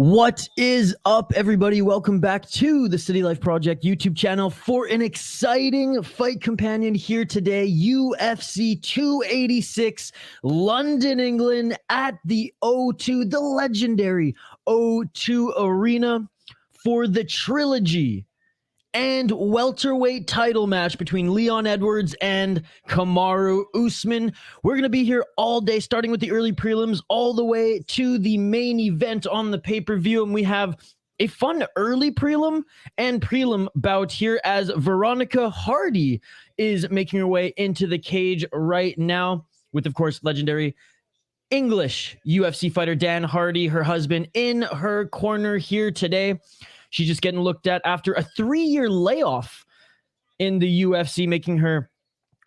What is up, everybody? Welcome back to the City Life Project YouTube channel for an exciting fight companion here today. UFC 286, London, England at the O2, the legendary O2 Arena for the trilogy and welterweight title match between Leon Edwards and Kamaru Usman. We're going to be here all day, starting with the early prelims all the way to the main event on the pay-per-view. And we have a fun early prelim and prelim bout here as Veronica Hardy is making her way into the cage right now with, of course, legendary English UFC fighter Dan Hardy, her husband, in her corner here today. She's just getting looked at after a 3-year layoff in the UFC, making her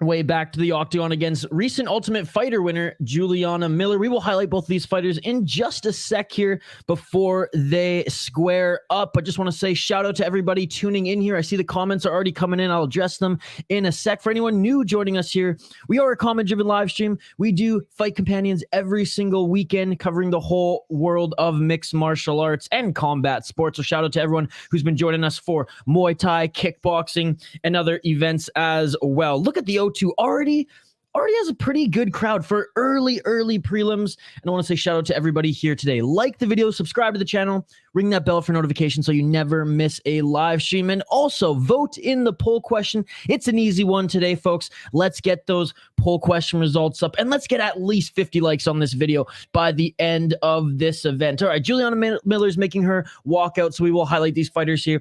way back to the octagon against recent Ultimate Fighter winner Juliana Miller. We will highlight both of these fighters in just a sec here before they square up. But just want to say shout out to everybody tuning in here. I see the comments are already coming in. I'll address them in a sec. For anyone new joining us here, we are a comment-driven live stream. We do fight companions every single weekend, covering the whole world of mixed martial arts and combat sports. So shout out to everyone who's been joining us for Muay Thai, kickboxing, and other events as well. Look at the O2 already has a pretty good crowd for early prelims. And I want to say shout out to everybody here today. Like the video, subscribe to the channel, ring that bell for notifications so you never miss a live stream. And also vote in the poll question. It's an easy one today, folks. Let's get those poll question results up and let's get at least 50 likes on this video by the end of this event. All right, Juliana Miller's making her walk out, so we will highlight these fighters here.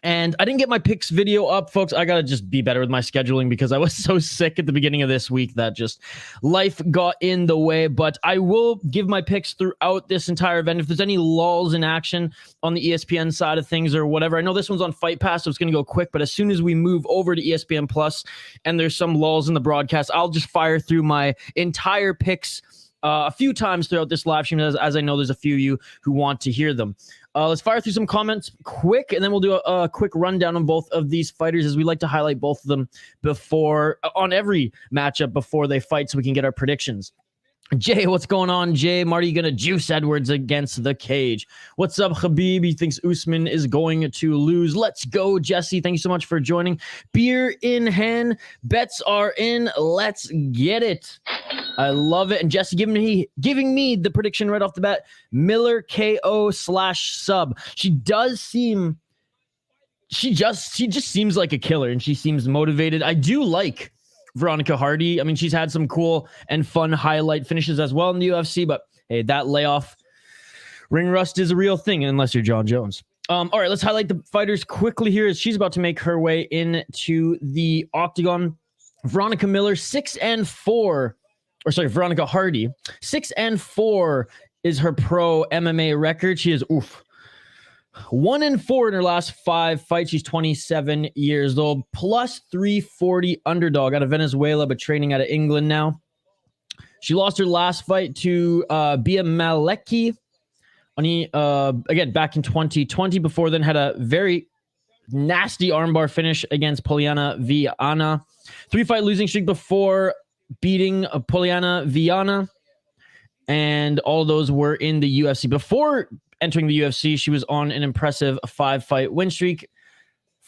And I didn't get my picks video up, folks. I got to just be better with my scheduling because I was so sick at the beginning of this week that just life got in the way. But I will give my picks throughout this entire event. If there's any lulls in action on the ESPN side of things or whatever, I know this one's on Fight Pass, so it's going to go quick. But as soon as we move over to ESPN Plus and there's some lulls in the broadcast, I'll just fire through my entire picks a few times throughout this live stream, as I know there's a few of you who want to hear them. Let's fire through some comments quick, and then we'll do a quick rundown on both of these fighters, as we like to highlight both of them on every matchup before they fight, so we can get our predictions. Jay, what's going on, Jay? Marty, gonna juice Edwards against the cage. What's up, Khabib? He thinks Usman is going to lose. Let's go, Jesse. Thank you so much for joining. Beer in hand. Bets are in. Let's get it. I love it. And Jesse giving me the prediction right off the bat. Miller KO/sub. She just seems like a killer, and she seems motivated. I do like Veronica Hardy. I mean, she's had some cool and fun highlight finishes as well in the UFC, but hey, that layoff, ring rust is a real thing unless you're John Jones. All right, let's highlight the fighters quickly here as she's about to make her way into the octagon. Veronica Hardy, 6-4 is her pro MMA record. She is 1-4 in her last 5 fights. She's 27 years old, plus 340 underdog out of Venezuela, but training out of England now. She lost her last fight to Bia Maleki, again, back in 2020. Before then, had a very nasty armbar finish against Poliana Viana. 3-fight losing streak before beating Poliana Viana, and all those were in the UFC. Before entering the UFC, she was on an impressive 5-fight win streak,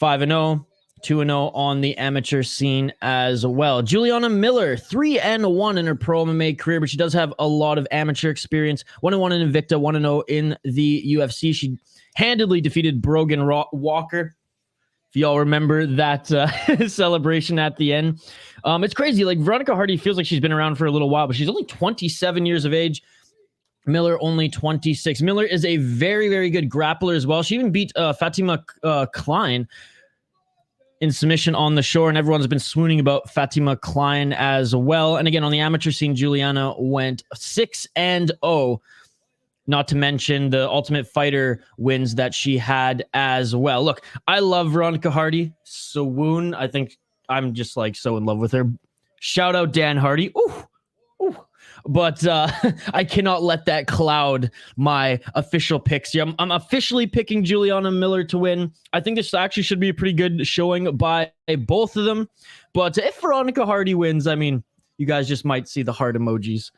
5-0, 2-0 on the amateur scene as well. Juliana Miller, 3-1 in her pro MMA career, but she does have a lot of amateur experience. 1-1 in Invicta, 1-0 in the UFC. She handedly defeated Brogan Walker, if y'all remember that celebration at the end. It's crazy. Like, Veronica Hardy feels like she's been around for a little while, but she's only 27 years of age. Miller only 26. Miller is a very, very good grappler as well. She even beat Fatima Klein in submission on the shore, and everyone's been swooning about Fatima Klein as well. And again, on the amateur scene, Juliana went 6-0, not to mention the Ultimate Fighter wins that she had as well. Look, I love Veronica Hardy. Swoon. I think I'm just like so in love with her. Shout out Dan Hardy. Ooh. But I cannot let that cloud my official picks here. I'm officially picking Juliana Miller to win. I think this actually should be a pretty good showing by both of them. But if Veronica Hardy wins, I mean, you guys just might see the heart emojis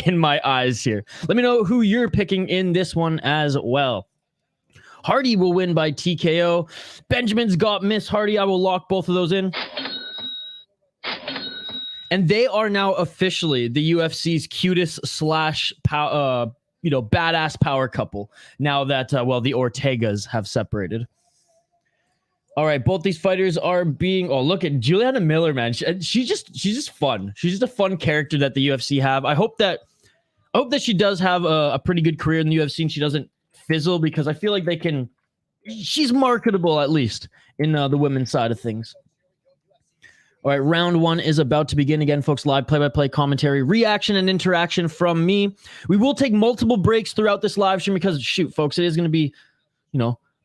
in my eyes here. Let me know who you're picking in this one as well. Hardy will win by TKO. Benjamin's got Miss Hardy. I will lock both of those in. And they are now officially the UFC's cutest slash badass power couple. Now that the Ortegas have separated. All right, both these fighters are being. Oh, look at Juliana Miller, man. She's just fun. She's just a fun character that the UFC have. I hope that she does have a pretty good career in the UFC and she doesn't fizzle, because I feel like she's marketable, at least in the women's side of things. All right, round one is about to begin again, folks. Live play-by-play commentary, reaction, and interaction from me. We will take multiple breaks throughout this live stream because, shoot, folks, it is going to be,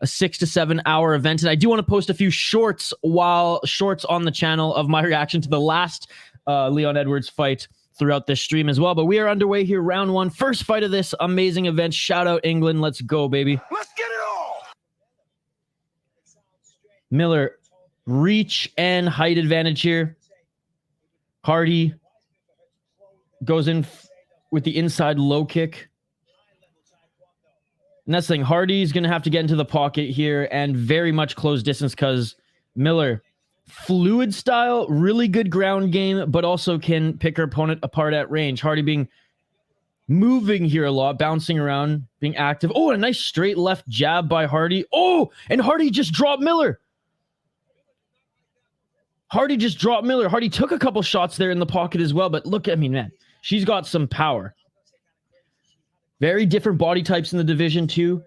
a 6 to 7 hour event. And I do want to post a few shorts on the channel of my reaction to the last Leon Edwards fight throughout this stream as well. But we are underway here, round one. First fight of this amazing event. Shout out England. Let's go, baby. Let's get it all. Miller, reach and height advantage here. Hardy goes in with the inside low kick. And that's the thing. Hardy's going to have to get into the pocket here and very much close distance, because Miller, fluid style, really good ground game, but also can pick her opponent apart at range. Hardy moving here a lot, bouncing around, being active. Oh, a nice straight left jab by Hardy. Oh, and Hardy just dropped Miller. Hardy took a couple shots there in the pocket as well, but look at me, man. She's got some power. Very different body types in the division, too.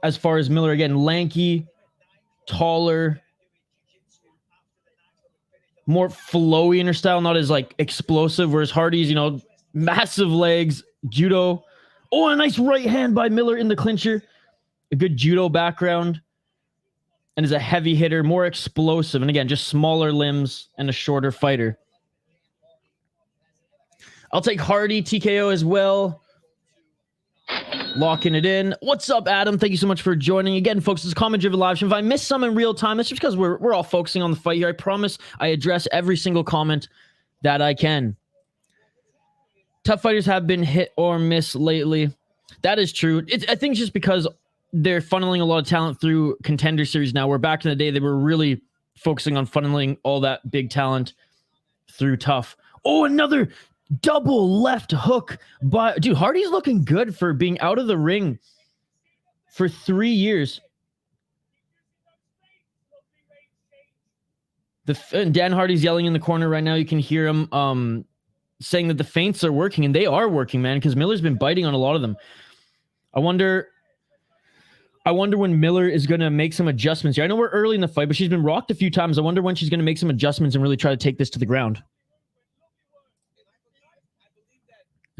As far as Miller, again, lanky, taller, more flowy in her style, not as explosive, whereas Hardy's, massive legs, judo. Oh, a nice right hand by Miller in the clincher. A good judo background. And is a heavy hitter, more explosive. And again, just smaller limbs and a shorter fighter. I'll take Hardy TKO as well. Locking it in. What's up, Adam? Thank you so much for joining. Again, folks, this is comment-driven live stream. If I miss some in real time, it's just because we're all focusing on the fight here. I promise I address every single comment that I can. Tough fighters have been hit or miss lately. That is true. I think it's just because they're funneling a lot of talent through Contender Series now, where back in the day, they were really focusing on funneling all that big talent through Tough. Oh, another double left hook by... Dude, Hardy's looking good for being out of the ring for 3 years. Dan Hardy's yelling in the corner right now. You can hear him saying that the feints are working, and they are working, man, because Miller's been biting on a lot of them. I wonder when Miller is going to make some adjustments here. I know we're early in the fight, but she's been rocked a few times. I wonder when she's going to make some adjustments and really try to take this to the ground.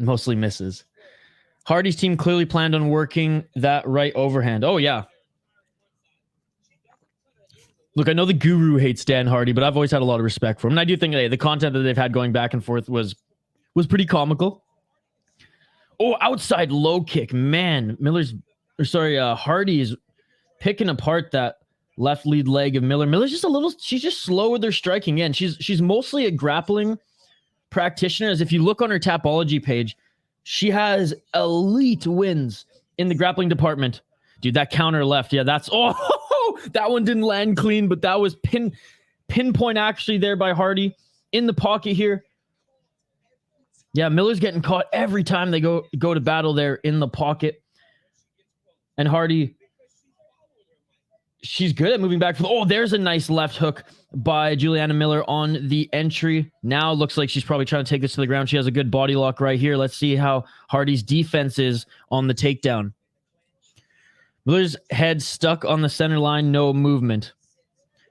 Mostly misses. Hardy's team clearly planned on working that right overhand. Oh, yeah. Look, I know the Guru hates Dan Hardy, but I've always had a lot of respect for him. And I do think the content that they've had going back and forth was pretty comical. Oh, outside low kick. Man, Hardy's picking apart that left lead leg of Miller. Miller's she's just slow with her striking in. She's mostly a grappling practitioner. As if you look on her Tapology page, she has elite wins in the grappling department. Dude, that counter left. Yeah, that one didn't land clean, but that was pinpoint actually there by Hardy in the pocket here. Yeah, Miller's getting caught every time they go to battle there in the pocket. And Hardy, she's good at moving back. There's a nice left hook by Juliana Miller on the entry. Now looks like she's probably trying to take this to the ground. She has a good body lock right here. Let's see how Hardy's defense is on the takedown. Miller's head stuck on the center line, no movement.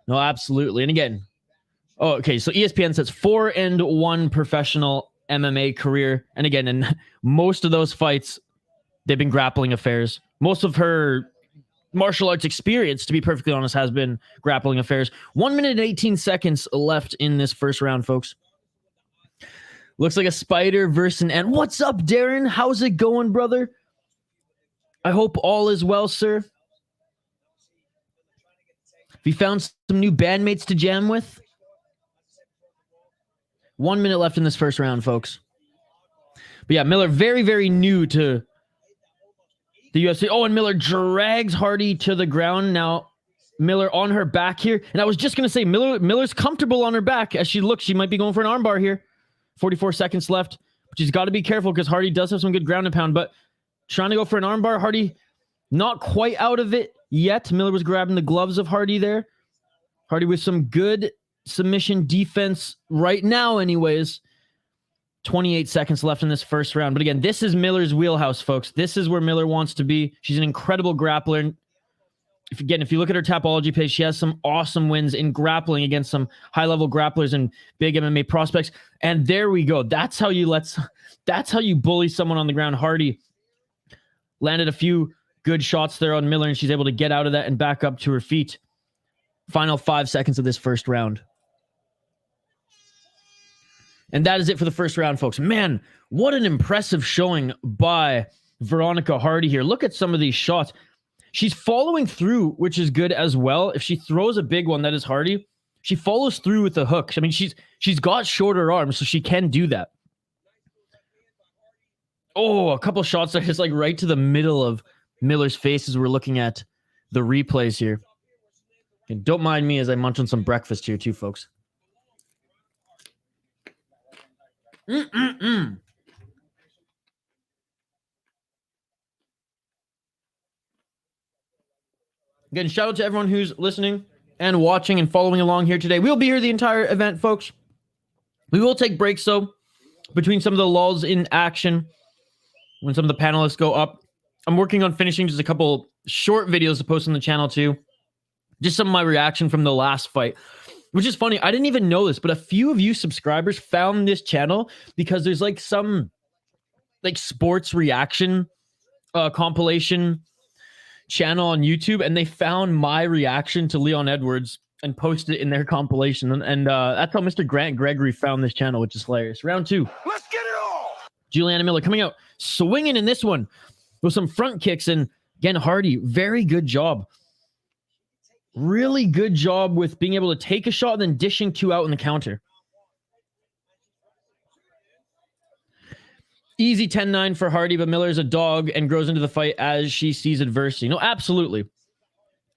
No, absolutely. And again, okay, so ESPN says 4-1 professional MMA career. And again, in most of those fights, they've been grappling affairs. Most of her martial arts experience, to be perfectly honest, has been grappling affairs. 1 minute and 18 seconds left in this first round, folks. Looks like a spider versus an ant. What's up, Darren? How's it going, brother? I hope all is well, sir. Have you found some new bandmates to jam with? 1 minute left in this first round, folks. But yeah, Miller, very, very new to the UFC. Oh, and Miller drags Hardy to the ground. Now, Miller on her back here. And I was just going to say, Miller's comfortable on her back. As she looks, she might be going for an armbar here. 44 seconds left. But she's got to be careful because Hardy does have some good ground and pound. But trying to go for an armbar. Hardy not quite out of it yet. Miller was grabbing the gloves of Hardy there. Hardy with some good submission defense right now anyways. 28 seconds left in this first round. But again, this is Miller's wheelhouse, folks. This is where Miller wants to be. She's an incredible grappler. If you look at her Tapology page, she has some awesome wins in grappling against some high-level grapplers and big MMA prospects. And there we go. That's how you bully someone on the ground. Hardy landed a few good shots there on Miller, and she's able to get out of that and back up to her feet. Final 5 seconds of this first round. And that is it for the first round, folks. Man, what an impressive showing by Veronica Hardy here. Look at some of these shots. She's following through, which is good as well. If she throws a big one, that is Hardy, she follows through with the hook. I mean, she's got shorter arms, so she can do that. Oh, a couple shots that is like right to the middle of Miller's face as we're looking at the replays here. And don't mind me as I munch on some breakfast here too, folks. Again, shout out to everyone who's listening and watching and following along here today. We'll be here the entire event, folks. We will take breaks, though, between some of the lulls in action when some of the panelists go up. I'm working on finishing just a couple short videos to post on the channel, too. Just some of my reaction from the last fight. Which is funny, I didn't even know this, but a few of you subscribers found this channel because there's like some like sports reaction compilation channel on YouTube, and they found my reaction to Leon Edwards and posted it in their compilation. And that's how Mr. Grant Gregory found this channel, which is hilarious. Round 2. Let's get it all! Juliana Miller coming out swinging in this one with some front kicks. And again, Hardy, very good job. Really good job with being able to take a shot and then dishing 2 out in the counter. Easy 10-9 for Hardy, but Miller's a dog and grows into the fight as she sees adversity. No, absolutely.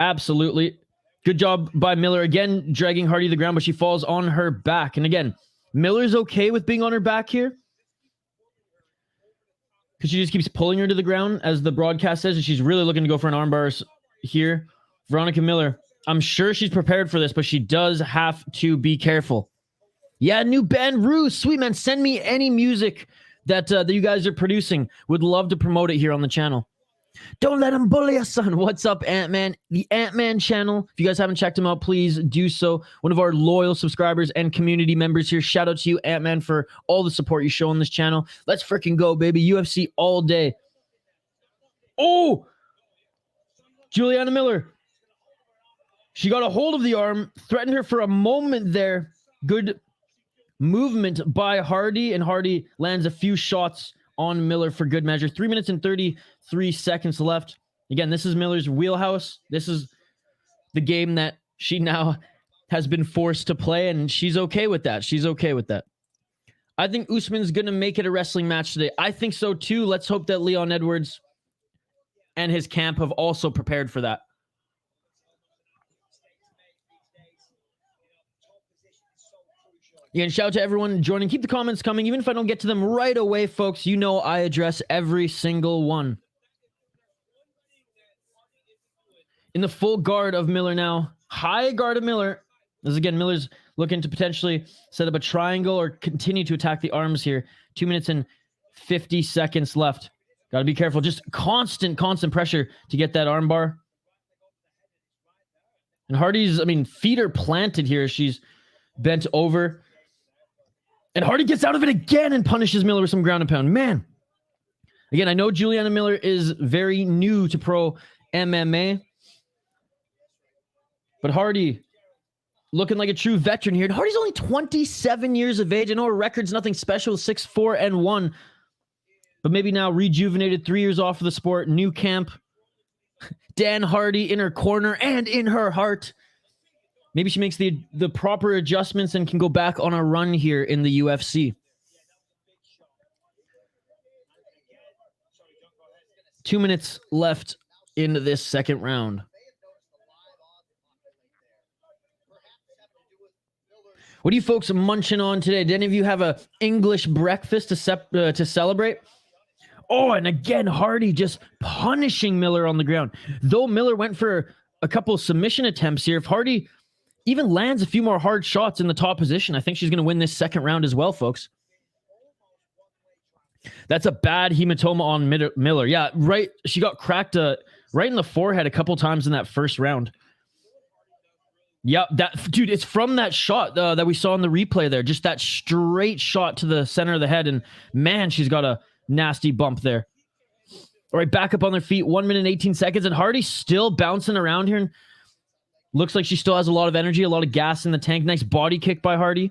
Absolutely. Good job by Miller. Again, dragging Hardy to the ground, but she falls on her back. And again, Miller's okay with being on her back here because she just keeps pulling her to the ground, as the broadcast says, and she's really looking to go for an armbar here. Veronica Miller, I'm sure she's prepared for this, but she does have to be careful. Yeah, new band, Ruse. Sweet, man. Send me any music that you guys are producing. Would love to promote it here on the channel. Don't let him bully us, son. What's up, Ant-Man? The Ant-Man channel. If you guys haven't checked him out, please do so. One of our loyal subscribers and community members here. Shout out to you, Ant-Man, for all the support you show on this channel. Let's freaking go, baby. UFC all day. Oh! Juliana Miller. She got a hold of the arm, threatened her for a moment there. Good movement by Hardy, and Hardy lands a few shots on Miller for good measure. 3 minutes and 33 seconds left. Again, this is Miller's wheelhouse. This is the game that she now has been forced to play, and she's okay with that. She's okay with that. I think Usman's going to make it a wrestling match today. I think so, too. Let's hope that Leon Edwards and his camp have also prepared for that. Again, shout out to everyone joining. Keep the comments coming. Even if I don't get to them right away, folks, you know I address every single one. In the full guard of Miller now. High guard of Miller. As again, Miller's looking to potentially set up a triangle or continue to attack the arms here. 2 minutes and 50 seconds left. Got to be careful. Just constant pressure to get that armbar. And Hardy's, feet are planted here. She's bent over. And Hardy gets out of it again and punishes Miller with some ground and pound. Man. Again, I know Juliana Miller is very new to pro MMA. But Hardy looking like a true veteran here. And Hardy's only 27 years of age. I know her record's nothing special, 6-4-1. But maybe now rejuvenated, 3 years off of the sport, new camp. Dan Hardy in her corner and in her heart. Maybe she makes the proper adjustments and can go back on a run here in the UFC. 2 minutes left in this second round. What are you folks munching on today? Did any of you have a English breakfast to celebrate? Oh, and again, Hardy just punishing Miller on the ground. Though Miller went for a couple of submission attempts here, if Hardy even lands a few more hard shots in the top position, I think she's going to win this second round as well, folks. That's a bad hematoma on Miller. Yeah, right. She got cracked right in the forehead a couple times in that first round. Yeah, dude, it's from that shot that we saw in the replay there. Just that straight shot to the center of the head. And man, she's got a nasty bump there. All right, back up on their feet. 1 minute and 18 seconds. And Hardy's still bouncing around here. And looks like she still has a lot of energy, a lot of gas in the tank. Nice body kick by Hardy.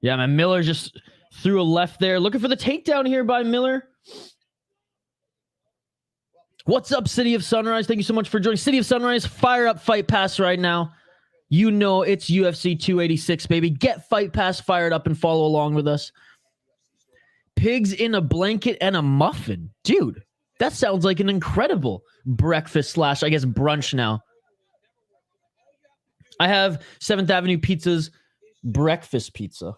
Yeah, man, Miller just threw a left there. Looking for the takedown here by Miller. What's up, City of Sunrise? Thank you so much for joining. City of Sunrise, fire up Fight Pass right now. You know it's UFC 286, baby. Get Fight Pass fired up and follow along with us. Pigs in a blanket and a muffin. Dude, that sounds like an incredible breakfast / I guess brunch now. I have 7th Avenue Pizza's breakfast pizza.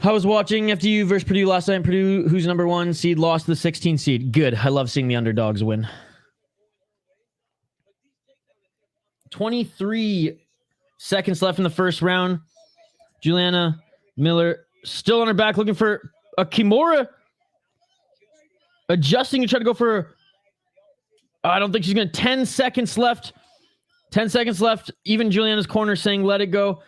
I was watching FDU versus Purdue last night. Purdue, who's number 1 seed, lost to the 16 seed. Good. I love seeing the underdogs win. 23 seconds left in the first round. Juliana Miller still on her back, looking for a Kimura. Adjusting to try to go for... I don't think she's going to... 10 seconds left. 10 seconds left. Even Juliana's corner saying, let it go.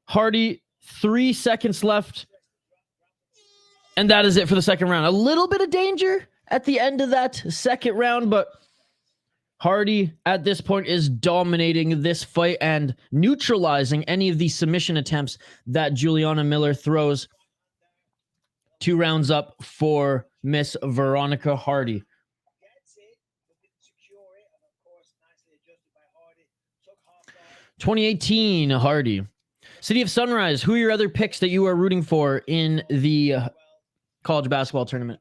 Hardy... 3 seconds left. And that is it for the second round. A little bit of danger at the end of that second round, but Hardy at this point is dominating this fight and neutralizing any of the submission attempts that Juliana Miller throws. 2 rounds up for Miss Veronica Hardy. 2018 Hardy. City of Sunrise, who are your other picks that you are rooting for in the college basketball tournament?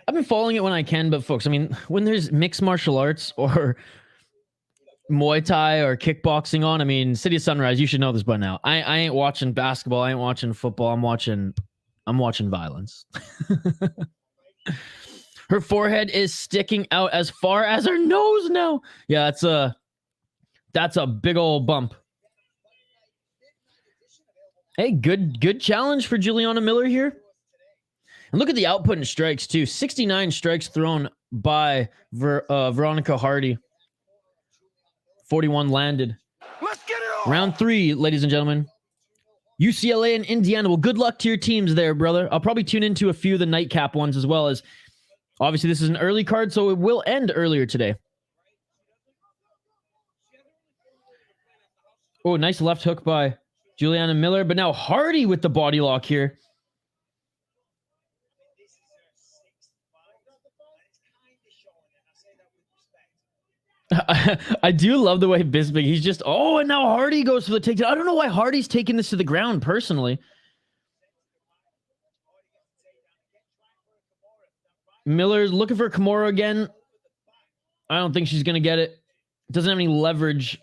I've been following it when I can, but folks, I mean, when there's mixed martial arts or Muay Thai or kickboxing on, I mean, City of Sunrise, you should know this by now. I ain't watching basketball. I ain't watching football. I'm watching violence. Her forehead is sticking out as far as her nose now. Yeah, that's a big old bump. Hey, good challenge for Juliana Miller here. And look at the output in strikes, too. 69 strikes thrown by Veronica Hardy. 41 landed. Let's get it on. Round 3, ladies and gentlemen. UCLA and Indiana. Well, good luck to your teams there, brother. I'll probably tune into a few of the nightcap ones as well, as obviously this is an early card, so it will end earlier today. Oh, nice left hook by Juliana Miller, but now Hardy with the body lock here. I do love the way Bisping, he's just, oh, and now Hardy goes for the takedown. I don't know why Hardy's taking this to the ground, personally. Miller's looking for Kamaru again. I don't think she's going to get it. Doesn't have any leverage.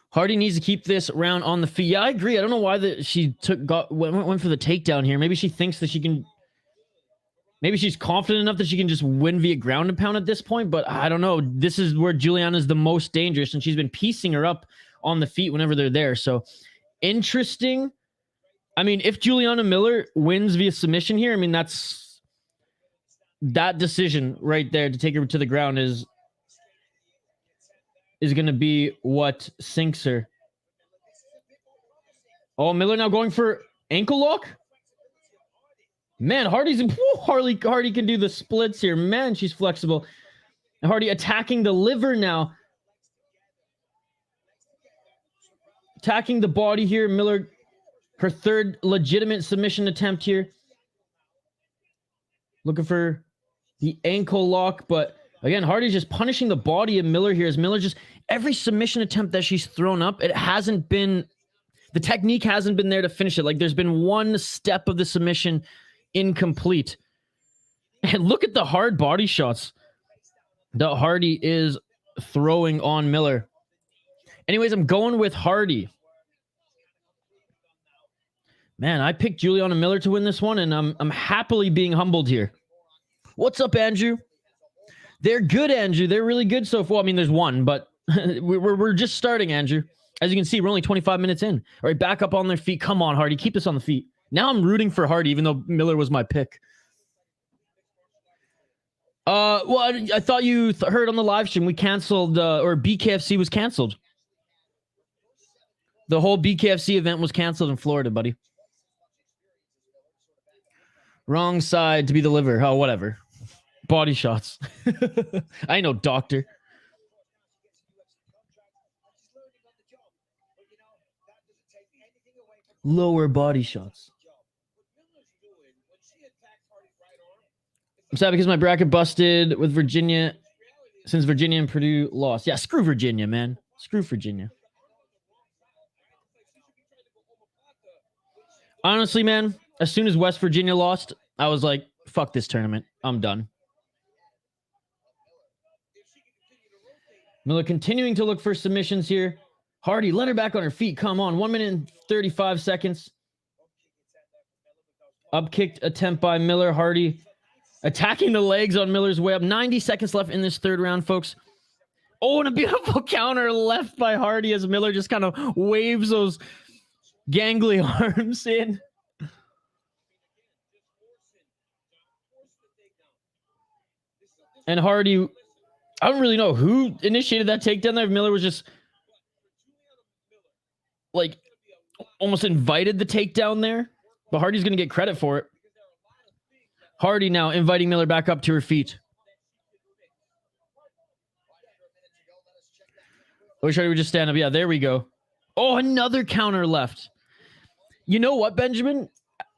Hardy needs to keep this round on the feet. Yeah, I agree. I don't know why she went for the takedown here. Maybe she thinks that she can... Maybe she's confident enough that she can just win via ground and pound at this point, but I don't know. This is where Juliana's the most dangerous, and she's been piecing her up on the feet whenever they're there. So, interesting. I mean, if Juliana Miller wins via submission here, I mean, that decision right there to take her to the ground is going to be what sinks her. Oh, Miller now going for ankle lock. Man, Hardy can do the splits here. Man, she's flexible. And Hardy attacking the liver now. Attacking the body here. Miller her third legitimate submission attempt here. Looking for the ankle lock, but again, Hardy's just punishing the body of Miller here as Miller just, every submission attempt that she's thrown up, it hasn't been, the technique hasn't been there to finish it. Like there's been one step of the submission incomplete. And look at the hard body shots that Hardy is throwing on Miller. Anyways, I'm going with Hardy. Man, I picked Juliana Miller to win this one, and I'm happily being humbled here. What's up, Andrew? They're good, Andrew. They're really good so far. I mean, there's one, but we're just starting, Andrew. As you can see, we're only 25 minutes in. All right, back up on their feet. Come on, Hardy. Keep this on the feet. Now I'm rooting for Hardy, even though Miller was my pick. Well, I thought you heard on the live stream we canceled, or BKFC was canceled. The whole BKFC event was canceled in Florida, buddy. Wrong side to be the liver. Oh, whatever. Body shots. I know, doctor. Lower body shots. I'm sad because my bracket busted with Virginia since Virginia and Purdue lost. Yeah, screw Virginia, man. Screw Virginia. Honestly, man, as soon as West Virginia lost, I was like, fuck this tournament. I'm done. Miller continuing to look for submissions here. Hardy, let her back on her feet. Come on. 1 minute and 35 seconds. Up kicked attempt by Miller. Hardy attacking the legs on Miller's way up. 90 seconds left in this third round, folks. Oh, and a beautiful counter left by Hardy as Miller just kind of waves those gangly arms in. And Hardy, I don't really know who initiated that takedown there. Miller was just like almost invited the takedown there, but Hardy's going to get credit for it. Hardy now inviting Miller back up to her feet. I wish Hardy would just stand up. Yeah, there we go. Oh, another counter left. You know what, Benjamin?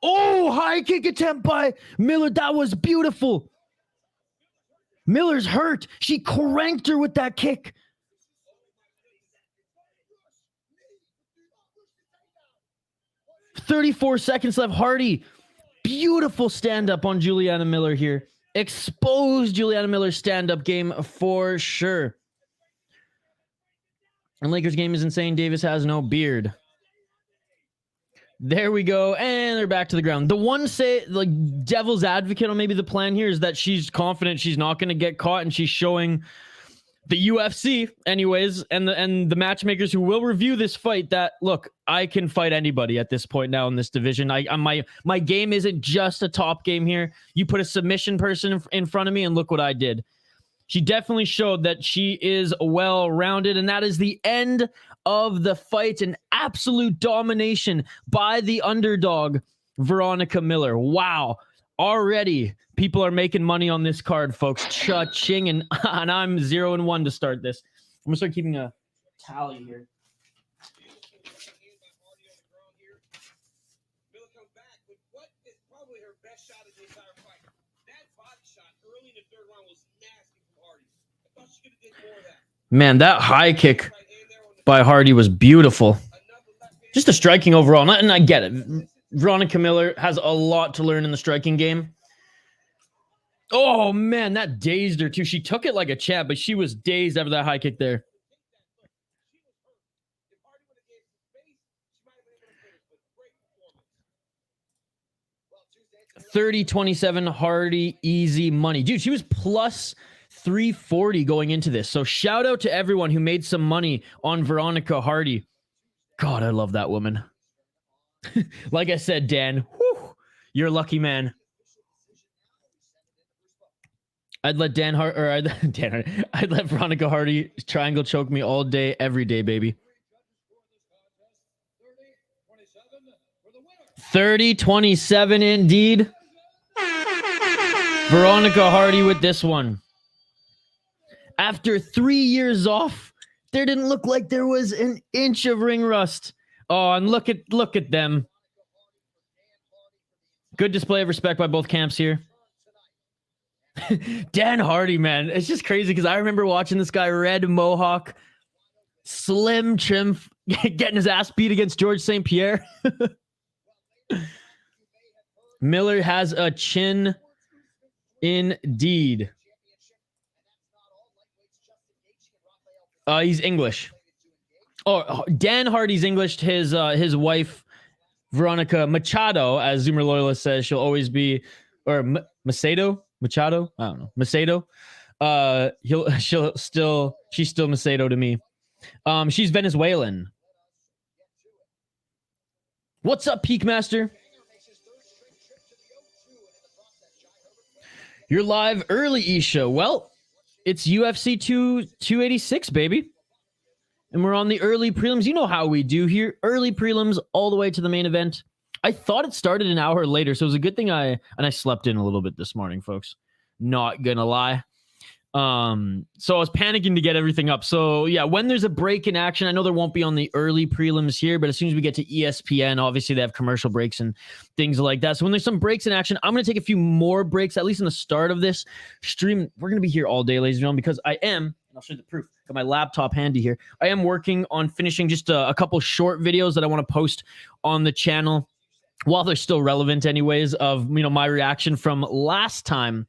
Oh, high kick attempt by Miller. That was beautiful. Miller's hurt. She cranked her with that kick. "34 seconds left. Hardy, beautiful stand-up on Juliana Miller here. Exposed Juliana Miller's stand-up game for sure. And Lakers game is insane. Davis has no beard. There we go. And they're back to the ground. The one say, like, devil's advocate on maybe the plan here is that she's confident she's not going to get caught, and she's showing the UFC anyways, and the matchmakers who will review this fight that, look, I can fight anybody at this point now in this division. My game isn't just a top game here. You put a submission person in front of me and look what I did. She definitely showed that she is well-rounded, and that is the end of the fight. An absolute domination by the underdog, Veronica Miller. Wow. Already, people are making money on this card, folks. Cha-ching, and I'm 0-1 to start this. I'm going to start keeping a tally here. Man, that high kick by Hardy was beautiful. Just the striking overall. And I get it. Veronica Miller has a lot to learn in the striking game. Oh, man, that dazed her, too. She took it like a champ, but she was dazed after that high kick there. $30-27 Hardy, easy money. Dude, she was plus 340 going into this. So shout out to everyone who made some money on Veronica Hardy. God, I love that woman. Like I said, Dan, whew, you're a lucky man. I'd let I'd let Veronica Hardy triangle choke me all day, every day, baby. 30-27 indeed. Veronica Hardy with this one. After 3 years off, there didn't look like there was an inch of ring rust. Oh, and look at them. Good display of respect by both camps here. Dan Hardy, man. It's just crazy because I remember watching this guy, red mohawk, slim, trim, getting his ass beat against George St. Pierre. Miller has a chin indeed. He's English. Oh, Dan Hardy's English. His wife, Veronica Machado, as Zoomer Loyalist says, she'll always be, or Machado, I don't know, Machado. She's still Machado to me. She's Venezuelan. What's up, Peak Master? You're live early, Isha. Well, it's UFC 286, baby. And we're on the early prelims. You know how we do here. Early prelims all the way to the main event. I thought it started an hour later, so it was a good thing I slept in a little bit this morning, folks. Not gonna lie. So I was panicking to get everything up. So yeah, when there's a break in action, I know there won't be on the early prelims here, but as soon as we get to ESPN, obviously they have commercial breaks and things like that. So when there's some breaks in action, I'm going to take a few more breaks, at least in the start of this stream. We're going to be here all day, ladies and gentlemen, because I am, and I'll show you the proof. Got my laptop handy here. I am working on finishing just a couple short videos that I want to post on the channel while they're still relevant anyways, of, you know, my reaction from last time,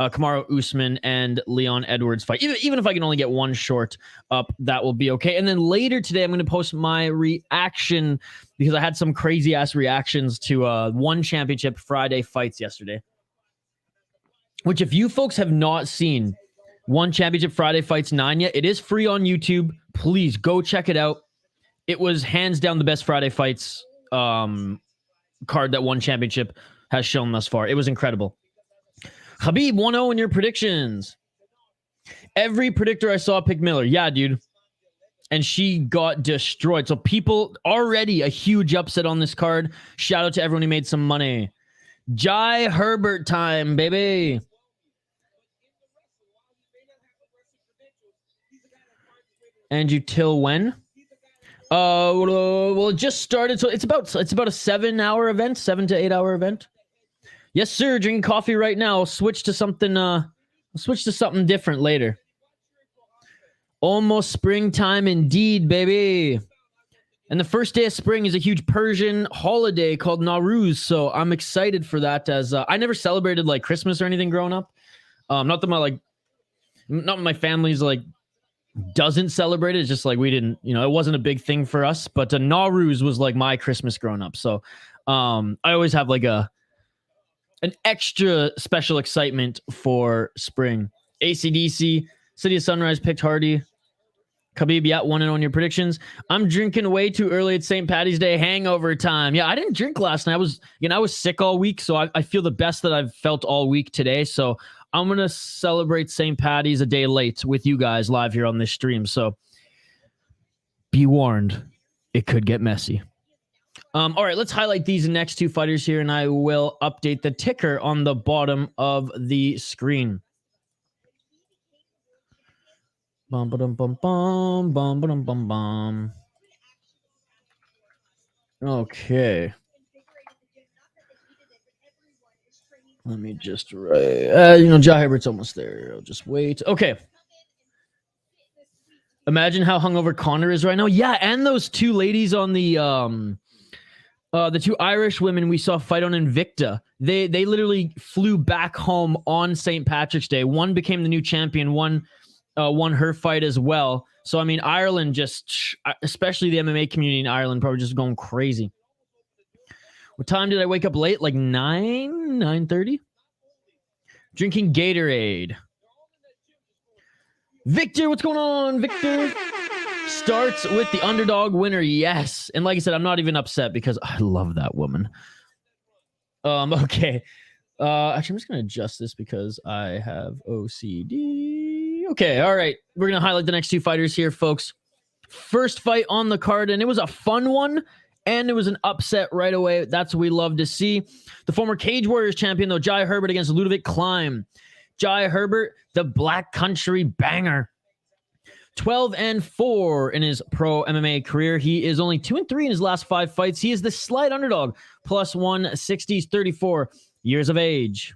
Kamaru, Usman, and Leon Edwards fight. Even if I can only get one short up, that will be okay. And then later today, I'm going to post my reaction because I had some crazy ass reactions to one championship Friday fights yesterday. Which, if you folks have not seen One Championship Friday Fights 9 yet, it is free on YouTube. Please go check it out. It was hands down the best Friday Fights card that One Championship has shown thus far. It was incredible. Khabib 1-0 in your predictions. Every predictor I saw picked Miller. Yeah, dude. And she got destroyed. So people, already a huge upset on this card. Shout out to everyone who made some money. Jai Herbert time, baby. And you till when? Well, it just started. So it's about a 7-hour event, 7 to 8 hour event. Yes, sir. Drinking coffee right now. I'll switch to something. Different later. Almost springtime indeed, baby. And the first day of spring is a huge Persian holiday called Nowruz. So I'm excited for that. As I never celebrated like Christmas or anything growing up. Not that my family's like doesn't celebrate it. It's just like we didn't. You know, it wasn't a big thing for us. But Nowruz was like my Christmas growing up. So I always have like an extra special excitement for spring. AC/DC, City of Sunrise picked Hardy. Khabib, yeah, 1-0 on your predictions. I'm drinking way too early at St. Paddy's Day hangover time. Yeah, I didn't drink last night. I was sick all week, so I feel the best that I've felt all week today. So I'm going to celebrate St. Paddy's a day late with you guys live here on this stream. So be warned, it could get messy. All right, let's highlight these next two fighters here, and I will update the ticker on the bottom of the screen. Bum bum bum bum bum bum bum bum. Okay. Let me just write. Jai Herbert's almost there. I'll just wait. Okay. Imagine how hungover Connor is right now. Yeah, and those two ladies on the two Irish women we saw fight on Invicta. They literally flew back home on St. Patrick's Day. One became the new champion. One won her fight as well. So, I mean, Ireland especially the MMA community in Ireland, probably just going crazy. What time did I wake up late? Like 9:30? Drinking Gatorade. Victor, what's going on, Victor? Starts with the underdog winner, yes. And like I said, I'm not even upset because I love that woman. Okay. Actually, I'm just going to adjust this because I have OCD. Okay, all right. We're going to highlight the next two fighters here, folks. First fight on the card, and it was a fun one, and it was an upset right away. That's what we love to see. The former Cage Warriors champion, though, Jai Herbert against Ludovic Klein. Jai Herbert, the Black Country banger. 12-4 in his pro MMA career. He is only 2-3 in his last 5 fights. He is the slight underdog, plus 160. He's 34 years of age.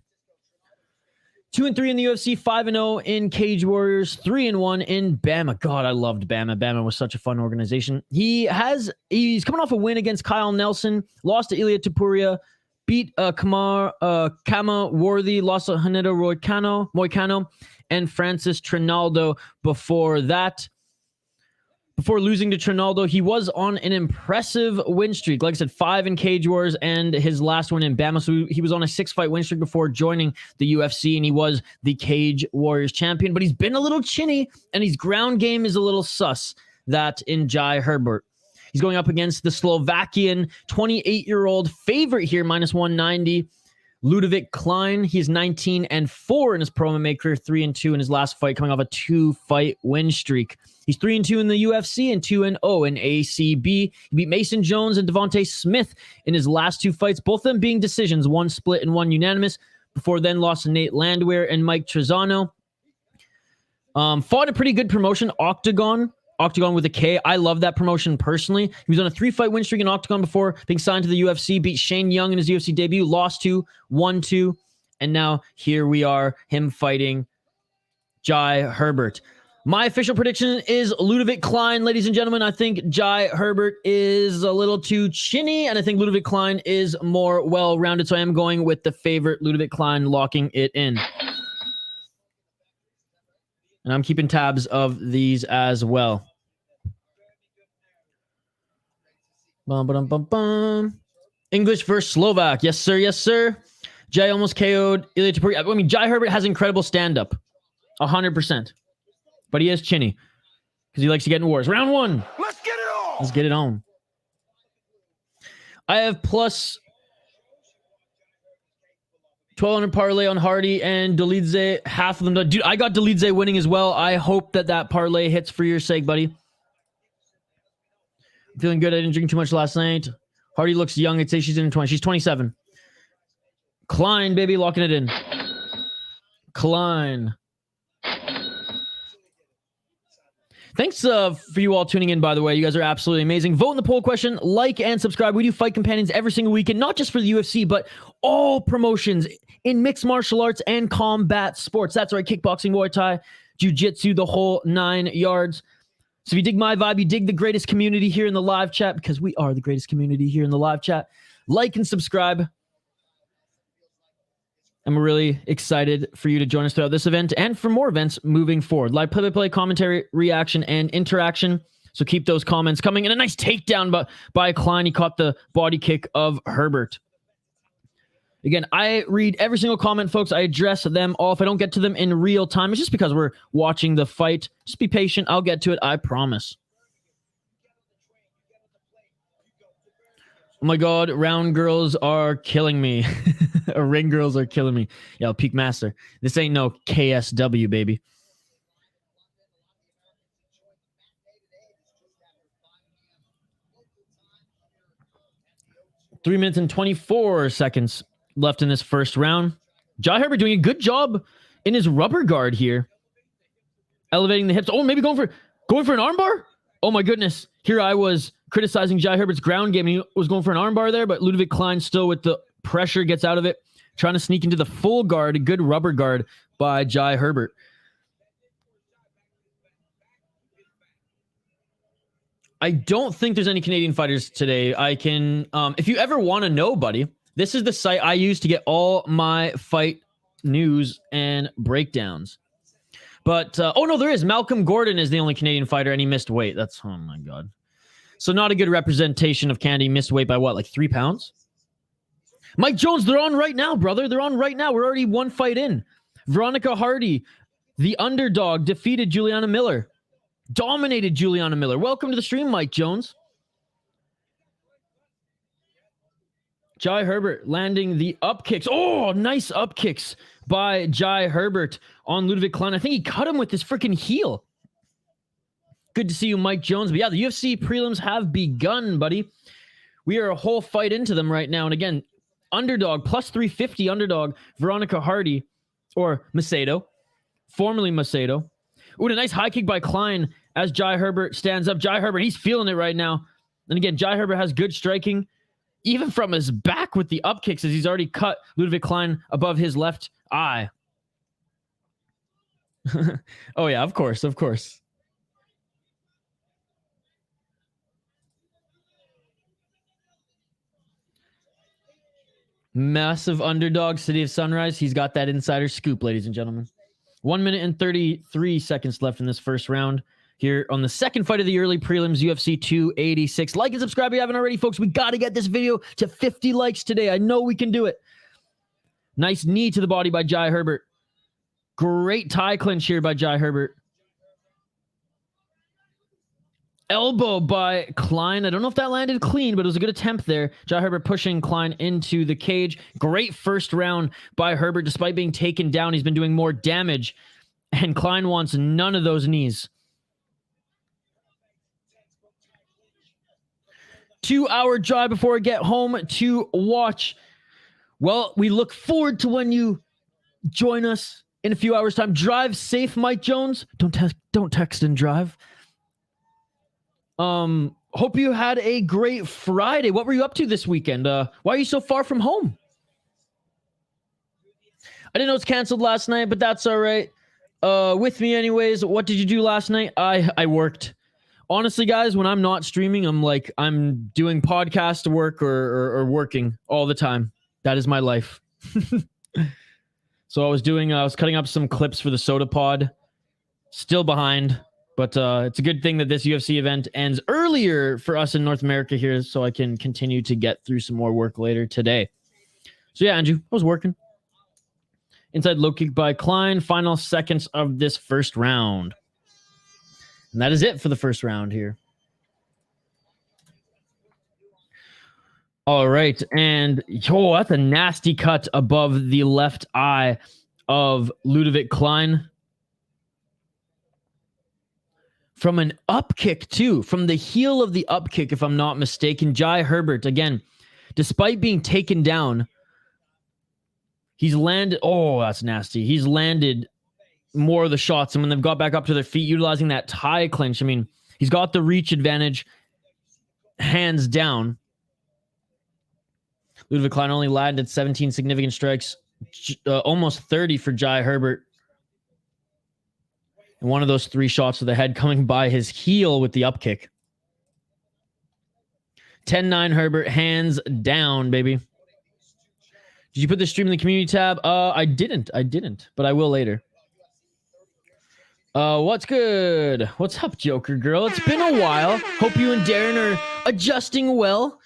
2-3 in the UFC, 5-0 in Cage Warriors, 3-1 in Bama. God, I loved Bama. Bama was such a fun organization. He's coming off a win against Kyle Nelson, lost to Ilia Topuria, beat Kama Worthy, lost to Hanedo Moicano, and Francis Trinaldo before that. Before losing to Trinaldo, he was on an impressive win streak. Like I said, 5 in Cage Wars and his last one in Bama. So he was on a 6-fight win streak before joining the UFC, and he was the Cage Warriors champion. But he's been a little chinny, and his ground game is a little sus. That in Jai Herbert. He's going up against the Slovakian 28-year-old favorite here, minus 190. Ludovic Klein. He's 19-4 in his pro MMA career, 3-2 in his last fight, coming off a 2-fight win streak. He's 3-2 in the UFC and 2-0 in ACB. He beat Mason Jones and Devontae Smith in his last 2 fights, both of them being decisions, 1 split and 1 unanimous. Before then, lost to Nate Landwehr and Mike Trezano. Fought a pretty good promotion, Octagon with a K. I love that promotion personally. He was on a 3-fight win streak in Octagon before being signed to the UFC, beat Shane Young in his UFC debut, lost to 1-2, and now here we are, him fighting Jai Herbert. My official prediction is Ludovic Klein, ladies and gentlemen. I think Jai Herbert is a little too chinny, and I think Ludovic Klein is more well-rounded, so I am going with the favorite, Ludovic Klein, locking it in. And I'm keeping tabs of these as well. English versus Slovak. Yes, sir. Yes, sir. Jai almost KO'd Ilia Topuria. I mean, Jai Herbert has incredible stand-up. 100%. But he is chinny. Because he likes to get in wars. Round 1. Let's get it on. Let's get it on. I have plus 1,200 parlay on Hardy and Dolidze. Half of them. Dude, I got Dolidze winning as well. I hope that parlay hits for your sake, buddy. I'm feeling good. I didn't drink too much last night. Hardy looks young. I'd say she's in her 20s. She's 27. Klein, baby, locking it in. Klein. Thanks for you all tuning in, by the way. You guys are absolutely amazing. Vote in the poll question, like, and subscribe. We do Fight Companions every single weekend, not just for the UFC, but all promotions in mixed martial arts and combat sports. That's right, kickboxing, Muay Thai, jiu-jitsu, the whole 9 yards. So if you dig my vibe, you dig the greatest community here in the live chat, because we are the greatest community here in the live chat. Like and subscribe. I'm really excited for you to join us throughout this event and for more events moving forward. Live play-by-play, commentary, reaction, and interaction. So keep those comments coming. And a nice takedown by Klein. He caught the body kick of Herbert. Again, I read every single comment, folks. I address them all. If I don't get to them in real time, it's just because we're watching the fight. Just be patient. I'll get to it. I promise. Oh my God, round girls are killing me. Ring girls are killing me. Yo, Peak Master. This ain't no KSW, baby. Three minutes and 24 seconds left in this first round. Jai Herbert doing a good job in his rubber guard here. Elevating the hips. Oh, maybe going for an armbar? Oh my goodness. Here I was criticizing Jai Herbert's ground game, and he was going for an armbar there, but Ludovic Klein still with the pressure gets out of it, trying to sneak into the full guard, a good rubber guard by Jai Herbert. I don't think there's any Canadian fighters today. I can, if you ever want to know, buddy, this is the site I use to get all my fight news and breakdowns. But, oh no, there is. Malcolm Gordon is the only Canadian fighter, and he missed weight. That's, oh my God. So not a good representation of Canada. He missed weight by what, like 3 pounds? Mike Jones, they're on right now, brother. They're on right now. We're already 1 fight in. Veronica Hardy, the underdog, defeated Juliana Miller. Dominated Juliana Miller. Welcome to the stream, Mike Jones. Jai Herbert landing the up kicks. Oh, nice up kicks by Jai Herbert on Ludovic Klein. I think he cut him with his freaking heel. Good to see you, Mike Jones. But yeah, the UFC prelims have begun, buddy. We are a whole fight into them right now. And again, underdog, plus 350 underdog, Veronica Hardy, or Macedo, formerly Macedo. Ooh, a nice high kick by Klein as Jai Herbert stands up. Jai Herbert, he's feeling it right now. And again, Jai Herbert has good striking, even from his back with the up kicks, as he's already cut Ludwig Klein above his left eye. Oh, yeah, of course, of course. Massive underdog, City of Sunrise. He's got that insider scoop, ladies and gentlemen. 1 minute and 33 seconds left in this first round here on the second fight of the early prelims, UFC 286. Like and subscribe if you haven't already, folks. We got to get this video to 50 likes today. I know we can do it. Nice knee to the body by Jai Herbert. Great tie clinch here by Jai Herbert. Elbow by Klein. I don't know if that landed clean, but it was a good attempt there. Jai Herbert pushing Klein into the cage. Great first round by Herbert. Despite being taken down, he's been doing more damage. And Klein wants none of those knees. 2-hour drive before I get home to watch. Well, we look forward to when you join us in a few hours' time. Drive safe, Mike Jones. Don't text and drive. Hope you had a great Friday. What were you up to this weekend? Why are you so far from home? I didn't know it's canceled last night, but that's all right. With me anyways. What did you do last night? I worked. Honestly, guys, when I'm not streaming, I'm doing podcast work or working all the time. That is my life. So I was cutting up some clips for the Soda Pod. Still behind. But it's a good thing that this UFC event ends earlier for us in North America here, so I can continue to get through some more work later today. So yeah, Andrew, I was working. Inside low kick by Klein. Final seconds of this first round. And that is it for the first round here. All right. And that's a nasty cut above the left eye of Ludwig Klein. From an up kick, too. From the heel of the up kick, if I'm not mistaken. Jai Herbert, again, despite being taken down, he's landed... Oh, that's nasty. He's landed more of the shots. And when they've got back up to their feet, utilizing that tie clinch, I mean, he's got the reach advantage hands down. Ludwig Klein only landed 17 significant strikes. Almost 30 for Jai Herbert. And one of those 3 shots to the head coming by his heel with the up kick. 10-9 Herbert, hands down, baby. Did you put the stream in the community tab? I didn't, but I will later. What's good? What's up, Joker girl? It's been a while. Hope you and Darren are adjusting well.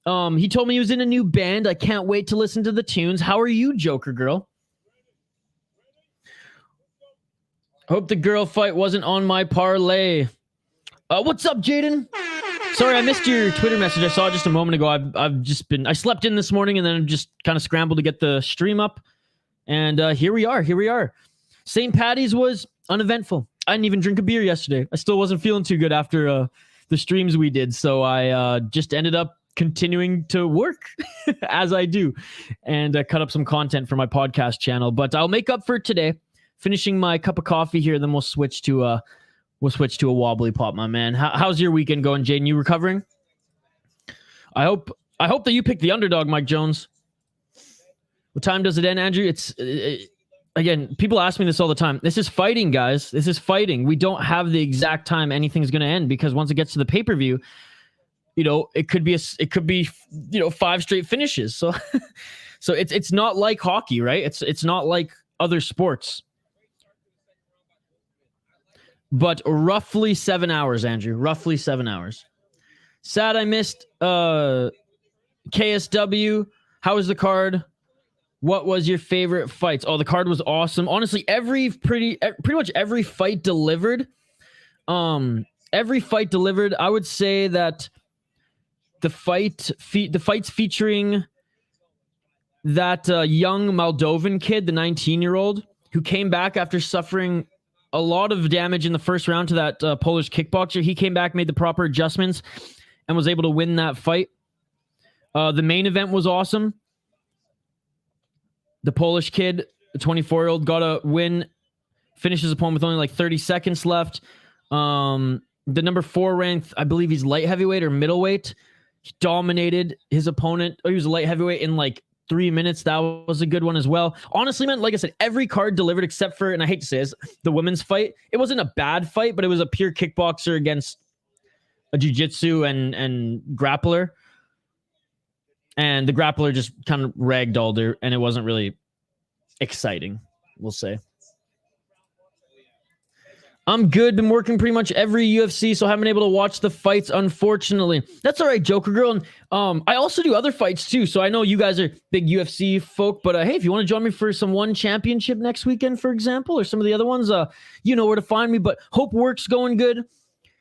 He told me he was in a new band. I can't wait to listen to the tunes. How are you, Joker girl? Hope the girl fight wasn't on my parlay. What's up, Jaden? Sorry, I missed your Twitter message. I saw it just a moment ago. I slept in this morning and then just kind of scrambled to get the stream up. And here we are. St. Patty's was uneventful. I didn't even drink a beer yesterday. I still wasn't feeling too good after the streams we did. So I just ended up continuing to work as I do and cut up some content for my podcast channel. But I'll make up for it today. Finishing my cup of coffee here, then we'll switch to a wobbly pop, my man. How's your weekend going, Jaden? You recovering? I hope that you picked the underdog, Mike Jones. What time does it end, Andrew? Again, people ask me this all the time. This is fighting, guys. This is fighting. We don't have the exact time anything's going to end because once it gets to the pay-per-view, it could be 5 straight finishes. So so it's not like hockey, right? It's not like other sports. But roughly 7 hours, Andrew. Roughly 7 hours. Sad I missed KSW. How was the card? What was your favorite fights? Oh, the card was awesome. Honestly, pretty much every fight delivered. Every fight delivered. I would say that the fights featuring that young Moldovan kid, the 19-year-old, who came back after suffering a lot of damage in the first round to that Polish kickboxer. He came back, made the proper adjustments, and was able to win that fight. The main event was awesome. The Polish kid, the 24-year-old, got a win, finished his opponent with only like 30 seconds left. The number 4 ranked, I believe he's light heavyweight or middleweight. He dominated his opponent. Oh, he was a light heavyweight in like 3 minutes. That was a good one as well. Honestly, man, like I said, every card delivered except for, and I hate to say this, the women's fight. It wasn't a bad fight, but it was a pure kickboxer against a jiu-jitsu and grappler. And the grappler just kind of ragdolled her, and it wasn't really exciting, we'll say. I'm good. Been working pretty much every UFC, so I haven't been able to watch the fights, unfortunately. That's all right, Joker Girl. And I also do other fights, too, so I know you guys are big UFC folk, but hey, if you want to join me for some One Championship next weekend, for example, or some of the other ones, you know where to find me, but hope work's going good.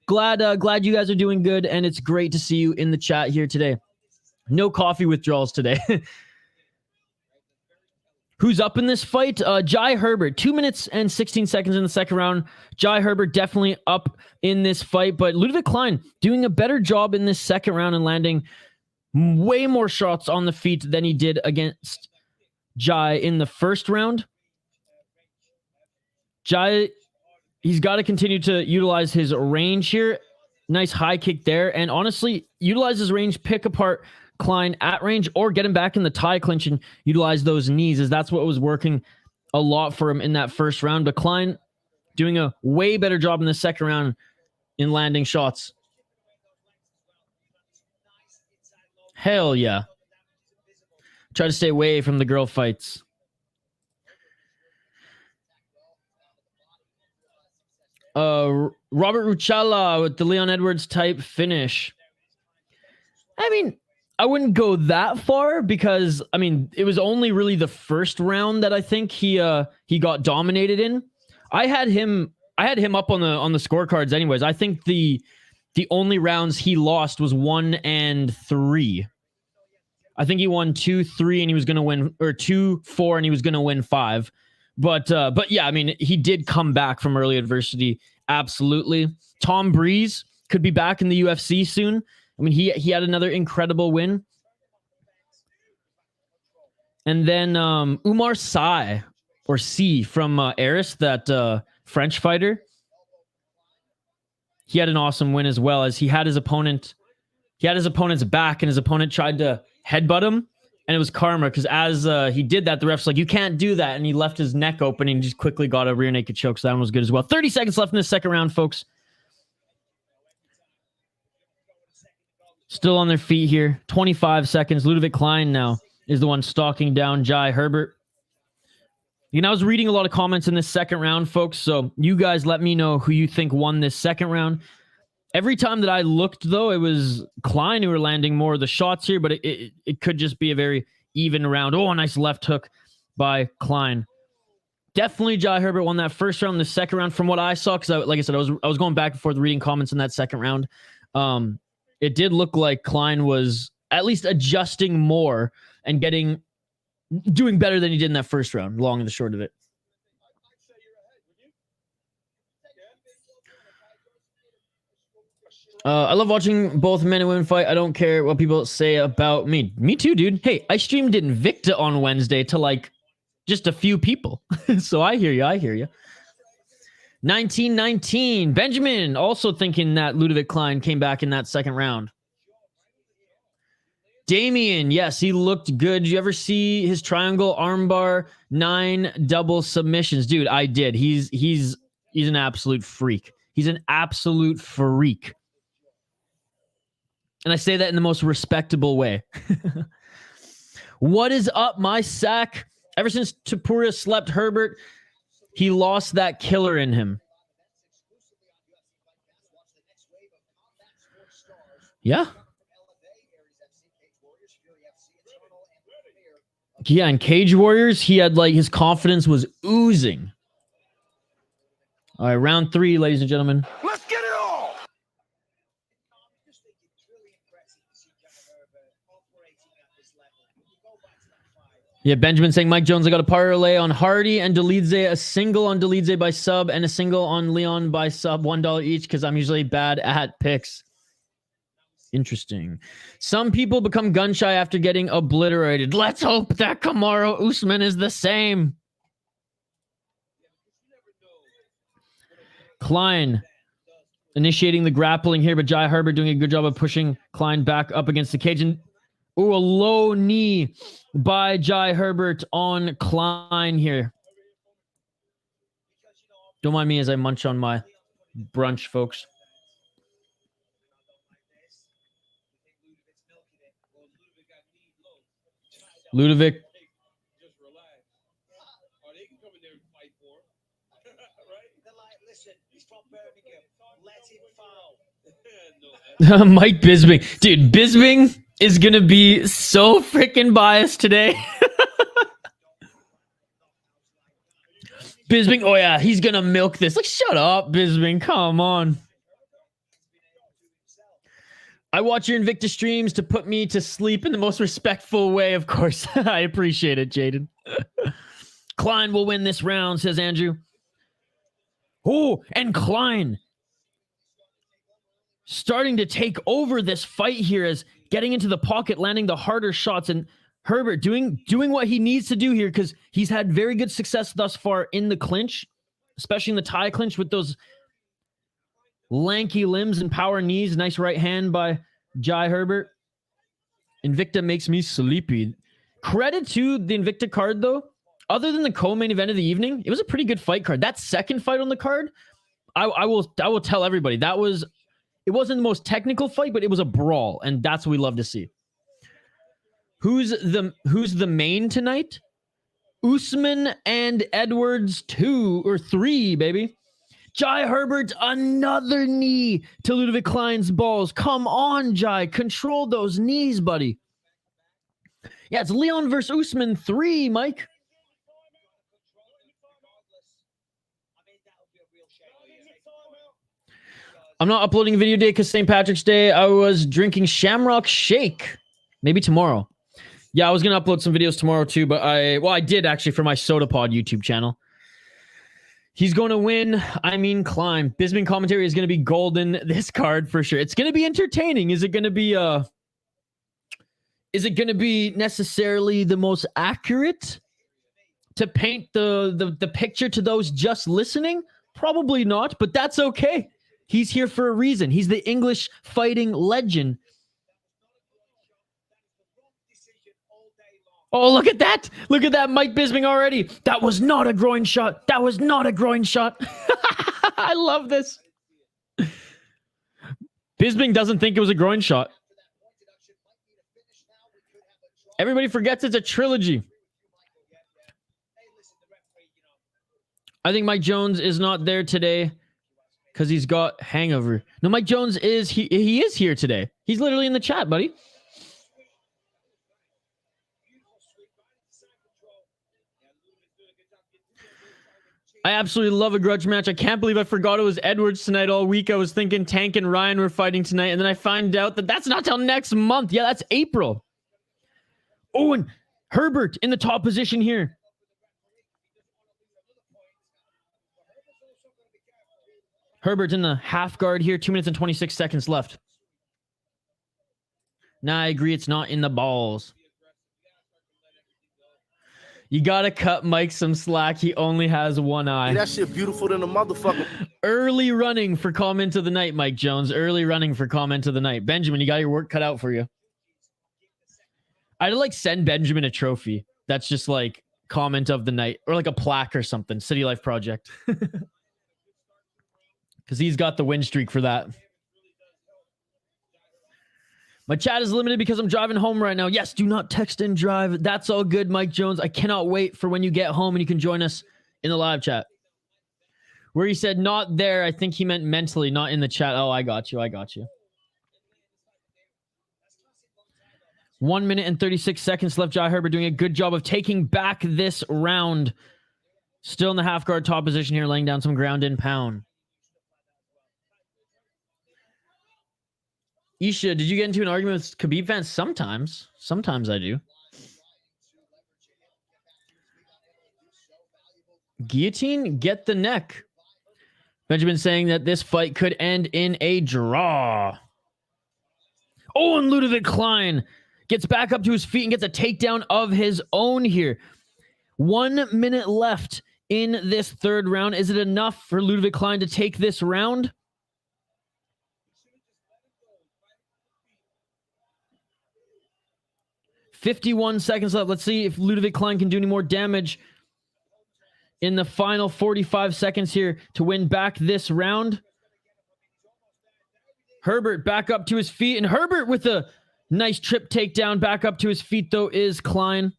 Glad you guys are doing good, and it's great to see you in the chat here today. No coffee withdrawals today. Who's up in this fight? Jai Herbert, 2 minutes and 16 seconds in the second round. Jai Herbert definitely up in this fight, but Ludwig Klein doing a better job in this second round and landing way more shots on the feet than he did against Jai in the first round. Jai, he's got to continue to utilize his range here. Nice high kick there, and honestly, utilize his range, pick apart Klein at range, or get him back in the tie clinch and utilize those knees, as that's what was working a lot for him in that first round. But Klein doing a way better job in the second round in landing shots. Hell yeah. Try to stay away from the girl fights. Robert Ruchala with the Leon Edwards type finish. I mean, I wouldn't go that far because, I mean, it was only really the first round that I think he got dominated in. I had him up on the scorecards anyways. I think the only rounds he lost was 1 and 3. I think he won 2, 3, and he was going to win, or 2, 4, and he was going to win 5. But yeah, I mean, he did come back from early adversity. Absolutely. Tom Breeze could be back in the UFC soon. I mean, he had another incredible win. And then Umar Sy, or C from Eris, that French fighter. He had an awesome win as well, as he had his opponent's back, and his opponent tried to headbutt him, and it was karma, because as he did that, the ref's like, you can't do that, and he left his neck open and just quickly got a rear naked choke, so that one was good as well. 30 seconds left in the second round, folks. Still on their feet here. 25 seconds. Ludwig Klein now is the one stalking down Jai Herbert. You know, I was reading a lot of comments in this second round, folks, so you guys let me know who you think won this second round. Every time that I looked, though, it was Klein who were landing more of the shots here, but it could just be a very even round. Oh, a nice left hook by Klein. Definitely Jai Herbert won that first round. The second round, from what I saw, because like I said, I was going back and forth reading comments in that second round. It did look like Klein was at least adjusting more and doing better than he did in that first round, long and the short of it. I love watching both men and women fight. I don't care what people say about me. Me too, dude. Hey, I streamed Invicta on Wednesday to like just a few people. So I hear you. 1919. Benjamin also thinking that Ludwig Klein came back in that second round. Damien, yes, he looked good. Did you ever see his triangle armbar 9 double submissions? Dude, I did. He's an absolute freak. He's an absolute freak. And I say that in the most respectable way. What is up, my sack? Ever since Topuria slept Herbert, he lost that killer in him. Yeah. Yeah, in Cage Warriors, he had like his confidence was oozing. All right, round 3, ladies and gentlemen. Let's get it all. Yeah, Benjamin saying, Mike Jones, I got a parlay on Hardy and Dolidze, a single on Dolidze by sub, and a single on Leon by sub, $1 each, because I'm usually bad at picks. Interesting. Some people become gun shy after getting obliterated. Let's hope that Kamaru Usman is the same. Klein initiating the grappling here, but Jai Herbert doing a good job of pushing Klein back up against the cage. And ooh, a low knee by Jai Herbert on Klein here. Don't mind me as I munch on my brunch, folks. Ludovic. Mike Bisping. Dude, Bisping is going to be so freaking biased today. Bisping, oh yeah, he's going to milk this. Like, shut up, Bisping. Come on. I watch your Invicta streams to put me to sleep in the most respectful way, of course. I appreciate it, Jaden. Klein will win this round, says Andrew. Oh, and Klein starting to take over this fight here as getting into the pocket, landing the harder shots, and Herbert doing what he needs to do here because he's had very good success thus far in the clinch, especially in the tie clinch with those lanky limbs and power knees. Nice right hand by Jai Herbert. Invicta makes me sleepy. Credit to the Invicta card, though. Other than the co-main event of the evening, it was a pretty good fight card. That second fight on the card, I will tell everybody, it wasn't the most technical fight, but it was a brawl, and that's what we love to see. Who's the main tonight? Usman and Edwards 2 or 3, baby. Jai Herbert, another knee to Ludovic Klein's balls. Come on, Jai. Control those knees, buddy. Yeah, it's Leon versus Usman 3, Mike. I'm not uploading a video today because St. Patrick's Day. I was drinking Shamrock Shake. Maybe tomorrow. Yeah, I was going to upload some videos tomorrow too, but I did actually for my SodaPod YouTube channel. He's going to win. I mean, Klein. Bisping commentary is going to be golden this card for sure. It's going to be entertaining. Is it going to be necessarily the most accurate to paint the picture to those just listening? Probably not, but that's okay. He's here for a reason. He's the English fighting legend. Oh, look at that. Look at that, Mike Bisping already. That was not a groin shot. That was not a groin shot. I love this. Bisping doesn't think it was a groin shot. Everybody forgets it's a trilogy. I think Mike Jones is not there today because he's got hangover. No, Mike Jones is he is here today. He's literally in the chat, buddy. I absolutely love a grudge match. I can't believe I forgot it was Edwards tonight all week. I was thinking Tank and Ryan were fighting tonight, and then I find out that that's not till next month. Yeah, that's April. Oh, and Herbert in the top position here. Herbert in the half guard here. 2 minutes and 26 seconds left. Nah, I agree. It's not in the balls. You gotta cut Mike some slack. He only has one eye. That shit beautiful than a motherfucker. Early running for comment of the night, Mike Jones. Early running for comment of the night. Benjamin, you got your work cut out for you. I'd like send Benjamin a trophy. That's just like comment of the night or like a plaque or something. City Life Project. Because he's got the win streak for that. My chat is limited because I'm driving home right now. Yes, do not text and drive. That's all good, Mike Jones. I cannot wait for when you get home and you can join us in the live chat. Where he said not there, I think he meant mentally, not in the chat. Oh, I got you. I got you. 1 minute and 36 seconds left. Jai Herbert doing a good job of taking back this round. Still in the half guard top position here, laying down some ground and pound. Isha, did you get into an argument with Khabib fans? Sometimes. Sometimes I do. Guillotine, get the neck. Benjamin saying that this fight could end in a draw. Oh, and Ludovic Klein gets back up to his feet and gets a takedown of his own here. 1 minute left in this third round. Is it enough for Ludovic Klein to take this round? 51 seconds left. Let's see if Ludovic Klein can do any more damage in the final 45 seconds here to win back this round. Herbert back up to his feet, and Herbert with a nice trip takedown. Back up to his feet, though, is Klein.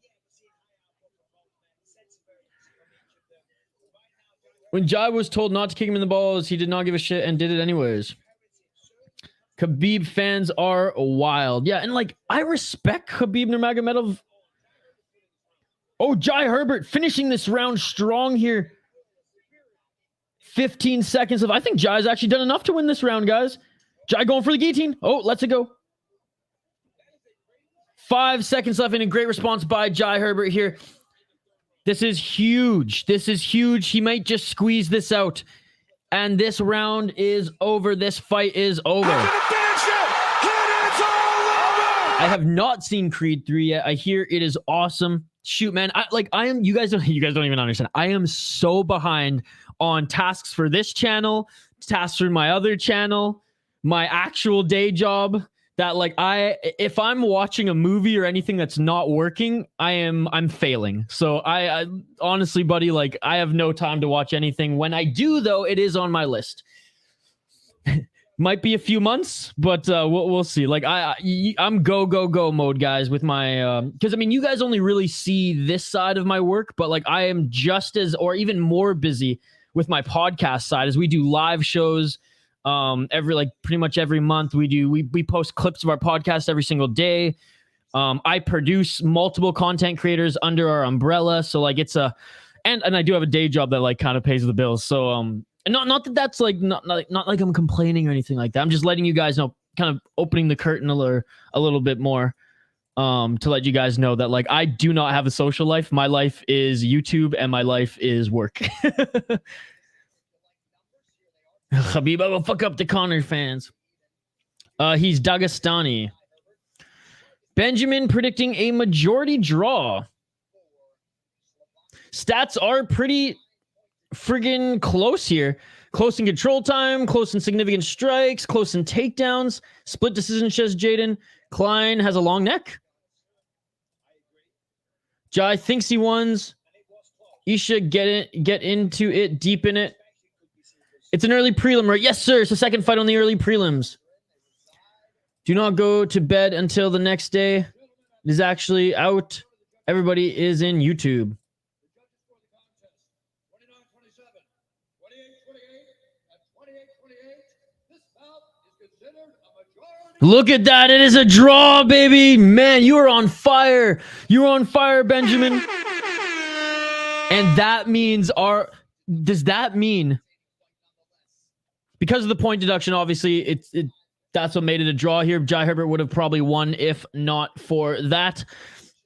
When Jai was told not to kick him in the balls, he did not give a shit and did it anyways. Khabib fans are wild. Yeah, and like, I respect Khabib Nurmagomedov. Oh, Jai Herbert finishing this round strong here. 15 seconds of... I think Jai's actually done enough to win this round, guys. Jai going for the guillotine. Oh, let's it go. 5 seconds left, and a great response by Jai Herbert here. This is huge. This is huge. He might just squeeze this out. And this round is over. This fight is over. I have not seen Creed 3 yet. I hear it is awesome. Shoot, man. You guys don't even understand. I am so behind on tasks for this channel, tasks for my other channel, my actual day job. That if I'm watching a movie or anything that's not working, I'm failing. So I honestly, buddy, I have no time to watch anything. When I do, though, it is on my list. Might be a few months, but we'll see. I'm go mode, guys, with my because you guys only really see this side of my work, but I am just as or even more busy with my podcast side as we do live shows. Pretty much every month we post clips of our podcast every single day. I produce multiple content creators under our umbrella. So it's and I do have a day job that kind of pays the bills. So, not that that's not like I'm complaining or anything like that. I'm just letting you guys know, kind of opening the curtain a little bit more, to let you guys know that I do not have a social life. My life is YouTube and my life is work. Khabib, I will fuck up the Connor fans. He's Dagestani. Benjamin predicting a majority draw. Stats are pretty friggin' close here. Close in control time, close in significant strikes, close in takedowns. Split decision, says Jaden. Klein has a long neck. Jai thinks he wins. Isha get into it, deep in it. It's an early prelim, right? Yes, sir. It's the second fight on the early prelims. Do not go to bed until the next day. It is actually out. Everybody is in YouTube. Look at that. It is a draw, baby. Man, you are on fire. You are on fire, Benjamin. And that means does that mean... Because of the point deduction, obviously, that's what made it a draw here. Jai Herbert would have probably won if not for that.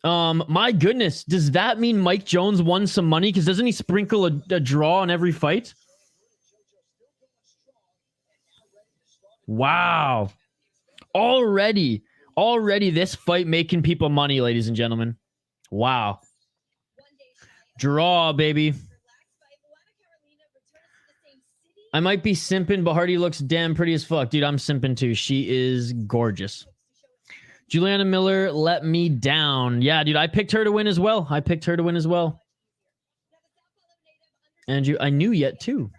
My goodness, does that mean Mike Jones won some money? Because doesn't he sprinkle a draw on every fight? Wow. Already this fight making people money, ladies and gentlemen. Wow. Draw, baby. I might be simping, but Hardy looks damn pretty as fuck. Dude, I'm simping too. She is gorgeous. Juliana Miller let me down. Yeah, dude, I picked her to win as well. And I knew yet too.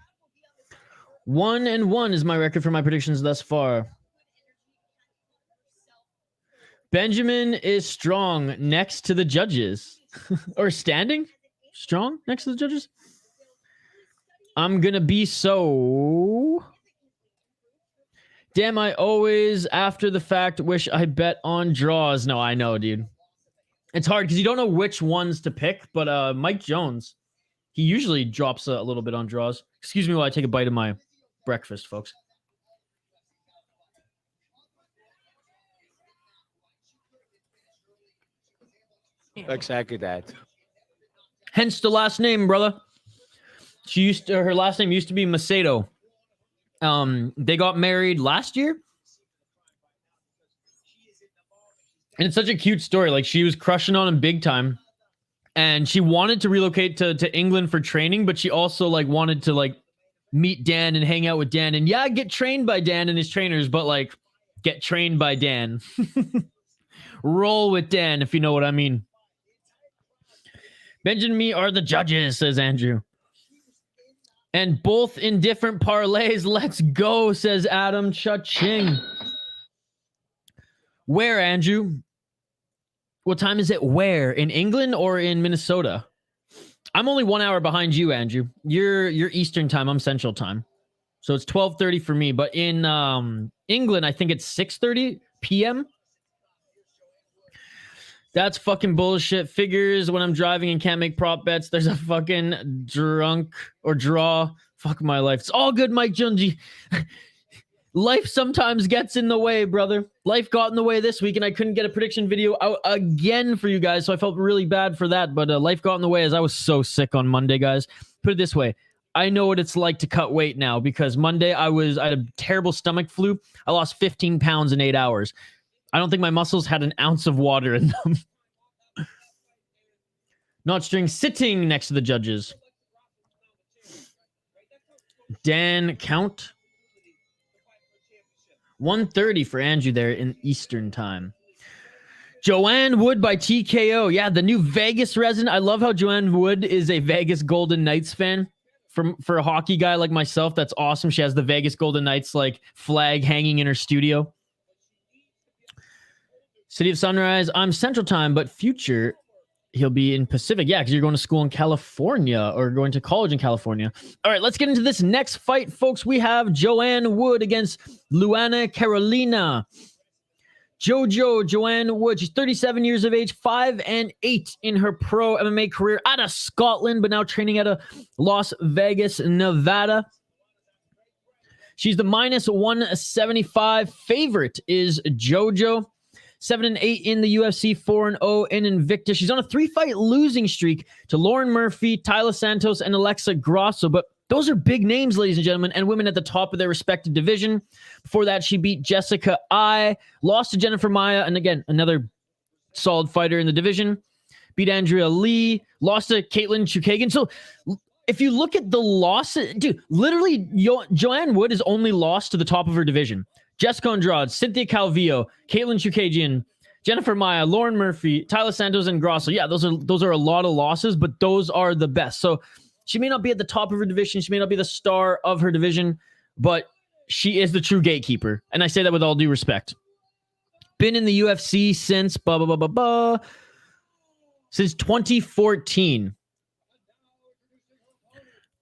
1-1 is my record for my predictions thus far. Benjamin is strong next to the judges. Or standing? Strong next to the judges? I'm gonna be so... Damn, I always, after the fact, wish I bet on draws. No, I know, dude. It's hard because you don't know which ones to pick, but Mike Jones, he usually drops a little bit on draws. Excuse me while I take a bite of my breakfast, folks. Exactly that. Hence the last name, brother. Her last name used to be Macedo. They got married last year. And it's such a cute story. She was crushing on him big time. And she wanted to relocate to England for training, but she also wanted to meet Dan and hang out with Dan. And yeah, get trained by Dan and his trainers, but get trained by Dan. Roll with Dan, if you know what I mean. Benjamin and me are the judges, says Andrew. And both in different parlays. Let's go, says Adam Cha-ching. Where, Andrew? What time is it? Where? In England or in Minnesota? I'm only 1 hour behind you, Andrew. You're Eastern time. I'm Central time. So it's 12:30 for me. But in England, I think it's 6:30 p.m. That's fucking bullshit. Figures when I'm driving and can't make prop bets. There's a fucking drunk or draw. Fuck my life. It's all good, Mike Junji. Life sometimes gets in the way, brother. Life got in the way this week, and I couldn't get a prediction video out again for you guys, so I felt really bad for that, but life got in the way as I was so sick on Monday, guys. Put it this way. I know what it's like to cut weight now, because Monday I had a terrible stomach flu. I lost 15 pounds in 8 hours. I don't think my muscles had an ounce of water in them. Not string sitting next to the judges. Dan count. 1:30 for Andrew there in Eastern time. Joanne Wood by TKO. Yeah, the new Vegas resident. I love how Joanne Wood is a Vegas Golden Knights fan. For a hockey guy like myself, that's awesome. She has the Vegas Golden Knights like flag hanging in her studio. City of Sunrise. I'm Central Time, but future he'll be in Pacific. Yeah, because you're going to school in California or going to college in California. All right, let's get into this next fight, folks. We have Joanne Wood against Luana Carolina. Joanne Wood. She's 37 years of age, 5-8 in her pro MMA career out of Scotland, but now training out of Las Vegas, Nevada. She's the minus 175 favorite is JoJo. 7-8 in the UFC, 4-0 in Invicta. She's on a 3-fight losing streak to Lauren Murphy, Tyler Santos, and Alexa Grasso. But those are big names, ladies and gentlemen, and women at the top of their respective division. Before that, she beat Jessica Ai, lost to Jennifer Maia, and again, another solid fighter in the division. Beat Andrea Lee, lost to Caitlin Chukagian. So if you look at the losses, dude, literally, Joanne Wood has only lost to the top of her division. Jessica Andrade, Cynthia Calvillo, Caitlin Chukagian, Jennifer Maia, Lauren Murphy, Tyler Santos, and Grasso. Yeah, those are a lot of losses, but those are the best. So she may not be at the top of her division. She may not be the star of her division, but she is the true gatekeeper. And I say that with all due respect. Been in the UFC since since 2014.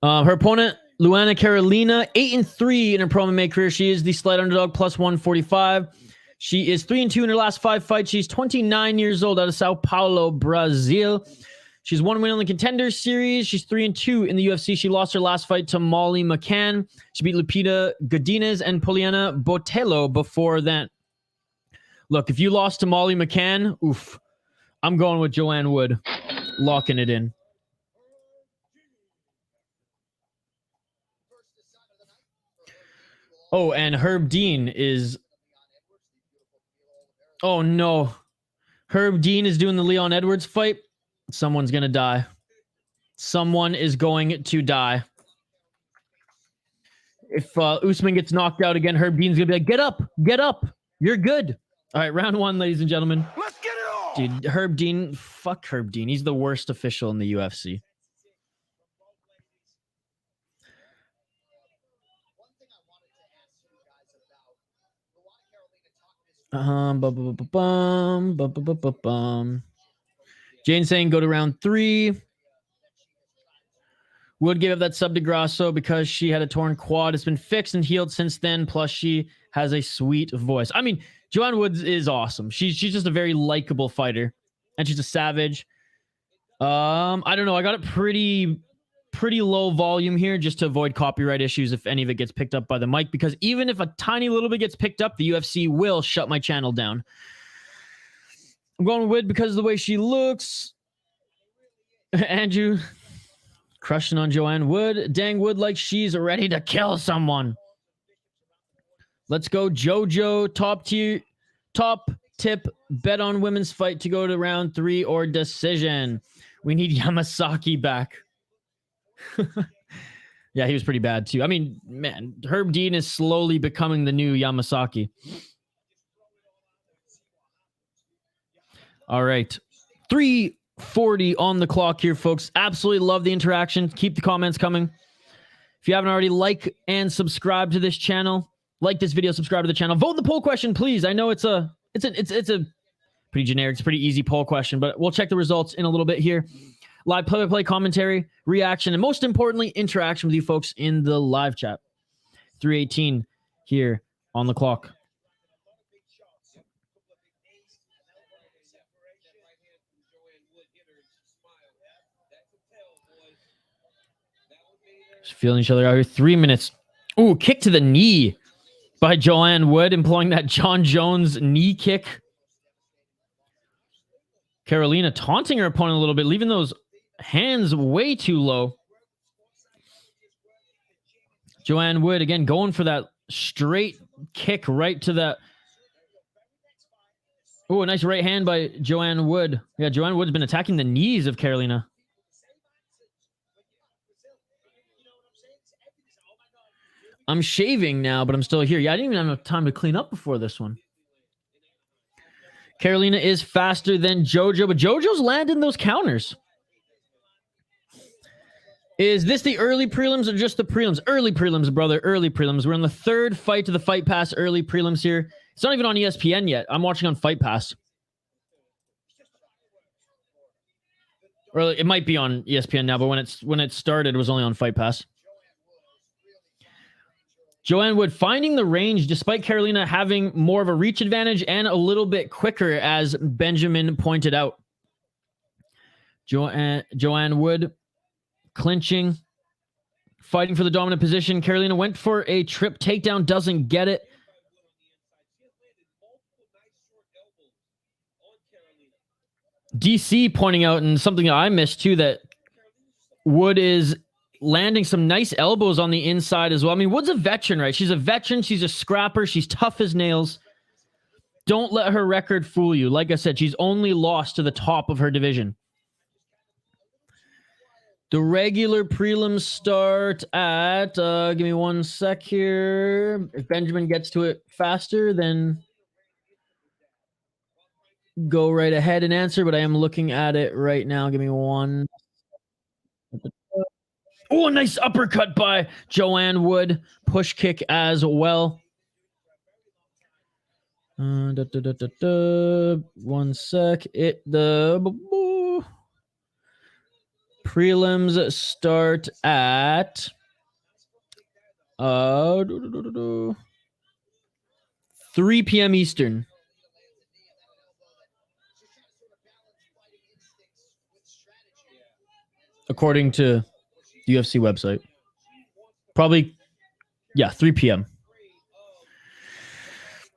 Her opponent, Luana Carolina, 8-3 in her pro MMA career. She is the slight underdog, plus 145. She is 3-2 in her last 5 fights. She's 29 years old, out of Sao Paulo, Brazil. She's 1 win on the Contender Series. She's 3-2 in the UFC. She lost her last fight to Molly McCann. She beat Lupita Godinez and Poliana Botello before that. Look, if you lost to Molly McCann, oof, I'm going with Joanne Wood, locking it in. Oh, and Herb Dean is... Oh, no. Herb Dean is doing the Leon Edwards fight. Someone's going to die. Someone is going to die. If Usman gets knocked out again, Herb Dean's going to be like, get up. You're good. All right, round 1, ladies and gentlemen. Let's get it on. Dude, Herb Dean, fuck Herb Dean. He's the worst official in the UFC. Jane saying go to round 3. Wood gave up that sub to Grasso because she had a torn quad. It's been fixed and healed since then. Plus, she has a sweet voice. I mean, Joanne Woods is awesome. She's just a very likable fighter, and she's a savage. I don't know. I got it pretty low volume here just to avoid copyright issues if any of it gets picked up by the mic, because even if a tiny little bit gets picked up, the UFC will shut my channel down. I'm going with because of the way she looks. Andrew crushing on Joanne Wood. Dang Wood like she's ready to kill someone. Let's go JoJo. Top tip, bet on women's fight to go to round 3 or decision. We need Yamasaki back. Yeah, he was pretty bad too. I mean, man, Herb Dean is slowly becoming the new Yamasaki. All right. 3:40 on the clock here, folks. Absolutely love the interaction. Keep the comments coming. If you haven't already, like and subscribe to this channel. Like this video, subscribe to the channel. Vote the poll question, please. I know it's a pretty generic, it's a pretty easy poll question, but we'll check the results in a little bit here. Live play-by-play commentary, reaction, and most importantly, interaction with you folks in the live chat. 3:18 here on the clock. Just feeling each other out here. 3 minutes. Ooh, kick to the knee by Joanne Wood, employing that John Jones knee kick. Carolina taunting her opponent a little bit, leaving those hands way too low. Joanne Wood, again, going for that straight kick right to that. Oh, a nice right hand by Joanne Wood. Yeah, Joanne Wood's been attacking the knees of Carolina. I'm shaving now, but I'm still here. Yeah, I didn't even have enough time to clean up before this one. Carolina is faster than JoJo, but JoJo's landing those counters. Is this the early prelims or just the prelims? Early prelims, brother. Early prelims. We're on the third fight to the Fight Pass early prelims here. It's not even on ESPN yet. I'm watching on Fight Pass. Or it might be on ESPN now, but when it started, it was only on Fight Pass. Joanne Wood finding the range despite Carolina having more of a reach advantage and a little bit quicker, as Benjamin pointed out. Joanne Wood clinching, fighting for the dominant position. Carolina went for a trip takedown, doesn't get it. DC pointing out, and something that I missed too, that Wood is landing some nice elbows on the inside as well. I mean, Wood's a veteran, right? She's a veteran. She's a scrapper. She's tough as nails. Don't let her record fool you. Like I said, she's only lost to the top of her division. The regular prelims start at, give me 1 sec here. If Benjamin gets to it faster, then go right ahead and answer, but I am looking at it right now. Give me one. Oh, a nice uppercut by Joanne Wood. Push kick as well. 1 sec. The prelims start at 3 p.m. Eastern. According to the UFC website. Probably, yeah, 3 p.m.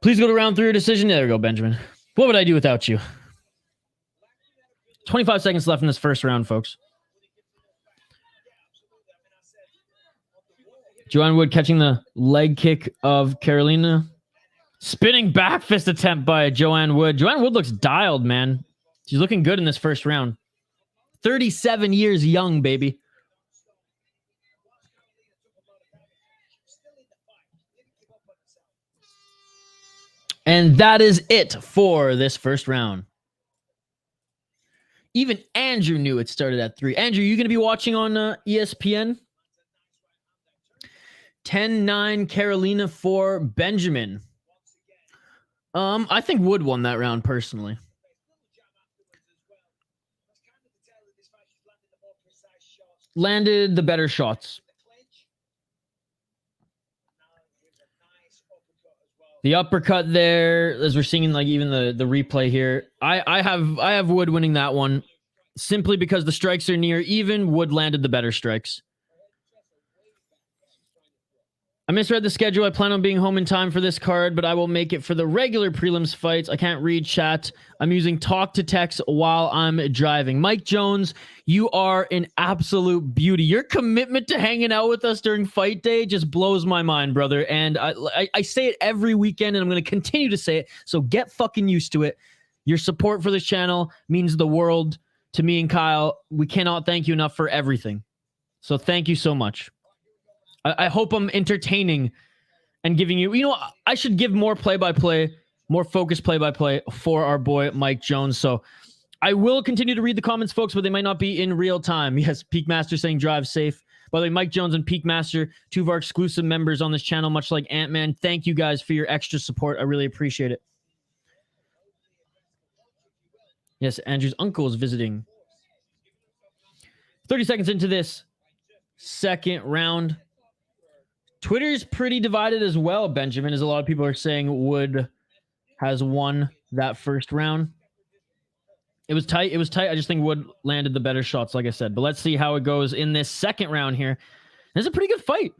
Please go to round 3 decision. There we go, Benjamin. What would I do without you? 25 seconds left in this first round, folks. Joanne Wood catching the leg kick of Carolina. Spinning back fist attempt by Joanne Wood. Joanne Wood looks dialed, man. She's looking good in this first round. 37 years young, baby. And that is it for this first round. Even Andrew knew it started at 3. Andrew, you going to be watching on ESPN? 10-9 Carolina for Benjamin. I think Wood won that round personally. Landed the better shots. The uppercut there, as we're seeing like even the replay here. I have Wood winning that one simply because the strikes are near even. Wood landed the better strikes. I misread the schedule. I plan on being home in time for this card, but I will make it for the regular prelims fights. I can't read chat. I'm using talk to text while I'm driving. Mike Jones, you are an absolute beauty. Your commitment to hanging out with us during fight day just blows my mind, brother. And I say it every weekend, and I'm going to continue to say it. So get fucking used to it. Your support for this channel means the world to me and Kyle. We cannot thank you enough for everything. So thank you so much. I hope I'm entertaining and giving you, I should give more play-by-play, more focused play-by-play for our boy Mike Jones. So I will continue to read the comments, folks, but they might not be in real time. Yes, Peak Master saying drive safe. By the way, Mike Jones and Peak Master, two of our exclusive members on this channel, much like Ant-Man. Thank you guys for your extra support. I really appreciate it. Yes, Andrew's uncle is visiting. 30 seconds into this second round. Twitter's pretty divided as well, Benjamin, as a lot of people are saying Wood has won that first round. It was tight. It was tight. I just think Wood landed the better shots, like I said. But let's see how it goes in this second round here. This is a pretty good fight.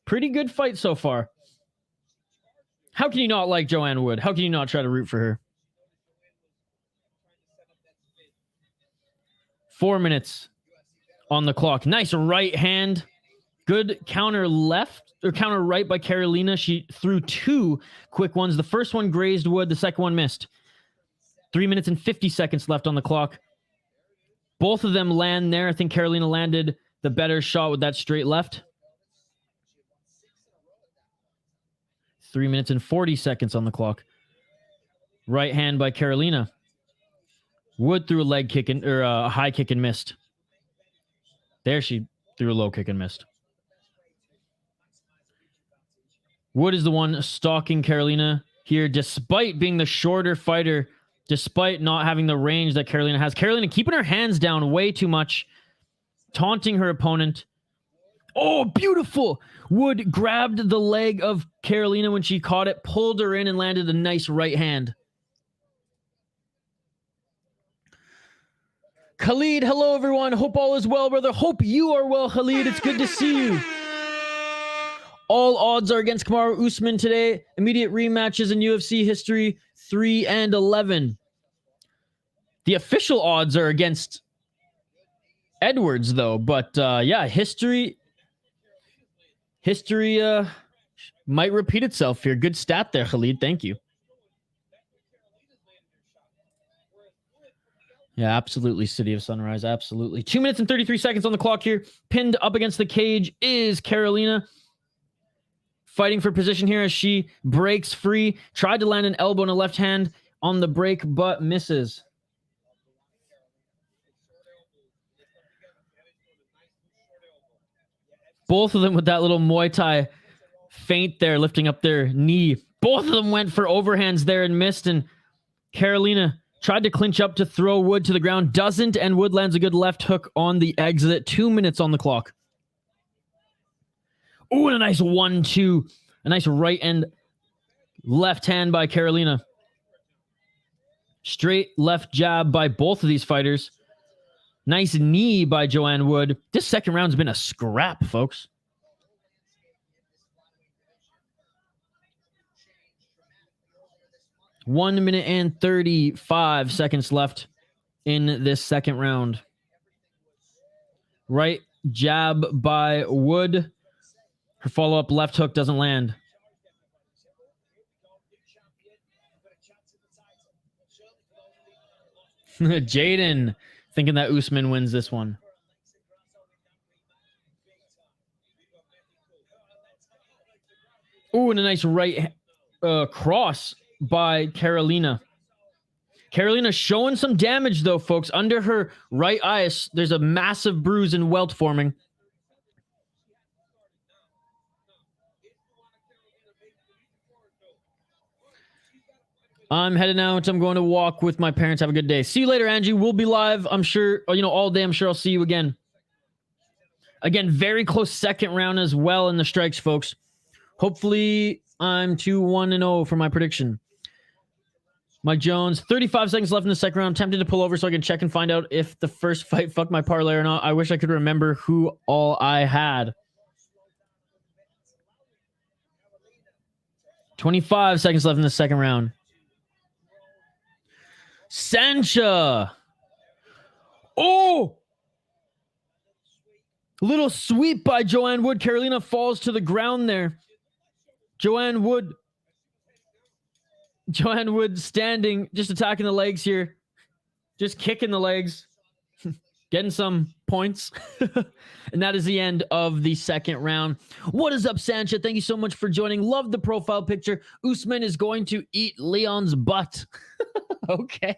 Pretty good fight so far. How can you not like Joanne Wood? How can you not try to root for her? 4 minutes on the clock. Nice right hand. Good counter left or counter right by Carolina. She threw two quick ones. The first one grazed Wood. The second one missed. 3 minutes and 50 seconds left on the clock. Both of them land there. I think Carolina landed the better shot with that straight left. 3 minutes and 40 seconds on the clock. Right hand by Carolina. Wood threw a leg kick and, or a high kick and missed. There she threw a low kick and missed. Wood is the one stalking Carolina here, despite being the shorter fighter, despite not having the range that Carolina has. Carolina keeping her hands down way too much, taunting her opponent. Oh, beautiful! Wood grabbed the leg of Carolina when she caught it, pulled her in, and landed a nice right hand. Khalid, hello everyone. Hope all is well, brother. Hope you are well, Khalid. It's good to see you. All odds are against Kamaru Usman today. Immediate rematches in UFC history, 3 and 11. The official odds are against Edwards, though. But yeah, history might repeat itself here. Good stat there, Khalid. Thank you. Yeah, absolutely, City of Sunrise. Absolutely. 2 minutes and 33 seconds on the clock here. Pinned up against the cage is Carolina. Fighting for position here as she breaks free. Tried to land an elbow and a left hand on the break, but misses. Both of them with that little Muay Thai feint there, lifting up their knee. Both of them went for overhands there and missed, and Carolina tried to clinch up to throw Wood to the ground. Doesn't, and Wood lands a good left hook on the exit. 2 minutes on the clock. Ooh, and a nice 1-2. A nice right and left hand by Carolina. Straight left jab by both of these fighters. Nice knee by Joanne Wood. This second round's been a scrap, folks. One minute and 35 seconds left in this second round. Right jab by Wood. Her follow-up left hook doesn't land. Jaden thinking that Usman wins this one. Ooh, and a nice right cross by Carolina. Carolina showing some damage, though, folks. Under her right eye, there's a massive bruise and welt forming. I'm headed out. I'm going to walk with my parents. Have a good day. See you later, Angie. We'll be live, I'm sure, all day. I'm sure I'll see you again. Again, very close second round as well in the strikes, folks. Hopefully, I'm 2-1-0 for my prediction. Mike Jones, 35 seconds left in the second round. Tempted to pull over so I can check and find out if the first fight fucked my parlay or not. I wish I could remember who all I had. 25 seconds left in the second round. Sancha. Oh! Little sweep by Joanne Wood. Carolina falls to the ground there. Joanne Wood standing, just attacking the legs here. Just kicking the legs. Getting some points. And that is the end of the second round. What is up, Sancha? Thank you so much for joining. Love the profile picture. Usman is going to eat Leon's butt. Okay.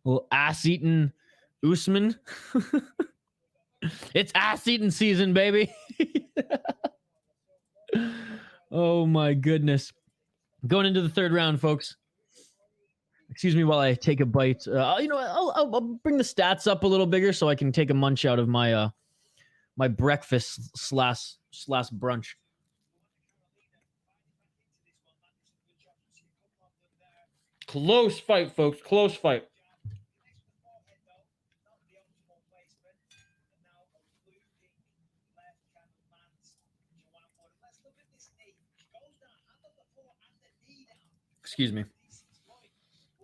Little ass-eating Usman. It's ass-eating season, baby. Oh, my goodness. Going into the third round, folks. Excuse me while I take a bite. I'll bring the stats up a little bigger so I can take a munch out of my my breakfast slash brunch. Close fight, folks. Close fight. Excuse me.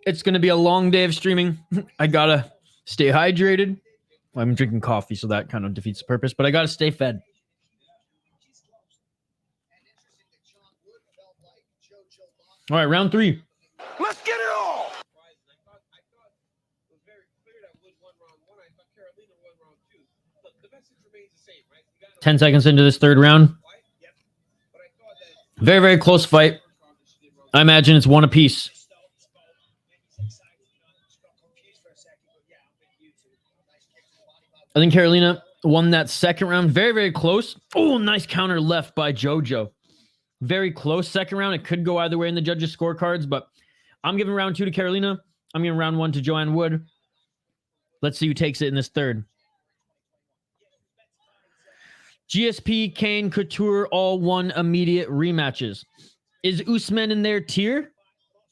It's going to be a long day of streaming. I got to stay hydrated. Well, I'm drinking coffee, so that kind of defeats the purpose, but I got to stay fed. All right, round 3. Let's get it all. 10 seconds into this third round. Very, very close fight. I imagine it's one apiece. I think Carolina won that second round. Very, very close. Oh, nice counter left by JoJo. Very close second round. It could go either way in the judges' scorecards, but I'm giving round 2 to Carolina. I'm giving round 1 to Joanne Wood. Let's see who takes it in this third. GSP, Kane, Couture all won immediate rematches. Is Usman in their tier?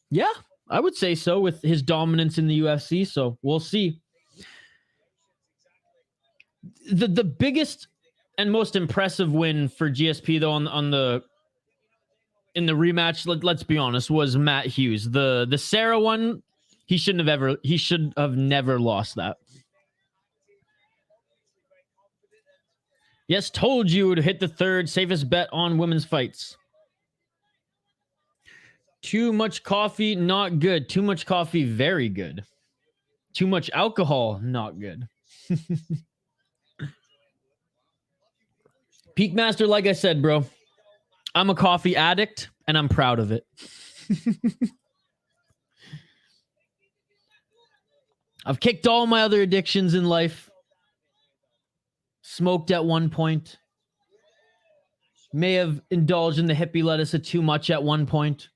Yeah, I would say so with his dominance in the UFC, so we'll see. The biggest and most impressive win for GSP though in the rematch, let's be honest, was Matt Hughes. The Sarah one, he should have never lost that. Yes, told you to hit the third safest bet on women's fights. Too much coffee, not good. Too much coffee, very good. Too much alcohol, not good. Peak Master, like I said, bro, I'm a coffee addict and I'm proud of it. I've kicked all my other addictions in life. Smoked at one point. May have indulged in the hippie lettuce too much at one point.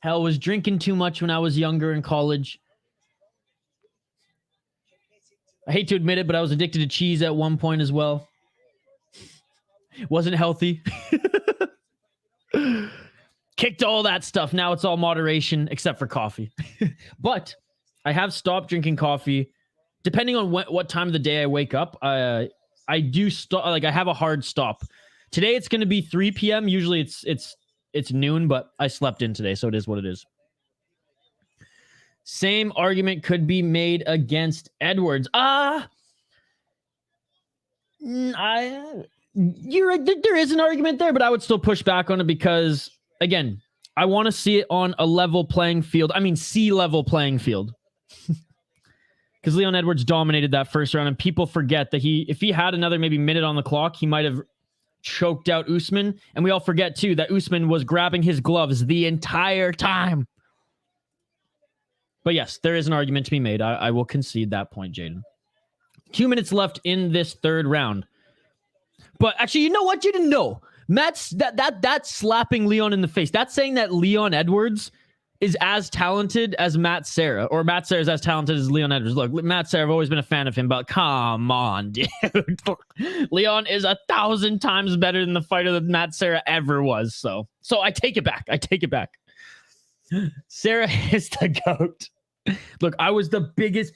Hell, was drinking too much when I was younger in college. I hate to admit it, but I was addicted to cheese at one point as well. Wasn't healthy. Kicked all that stuff. Now it's all moderation, except for coffee. But I have stopped drinking coffee. Depending on what time of the day I wake up, I do stop. Like I have a hard stop. Today it's going to be 3 p.m. Usually it's noon, but I slept in today, so it is what it is. Same argument could be made against Edwards. You're right. There is an argument there, but I would still push back on it because, again, I want to see it on a level playing field. I mean, sea-level playing field. Because Leon Edwards dominated that first round, and people forget that if he had another maybe minute on the clock, he might have choked out Usman. And we all forget, too, that Usman was grabbing his gloves the entire time. But yes, there is an argument to be made. I will concede that point, Jaden. 2 minutes left in this third round. But actually, you know what? You didn't know. That's slapping Leon in the face. That's saying that Leon Edwards is as talented as Matt Serra, or Matt Serra is as talented as Leon Edwards. Look, Matt Serra, I've always been a fan of him, but come on, dude. Leon is 1,000 times better than the fighter that Matt Serra ever was. So I take it back. Serra is the GOAT. Look, I was the biggest...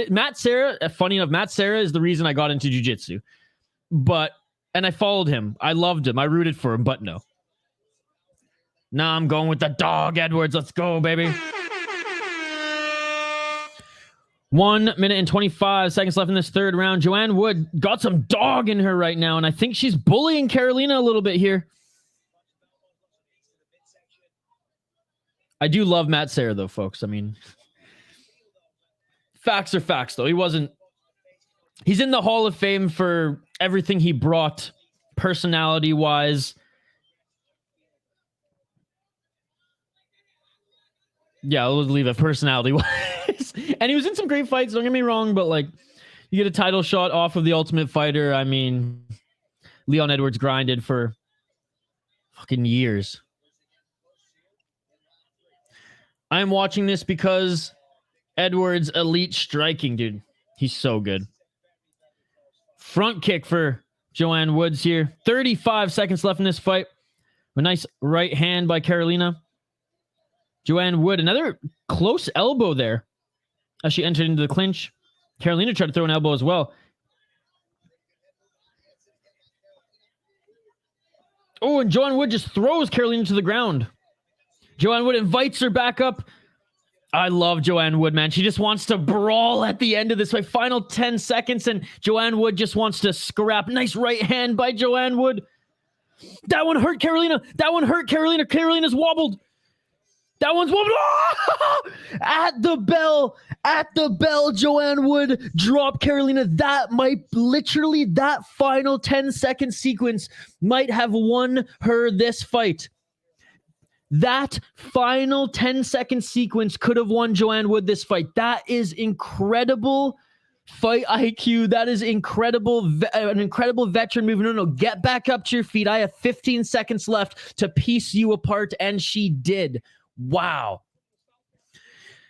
Matt Serra, funny enough, Matt Serra is the reason I got into jiu-jitsu. And I followed him. I loved him. I rooted for him, but no. Nah, I'm going with the dog, Edwards. Let's go, baby. 1 minute and 25 seconds left in this third round. Joanne Wood got some dog in her right now, and I think she's bullying Carolina a little bit here. I do love Matt Serra, though, folks. I mean, facts are facts, though. He wasn't He's in the Hall of Fame for everything he brought, personality-wise. Yeah, we'll leave it personality-wise. And he was in some great fights, don't get me wrong, but like, you get a title shot off of the Ultimate Fighter. I mean, Leon Edwards grinded for fucking years. I'm watching this because Edwards' elite striking, dude. He's so good. Front kick for Joanne Woods here. 35 seconds left in this fight. A nice right hand by Carolina. Joanne Wood, another close elbow there as she entered into the clinch. Carolina tried to throw an elbow as well. Oh, and Joanne Wood just throws Carolina to the ground. Joanne Wood invites her back up. I love Joanne Wood, man. She just wants to brawl at the end of this fight. Final 10 seconds, and Joanne Wood just wants to scrap. Nice right hand by Joanne Wood. That one hurt Carolina. That one hurt Carolina. Carolina's wobbled. That one's wobbled. Oh! At the bell, Joanne Wood dropped Carolina. That might literally, that final 10-second sequence might have won her this fight. That final 10-second sequence could have won Joanne Wood this fight. That is incredible fight IQ. That is incredible. An incredible veteran move. No, get back up to your feet. I have 15 seconds left to piece you apart, and she did. Wow.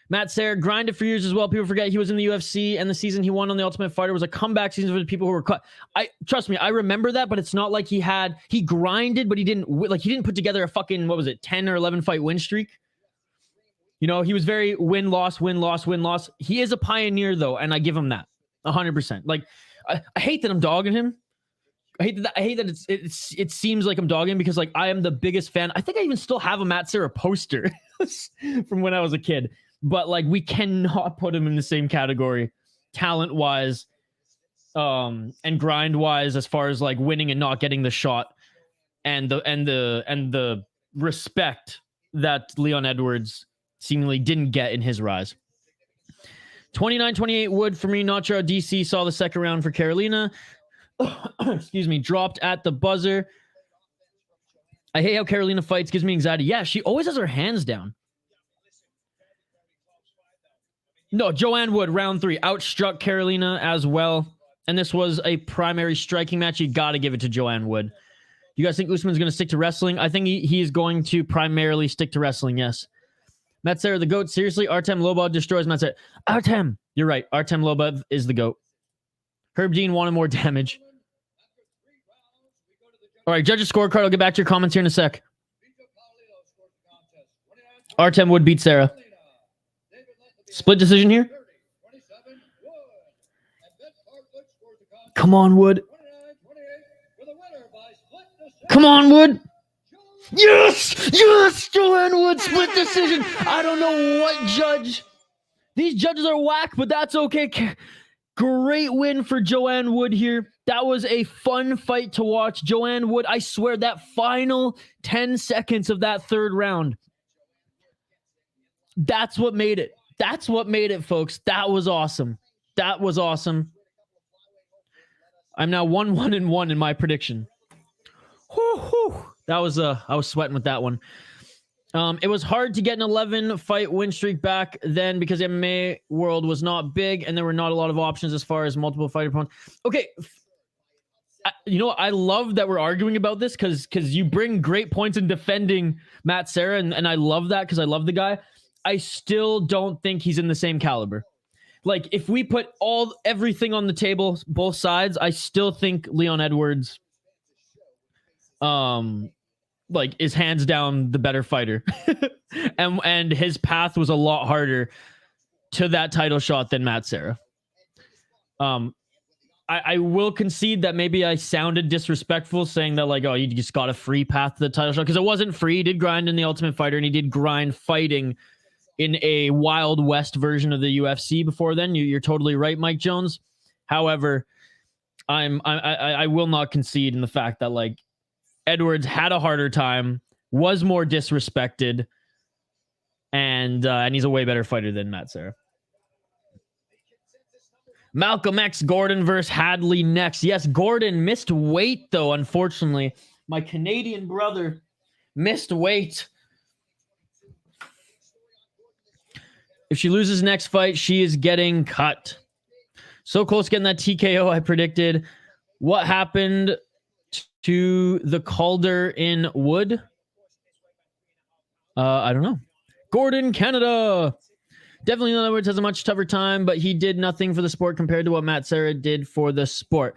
Matt Serra grinded for years as well. People forget he was in the UFC, and the season he won on the Ultimate Fighter was a comeback season for the people who were caught. Trust me, I remember that, but it's not like he grinded, but he didn't put together a fucking, 10 or 11 fight win streak. You know, he was very win, loss. He is a pioneer though, and I give him that 100%. Like, I hate that I'm dogging him. I hate that it seems like I'm dogging him because like I am the biggest fan. I think I even still have a Matt Serra poster from when I was a kid. But like, we cannot put him in the same category, talent-wise, and grind-wise, as far as like winning and not getting the shot, and the respect that Leon Edwards seemingly didn't get in his rise. 29-28 Wood for me. Not sure how DC saw the second round for Carolina. Excuse me, dropped at the buzzer. I hate how Carolina fights. Gives me anxiety. Yeah, she always has her hands down. No, Joanne Wood, round 3, outstruck Carolina as well. And this was a primary striking match. You got to give it to Joanne Wood. You guys think Usman's going to stick to wrestling? I think he is going to primarily stick to wrestling, yes. Matt Serra, the GOAT. Seriously, Artem Lobov destroys Matt Serra. Artem! You're right. Artem Lobov is the GOAT. Herb Dean wanted more damage. All right, judges scorecard. I'll get back to your comments here in a sec. Artem Wood beats Serra. Split decision here. Come on, Wood. Come on, Wood. Yes! Yes! Joanne Wood, split decision. I don't know what judge. These judges are whack, but that's okay. Great win for Joanne Wood here. That was a fun fight to watch. Joanne Wood, I swear, that final 10 seconds of that third round, that's what made it. That's what made it, folks. That was awesome. That was awesome. I'm now 1-1-1 in my prediction. Whew, whew. That was I was sweating with that one. It was hard to get an 11 fight win streak back then because the MMA world was not big and there were not a lot of options as far as multiple fighter opponents. Okay. You know, I love that we're arguing about this because you bring great points in defending Matt Serra, and I love that because I love the guy. I still don't think he's in the same caliber. Like, if we put everything on the table, both sides, I still think Leon Edwards is hands down the better fighter. and his path was a lot harder to that title shot than Matt Serra. I will concede that maybe I sounded disrespectful saying that, like, oh, you just got a free path to the title shot, because it wasn't free. He did grind in the Ultimate Fighter, and he did grind fighting in a Wild West version of the UFC before then. You're totally right, Mike Jones. However, I will not concede in the fact that, like, Edwards had a harder time, was more disrespected, and he's a way better fighter than Matt Serra. Malcolm X Gordon versus Hadley next. Yes, Gordon missed weight, though, unfortunately. My Canadian brother missed weight. If she loses next fight, she is getting cut. So close to getting that TKO I predicted. What happened to the Calder in Wood? I don't know. Gordon, Canada. Definitely, in other words, has a much tougher time, but he did nothing for the sport compared to what Matt Serra did for the sport.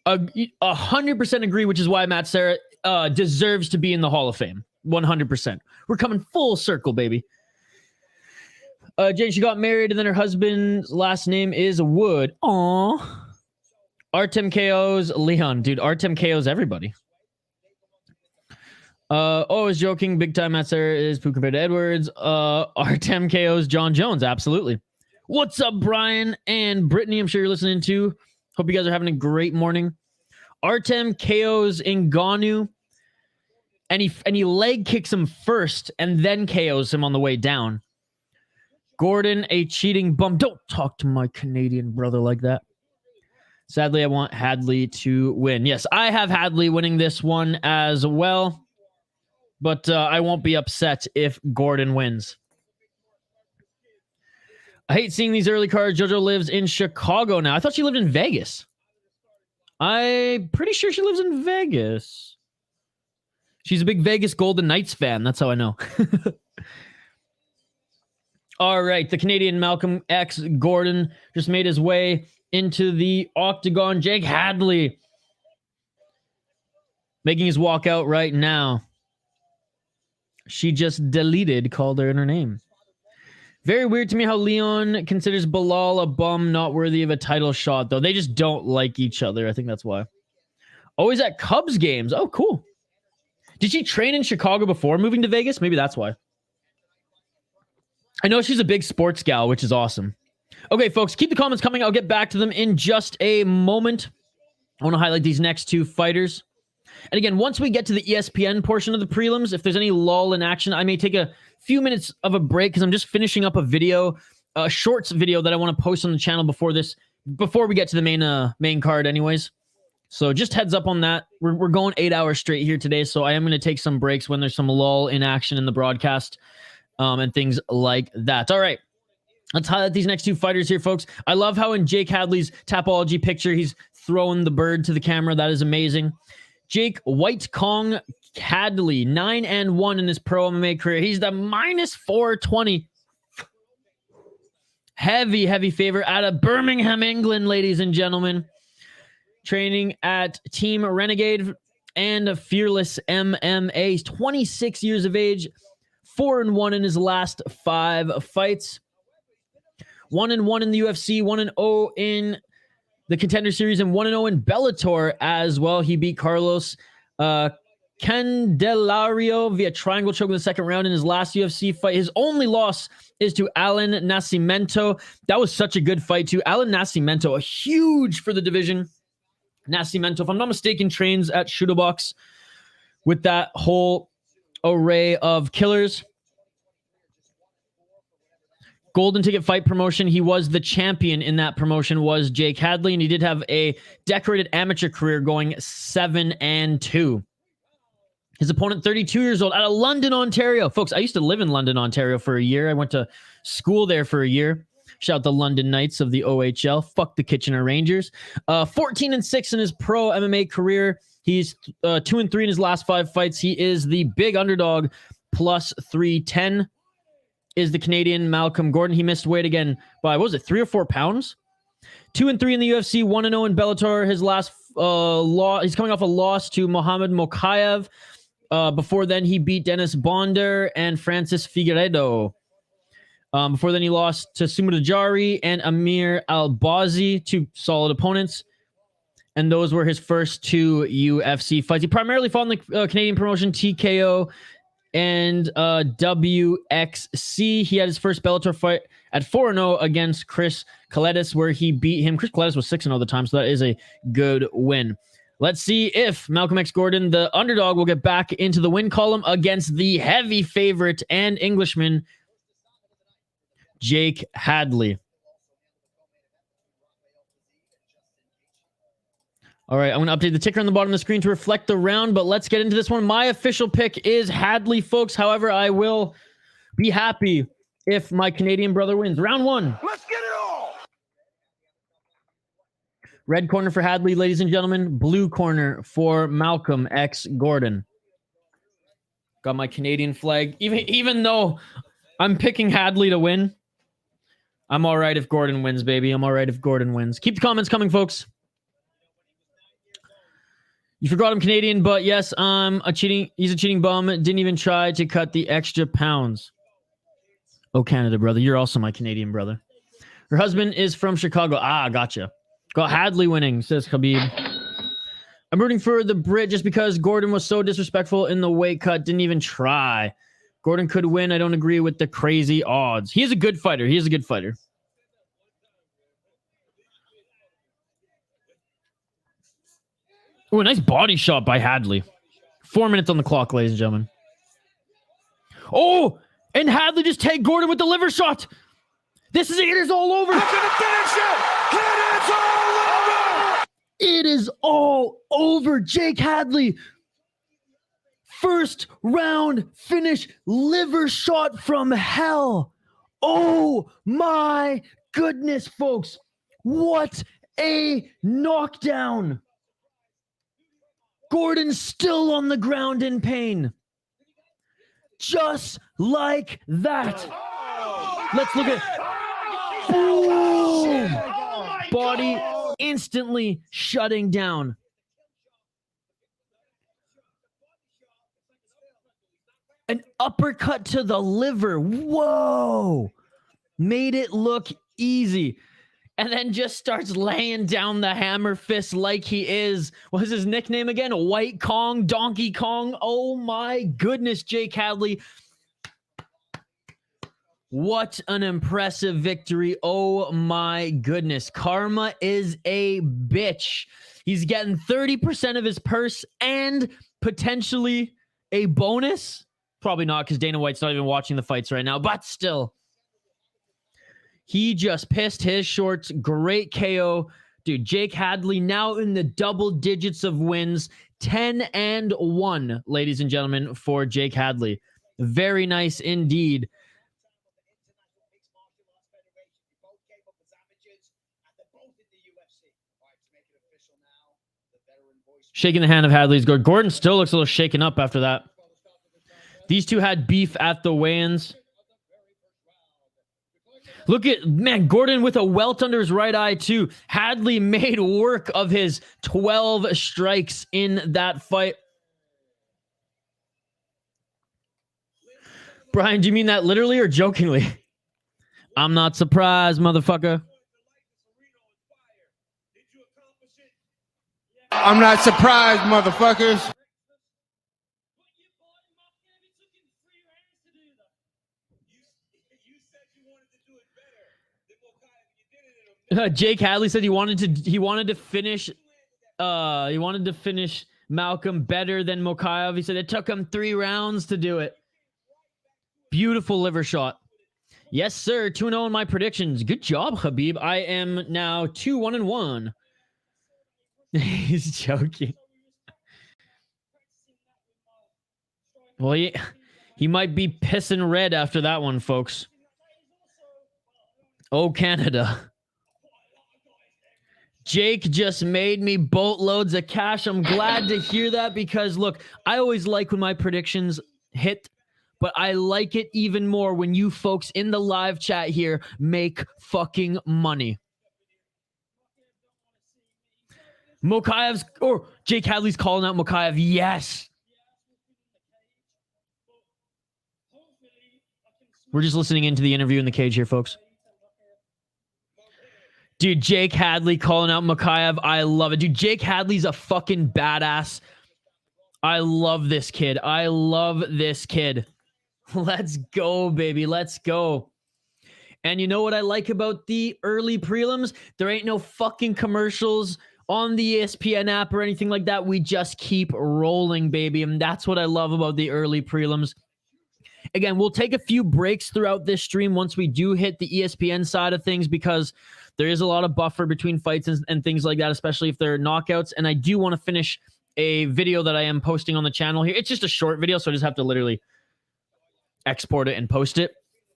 100% agree, which is why Matt Serra deserves to be in the Hall of Fame. 100%. We're coming full circle, baby. Jane, she got married, and then her husband's last name is Wood. Aww. Artem KOs Leon. Dude, Artem KOs everybody. I was joking. Big time Matt Serra is poo compared to Edwards. Artem KOs John Jones. Absolutely. What's up, Bryan and Brittany? I'm sure you're listening to. Hope you guys are having a great morning. Artem KOs Ngannou. And he leg kicks him first and then KOs him on the way down. Gordon, a cheating bum. Don't talk to my Canadian brother like that. Sadly, I want Hadley to win. Yes, I have Hadley winning this one as well. But I won't be upset if Gordon wins. I hate seeing these early cards. JoJo lives in Chicago now. I thought she lived in Vegas. I'm pretty sure she lives in Vegas. She's a big Vegas Golden Knights fan. That's how I know. All right. The Canadian Malcolm X Gordon just made his way into the octagon. Jake Hadley making his walkout right now. She just deleted Calder in her name. Very weird to me how Leon considers Bilal a bum not worthy of a title shot, though. They just don't like each other. I think that's why. Always at Cubs games. Oh, cool. Did she train in Chicago before moving to Vegas? Maybe that's why. I know she's a big sports gal, which is awesome. Okay, folks, keep the comments coming. I'll get back to them in just a moment. I want to highlight these next two fighters. And again, once we get to the ESPN portion of the prelims, if there's any lull in action, I may take a few minutes of a break because I'm just finishing up a video, a shorts video that I want to post on the channel before we get to the main card anyways. So just heads up on that. We're going 8 hours straight here today, so I am going to take some breaks when there's some lull in action in the broadcast and things like that. All right. Let's highlight these next two fighters here, folks. I love how in Jake Hadley's Tapology picture, he's throwing the bird to the camera. That is amazing. Jake White Kong Hadley, 9-1 in his pro MMA career. He's the minus 420. Heavy favorite out of Birmingham, England, ladies and gentlemen. Training at Team Renegade and Fearless MMA. He's 26 years of age, 4-1 in his last 5 fights. 1-1 in the UFC, 1-0 in the Contender Series, and 1-0 in Bellator as well. He beat Carlos Candelario via triangle choke in the second round in his last UFC fight. His only loss is to Alan Nascimento. That was such a good fight too. Alan Nascimento, a huge for the division. Nascimento, if I'm not mistaken, trains at Shooter Box with that whole array of killers. Golden Ticket Fight promotion. He was the champion in that promotion, was Jake Hadley, and he did have a decorated amateur career going 7-2. His opponent, 32 years old, out of London, Ontario. Folks, I used to live in London, Ontario for a year. I went to school there for a year. Shout out the London Knights of the OHL. Fuck the Kitchener Rangers. 14-6 in his pro MMA career. He's 2-3 in his last 5 fights. He is the big underdog, plus 310. Is the Canadian Malcolm Gordon. He missed weight again by, what was it, 3 or 4 pounds? 2-3 in the UFC, 1-0 in Bellator. His last loss, he's coming off a loss to Mohamed Mokaev. Before then, he beat Dennis Bonder and Francis Figueiredo. Before then, he lost to Sumar Dajari and Amir Albazi, 2 solid opponents. And those were his first 2 UFC fights. He primarily fought in the Canadian promotion, TKO and WXC. He had his first Bellator fight at 4-0 against Chris Kalitis, where he beat him. Chris Kalitis was 6-0 at the time, so that is a good win. Let's see if Malcolm X Gordon, the underdog, will get back into the win column against the heavy favorite and Englishman, Jake Hadley. All right, I'm going to update the ticker on the bottom of the screen to reflect the round, but let's get into this one. My official pick is Hadley, folks. However, I will be happy if my Canadian brother wins. Round 1. Let's get it all. Red corner for Hadley, ladies and gentlemen. Blue corner for Malcolm X Gordon. Got my Canadian flag. Even though I'm picking Hadley to win, I'm all right if Gordon wins, baby. I'm all right if Gordon wins. Keep the comments coming, folks. You forgot I'm Canadian, but yes, he's a cheating bum. Didn't even try to cut the extra pounds. Oh, Canada, brother. You're also my Canadian brother. Her husband is from Chicago. Ah, gotcha. Got Hadley winning, says Khabib. I'm rooting for the Brit just because Gordon was so disrespectful in the weight cut. Didn't even try. Gordon could win. I don't agree with the crazy odds. He is a good fighter. He is a good fighter. Oh, a nice body shot by Hadley. 4 minutes on the clock, ladies and gentlemen. Oh, and Hadley just tagged Gordon with the liver shot. This is it. It is all over. Look at the finish it. It is all over. It is all over. Jake Hadley. First round finish. Liver shot from hell. Oh my goodness, folks. What a knockdown. Gordon still on the ground in pain. Just like that. Let's look at... Boom! Body instantly shutting down. An uppercut to the liver. Whoa! Made it look easy. And then just starts laying down the hammer fist like he is. What's his nickname again? White Kong, Donkey Kong. Oh my goodness, Jake Hadley. What an impressive victory. Oh my goodness. Karma is a bitch. He's getting 30% of his purse and potentially a bonus. Probably not, because Dana White's not even watching the fights right now, but still. He just pissed his shorts. Great KO. Dude, Jake Hadley now in the double digits of wins. 10-1, ladies and gentlemen, for Jake Hadley. Very nice indeed. Shaking the hand of Hadley's good. Gordon still looks a little shaken up after that. These two had beef at the weigh-ins. Look at, man, Gordon with a welt under his right eye, too. Hadley made work of his 12 strikes in that fight. Bryan, do you mean that literally or jokingly? I'm not surprised, motherfucker. I'm not surprised, motherfuckers. Jake Hadley said he wanted to finish Malcolm better than Mokaev. He said it took him 3 rounds to do it. Beautiful liver shot. Yes, sir. 2-0 in my predictions. Good job, Khabib. I am now 2-1-1. He's joking. Well, he might be pissing red after that one, folks. Oh, Canada. Jake just made me boatloads of cash. I'm glad to hear that because, look, I always like when my predictions hit, but I like it even more when you folks in the live chat here make fucking money. Mokaev's, or Jake Hadley's calling out Mokaev. Yes. We're just listening into the interview in the cage here, folks. Dude, Jake Hadley calling out Mokaev. I love it. Dude, Jake Hadley's a fucking badass. I love this kid. I love this kid. Let's go, baby. Let's go. And you know what I like about the early prelims? There ain't no fucking commercials on the ESPN app or anything like that. We just keep rolling, baby. And that's what I love about the early prelims. Again, we'll take a few breaks throughout this stream once we do hit the ESPN side of things because there is a lot of buffer between fights and things like that, especially if they're knockouts. And I do want to finish a video that I am posting on the channel here. It's just a short video, so I just have to literally export it and post it.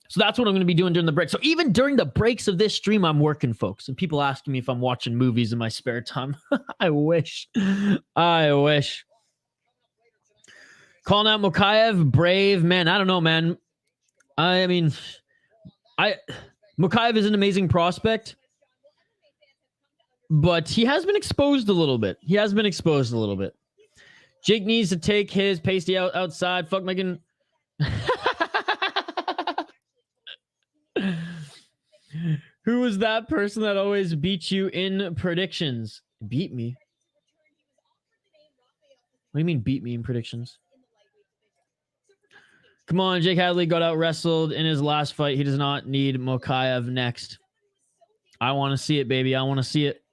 So that's what I'm going to be doing during the break. So even during the breaks of this stream, I'm working, folks. And people asking me if I'm watching movies in my spare time. I wish. I wish. Calling out Mokaev, brave, man. I don't know, man. I mean, Mokaev is an amazing prospect, but he has been exposed a little bit. Jake needs to take his pasty outside. Fuck Megan. Who was that person that always beat you in predictions? Beat me? What do you mean beat me in predictions? Come on, Jake Hadley got out wrestled in his last fight. He does not need Mokaev next. I want to see it, baby. I want to see it.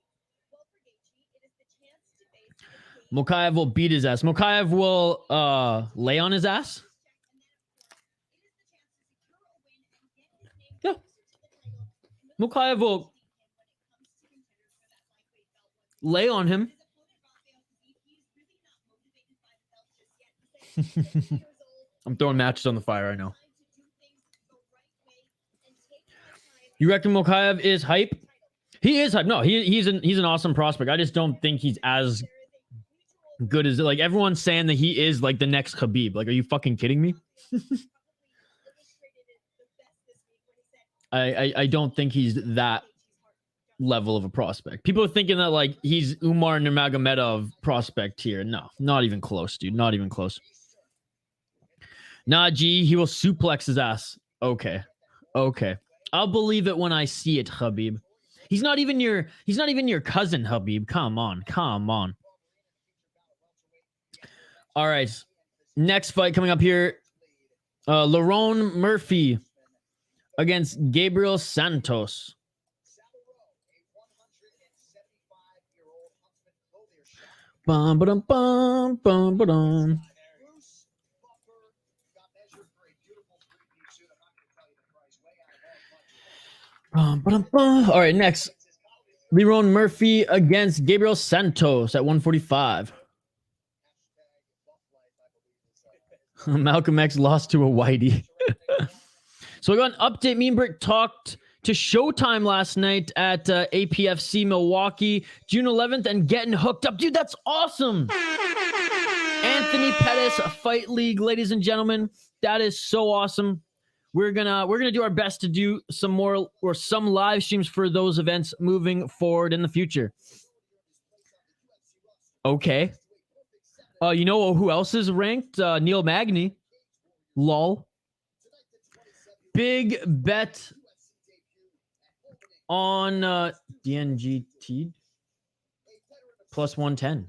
Mokaev will beat his ass. Mokaev will lay on his ass. Yeah. Mokaev will lay on him. I'm throwing matches on the fire, I know. You reckon Mokaev is hype? He is hype. No, he's an awesome prospect. I just don't think he's as good as, like, everyone's saying that he is like the next Khabib. Like, are you fucking kidding me? I don't think he's that level of a prospect. People are thinking that like he's Umar Nurmagomedov prospect here. No, not even close, dude. Not even close. Nah, G, he will suplex his ass. Okay. I'll believe it when I see it, Khabib. He's not even your cousin, Khabib. Come on. All right. Next fight coming up here. Lerone Murphy against Gabriel Santos. Bum ba dum bum bum ba dum. All right, next. Lerone Murphy against Gabriel Santos at 145. Malcolm X lost to a whitey. So we got an update. Me and Brick talked to Showtime last night at APFC Milwaukee, June 11th, and getting hooked up. Dude, that's awesome. Anthony Pettis Fight League, ladies and gentlemen. That is so awesome. We're gonna do our best to do some more or some live streams for those events moving forward in the future. Okay. You know who else is ranked? Neil Magny. Lol. Big bet on DNGT plus 110.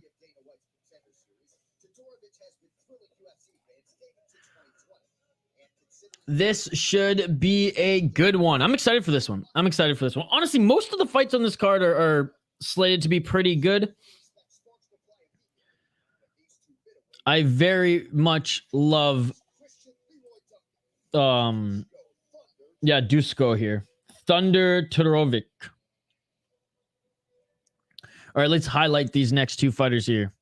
This should be a good one. I'm excited for this one. Honestly, most of the fights on this card are slated to be pretty good. I very much love Dusko here. Thunder Todorovic. All right, let's highlight these next two fighters here.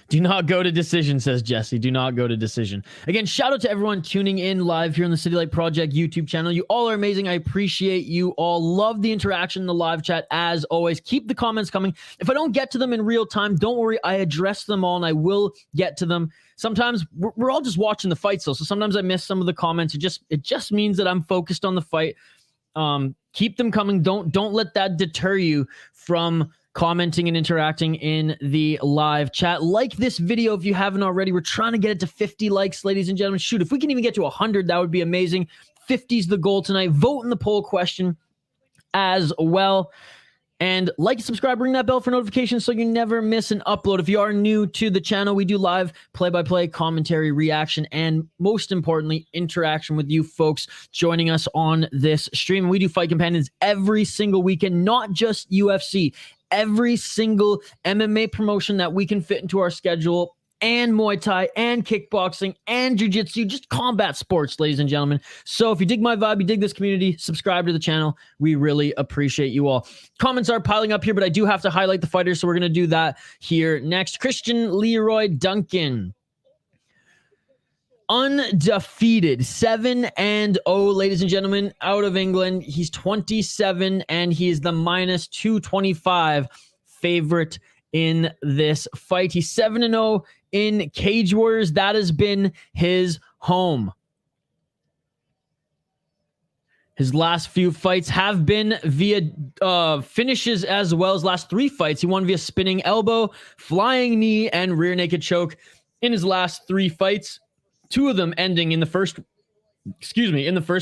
Do not go to decision, says Jesse. Do not go to decision. Again, shout out to everyone tuning in live here on the City Light Project YouTube channel. You all are amazing. I appreciate you all. Love the interaction in the live chat as always. Keep the comments coming. If I don't get to them in real time, don't worry. I address them all and I will get to them. Sometimes we're all just watching the fight still, so sometimes I miss some of the comments. It just means that I'm focused on the fight. Keep them coming. Don't let that deter you from commenting and interacting in the live chat. Like this video if you haven't already. We're trying to get it to 50 likes, ladies and gentlemen. Shoot, if we can even get to 100, that would be amazing. 50 is the goal tonight. Vote in the poll question as well. And like and subscribe, ring that bell for notifications so you never miss an upload. If you are new to the channel, we do live play-by-play commentary, reaction, and most importantly, interaction with you folks joining us on this stream. We do Fight Companions every single weekend, not just UFC. Every single MMA promotion that we can fit into our schedule, and Muay Thai and kickboxing and jiu-jitsu, just combat sports, ladies and gentlemen. So if you dig my vibe, you dig this community, subscribe to the channel. We really appreciate you all. Comments are piling up here, but I do have to highlight the fighters, so we're going to do that here next. Christian Leroy Duncan. Undefeated, 7-0, ladies and gentlemen, out of England. He's 27, and he is the minus 225 favorite in this fight. He's 7-0 in Cage Warriors. That has been his home. His last few fights have been via finishes as well. His last 3 fights, he won via spinning elbow, flying knee, and rear naked choke in his last 3 fights. 2 of them ending in the first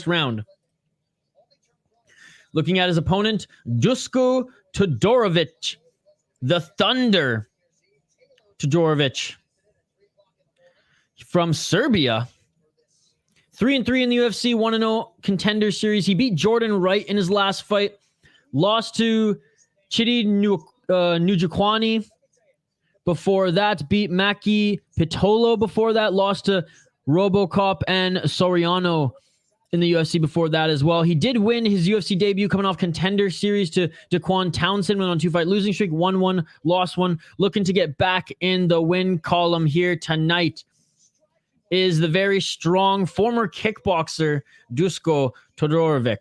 round. Looking at his opponent, Dusko Todorovic, the Thunder Todorovic from Serbia. 3-3 in the UFC, 1-0 Contender Series. He beat Jordan Wright in his last fight. Lost to Chidi Njokwani. Before that, beat Maki Pitolo. Before that, lost to Robocop and Soriano in the UFC before that as well. He did win his UFC debut coming off Contender Series to Daquan Townsend. Went on 2-fight losing streak, won 1, lost 1. Looking to get back in the win column here tonight is the very strong former kickboxer Dusko Todorovic.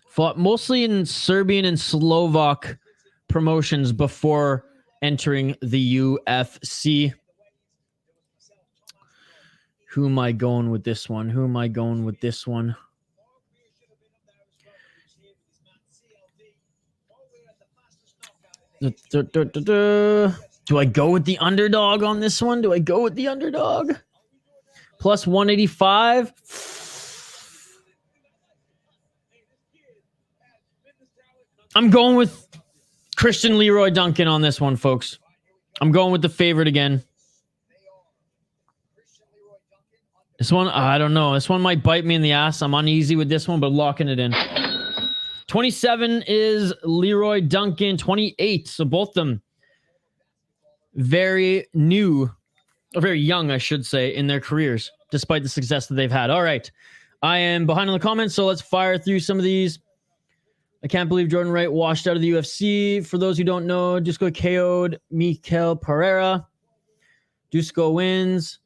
Fought mostly in Serbian and Slovak promotions before entering the UFC. Who am I going with this one? Do I go with the underdog on this one? Plus 185. I'm going with Christian Leroy Duncan on this one, folks. I'm going with the favorite again. This one, I don't know. This one might bite me in the ass. I'm uneasy with this one, but locking it in. 27 is Leroy Duncan. 28. So both of them very new, or very young, I should say, in their careers, despite the success that they've had. All right. I am behind on the comments, so let's fire through some of these. I can't believe Jordan Wright washed out of the UFC. For those who don't know, Dusko KO'd Mikel Pereira. Dusko wins.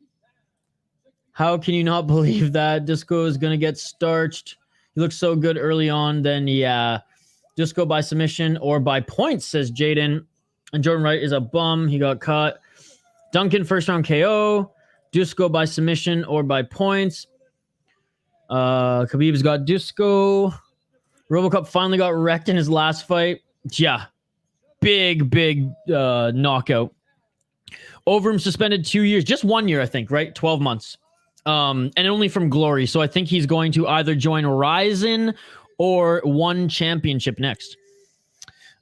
How can you not believe that? Dusko is going to get starched. He looks so good early on. Then, yeah, Dusko by submission or by points, says Jaden. And Jordan Wright is a bum. He got cut. Duncan, first round KO. Dusko by submission or by points. Khabib's got Dusko. Robocop finally got wrecked in his last fight. Yeah, big knockout. Overeem suspended 2 years. Just 1 year, I think, right? 12 months. And only from Glory. So I think he's going to either join Ryzen or One Championship next.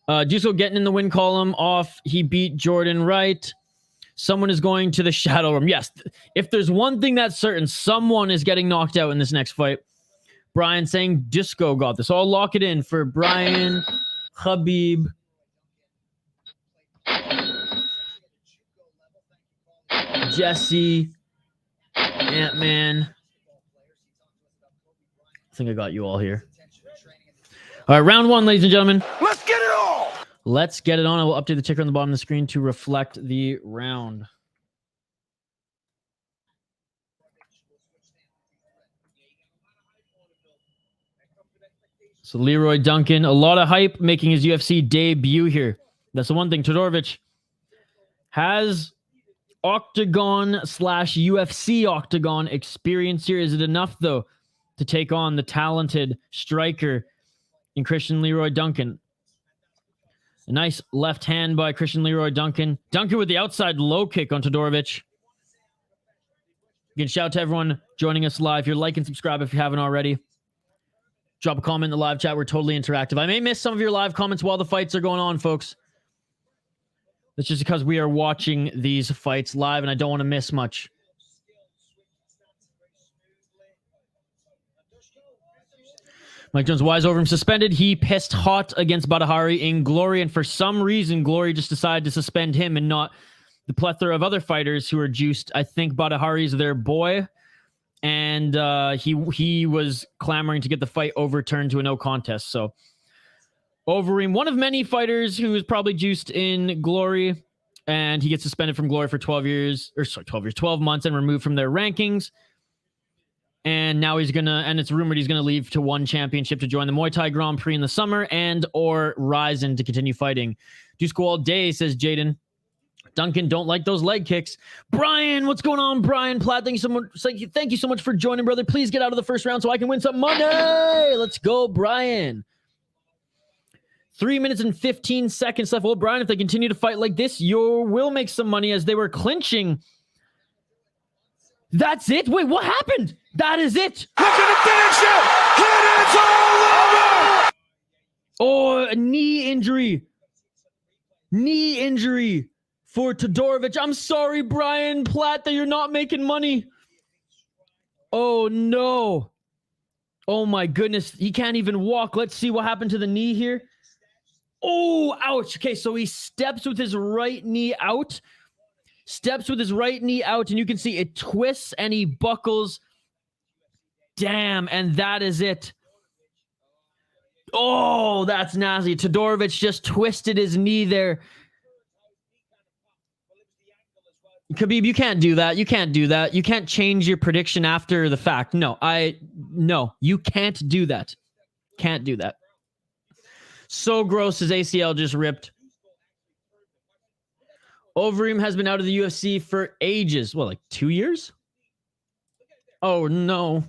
Dusko getting in the win column off. He beat Jordan Wright. Someone is going to the Shadow Room. Yes, if there's one thing that's certain, someone is getting knocked out in this next fight. Bryan saying Dusko got this. So I'll lock it in for Bryan, Khabib, Jesse, Ant-Man. I think I got you all here. All right, round 1, ladies and gentlemen. Let's get it on. Let's get it on. I will update the ticker on the bottom of the screen to reflect the round. So Leroy Duncan, a lot of hype, making his UFC debut here. That's the one thing. Todorovic has Octagon/UFC Octagon experience here. Is it enough, though, to take on the talented striker in Christian Leroy Duncan? A nice left hand by Christian Leroy Duncan. Duncan with the outside low kick on Todorovic. Again, shout out to everyone joining us live here. Like and subscribe if you haven't already. Drop a comment in the live chat. We're totally interactive. I may miss some of your live comments while the fights are going on, folks. That's just because we are watching these fights live and I don't want to miss much. Mike Jones, why is Overeem suspended? He pissed hot against Badahari in Glory, and for some reason, Glory just decided to suspend him and not the plethora of other fighters who are juiced. I think Badahari's their boy, and he was clamoring to get the fight overturned to a no contest. So Overeem, one of many fighters who is probably juiced in Glory, and he gets suspended from Glory for 12 months and removed from their rankings. And now he's gonna, and it's rumored he's gonna leave to one championship to join the Muay Thai Grand Prix in the summer and or Ryzen to continue fighting. Dusko all day, says Jaden. Duncan, don't like those leg kicks. Bryan, what's going on, Bryan Platt? Thank you so much for joining, brother. Please get out of the first round so I can win some money. Let's go, Bryan. 3 minutes and 15 seconds left. Well, Bryan, if they continue to fight like this, you will make some money as they were clinching. That's it? Wait, what happened? That is it. Look at the finish it. And it's all over. Oh, a knee injury. Knee injury for Todorovic. I'm sorry, Bryan Platt, that you're not making money. Oh, no. Oh, my goodness. He can't even walk. Let's see what happened to the knee here. Oh, ouch. Okay, so he steps with his right knee out. And you can see it twists and he buckles. Damn, and that is it. Oh, that's nasty. Todorovic just twisted his knee there. Khabib, you can't do that. You can't do that. You can't change your prediction after the fact. No, you can't do that. Can't do that. So gross, his ACL just ripped. Overeem has been out of the UFC for ages. What, like 2 years? Oh, no.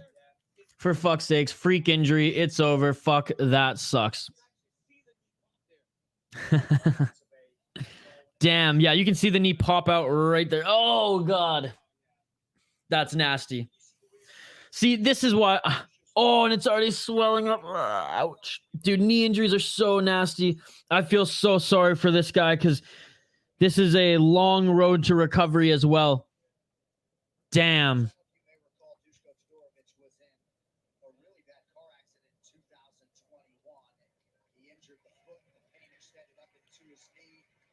For fuck's sakes. Freak injury. It's over. Fuck, that sucks. Damn. Yeah, you can see the knee pop out right there. Oh, God. That's nasty. See, this is why... Oh, and it's already swelling up. Ouch. Dude, knee injuries are so nasty. I feel so sorry for this guy because this is a long road to recovery as well. Damn.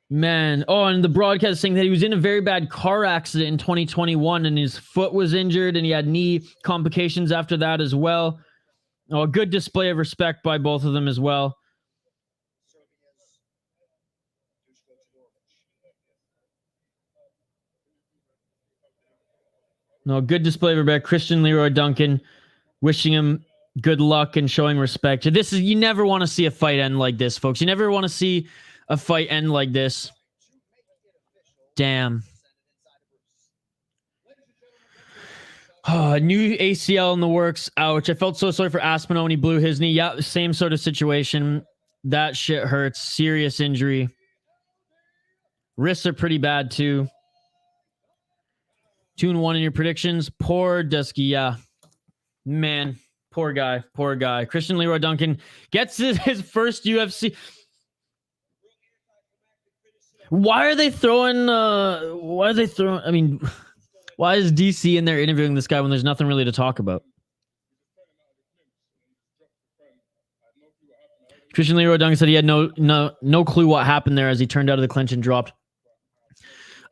Man. Oh, and the broadcast is saying that he was in a very bad car accident in 2021 and his foot was injured and he had knee complications after that as well. Oh, a good display of respect by both of them as well. No, good display of respect. Christian Leroy Duncan wishing him good luck and showing respect. This is, you never want to see a fight end like this, folks. You never want to see a fight end like this. Damn. Oh, new ACL in the works. Ouch. I felt so sorry for Aspinall when he blew his knee. Yeah, same sort of situation. That shit hurts. Serious injury. Wrists are pretty bad too. 2-1 in your predictions. Poor Dusky. Yeah. Man. Poor guy. Poor guy. Christian Leroy Duncan gets his first UFC. Why are they throwing, I mean, why is DC in there interviewing this guy when there's nothing really to talk about? Christian Leroy Duncan said he had no clue what happened there as he turned out of the clinch and dropped.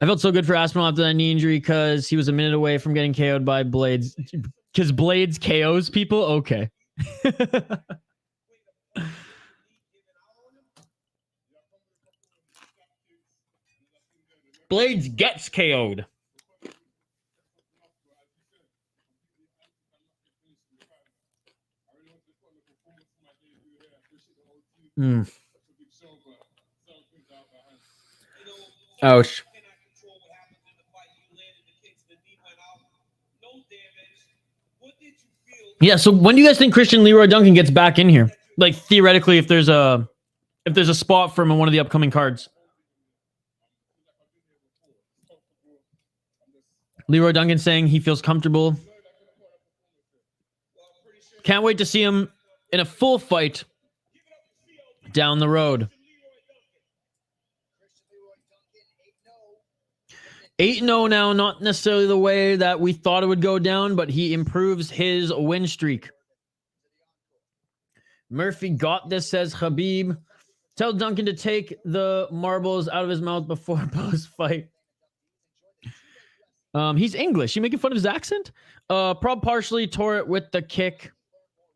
I felt so good for Aspinall after that knee injury because he was a minute away from getting KO'd by Blades. Because Blades KOs people? Okay. Blades gets KO'd. Ouch. Yeah, so when do you guys think Christian Leroy Duncan gets back in here? Like theoretically, if there's a spot for him in one of the upcoming cards. Leroy Duncan saying he feels comfortable. Can't wait to see him in a full fight down the road. 8-0 now, not necessarily the way that we thought it would go down, but he improves his win streak. Murphy got this, says Khabib. Tell Duncan to take the marbles out of his mouth before post-fight. He's English. You making fun of his accent? Prob partially tore it with the kick.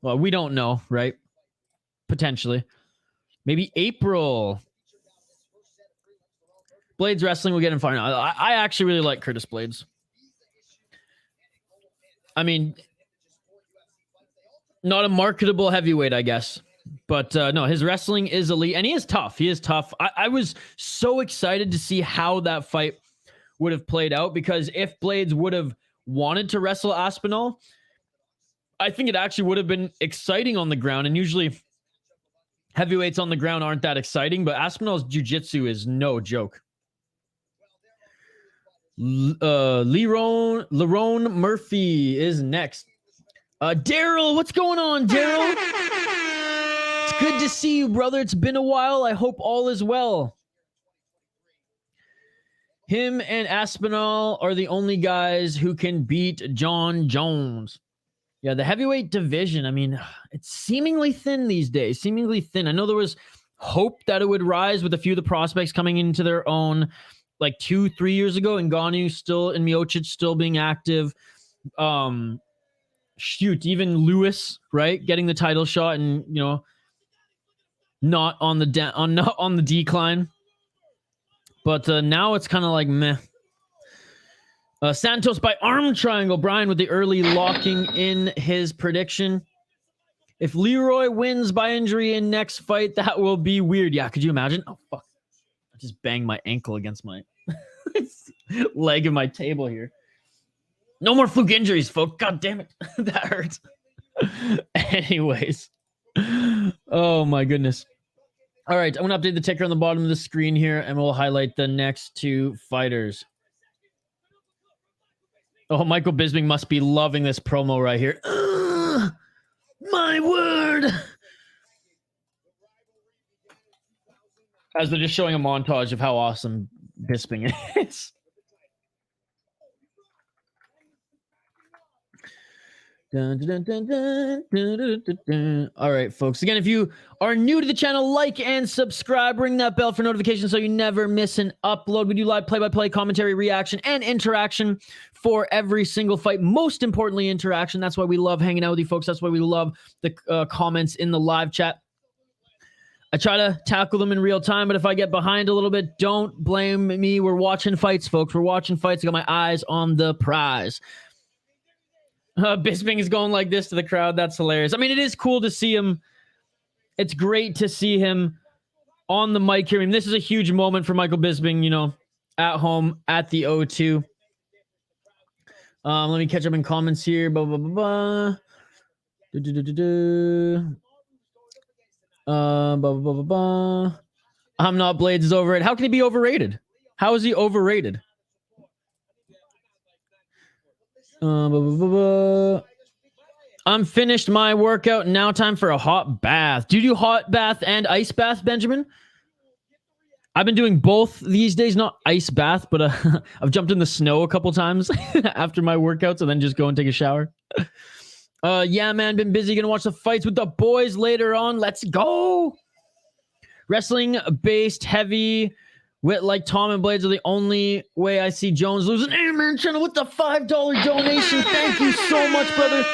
Well, we don't know, right? Potentially. Maybe April. Blades Wrestling will get in final. I actually really like Curtis Blades. I mean, not a marketable heavyweight, I guess. But no, his wrestling is elite. And he is tough. He is tough. I was so excited to see how that fight would have played out. Because if Blades would have wanted to wrestle Aspinall, I think it actually would have been exciting on the ground. And usually heavyweights on the ground aren't that exciting. But Aspinall's jiu-jitsu is no joke. Lerone Murphy is next. Daryl, what's going on, Daryl? It's good to see you, brother. It's been a while. I hope all is well. Him and Aspinall are the only guys who can beat John Jones. Yeah, the heavyweight division, I mean, it's seemingly thin these days. Seemingly thin. I know there was hope that it would rise with a few of the prospects coming into their own like 2-3 years ago, and Ngannou still, and Miocic still being active. Shoot, even Lewis, right, getting the title shot, and you know, not on the decline. But now it's kind of like meh. Santos by arm triangle. Bryan with the early locking in his prediction. If Leroy wins by injury in next fight, that will be weird. Yeah, could you imagine? Oh fuck. I just banged my ankle against my leg of my table here. No more fluke injuries, folks. God damn it. That hurts. Anyways. Oh my goodness. All right, I'm going to update the ticker on the bottom of the screen here, and we'll highlight the next two fighters. Oh, Michael Bisping must be loving this promo right here. My word. As they're just showing a montage of how awesome Bisping is. Dun, dun, dun, dun, dun, dun, dun, dun. All right, folks. Again, if you are new to the channel, like and subscribe. Ring that bell for notifications so you never miss an upload. We do live play-by-play commentary, reaction, and interaction for every single fight. Most importantly, interaction. That's why we love hanging out with you folks. That's why we love the comments in the live chat. I try to tackle them in real time, but if I get behind a little bit, don't blame me. We're watching fights, folks. We're watching fights. I got my eyes on the prize. Bisping is going like this to the crowd. That's hilarious. I mean, it is cool to see him. It's great to see him on the mic here. I mean, this is a huge moment for Michael Bisping, you know, at home at the O2. Let me catch up in comments here. Blah, blah, blah, blah. Blah, blah, blah, blah, blah. I'm not Blades is overrated. How can he be overrated? How is he overrated? Blah, blah, blah, blah. I'm finished my workout. Now time for a hot bath. Do you do hot bath and ice bath, Benjamin? I've been doing both these days. Not ice bath, but I've jumped in the snow a couple times after my workouts and then just go and take a shower. Yeah, man, been busy. Gonna watch the fights with the boys later on. Let's go. Wrestling-based heavy. With like Tom and Blades are the only way I see Jones losing. Hey, man, channel with the $5 donation. Thank you so much, brother.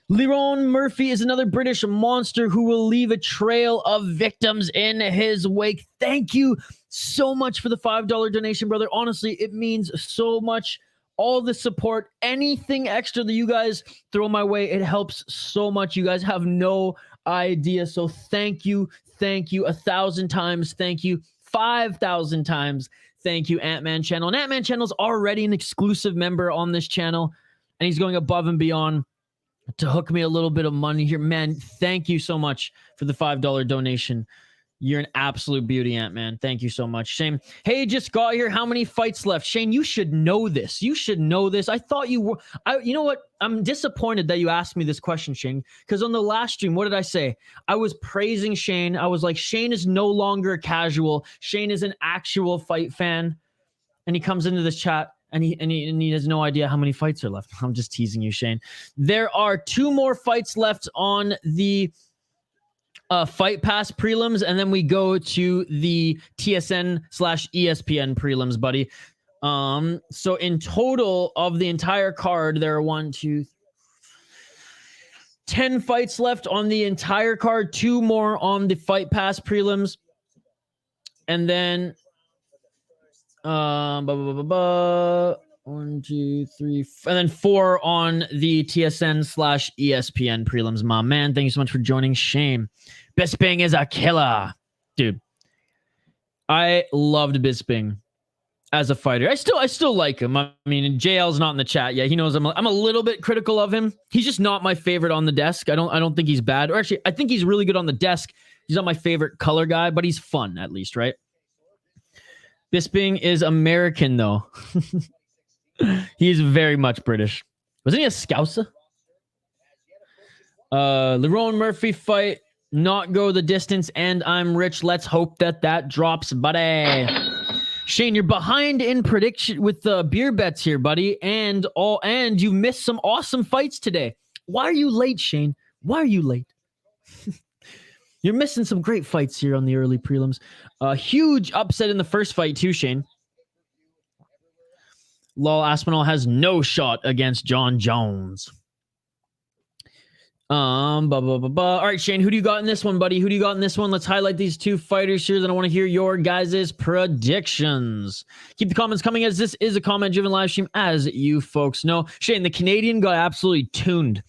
Lerone Murphy is another British monster who will leave a trail of victims in his wake. Thank you so much for the $5 donation, brother. Honestly, it means so much. All the support, anything extra that you guys throw my way, it helps so much. You guys have no idea. So thank you. Thank you 1,000 times. Thank you 5,000 times. Thank you, Ant-Man Channel. And Ant-Man Channel is already an exclusive member on this channel, and he's going above and beyond to hook me a little bit of money here. Man, thank you so much for the $5 donation. You're an absolute beauty, Ant-Man. Thank you so much. Shane, hey, just got here. How many fights left? Shane, you should know this. You should know this. I thought you were... you know what? I'm disappointed that you asked me this question, Shane, because on the last stream, what did I say? I was praising Shane. I was like, Shane is no longer a casual. Shane is an actual fight fan. And he comes into this chat, and he has no idea how many fights are left. I'm just teasing you, Shane. There are 2 more fights left on the Fight Pass prelims, and then we go to the TSN/ESPN prelims, buddy. So in total of the entire card, there are 10 fights left on the entire card, 2 more on the Fight Pass prelims, and then 1, 2, 3, and then 4 on the TSN/ESPN prelims. My man, thank you so much for joining. Shame. Bisping is a killer, dude. I loved Bisping as a fighter. I still like him. I mean, JL's not in the chat yet. He knows I'm a little bit critical of him. He's just not my favorite on the desk. I don't think he's bad. Or actually, I think he's really good on the desk. He's not my favorite color guy, but he's fun at least, right? Bisping is American though. He's very much British. Wasn't he a Scouser? Lerone Murphy fight, not go the distance, and I'm rich. Let's hope that drops, buddy. Shane, you're behind in prediction with the beer bets here, buddy, and you missed some awesome fights today. Why are you late, Shane? Why are you late? You're missing some great fights here on the early prelims. Huge upset in the first fight too, Shane. Lol, Aspinall has no shot against John Jones. All right, Shane, who do you got in this one, buddy? Who do you got in this one? Let's highlight these 2 fighters here. Then I want to hear your guys' predictions. Keep the comments coming, as this is a comment-driven live stream, as you folks know. Shane, the Canadian got absolutely tuned.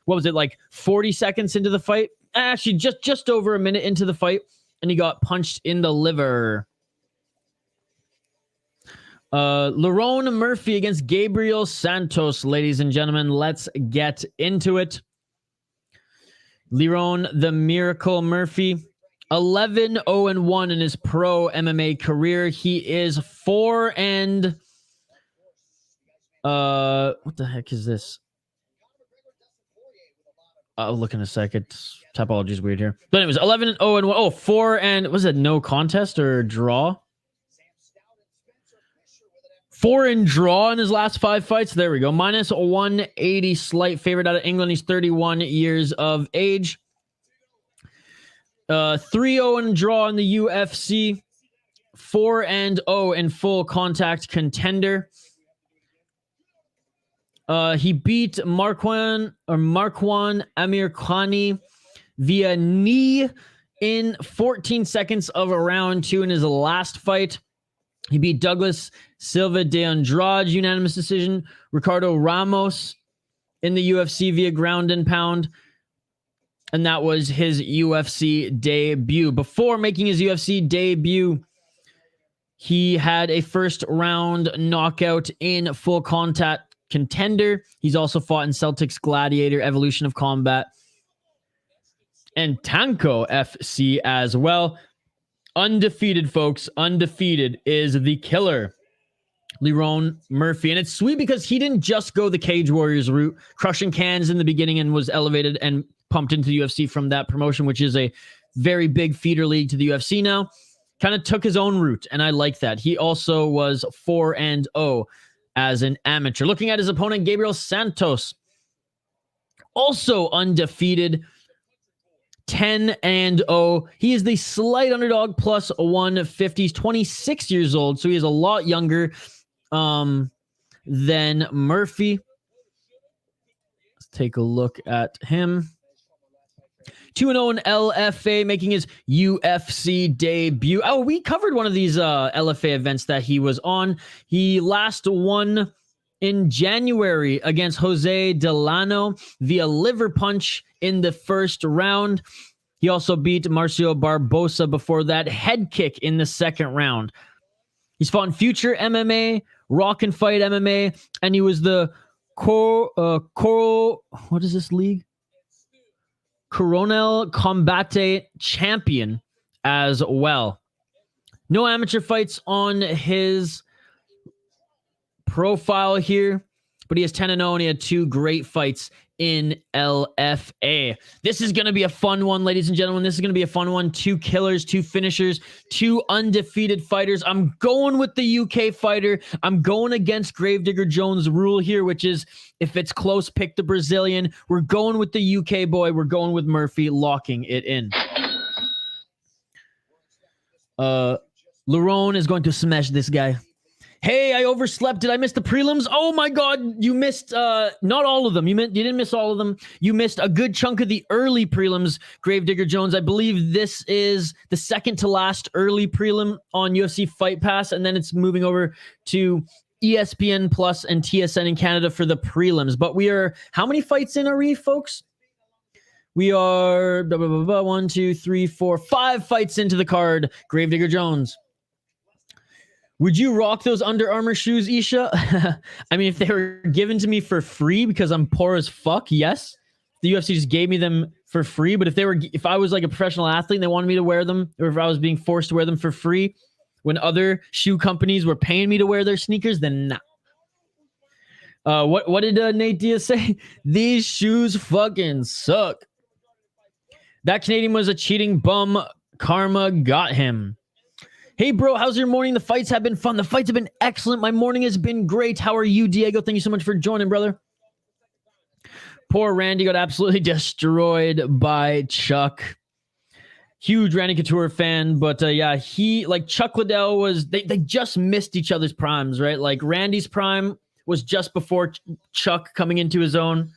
What was it, like 40 seconds into the fight? Actually, just over a minute into the fight, and he got punched in the liver. Lerone Murphy against Gabriel Santos, ladies and gentlemen. Let's get into it. Lerone the Miracle Murphy, 11-0-1 in his pro MMA career. He is 4 and what the heck is this? I'll look in a second. Topology is weird here. But anyways, 11-0-1. Oh, 4 and was it no contest or draw? 4 and draw in his last 5 fights. There we go. Minus 180, slight favorite out of England. He's 31 years of age. 3-0 and draw in the UFC. 4-0 in full contact contender. He beat Makwan Amirkhani via knee in 14 seconds of round 2 in his last fight. He beat Douglas Silva de Andrade, unanimous decision. Ricardo Ramos in the UFC via ground and pound. And that was his UFC debut. Before making his UFC debut, he had a first round knockout in full contact contender. He's also fought in Celtics Gladiator, Evolution of Combat, and Tanko FC as well. Undefeated, folks. Undefeated is the killer, Lerone Murphy. And it's sweet because he didn't just go the Cage Warriors route, crushing cans in the beginning and was elevated and pumped into the UFC from that promotion, which is a very big feeder league to the UFC now. Kind of took his own route, and I like that. He also was 4-0 as an amateur. Looking at his opponent, Gabriel Santos, also undefeated, 10-0. He is the slight underdog, plus 150. He's 26 years old, so he is a lot younger than Murphy. Let's take a look at him. 2-0 in LFA, making his UFC debut. Oh, we covered one of these LFA events that he was on. He last won in January against Jose Delano via liver punch in the first round. He also beat Marcio Barbosa before that, head kick in the second round. He's fought in Future MMA, Rock and Fight MMA, and he was the what is this league? Coronel Combate champion as well. No amateur fights on his profile here, but he has 10-0 and he had 2 great fights in LFA. This is going to be a fun one, ladies and gentlemen. This is going to be a fun one. 2 killers, 2 finishers, 2 undefeated fighters. I'm going with the UK fighter. I'm going against Gravedigger Jones' rule here, which is if it's close, pick the Brazilian. We're going with the UK boy. We're going with Murphy, locking it in. Lerone is going to smash this guy. Hey, I overslept. Did I miss the prelims? Oh my God, you missed not all of them. You didn't miss all of them. You missed a good chunk of the early prelims, Gravedigger Jones. I believe this is the second to last early prelim on UFC Fight Pass, and then it's moving over to ESPN Plus and TSN in Canada for the prelims. But we are, how many fights in are we, folks? We are 1, 2, 3, 4, 5 fights into the card. Gravedigger Jones. Would you rock those Under Armour shoes, Isha? I mean, if they were given to me for free because I'm poor as fuck, yes. The UFC just gave me them for free. But if I was like a professional athlete and they wanted me to wear them, or if I was being forced to wear them for free when other shoe companies were paying me to wear their sneakers, then nah. What did Nate Diaz say? These shoes fucking suck. That Canadian was a cheating bum. Karma got him. Hey, bro, how's your morning? The fights have been fun. The fights have been excellent. My morning has been great. How are you, Diego? Thank you so much for joining, brother. Poor Randy got absolutely destroyed by Chuck. Huge Randy Couture fan, but yeah, he, like Chuck Liddell was, they just missed each other's primes, right? Like Randy's prime was just before Chuck coming into his own.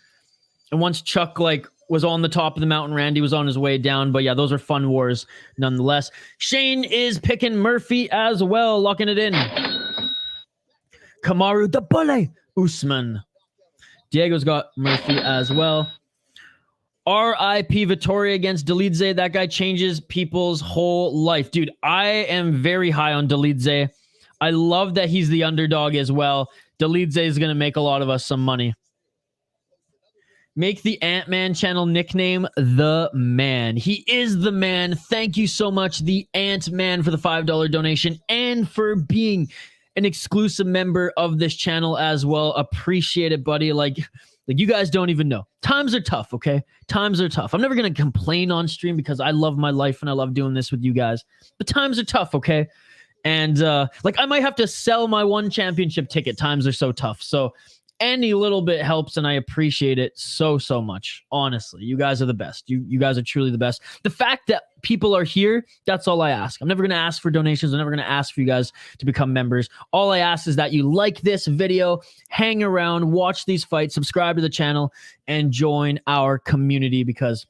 And once Chuck, like, was on the top of the mountain, Randy was on his way down. But yeah, those are fun wars nonetheless. Shane is picking Murphy as well, locking it in. Kamaru, the bully. Usman. Diego's got Murphy as well. R.I.P. Vettori against Dolidze. That guy changes people's whole life. Dude, I am very high on Dolidze. I love that he's the underdog as well. Dolidze is going to make a lot of us some money. Make the Ant-Man channel nickname The Man. He is the man. Thank you so much, the Ant-Man, for the $5 donation and for being an exclusive member of this channel as well. Appreciate it, buddy. Like you guys don't even know. Times are tough, okay? Times are tough. I'm never going to complain on stream because I love my life and I love doing this with you guys. But times are tough, okay? And like I might have to sell my one championship ticket. Times are so tough. So any little bit helps, and I appreciate it so much. Honestly, you guys are the best. You guys are truly the best. The fact that people are here, that's all I ask. I'm never going to ask for donations. I'm never going to ask for you guys to become members. All I ask is that you like this video, hang around, watch these fights, subscribe to the channel, and join our community, because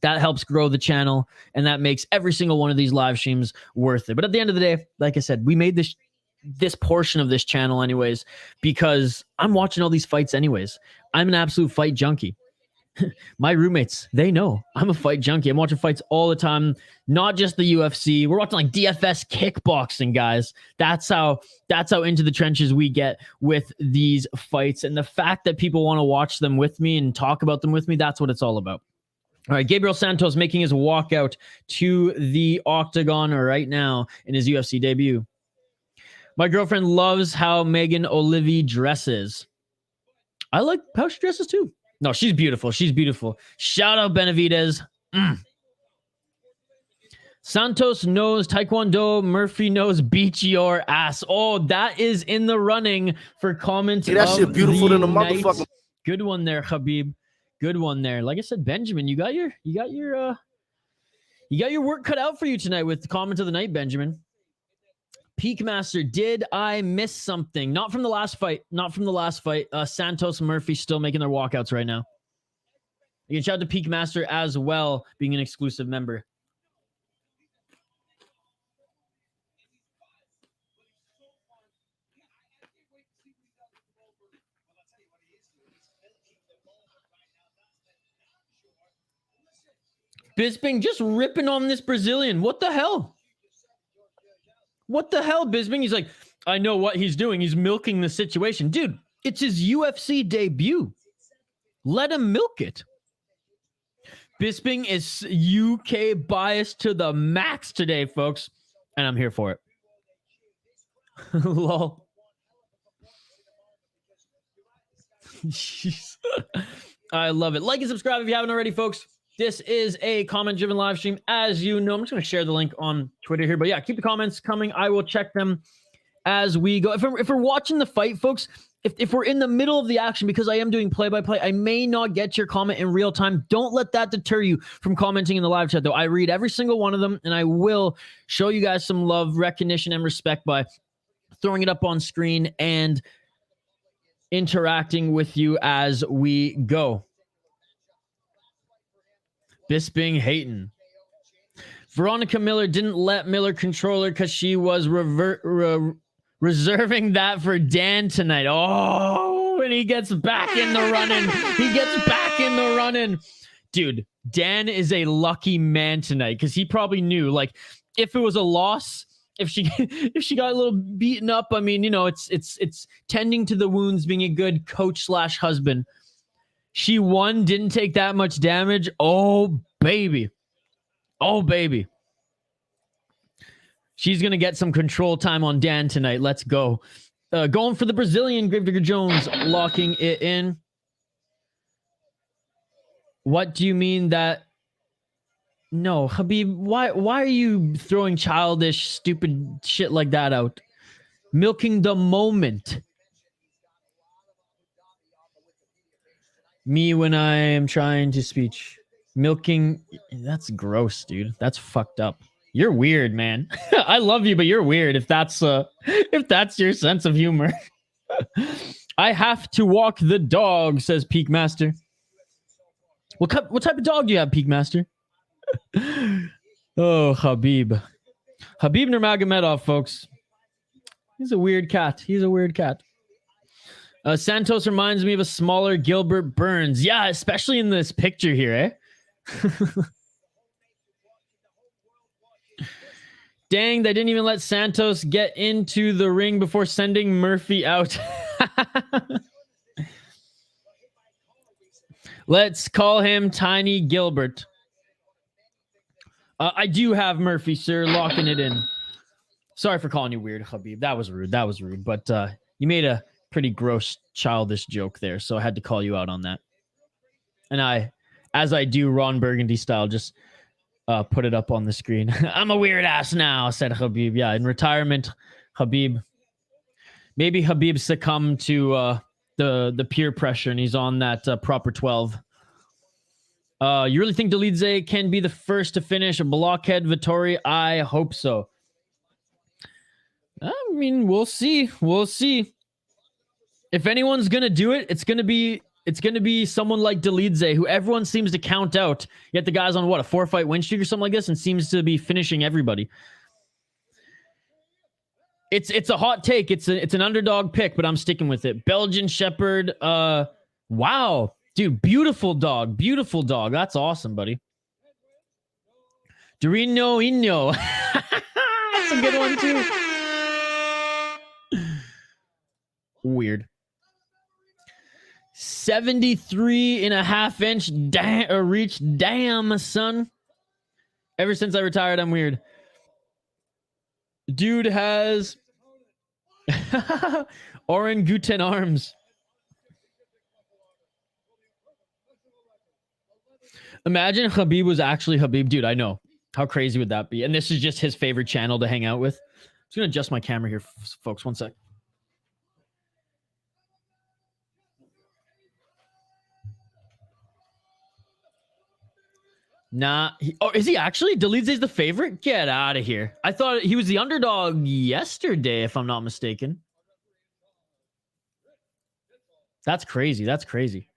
that helps grow the channel, and that makes every single one of these live streams worth it. But at the end of the day, like I said, we made this portion of this channel anyways because I'm watching all these fights anyways. I'm an absolute fight junkie. My roommates, they know I'm a fight junkie. I'm watching fights all the time, not just the UFC. We're watching like DFS kickboxing, guys. That's how into the trenches we get with these fights. And the fact that people want to watch them with me and talk about them with me, that's what it's all about. All right, Gabriel Santos making his walkout to the octagon right now in his UFC debut. My girlfriend loves how Megan Olivier dresses. I like how she dresses too. No, she's beautiful. She's beautiful. Shout out Benavidez. Santos knows Taekwondo. Murphy knows beat your ass. Oh, that is in the running for comment. Hey, that shit beautiful than a motherfucker. Good one there, Khabib. Good one there. Like I said, Benjamin, you got your work cut out for you tonight with the comment of the night, Benjamin. Peak Master, did I miss something? Not from the last fight. Not from the last fight. Santos and Murphy still making their walkouts right now. You can shout out to Peak Master as well, being an exclusive member. Bisping just ripping on this Brazilian. What the hell? What the hell, Bisping? He's like, I know what he's doing. He's milking the situation. Dude, it's his UFC debut. Let him milk it. Bisping is UK biased to the max today, folks. And I'm here for it. Lol. Jeez. I love it. Like and subscribe if you haven't already, folks. This is a comment-driven live stream. As you know, I'm just going to share the link on Twitter here. But yeah, keep the comments coming. I will check them as we go. If we're watching the fight, folks, if we're in the middle of the action, because I am doing play-by-play, I may not get your comment in real time. Don't let that deter you from commenting in the live chat, though. I read every single one of them, and I will show you guys some love, recognition, and respect by throwing it up on screen and interacting with you as we go. Bisping hating. Veronica Miller didn't let Miller control her because she was reserving that for Dan tonight. Oh, and he gets back in the running. He gets back in the running. Dude, Dan is a lucky man tonight because he probably knew, like, if it was a loss, if she got a little beaten up, I mean, you know, it's tending to the wounds, being a good coach / husband. She won, didn't take that much damage. Oh, baby. Oh, baby. She's going to get some control time on Dan tonight. Let's go. Going for the Brazilian, Gravedigger Jones, locking it in. What do you mean that? No, Habib, why are you throwing childish, stupid shit like that out? Milking the moment. Me when I am trying to speech. Milking, that's gross, dude. That's fucked up. You're weird, man. I love you, but you're weird if that's your sense of humor. I have to walk the dog, says Peak Master. What type of dog do you have, Peak Master? Oh, Habib. Habib Nurmagomedov, folks. He's a weird cat. He's a weird cat. Santos reminds me of a smaller Gilbert Burns. Yeah, especially in this picture here, eh? Dang, they didn't even let Santos get into the ring before sending Murphy out. Let's call him Tiny Gilbert. I do have Murphy, sir, locking it in. Sorry for calling you weird, Habib. That was rude. That was rude. But you made a pretty gross, childish joke there, so I had to call you out on that. And I, as I do Ron Burgundy style, just put it up on the screen. I'm a weird ass now, said Habib. Yeah, in retirement, Habib. Maybe Habib succumbed to the peer pressure, and he's on that proper 12. You really think Dolidze can be the first to finish a blockhead Vettori? I hope so. I mean, we'll see. We'll see. If anyone's gonna do it, it's gonna be someone like Dolidze, who everyone seems to count out. Yet the guy's on what, a 4-fight win streak or something like this, and seems to be finishing everybody. It's a hot take. It's an underdog pick, but I'm sticking with it. Belgian Shepherd. Wow, dude, beautiful dog. Beautiful dog. That's awesome, buddy. Dorino Ino. That's a good one too. Weird. 73.5 inch reach. Damn, son. Ever since I retired, I'm weird. Dude has orangutan arms. Imagine Habib was actually Habib. Dude, I know. How crazy would that be? And this is just his favorite channel to hang out with. I'm just going to adjust my camera here, folks. One sec. Nah. Is he actually? Dolidze's the favorite? Get out of here. I thought he was the underdog yesterday, if I'm not mistaken. That's crazy. That's crazy.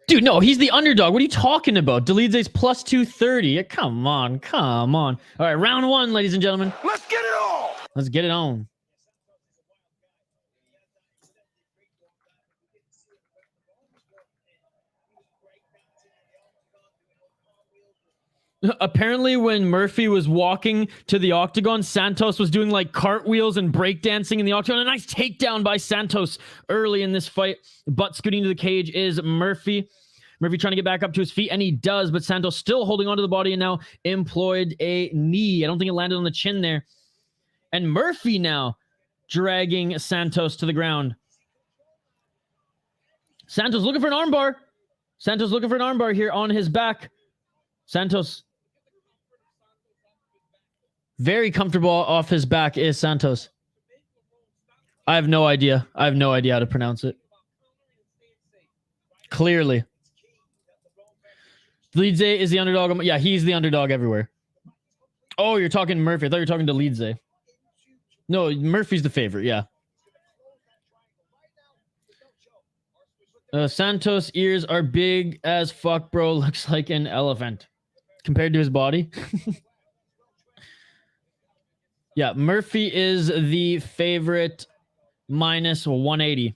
Dude, no, he's the underdog. What are you talking about? Dolidze's plus 230. Come on, come on. All right, round one, ladies and gentlemen. Let's get it on. Let's get it on. Apparently, when Murphy was walking to the octagon, Santos was doing like cartwheels and breakdancing in the octagon. A nice takedown by Santos early in this fight. Butt scooting to the cage is Murphy. Murphy trying to get back up to his feet, and he does, but Santos still holding onto the body and now employed a knee. I don't think it landed on the chin there. And Murphy now dragging Santos to the ground. Santos looking for an armbar. Santos looking for an armbar here on his back. Santos. Very comfortable off his back is Santos. I have no idea. I have no idea how to pronounce it. Clearly. Dolidze is the underdog. Yeah, he's the underdog everywhere. Oh, you're talking Murphy. I thought you were talking Dolidze. No, Murphy's the favorite, yeah. Santos' ears are big as fuck, bro. Looks like an elephant compared to his body. Yeah, Murphy is the favorite minus 180.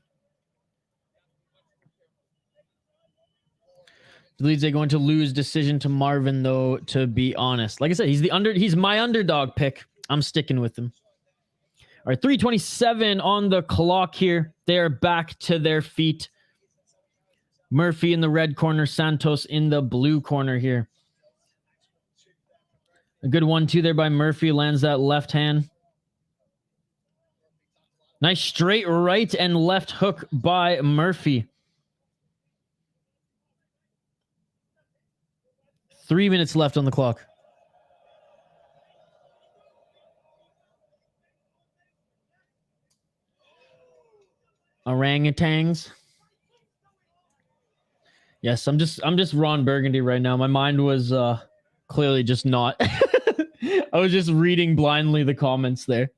Dolidze going to lose decision to Marvin, though, to be honest. Like I said, he's my underdog pick. I'm sticking with him. All right, 3:27 on the clock here. They are back to their feet. Murphy in the red corner, Santos in the blue corner here. A good 1-2 there by Murphy. Lands that left hand. Nice straight right and left hook by Murphy. 3 minutes left on the clock. Orangutans. Yes, I'm just Ron Burgundy right now. My mind was clearly just not. I was just reading blindly the comments there.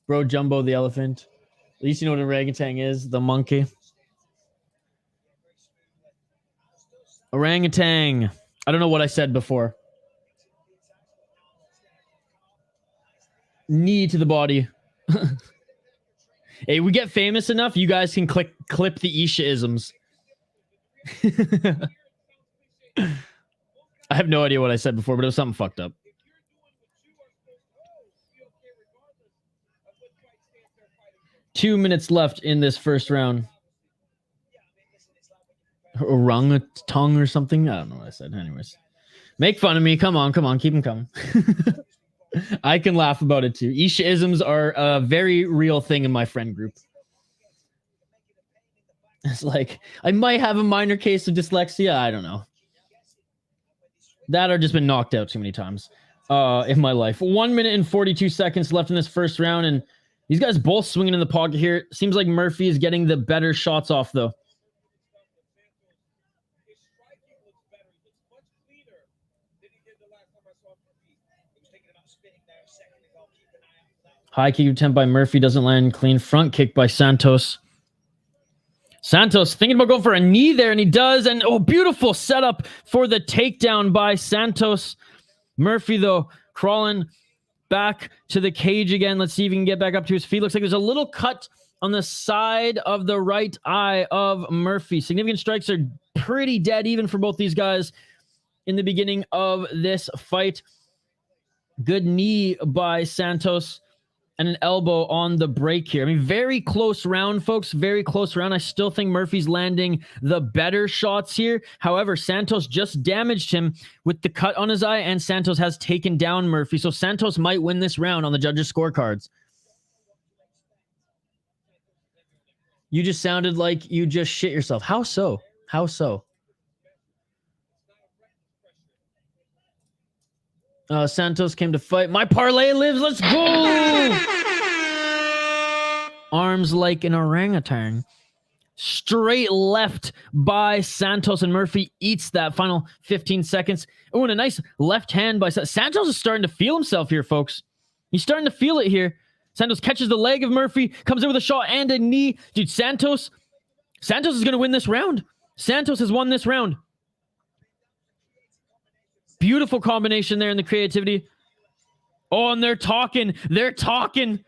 Bro Jumbo the elephant. At least you know what an orangutan is, the monkey. Orangutan. I don't know what I said before. Knee to the body. Hey, we get famous enough, you guys can clip the Isha-isms. I have no idea what I said before, but it was something fucked up. Two minutes left in this first round. Orangutan or something? I don't know what I said. Anyways. Make fun of me. Come on. Keep them coming. I can laugh about it too. Isha-isms are a very real thing in my friend group. It's like, I might have a minor case of dyslexia. I don't know. That or just been knocked out too many times in my life. 1 minute and 42 seconds left in this first round. And these guys both swinging in the pocket here. Seems like Murphy is getting the better shots off, though. High kick attempt by Murphy doesn't land. Clean front kick by Santos. Santos thinking about going for a knee there, and he does. And oh, beautiful setup for the takedown by Santos. Murphy, though, crawling back to the cage again. Let's see if he can get back up to his feet. Looks like there's a little cut on the side of the right eye of Murphy. Significant strikes are pretty dead even for both these guys in the beginning of this fight. Good knee by Santos. And an elbow on the break here. I mean, very close round, folks. Very close round. I still think Murphy's landing the better shots here. However, Santos just damaged him with the cut on his eye, and Santos has taken down Murphy. So Santos might win this round on the judges' scorecards. You just sounded like you just shit yourself. How so? How so? Santos came to fight. My parlay lives. Let's go. Arms like an orangutan. Straight left by Santos, and Murphy eats that final 15 seconds. Oh, and a nice left hand by Santos. Santos is starting to feel himself here, folks. He's starting to feel it here. Santos catches the leg of Murphy, comes in with a shot and a knee. Dude, Santos is going to win this round. Santos has won this round. Beautiful combination there in the creativity. Oh, and they're talking. They're talking.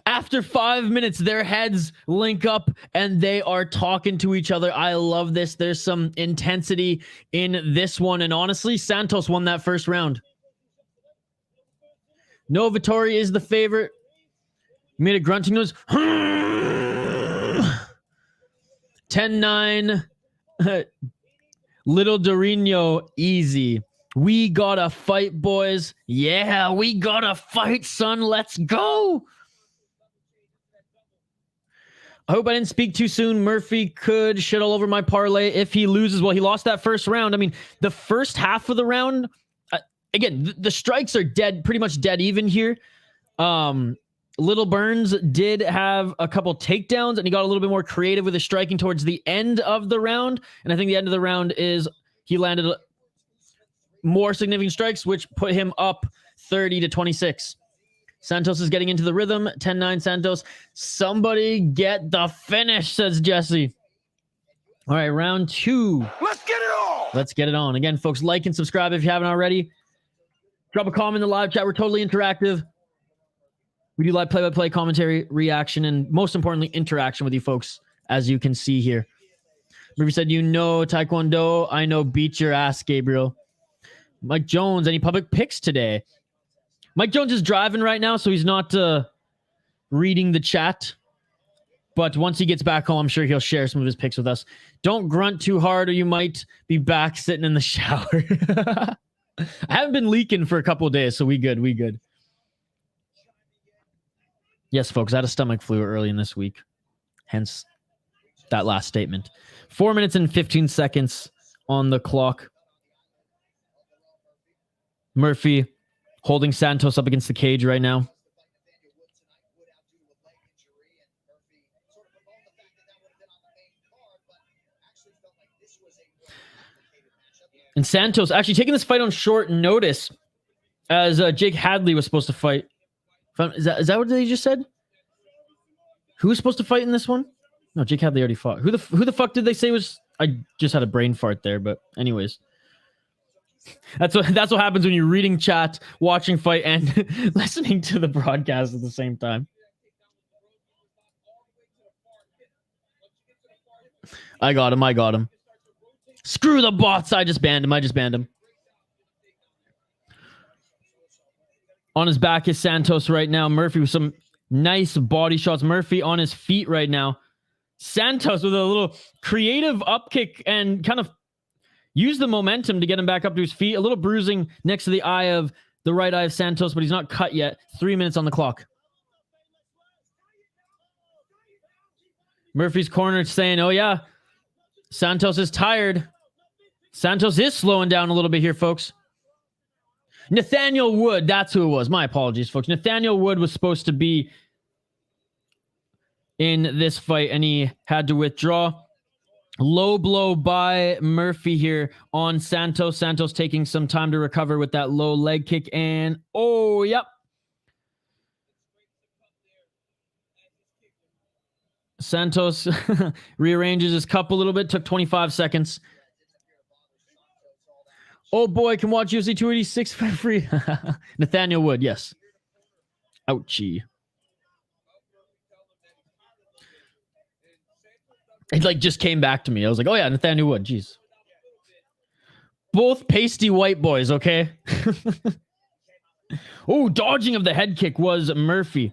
After 5 minutes, their heads link up and they are talking to each other. I love this. There's some intensity in this one. And honestly, Santos won that first round. No, Vettori is the favorite. Made a grunting noise. 10-9. Little Dorino, easy. We gotta fight, boys. Yeah, we gotta fight, son. Let's go. I hope I didn't speak too soon. Murphy could shit all over my parlay if he loses. Well, he lost that first round. I mean, the first half of the round, again, the strikes are dead, pretty much dead even here. Little Burns did have a couple takedowns, and he got a little bit more creative with his striking towards the end of the round. And I think the end of the round is he landed more significant strikes, which put him up 30-26. Santos is getting into the rhythm. 10-9 Santos. Somebody get the finish, says Jesse. All right, round 2. Let's get it on. Let's get it on. Again, folks, like and subscribe if you haven't already. Drop a comment in the live chat. We're totally interactive. We do live play-by-play commentary, reaction, and most importantly, interaction with you folks, as you can see here. Murphy said, you know Taekwondo. I know beat your ass, Gabriel. Mike Jones, any public picks today? Mike Jones is driving right now, so he's not reading the chat. But once he gets back home, I'm sure he'll share some of his picks with us. Don't grunt too hard or you might be back sitting in the shower. I haven't been leaking for a couple of days, so we good. Yes, folks, I had a stomach flu early in this week. Hence that last statement. 4 minutes and 15 seconds on the clock. Murphy holding Santos up against the cage right now. And Santos actually taking this fight on short notice, as Jake Hadley was supposed to fight. Is that what they just said? Who was supposed to fight in this one? No, Jake Hadley already fought. Who the fuck did they say was? I just had a brain fart there, but anyways. That's what happens when you're reading chat, watching fight, and listening to the broadcast at the same time. I got him. Screw the bots. I just banned him. On his back is Santos right now. Murphy with some nice body shots. Murphy on his feet right now. Santos with a little creative up kick and kind of use the momentum to get him back up to his feet. A little bruising next to the right eye of Santos, but he's not cut yet. 3 minutes on the clock. Murphy's corner saying, oh yeah, Santos is tired. Santos is slowing down a little bit here, folks. Nathaniel Wood, that's who it was. My apologies, folks. Nathaniel Wood was supposed to be in this fight, and he had to withdraw. Low blow by Murphy here on Santos. Santos taking some time to recover with that low leg kick. And, oh, yep. Santos rearranges his cup a little bit. Took 25 seconds. Oh, boy, can watch UFC 286 for free. Nathaniel Wood, yes. Ouchie. It just came back to me. I was like, oh yeah, Nathaniel Wood. Jeez. Both pasty white boys, okay? Oh, dodging of the head kick was Murphy.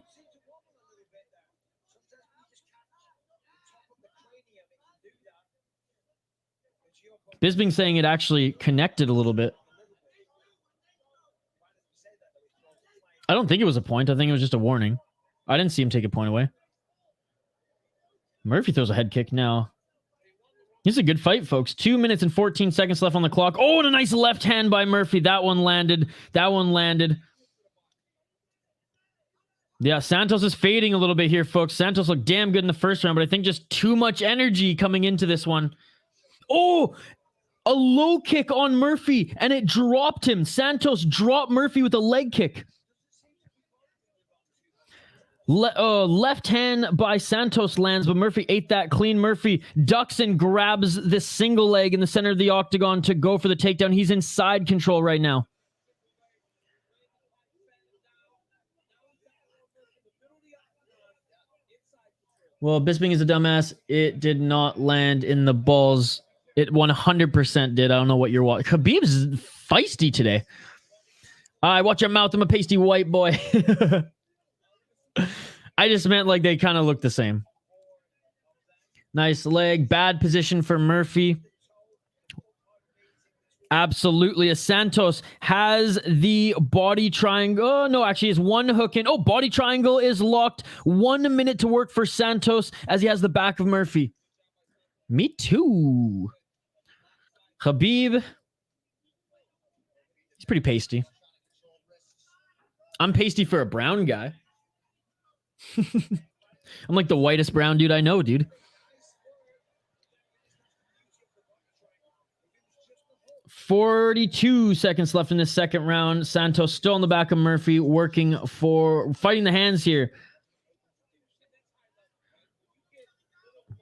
Bisping saying it actually connected a little bit. I don't think it was a point. I think it was just a warning. I didn't see him take a point away. Murphy throws a head kick now. It's a good fight, folks. 2 minutes and 14 seconds left on the clock. Oh, and a nice left hand by Murphy. That one landed. Yeah, Santos is fading a little bit here, folks. Santos looked damn good in the first round, but I think just too much energy coming into this one. Oh, a low kick on Murphy, and it dropped him. Santos dropped Murphy with a leg kick. Left hand by Santos lands, but Murphy ate that clean. Murphy ducks and grabs this single leg in the center of the octagon to go for the takedown. He's in side control right now. Well, Bisping is a dumbass. It did not land in the balls. It 100% did. I don't know what you're watching. Khabib's feisty today. I watch your mouth. I'm a pasty white boy. I just meant like they kind of look the same. Nice leg. Bad position for Murphy. Absolutely. As Santos has the body triangle. Oh, no, actually, is one hook in. Oh, body triangle is locked. 1 minute to work for Santos as he has the back of Murphy. Me too. Khabib. He's pretty pasty. I'm pasty for a brown guy. I'm like the whitest brown dude I know, dude. 42 seconds left in this second round. Santos still on the back of Murphy, fighting the hands here.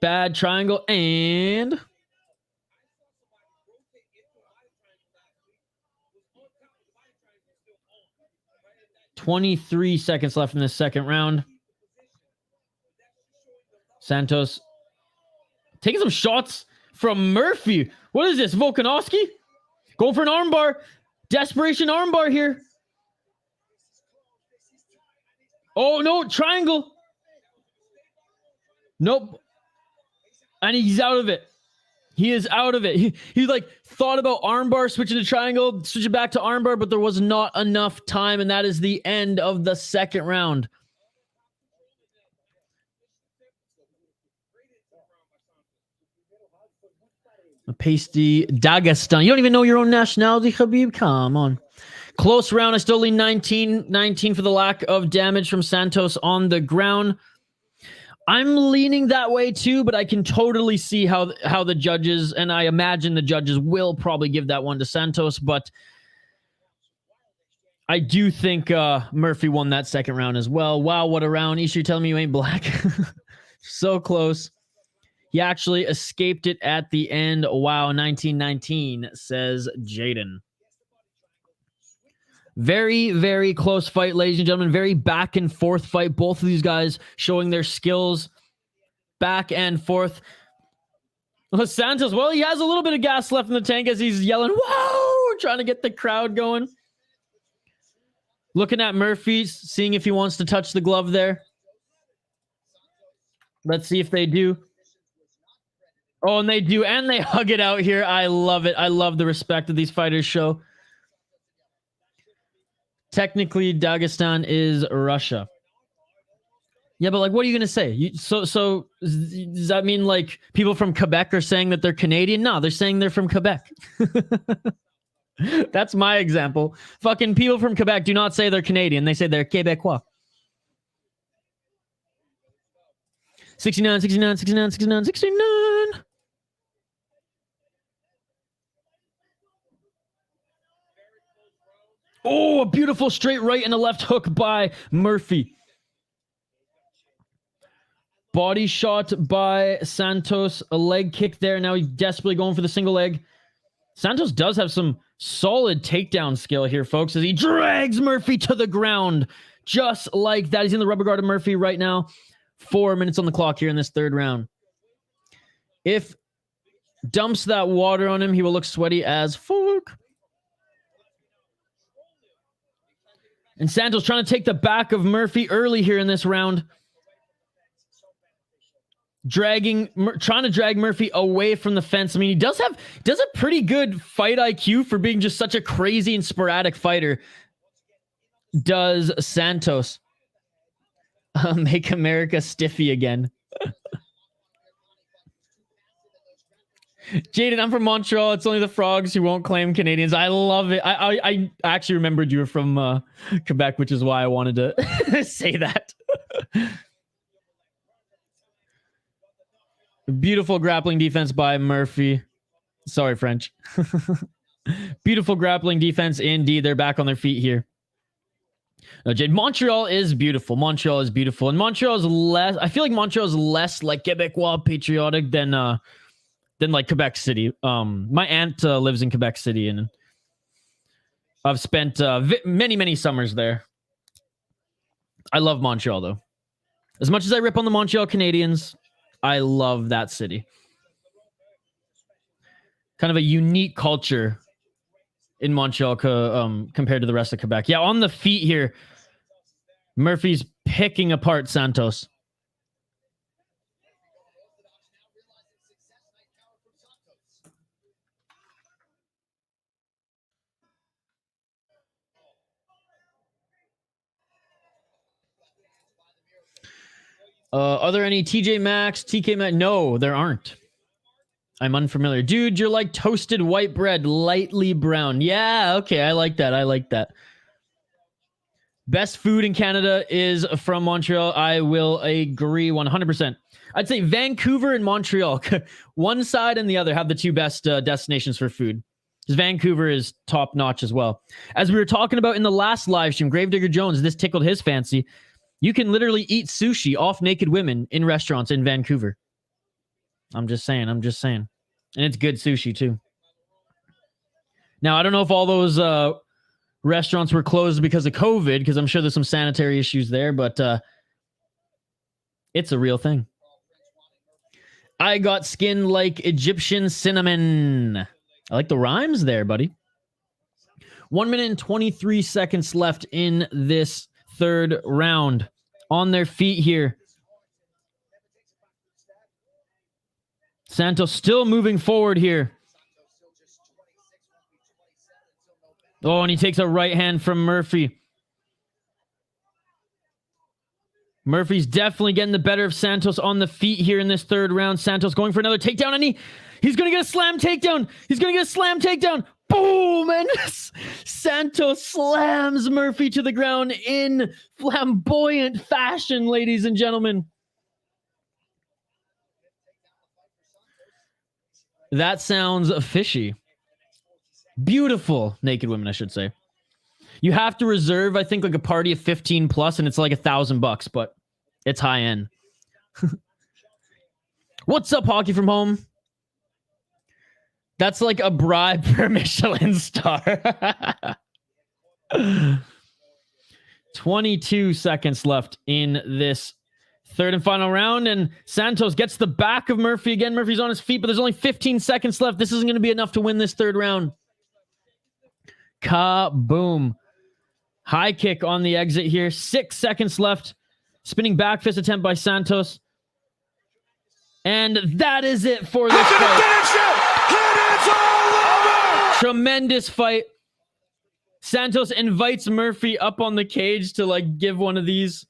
Bad triangle and 23 seconds left in this second round. Santos taking some shots from Murphy. What is this, Volkanovski? Going for an armbar. Desperation armbar here. Oh, no, triangle. Nope. And he's out of it. He is out of it. He like thought about armbar, switching to triangle, switching back to armbar, but there was not enough time, and that is the end of the second round. A pasty Dagestan. You don't even know your own nationality, Khabib? Come on. Close round. I still lean 19 for the lack of damage from Santos on the ground. I'm leaning that way too, but I can totally see how the judges, and I imagine the judges will probably give that one to Santos, but I do think Murphy won that second round as well. Wow, what a round. Isha, you're telling me you ain't black? So close. He actually escaped it at the end. Wow, 19-19, says Jaden. Very, very close fight, ladies and gentlemen. Very back and forth fight. Both of these guys showing their skills back and forth. Santos, well, he has a little bit of gas left in the tank as he's yelling, whoa, trying to get the crowd going. Looking at Murphy, seeing if he wants to touch the glove there. Let's see if they do. Oh, and they do, and they hug it out here. I love it. I love the respect that these fighters show. Technically, Dagestan is Russia. Yeah, but like, what are you going to say? So does that mean like people from Quebec are saying that they're Canadian? No, they're saying they're from Quebec. That's my example. Fucking people from Quebec do not say they're Canadian. They say they're Quebecois. 69, 69, 69, 69, 69. Oh, a beautiful straight right and a left hook by Murphy. Body shot by Santos. A leg kick there. Now he's desperately going for the single leg. Santos does have some solid takedown skill here, folks, as he drags Murphy to the ground. Just like that. He's in the rubber guard of Murphy right now. 4 minutes on the clock here in this third round. If dumps that water on him, he will look sweaty as fuck. And Santos trying to take the back of Murphy early here in this round. Trying to drag Murphy away from the fence. I mean, he does a pretty good fight IQ for being just such a crazy and sporadic fighter. Does Santos. Make America stiffy again. Jaden, I'm from Montreal. It's only the frogs who won't claim Canadians. I love it. I actually remembered you were from Quebec, which is why I wanted to say that. Beautiful grappling defense by Murphy. Sorry, French. Beautiful grappling defense indeed. They're back on their feet here. No, Jade, Montreal is beautiful. Montreal is beautiful. And Montreal is less, I feel like Montreal is less like Quebecois patriotic than like Quebec City. My aunt lives in Quebec City, and I've spent many summers there. I love Montreal, though. As much as I rip on the Montreal Canadiens, I love that city. Kind of a unique culture in Montreal compared to the rest of Quebec. Yeah, on the feet here, Murphy's picking apart Santos. Are there any TJ Maxx, TK Maxx? No, there aren't. I'm unfamiliar. Dude, you're like toasted white bread, lightly brown. Yeah, okay, I like that. I like that. Best food in Canada is from Montreal. I will agree 100%. I'd say Vancouver and Montreal. One side and the other have the two best destinations for food. Because Vancouver is top notch as well. As we were talking about in the last live stream, Gravedigger Jones, this tickled his fancy. You can literally eat sushi off naked women in restaurants in Vancouver. I'm just saying. And it's good sushi too. Now, I don't know if all those restaurants were closed because of COVID, because I'm sure there's some sanitary issues there, but it's a real thing. I got skin like Egyptian cinnamon. I like the rhymes there, buddy. 1 minute and 23 seconds left in this third round. On their feet here. Santos still moving forward here. Oh, and he takes a right hand from Murphy. Murphy's definitely getting the better of Santos on the feet here in this third round. Santos going for another takedown, and he's going to get a slam takedown. Boom! And Santos slams Murphy to the ground in flamboyant fashion, ladies and gentlemen. That sounds fishy. Beautiful naked women, I should say. You have to reserve, I think, like a party of 15 plus, and it's like $1,000, but it's high end. What's up, Hockey from Home? That's like a bribe for a Michelin star. 22 seconds left in this third and final round, and Santos gets the back of Murphy again. Murphy's on his feet, but there's only 15 seconds left. This isn't going to be enough to win this third round. Kaboom. High kick on the exit here. 6 seconds left. Spinning back fist attempt by Santos. And that is it for this fight. Tremendous fight. Santos invites Murphy up on the cage to like give one of these.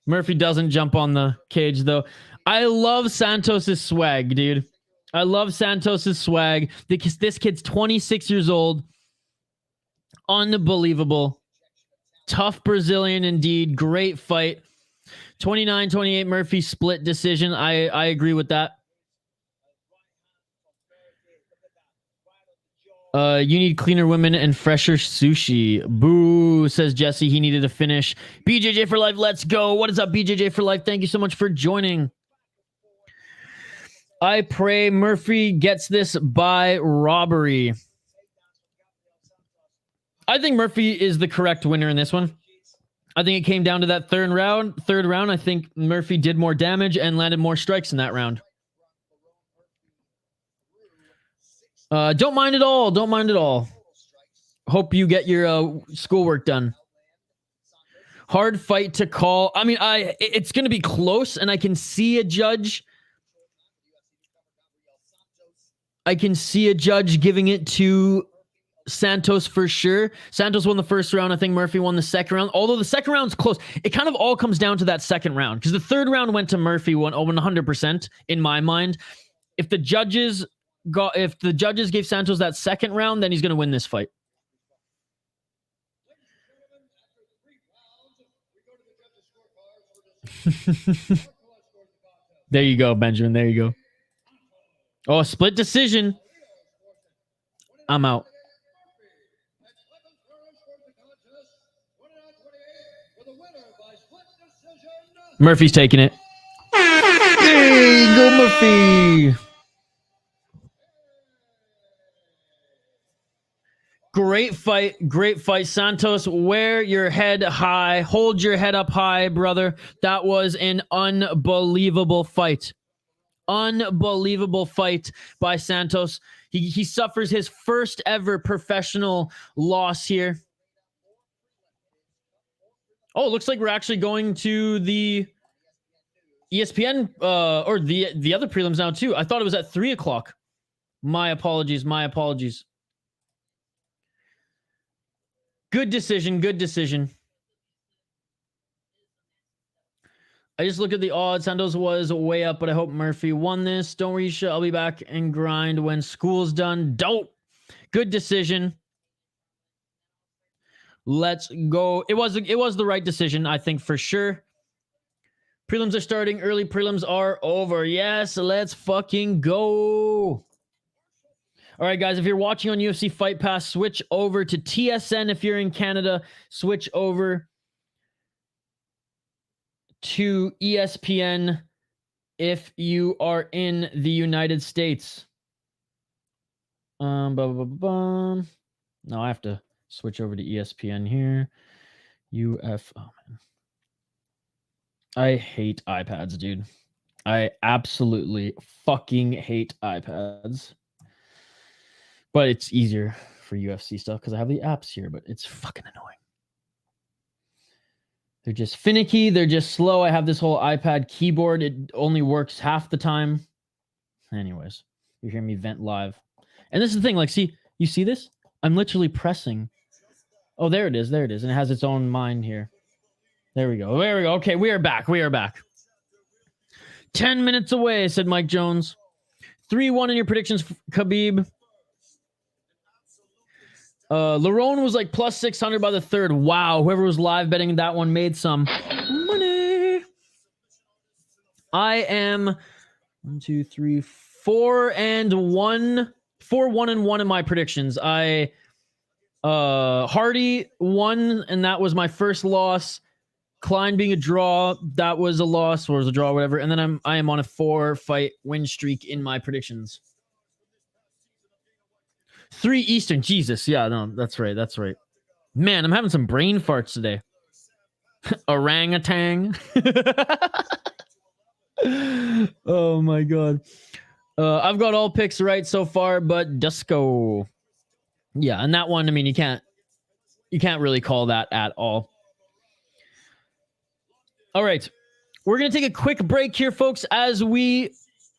Murphy doesn't jump on the cage though. I love Santos's swag, dude. I love Santos's swag. This kid's 26 years old. Unbelievable. Tough Brazilian indeed. Great fight. 29-28 Murphy split decision. I agree with that. You need cleaner women and fresher sushi. Boo, says Jesse. He needed a finish. BJJ for life, let's go. What is up, BJJ for life? Thank you so much for joining. I pray Murphy gets this by robbery. I think Murphy is the correct winner in this one. I think it came down to that third round. I think Murphy did more damage and landed more strikes in that round. Don't mind at all. Hope you get your schoolwork done. Hard fight to call. I mean, it's going to be close, and I can see a judge. Giving it to Santos for sure. Santos won the first round. I think Murphy won the second round. Although the second round's close. It kind of all comes down to that second round, because the third round went to Murphy 100% in my mind. If the judges gave Santos that second round, then he's going to win this fight. There you go, Benjamin. There you go. Oh, split decision. I'm out. Murphy's taking it. There you go, Murphy. Great fight. Santos, wear your head high. Hold your head up high, brother. That was an unbelievable fight. Unbelievable fight by Santos. He suffers his first ever professional loss here. Oh, it looks like we're actually going to the ESPN or the other prelims now too. I thought it was at 3 o'clock. My apologies. Good decision. I just looked at the odds. Santos was way up, but I hope Murphy won this. Don't worry, I'll be back and grind when school's done. Dope. Good decision. Let's go. It was the right decision, I think, for sure. Prelims are starting early. Prelims are over. Yes, let's fucking go. All right, guys, if you're watching on UFC Fight Pass, switch over to TSN. If you're in Canada, switch over to ESPN if you are in the United States. No, I have to switch over to ESPN here. Oh, man. I hate iPads, dude. I absolutely fucking hate iPads. But it's easier for UFC stuff because I have the apps here, but it's fucking annoying. They're just finicky. They're just slow. I have this whole iPad keyboard. It only works half the time. Anyways, you hear me vent live. And this is the thing. Like, see, you see this? I'm literally pressing. Oh, there it is. There it is. And it has its own mind here. There we go. There we go. Okay, we are back. We are back. 10 minutes away, said Mike Jones. 3-1 in your predictions, Khabib. Lerone was like plus 600 by the third. Wow. Whoever was live betting that one made some money. I am 4-1 in my predictions. Hardy won, and that was my first loss. Klein being a draw, that was a loss, or was a draw, whatever. And then I am on a 4-fight win streak in my predictions. 3 Eastern. Jesus. Yeah, no, that's right. That's right. Man, I'm having some brain farts today. Orangutan. Oh my God. I've got all picks right so far, but Dusko. Yeah, and that one, I mean, you can't really call that at all. All right. We're going to take a quick break here, folks, as we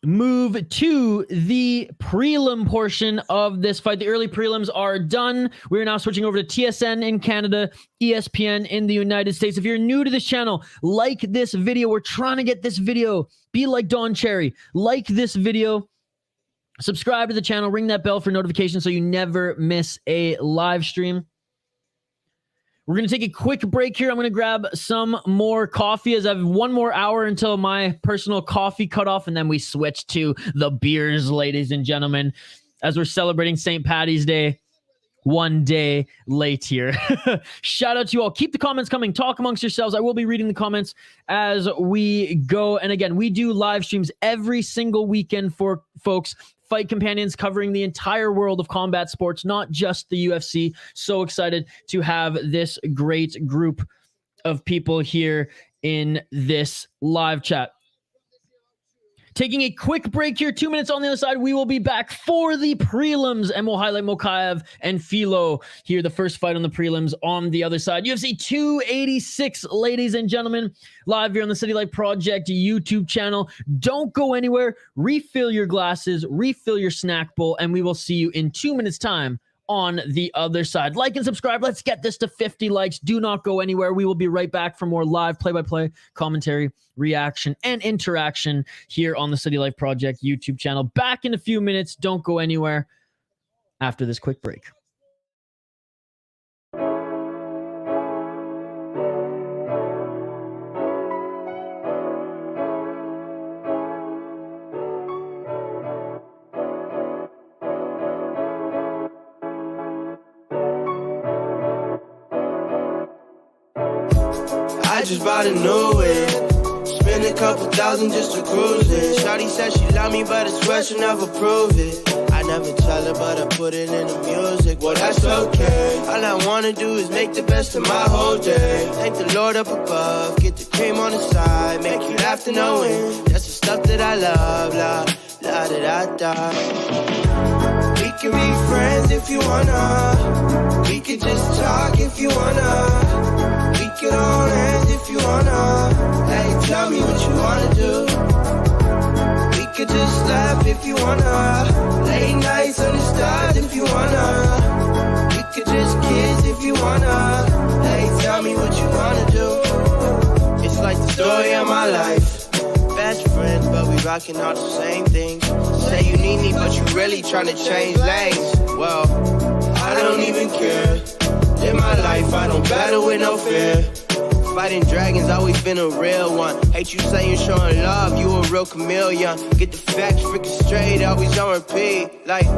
move to the prelim portion of this fight. The early prelims are done. We're now switching over to TSN in Canada, ESPN in the United States. If you're new to this channel, like this video. We're trying to get this video. Be like Don Cherry. Like this video. Subscribe to the channel. Ring that bell for notifications so you never miss a live stream. We're going to take a quick break here. I'm going to grab some more coffee as I have 1 more hour until my personal coffee cutoff, and then we switch to the beers, ladies and gentlemen, as we're celebrating St. Paddy's Day 1 day late here. Shout out to you all. Keep the comments coming. Talk amongst yourselves. I will be reading the comments as we go. And again, we do live streams every single weekend for folks. Fight companions covering the entire world of combat sports, not just the UFC. So excited to have this great group of people here in this live chat. Taking a quick break here, 2 minutes on the other side. We will be back for the prelims, and we'll highlight Mokaev and Filho here, the first fight on the prelims on the other side. UFC 286, ladies and gentlemen, live here on the City Life Project YouTube channel. Don't go anywhere. Refill your glasses, refill your snack bowl, and we will see you in 2 minutes' time on the other side. Like and subscribe. Let's get this to 50 likes. Do not go anywhere. We will be right back for more live play-by-play commentary, reaction, and interaction here on the City Life Project YouTube channel. Back in a few minutes. Don't go anywhere after this quick break. I just bought a new whip. Spend a couple thousand just to cruise it. Shawty said she love me, but I swear she'll never prove it. I never tell her, but I put it in the music. Well, that's okay. All I wanna do is make the best of my whole day. Thank the Lord up above. Get the cream on the side. Make you laugh to no end. That's the stuff that I love. La, la, da, da, da. We can be friends if you wanna. We can just talk if you wanna. We can hold hands if you wanna. Hey, tell me what you wanna do. We could just laugh if you wanna. Late nights on the stars if you wanna. We could just kiss if you wanna. Hey, tell me what you wanna do. It's like the story of my life. Best friends, but we rocking all the same things. Say you need me, but you really tryna change lanes. Well, I don't even care. In my life, I don't battle with no fear. Fighting dragons, always been a real one. Hate you saying showing love, you a real chameleon. Get the facts freaking straight, always on repeat. Like,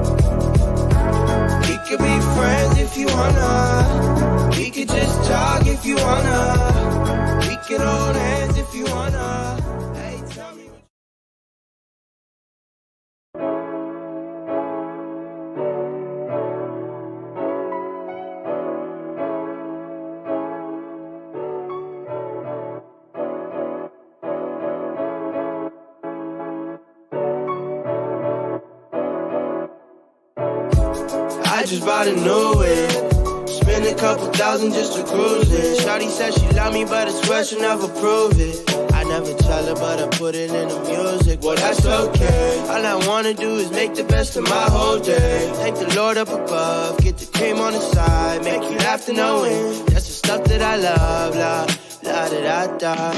we could be friends if you wanna. We could just talk if you wanna. We could hold hands if you wanna. Hey, tell me what I just bought a new whip. Spent a couple thousand just to cruise it. Shawty said she love me, but I swear she'll never prove it. I never tell her, but I put it in the music. Well, that's okay. All I wanna do is make the best of my whole day. Thank the Lord up above, get the cream on the side, make you laugh to no end. That's the stuff that I love, la, la da da da.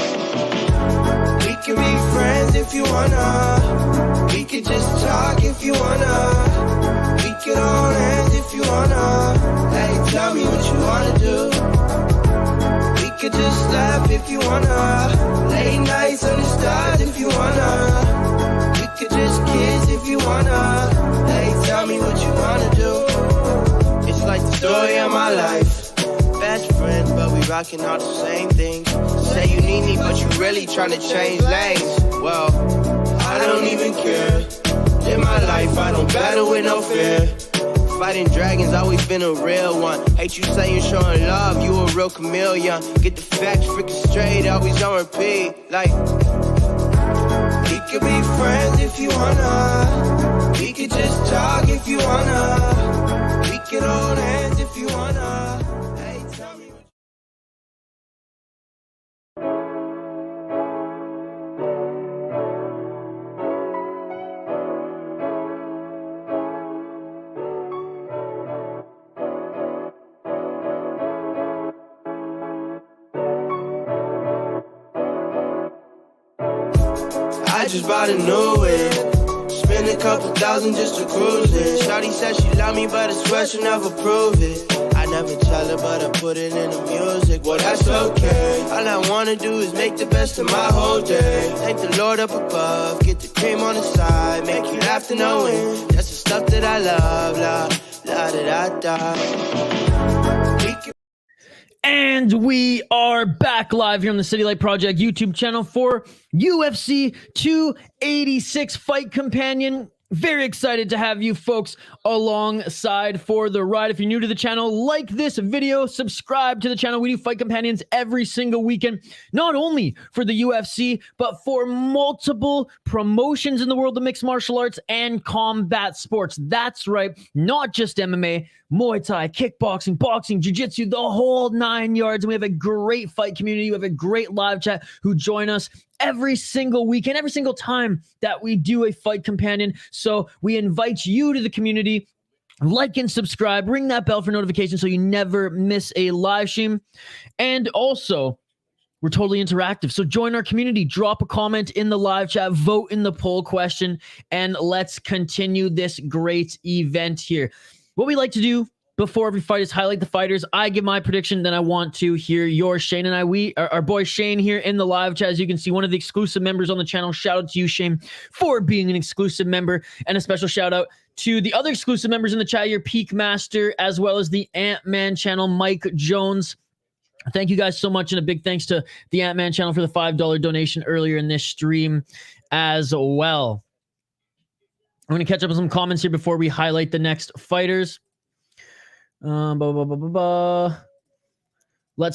We can be friends if you wanna. We can just talk if you wanna. We can hold hands if you wanna. Hey, tell me what you wanna do. We could just laugh if you wanna. Late nights under stars if you wanna. We could just kiss if you wanna. Hey, tell me what you wanna do. It's like the story of my life. Best friends, but we rocking all the same things. Say you need me, but you really tryna change lanes. Well, I don't even care. In my life, I don't battle with no fear. Fighting dragons, always been a real one. Hate you saying showing love, you a real chameleon. Get the facts freaking straight, always on repeat. Like, we could be friends if you wanna. We could just talk if you wanna. We could hold hands if you wanna. Hey, tell me what I just bought a new whip. Spent a couple thousand just to cruise it. Shawty said she love me, but I swear she'll never prove it. I never tell her, but I put it in the music. Well, that's okay. All I wanna do is make the best of my whole day. Thank the Lord up above, get the cream on the side, make you laugh to no end. That's the stuff that I love, la, la da da da. We can And we are back live here on the City Light Project YouTube channel for UFC 286 Fight Companion. Very excited to have you folks alongside for the ride. If you're new to the channel, like this video, subscribe to the channel. We do Fight Companions every single weekend, not only for the UFC, but for multiple promotions in the world of mixed martial arts and combat sports. That's right, not just MMA, Muay Thai, kickboxing, boxing, jiu-jitsu, the whole 9 yards. And we have a great fight community. We have a great live chat who join us every single weekend, every single time that we do a Fight Companion. So we invite you to the community. Like and subscribe, ring that bell for notifications so you never miss a live stream. And also, we're totally interactive. So join our community, drop a comment in the live chat, vote in the poll question, and let's continue this great event here. What we like to do before every fight is highlight the fighters. I give my prediction, then I want to hear yours. Shane and I, our boy Shane here in the live chat, as you can see, one of the exclusive members on the channel. Shout out to you, Shane, for being an exclusive member, and a special shout out to the other exclusive members in the chat here, Peak Master, as well as the Ant-Man channel, Mike Jones. Thank you guys so much, and a big thanks to the Ant-Man channel for the $5 donation earlier in this stream as well. I'm going to catch up with some comments here before we highlight the next fighters. Let's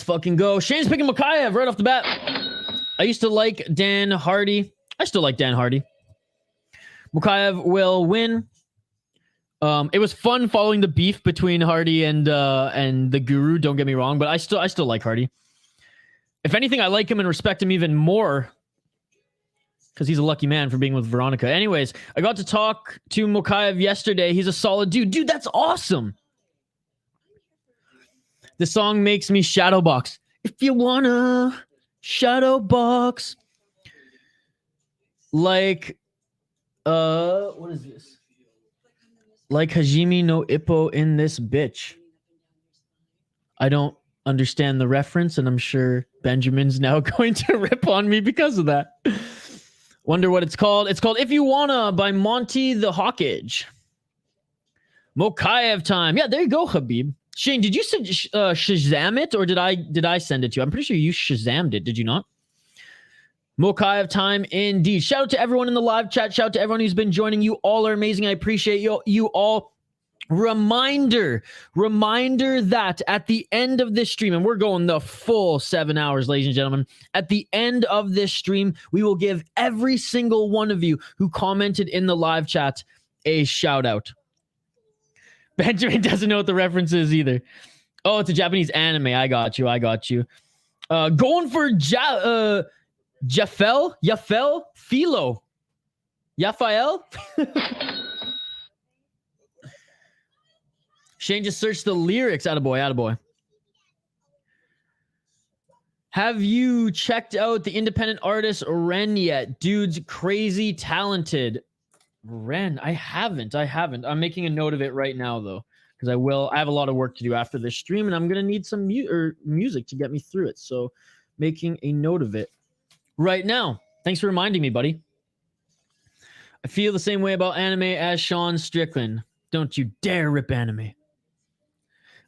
fucking go. Shane's picking Mokaev right off the bat. I used to like Dan Hardy. I still like Dan Hardy. Mokaev will win. It was fun following the beef between Hardy and the Guru. Don't get me wrong, but I still like Hardy. If anything, I like him and respect him even more because he's a lucky man for being with Veronica. Anyways, I got to talk to Mokaev yesterday. He's a solid dude. Dude, that's awesome. The song makes me shadowbox. If you wanna, Shadow box. Like, what is this? Like Hajime no Ippo in this bitch. I don't understand the reference, and I'm sure Benjamin's now going to rip on me because of that. Wonder what it's called. It's called If You Wanna by Monty the Hawkage. Mokaev time. Yeah, there you go, Habib. Shane, did you Shazam it, or did I send it to you? I'm pretty sure you Shazammed it. Did you not? Mokaev time indeed. Shout out to everyone in the live chat. Shout out to everyone who's been joining. You all are amazing. I appreciate you all. Reminder that at the end of this stream, and we're going the full 7 hours, ladies and gentlemen, at the end of this stream, we will give every single one of you who commented in the live chat a shout out. Benjamin doesn't know what the reference is either. Oh, it's a Japanese anime. I got you. Going for Jafel, Filho, Rafael. Shane just searched the lyrics. Attaboy. Have you checked out the independent artist Ren yet? Dude's crazy talented. Ren, I haven't. I'm making a note of it right now, though, because I have a lot of work to do after this stream, and I'm going to need some music to get me through it. So making a note of it right now. Thanks for reminding me, buddy. I feel the same way about anime as Sean Strickland. Don't you dare rip anime.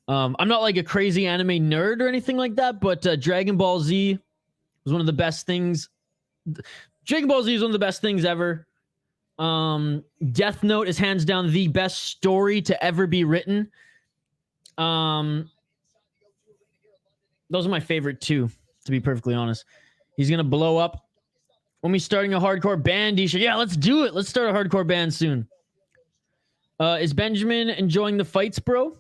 I'm not like a crazy anime nerd or anything like that, but Dragon Ball Z was one of the best things. Dragon Ball Z is one of the best things ever. Death Note is hands down the best story to ever be written. Those are my favorite two, to be perfectly honest. He's gonna blow up when we starting a hardcore band. Yeah, let's do it. Let's start a hardcore band soon. Is Benjamin enjoying the fights, bro?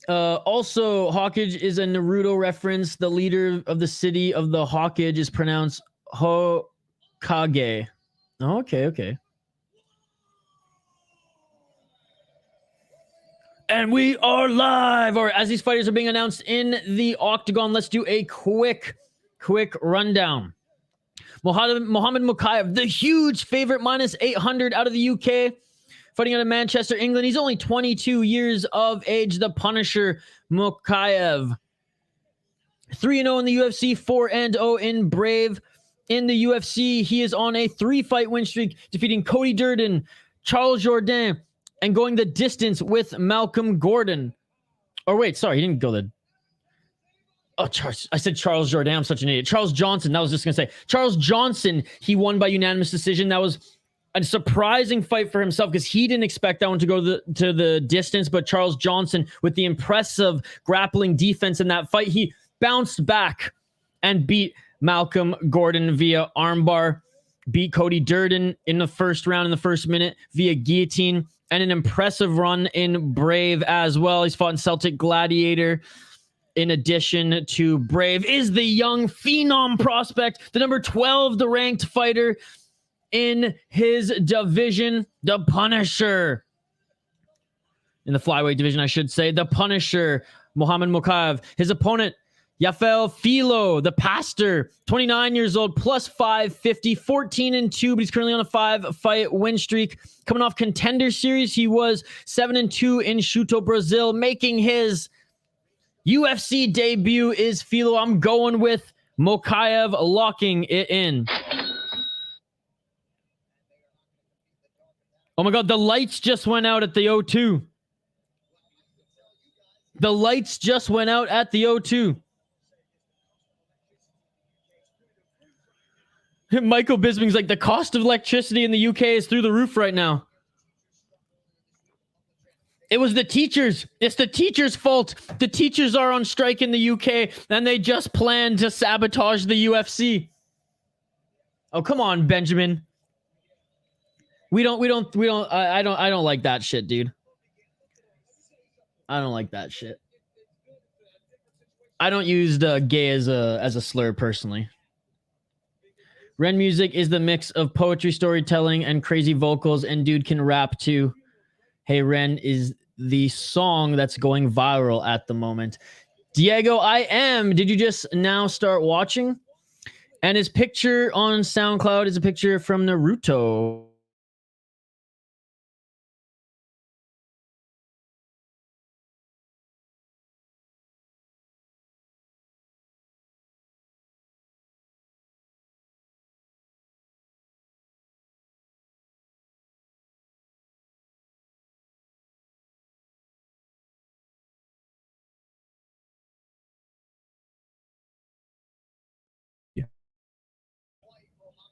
Also, Hawkage is a Naruto reference. The leader of the city of the Hawkage is pronounced Hokage. Okay. And we are live. Or as these fighters are being announced in the octagon, let's do a quick rundown. Mohamed Mokaev, the huge favorite, minus 800 out of the UK. Fighting out of Manchester, England. He's only 22 years of age. The Punisher, Mokaev. 3-0 in the UFC, 4-0 in Brave. In the UFC, he is on a 3-fight win streak, defeating Cody Durden, Charles Jourdain, and going the distance with Malcolm Gordon. Or wait, sorry, he didn't go the... Oh, I said Charles Jourdain. I'm such an idiot. Charles Johnson, that was just going to say. Charles Johnson, he won by unanimous decision. That was a surprising fight for himself because he didn't expect that one to go to the distance. But Charles Johnson, with the impressive grappling defense in that fight, he bounced back and beat Malcolm Gordon via armbar, beat Cody Durden in the first round in the first minute via guillotine, and an impressive run in Brave as well. He's fought in Celtic Gladiator. In addition to Brave, is the young phenom prospect, the number 12, the ranked fighter in his division, the Punisher. In the flyweight division, I should say, the Punisher, Mohamed Mokaev. His opponent, Jafel Filho, the pastor, 29 years old, plus 550, 14-2, but he's currently on a 5-fight win streak. Coming off Contender Series, he was 7-2 in Chuto, Brazil, making his UFC debut is Filho. I'm going with Mokaev, locking it in. Oh my God, the lights just went out at the O2. The lights just went out at the O2. Michael Bisping's like, the cost of electricity in the UK is through the roof right now. It was the teachers. It's the teachers' fault. The teachers are on strike in the UK, and they just planned to sabotage the UFC. Oh, come on, Benjamin. I don't like that shit, dude. I don't like that shit. I don't use the gay as a slur personally. Ren music is the mix of poetry, storytelling, and crazy vocals, and dude can rap too. Hey, Ren is the song that's going viral at the moment. Diego, I am. Did you just now start watching? And his picture on SoundCloud is a picture from Naruto.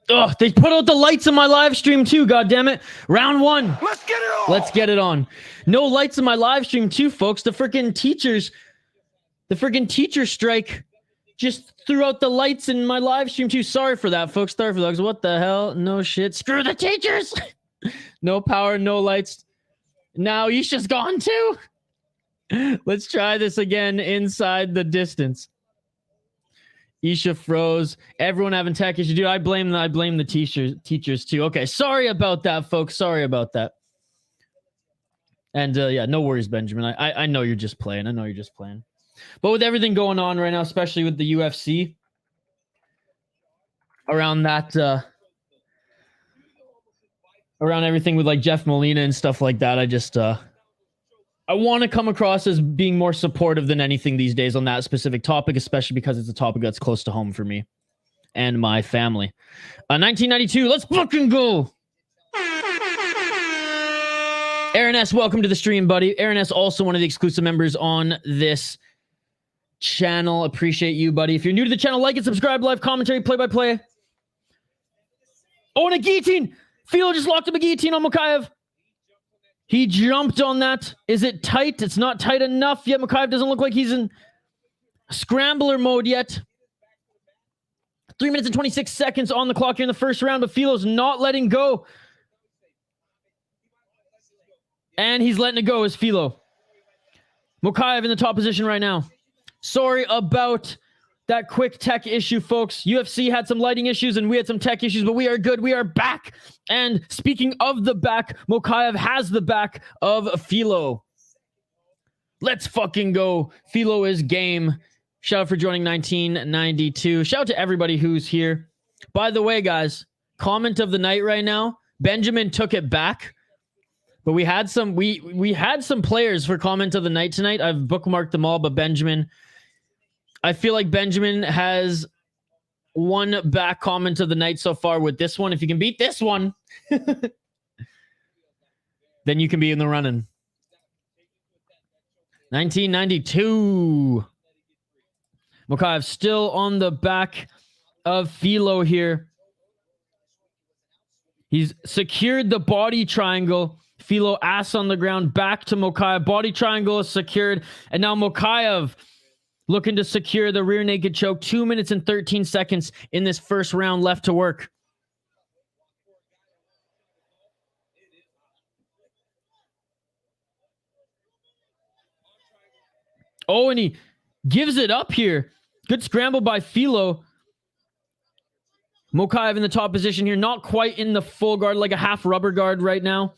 Oh, they put out the lights in my live stream too, god damn it. Round one. Let's get it on. Let's get it on. No lights in my live stream too, folks. The freaking teacher strike just threw out the lights in my live stream too. Sorry for that, folks. Sorry for that. What the hell? No shit. Screw the teachers. No power, no lights. Now Isha's gone too. Let's try this again inside the distance. Isha froze. Everyone having tech issues. Dude, I blame the teachers too. Okay, sorry about that, folks. Sorry about that. And yeah, no worries, Benjamin. I know you're just playing. I know you're just playing. But with everything going on right now, especially with the UFC, around that, around everything with like Jeff Molina and stuff like that, I just I want to come across as being more supportive than anything these days on that specific topic, especially because it's a topic that's close to home for me and my family. 1992, let's fucking go. Aaron S., welcome to the stream, buddy. Aaron S., also one of the exclusive members on this channel. Appreciate you, buddy. If you're new to the channel, like and subscribe, live commentary, play-by-play. Oh, and a guillotine. Filho just locked up a guillotine on Mokaev. He jumped on that. Is it tight? It's not tight enough yet. Mokaev doesn't look like he's in scrambler mode yet. 3 minutes and 26 seconds on the clock here in the first round, but Filho's not letting go. And he's letting it go as Filho. Mokaev in the top position right now. Sorry about that quick tech issue, folks. UFC had some lighting issues and we had some tech issues, but we are good. We are back. And speaking of the back, Mokaev has the back of Filho. Let's fucking go. Filho is game. Shout out for joining 1992. Shout out to everybody who's here. By the way, guys, comment of the night right now. Benjamin took it back. But we had some we had some players for comment of the night tonight. I've bookmarked them all, but Benjamin, I feel like Benjamin has one back comment of the night so far with this one. If you can beat this one, then you can be in the running. 1992. Mokaev still on the back of Filho here. He's secured the body triangle. Filho ass on the ground, back to Mokaev. Body triangle is secured. And now Mokaev looking to secure the rear naked choke. 2 minutes and 13 seconds in this first round left to work. Oh, and he gives it up here. Good scramble by Filho. Mokaev in the top position here. Not quite in the full guard, like a half rubber guard right now.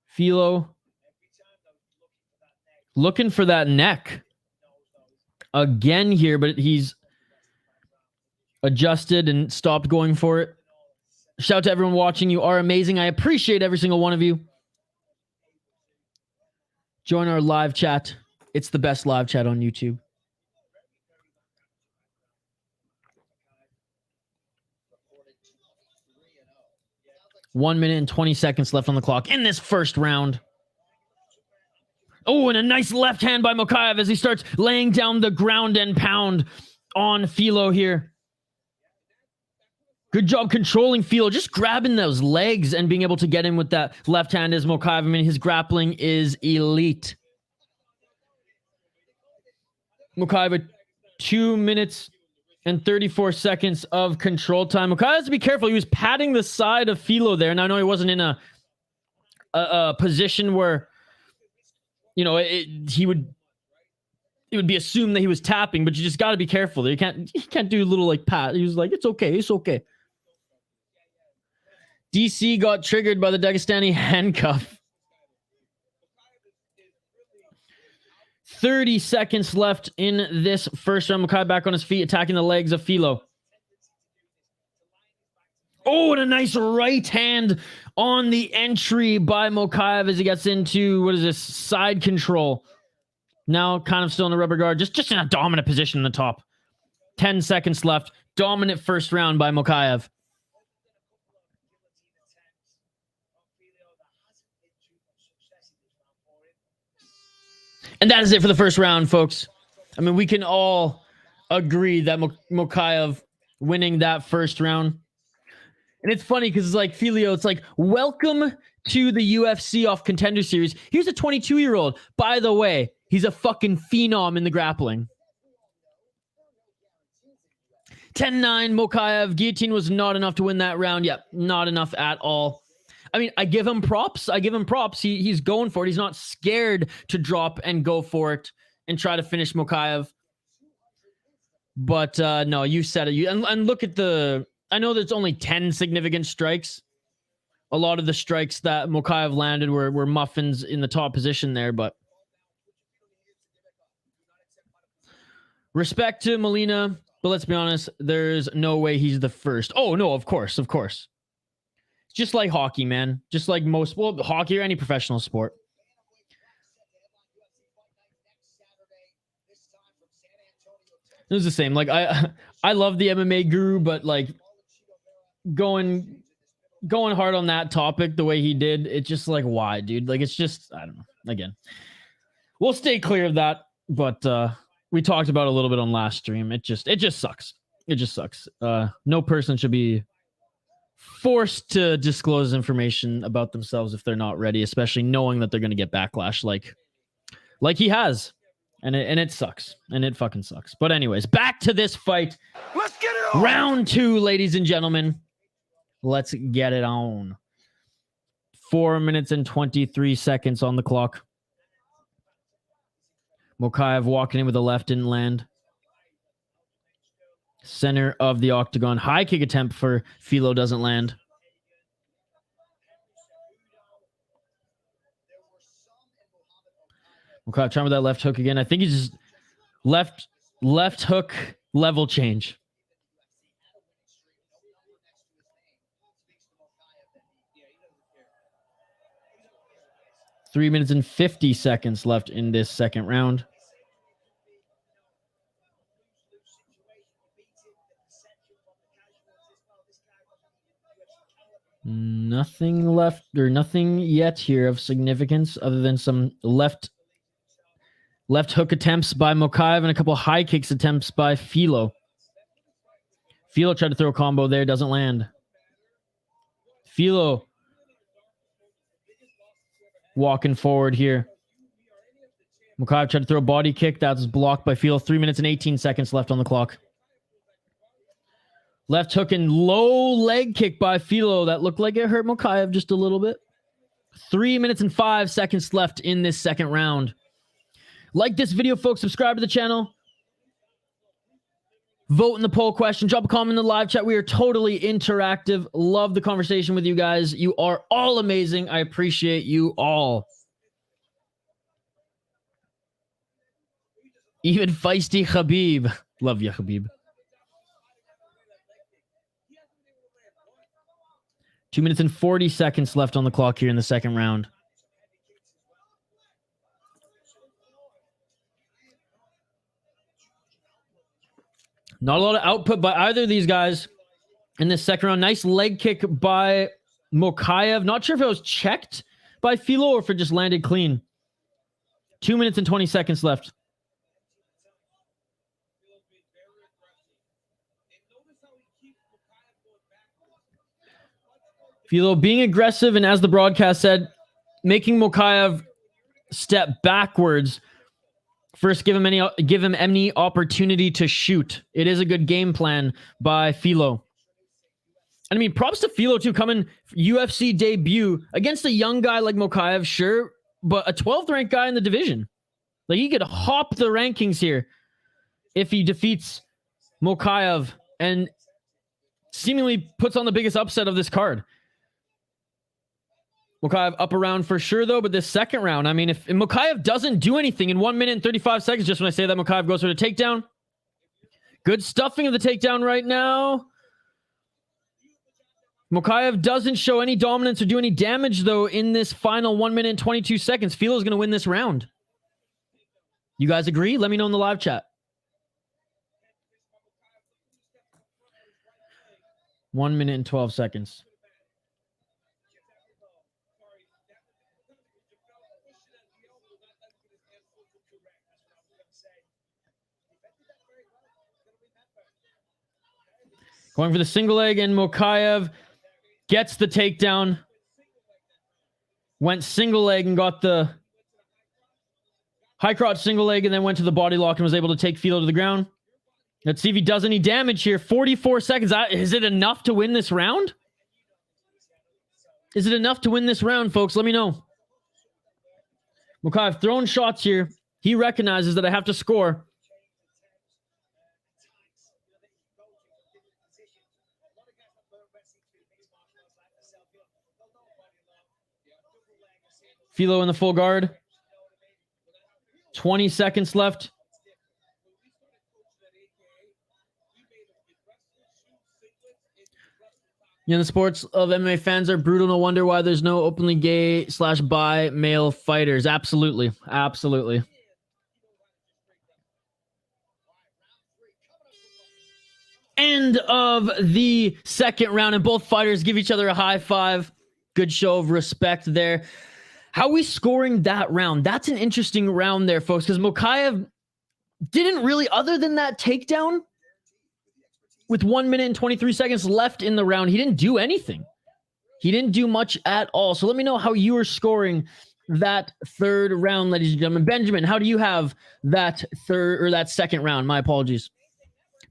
Filho looking for that neck again here, but he's adjusted and stopped going for it. Shout out to everyone watching. You are amazing. I appreciate every single one of you. Join our live chat. It's the best live chat on YouTube. One minute and 20 seconds left on the clock in this first round. Oh, and a nice left hand by Mokaev as he starts laying down the ground and pound on Filho here. Good job controlling Filho, just grabbing those legs and being able to get in with that left hand as Mokaev. I mean, his grappling is elite. Mokaev with 2 minutes and 34 seconds of control time. Mokaev has to be careful. He was patting the side of Filho there. And I know he wasn't in a position where, you know, it would be assumed that he was tapping, but you just got to be careful there. You can't do a little like pat. He was like, it's okay. It's okay. DC got triggered by the Dagestani handcuff. 30 seconds left in this first round. Mokaev back on his feet, attacking the legs of Filho. Oh, and a nice right hand on the entry by Mokaev as he gets into, what is this, side control. Now kind of still in the rubber guard, just in a dominant position in the top. 10 seconds left. Dominant first round by Mokaev. And that is it for the first round, folks. I mean, we can all agree that Mokaev winning that first round. And it's funny because it's like, Filho, it's like, welcome to the UFC off Contender Series. Here's a 22-year-old. By the way, he's a fucking phenom in the grappling. 10-9, Mokaev. Guillotine was not enough to win that round. Yep, not enough at all. I mean, I give him props. He's going for it. He's not scared to drop and go for it and try to finish Mokaev. But no, you said it. And look at the... I know there's only 10 significant strikes. A lot of the strikes that Mokaev landed were muffins in the top position there, but... Respect to Molina, but let's be honest, there's no way he's the first. Oh, no, of course. It's just like hockey, man. Just like most, well, hockey or any professional sport. It was the same. Like, I love the MMA guru, but like going hard on that topic the way he did, it's just like, why, dude? Like, it's just, I don't know. Again, we'll stay clear of that, but we talked about it a little bit on last stream. It just sucks. It just sucks. No person should be forced to disclose information about themselves if they're not ready, especially knowing that they're going to get backlash like he has. And it sucks. And it fucking sucks. But anyways, back to this fight. Let's get it on. Round 2, ladies and gentlemen. Let's get it on. 4 minutes and 23 seconds on the clock. Mokaev walking in with a left, didn't land. Center of the octagon. High kick attempt for Filho, doesn't land. Mokaev trying with that left hook again. I think he's just left hook level change. Three minutes and 50 seconds left in this second round. Nothing left, or nothing yet here of significance other than some left hook attempts by Mokaev and a couple high kicks attempts by Filho. Filho tried to throw a combo there, doesn't land. Filho walking forward here. Mokaev tried to throw a body kick. That was blocked by Filho. 3 minutes and 18 seconds left on the clock. Left hook and low leg kick by Filho. That looked like it hurt Mokaev just a little bit. 3 minutes and 5 seconds left in this second round. Like this video, folks. Subscribe to the channel. Vote in the poll question. Drop a comment in the live chat. We are totally interactive. Love the conversation with you guys. You are all amazing. I appreciate you all. Even feisty Khabib. Love you, Khabib. 2 minutes and 40 seconds left on the clock here in the second round. Not a lot of output by either of these guys in this second round. Nice leg kick by Mokaev. Not sure if it was checked by Filho or if it just landed clean. 2 minutes and 20 seconds left. Filho being aggressive, and as the broadcast said, making Mokaev step backwards. First, give him any opportunity to shoot. It is a good game plan by Filho. And I mean, props to Filho too, coming UFC debut against a young guy like Mokaev, sure, but a 12th ranked guy in the division. Like, he could hop the rankings here if he defeats Mokaev and seemingly puts on the biggest upset of this card. Mokaev up around for sure, though, but this second round, I mean, if Mokaev doesn't do anything in 1 minute and 35 seconds, just when I say that, Mokaev goes for the takedown. Good stuffing of the takedown right now. Mokaev doesn't show any dominance or do any damage, though, in this final 1 minute and 22 seconds. Filho's going to win this round. You guys agree? Let me know in the live chat. 1 minute and 12 seconds. Going for the single leg, and Mokaev gets the takedown. Went single leg and got the high crotch single leg, and then went to the body lock and was able to take Filho to the ground. Let's see if he does any damage here. 44 seconds. Is it enough to win this round? Is it enough to win this round, folks? Let me know. Mokaev throwing shots here. He recognizes that I have to score. Filho in the full guard. 20 seconds left. You know, the sports of MMA fans are brutal. No wonder why there's no openly gay / bi male fighters. Absolutely. Absolutely. End of the second round, and both fighters give each other a high five. Good show of respect there. How are we scoring that round? That's an interesting round there, folks, because Mokaev didn't really, other than that takedown, with 1 minute and 23 seconds left in the round, he didn't do anything. He didn't do much at all. So let me know how you are scoring that third round, ladies and gentlemen. Benjamin, how do you have that third or that second round? My apologies.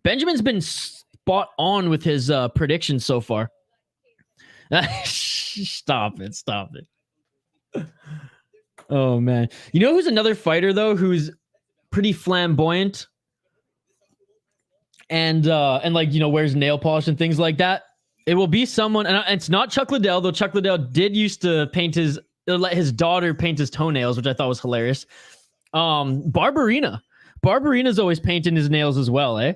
Benjamin's been spot on with his predictions so far. Stop it. Stop it. Oh, man. You know who's another fighter, though, who's pretty flamboyant and like, you know, wears nail polish and things like that? It will be someone, and it's not Chuck Liddell, though Chuck Liddell did used to let his daughter paint his toenails, which I thought was hilarious. Barberena. Barberena's always painting his nails as well, eh?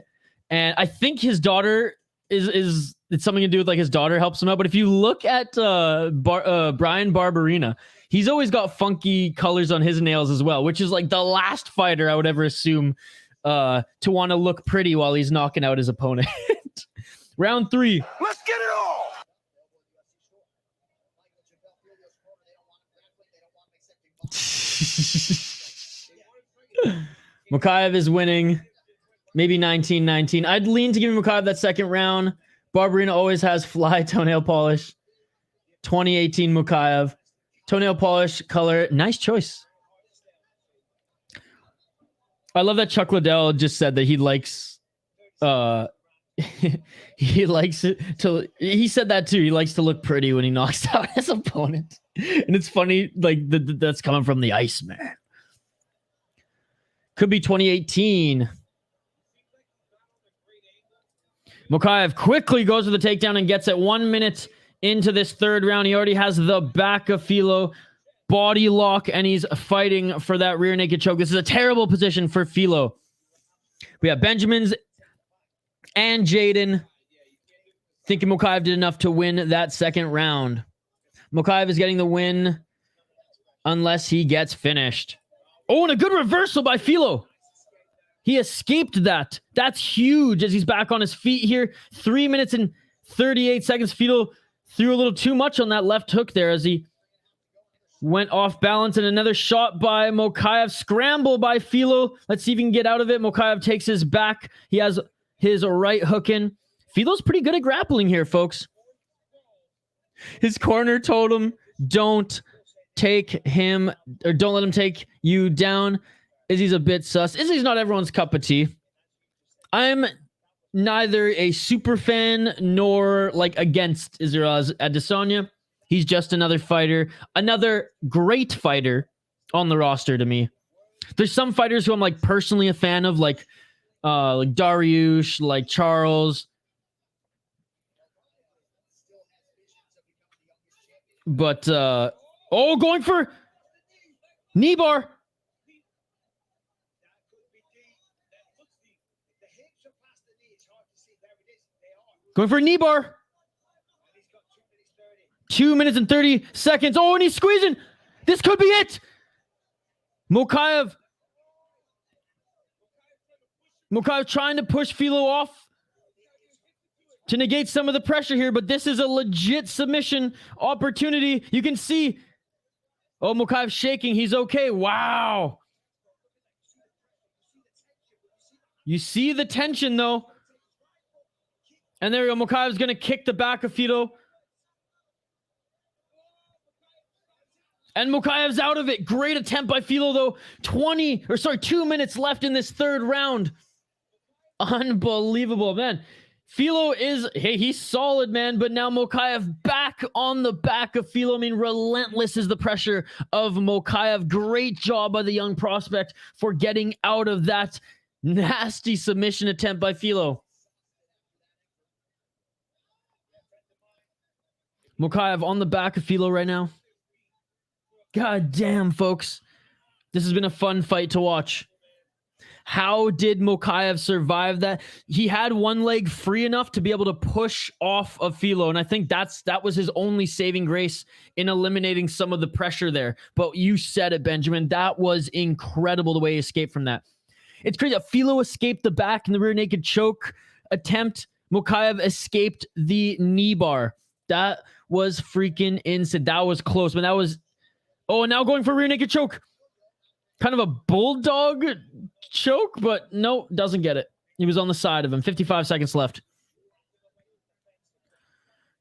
And I think his daughter it's something to do with, like, his daughter helps him out. But if you look at Bryan Barberena, he's always got funky colors on his nails as well, which is like the last fighter I would ever assume to want to look pretty while he's knocking out his opponent. Round 3. Let's get it all. Mokaev is winning. Maybe 19-19. I'd lean to give Mokaev that second round. Barberena always has fly toenail polish. 2018 Mokaev. Toenail polish color. Nice choice. I love that Chuck Liddell just said that he likes he likes it to, he said that too. He likes to look pretty when he knocks out his opponent. And it's funny, like, that's coming from the Iceman. Could be 2018. Mokaev quickly goes to the takedown and gets it 1 minute into this third round. He already has the back of Filho, body lock, and he's fighting for that rear naked choke. This is a terrible position for Filho. We have Benjamin's and Jaden thinking Mokaev did enough to win that second round. Mokaev is getting the win unless he gets finished. Oh, and a good reversal by Filho. He escaped that. That's huge as he's back on his feet here. 3 minutes and 38 seconds. Filho threw a little too much on that left hook there as he went off balance. And another shot by Mokaev. Scramble by Filho. Let's see if he can get out of it. Mokaev takes his back. He has his right hook in. Filo's pretty good at grappling here, folks. His corner told him, don't take him, or don't let him take you down. Izzy's a bit sus. Izzy's not everyone's cup of tea. I'm neither a super fan nor like against Israel Adesanya. He's just another fighter, another great fighter on the roster to me. There's some fighters who I'm like personally a fan of, like Dariush, like Charles. But Oh, going for knee bar. Going for a knee bar. 2 minutes and 30 seconds. Oh, and he's squeezing. This could be it. Mokaev trying to push Filho off to negate some of the pressure here, but this is a legit submission opportunity. You can see, oh, Mokaev shaking. He's okay. Wow. You see the tension, though. And there we go. Mokaev's going to kick the back of Filho. And Mokaev's out of it. Great attempt by Filho, though. 2 minutes left in this third round. Unbelievable, man. Filho is, hey, he's solid, man. But now Mokaev back on the back of Filho. I mean, relentless is the pressure of Mokaev. Great job by the young prospect for getting out of that nasty submission attempt by Filho. Mokaev on the back of Filho right now. God damn, folks. This has been a fun fight to watch. How did Mokaev survive that? He had one leg free enough to be able to push off of Filho, and I think that was his only saving grace in eliminating some of the pressure there. But you said it, Benjamin. That was incredible the way he escaped from that. It's crazy. Filho escaped the back in the rear naked choke attempt. Mokaev escaped the knee bar. That was freaking insane. That was close, but that was... Oh, and now going for rear naked choke. Kind of a bulldog choke, but no, doesn't get it. He was on the side of him. 55 seconds left.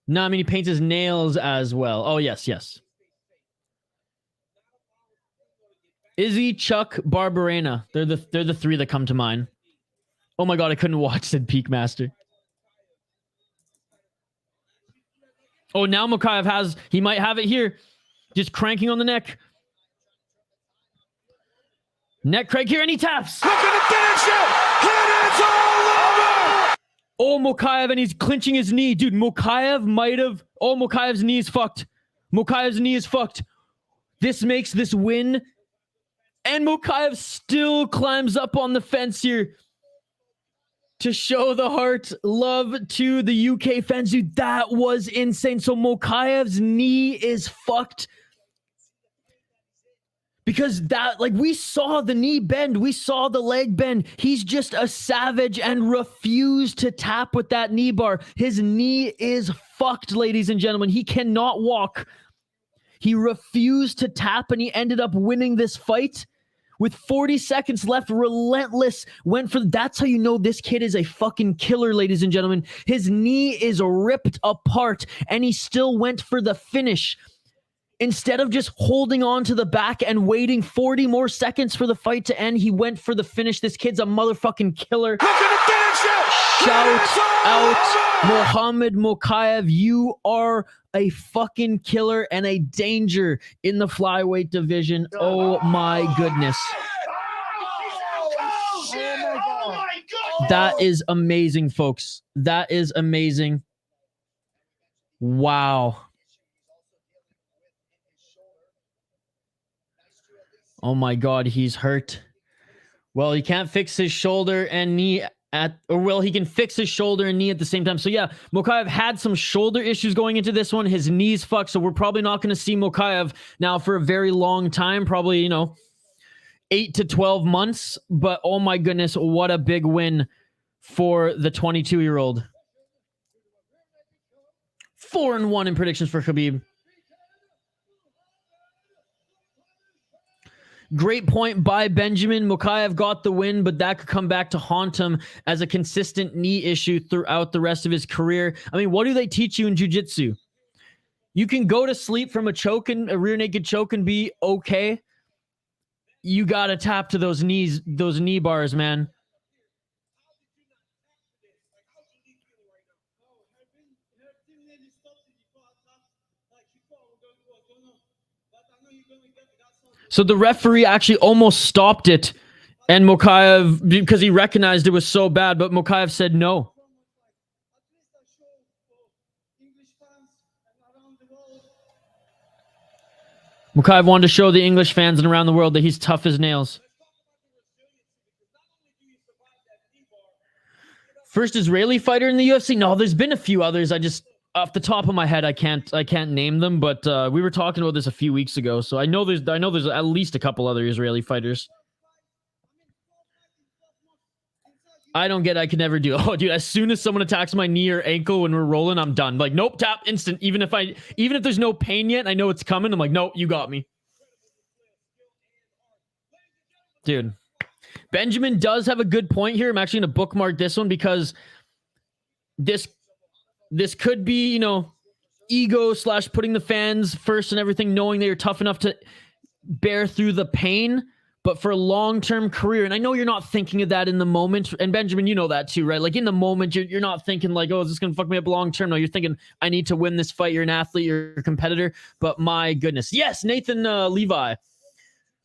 No, I mean, he paints his nails as well. Oh, yes, yes. Izzy, Chuck, Barberena. They're the three that come to mind. Oh my God, I couldn't watch, said Peak Master. Oh, now Mokaev he might have it here. Just cranking on the neck. Neck crank here, and he taps. Look at the finish it! And it's all over! Oh, Mokaev, and he's clinching his knee. Dude, Mokaev might have... Oh, Mokaev's knee is fucked. Mokaev's knee is fucked. This makes this win. And Mokaev still climbs up on the fence here to show the heart. Love to the UK fans. Dude, that was insane. So Mokaev's knee is fucked. Because that, like, we saw the knee bend. We saw the leg bend. He's just a savage and refused to tap with that knee bar. His knee is fucked, ladies and gentlemen. He cannot walk. He refused to tap, and he ended up winning this fight. With 40 seconds left, relentless went for... That's how you know this kid is a fucking killer, ladies and gentlemen. His knee is ripped apart, and he still went for the finish. Instead of just holding on to the back and waiting 40 more seconds for the fight to end, he went for the finish. This kid's a motherfucking killer. Look at the finish it! Shout out Muhammad Mokaev. You are a fucking killer and a danger in the flyweight division. Oh my goodness. Oh my God! That is amazing, folks. That is amazing. Wow. Oh my God, he's hurt. Well, he can't fix his shoulder and knee he can fix his shoulder and knee at the same time. So yeah, Mokaev had some shoulder issues going into this one. His knee's fucked, so we're probably not going to see Mokaev now for a very long time. Probably, 8 to 12 months. But oh my goodness, what a big win for the 22-year-old. 4-1 in predictions for Khabib. Great point by Benjamin. Mokaev got the win, but that could come back to haunt him as a consistent knee issue throughout the rest of his career. I mean, what do they teach you in jiu-jitsu? You can go to sleep from a rear naked choke and be okay. You got to tap to those knee bars, man. So the referee actually almost stopped it, and Mokaev, because he recognized it was so bad, but Mokaev said no. Mokaev wanted to show the English fans and around the world that he's tough as nails. First Israeli fighter in the UFC? No, there's been a few others. I just, off the top of my head, I can't name them, but we were talking about this a few weeks ago, so I know there's at least a couple other Israeli fighters. I don't get it. I could never do. Oh, dude, as soon as someone attacks my knee or ankle when we're rolling, I'm done. Like, nope, tap, instant. Even if there's no pain yet, I know it's coming. I'm like, nope, you got me. Dude. Benjamin does have a good point here. I'm actually going to bookmark this one because this could be, ego / putting the fans first and everything, knowing that you're tough enough to bear through the pain. But for a long-term career, and I know you're not thinking of that in the moment, and Benjamin, you know that too, right? Like in the moment, you're not thinking like, oh, is this going to fuck me up long-term? No, you're thinking, I need to win this fight. You're an athlete, you're a competitor. But my goodness. Yes, Nathan Levi,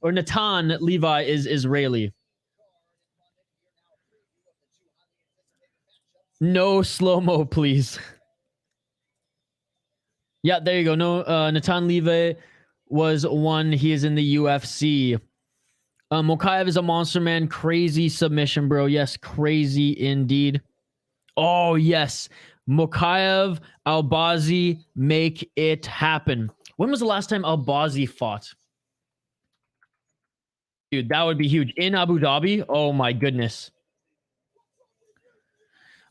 or Natan Levi is Israeli. No slow-mo, please. Yeah, there you go. No, Natan Levi was one. He is in the UFC. Mokaev is a monster, man. Crazy submission, bro. Yes, crazy indeed. Oh, yes. Mokaev, Albazi, make it happen. When was the last time Albazi fought? Dude, that would be huge. In Abu Dhabi? Oh, my goodness.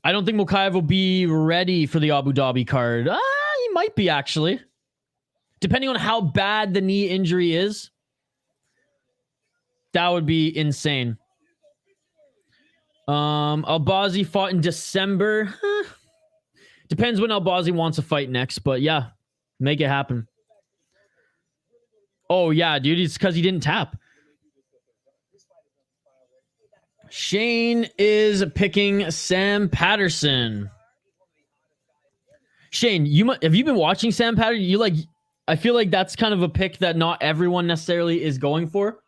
I don't think Mokaev will be ready for the Abu Dhabi card. He might be, actually. Depending on how bad the knee injury is. That would be insane. Albazi fought in December. Depends when Albazi wants to fight next, but yeah, make it happen. Oh yeah, dude, it's because he didn't tap. Shane is picking Sam Patterson. Shane, have you been watching Sam Patterson? I feel like that's kind of a pick that not everyone necessarily is going for.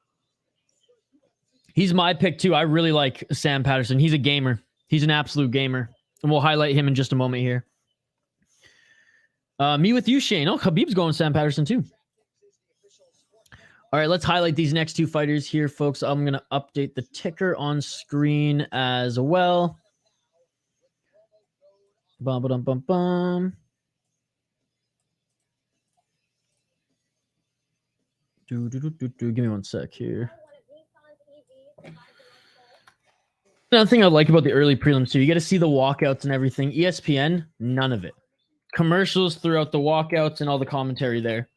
He's my pick too. I really like Sam Patterson. He's a gamer. He's an absolute gamer. And we'll highlight him in just a moment here. Me with you, Shane. Oh, Khabib's going Sam Patterson too. All right, let's highlight these next two fighters here, folks. I'm going to update the ticker on screen as well. Bum, ba, dum, bum, bum. Give me one sec here. Another thing I like about the early prelims too, you get to see the walkouts and everything. ESPN, none of it. Commercials throughout the walkouts and all the commentary there.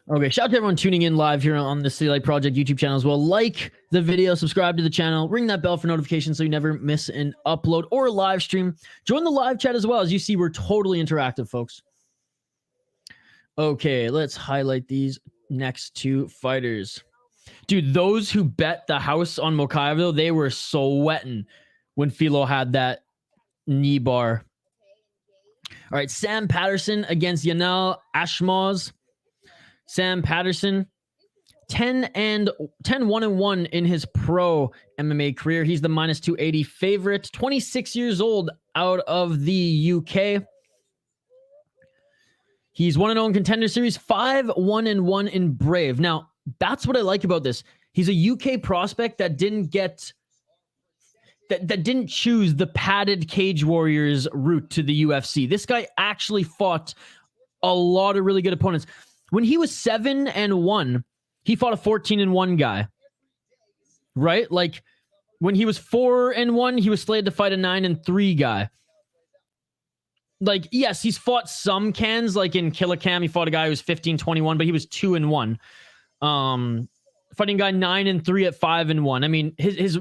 Okay, shout out to everyone tuning in live here on the City Light Project YouTube channel as well. Like the video, subscribe to the channel, ring that bell for notifications so you never miss an upload or a live stream. Join the live chat as well. As you see, we're totally interactive, folks. Okay, let's highlight these next two fighters. Dude, those who bet the house on Mokaev, though, they were sweating when Filho had that knee bar. All right, Sam Patterson against Yanal Ashmoz. Sam Patterson, 10-1-1 in his pro MMA career. He's the -280 favorite, 26 years old out of the UK. He's 1-0 in Contender Series, 5-1-1 in Brave. Now, that's what I like about this. He's a UK prospect that didn't get that didn't choose the padded Cage Warriors route to the UFC. This guy actually fought a lot of really good opponents. When he was 7-1, he fought a 14-1 guy. Right? Like when he was 4-1, he was slated to fight a 9-3 guy. Like, yes, he's fought some cans, like in Killicam, he fought a guy who was 15-21, but he was 2-1. Fighting a guy 9-3 at 5-1. I mean, his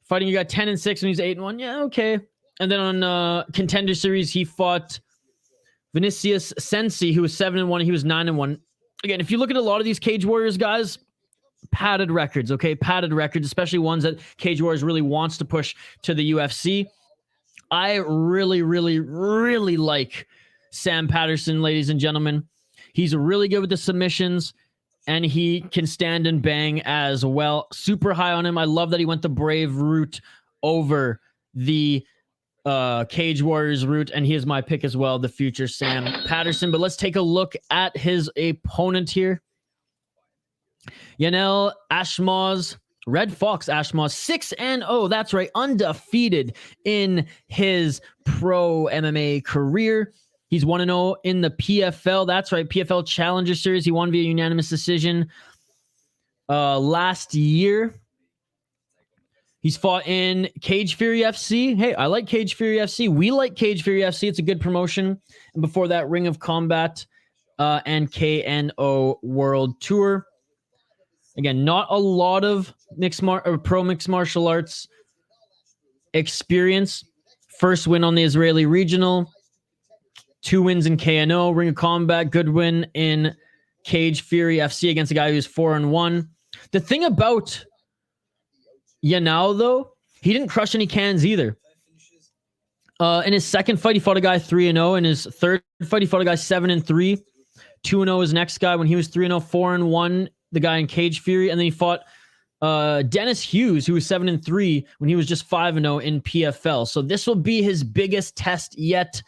fighting a guy 10-6 when he's 8-1. Yeah, okay. And then on Contender Series, he fought Vinicius Sensi, who was 7-1. He was 9-1. Again, if you look at a lot of these Cage Warriors guys, padded records, okay? Padded records, especially ones that Cage Warriors really wants to push to the UFC. I really, really, really like Sam Patterson, ladies and gentlemen. He's really good with the submissions, and he can stand and bang as well. Super high on him. I love that he went the Brave route over the Cage Warriors route, and he is my pick as well, the future Sam Patterson. But let's take a look at his opponent here. Yanal Ashmoz, Red Fox Ashmoz, 6-0. That's right, undefeated in his pro MMA career. He's 1-0 in the PFL. That's right, PFL Challenger Series. He won via unanimous decision last year. He's fought in Cage Fury FC. Hey, I like Cage Fury FC. We like Cage Fury FC. It's a good promotion. And before that, Ring of Combat and KNO World Tour. Again, not a lot of pro mixed martial arts experience. First win on the Israeli Regional. 2 wins in KNO, Ring of Combat. Good win in Cage Fury FC against a guy who's 4-1. The thing about Yanal, though, he didn't crush any cans either. In his second fight, he fought a guy 3-0. In his third fight, he fought a guy 7-3. 2-0 his next guy when he was 3-0, 4-1, the guy in Cage Fury. And then he fought Dennis Hughes, who was 7-3 when he was just 5-0 in PFL. So this will be his biggest test yet.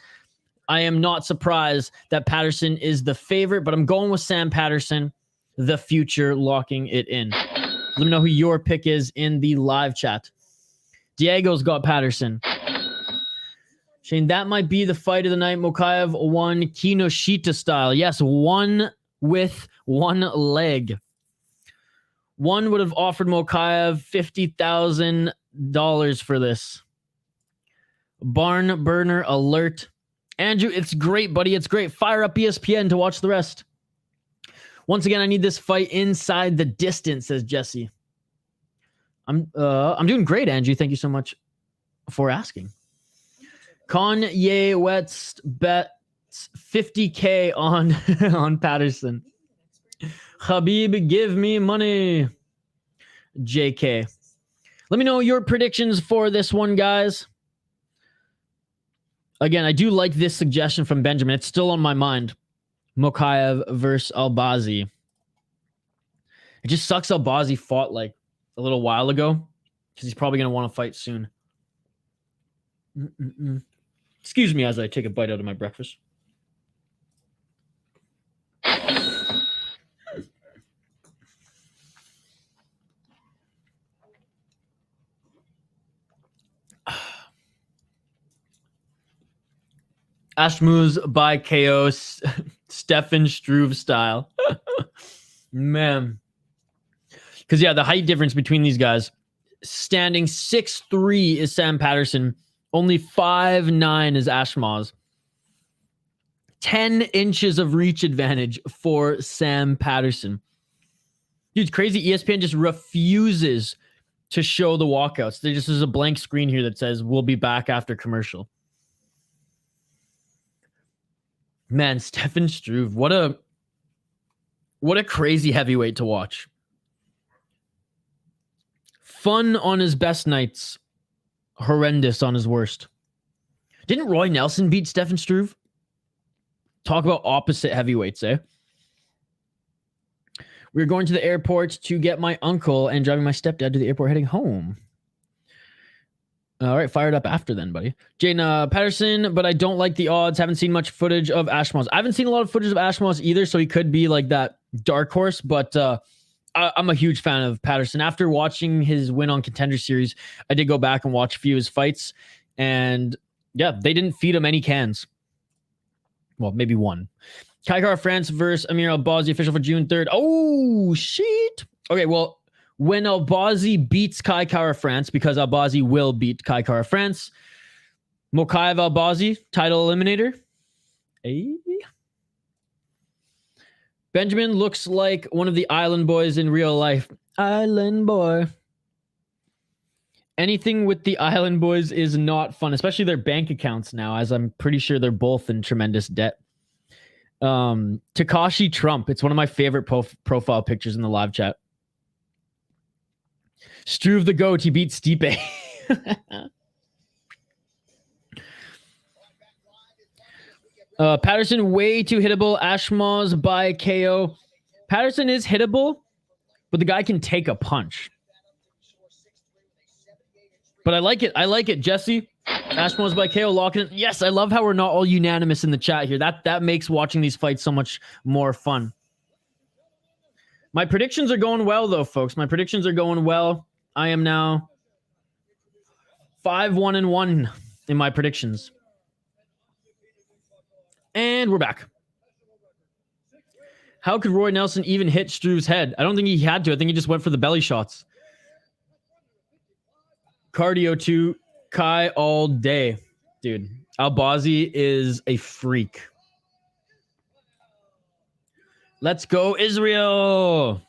I am not surprised that Patterson is the favorite, but I'm going with Sam Patterson, the future, locking it in. Let me know who your pick is in the live chat. Diego's got Patterson. Shane, that might be the fight of the night. Mokaev won Kinoshita style. Yes, one with one leg. One would have offered Mokaev $50,000 for this. Barn burner alert. Andrew, it's great, buddy. It's great. Fire up ESPN to watch the rest. Once again, I need this fight inside the distance, says Jesse. I'm doing great, Andrew. Thank you so much for asking. Kanye West bets 50K on Patterson. Khabib, give me money. JK. Let me know your predictions for this one, guys. Again, I do like this suggestion from Benjamin. It's still on my mind. Mokaev versus Albazi. It just sucks Albazi fought like a little while ago because he's probably going to want to fight soon. Excuse me as I take a bite out of my breakfast. Ashmoz by KO, Stefan Struve style. Man. Because, yeah, the height difference between these guys. Standing 6'3" is Sam Patterson. Only 5'9" is Ashmoz. 10 inches of reach advantage for Sam Patterson. Dude, it's crazy. ESPN just refuses to show the walkouts. There just is a blank screen here that says, we'll be back after commercial. Man, Stefan Struve, what a crazy heavyweight to watch. Fun on his best nights, horrendous on his worst. Didn't Roy Nelson beat Stefan Struve? Talk about opposite heavyweights, eh? We're going to the airport to get my uncle and driving my stepdad to the airport heading home. All right, fired up after then, buddy. Jane Patterson, but I don't like the odds. Haven't seen much footage of Ashmoz. I haven't seen a lot of footage of Ashmoz either, so he could be like that dark horse, but I'm a huge fan of Patterson. After watching his win on Contender Series, I did go back and watch a few of his fights, and yeah, they didn't feed him any cans. Well, maybe one. Kaikar France versus Amir Albazi, official for June 3rd. Oh, shit. Okay, well, when Albazi beats Kai Kara France, because Albazi will beat Kai Kara France, Mokaev Albazi, title eliminator. Hey. Benjamin looks like one of the Island Boys in real life. Island Boy. Anything with the Island Boys is not fun, especially their bank accounts now, as I'm pretty sure they're both in tremendous debt. Takashi Trump. It's one of my favorite profile pictures in the live chat. Struve the GOAT. He beat Stipe. Patterson way too hittable. Ashmoz by KO. Patterson is hittable, but the guy can take a punch. But I like it. I like it, Jesse. Ashmoz by KO locking it. Yes, I love how we're not all unanimous in the chat here. That makes watching these fights so much more fun. My predictions are going well, though, folks. My predictions are going well. I am now 5-1-1 in my predictions. And we're back. How could Roy Nelson even hit Struve's head? I don't think he had to. I think he just went for the belly shots. Cardio to Kai all day. Dude, Albazi is a freak. Let's go, Israel.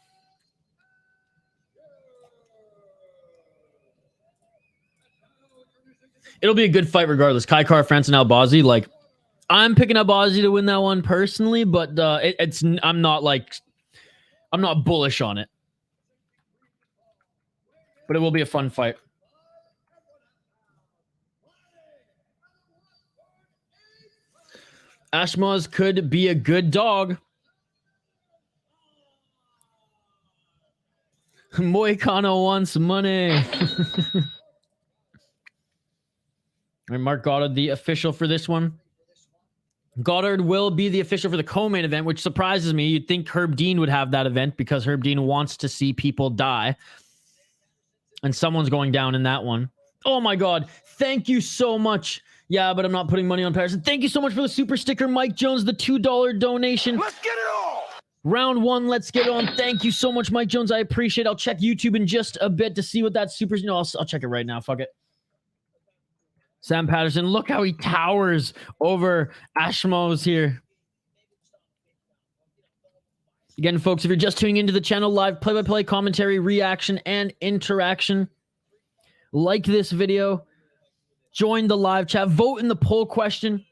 It'll be a good fight regardless. Kai Car France and Albazi, like, I'm picking Albazi to win that one personally, but I'm not bullish on it. But it will be a fun fight. Ashmoz could be a good dog. Moicano wants money. And Mark Goddard, the official for this one. Goddard will be the official for the co-main event, which surprises me. You'd think Herb Dean would have that event because Herb Dean wants to see people die. And someone's going down in that one. Oh my God. Thank you so much. Yeah, but I'm not putting money on Patterson. Thank you so much for the super sticker, Mike Jones, the $2 donation. Let's get it on! Round one, let's get on. Thank you so much, Mike Jones. I appreciate it. I'll check YouTube in just a bit to see what that super... No, I'll check it right now. Fuck it. Sam Patterson, look how he towers over Ashmoz here. Again, folks, if you're just tuning into the channel, live play-by-play commentary, reaction, and interaction, like this video, join the live chat, vote in the poll question.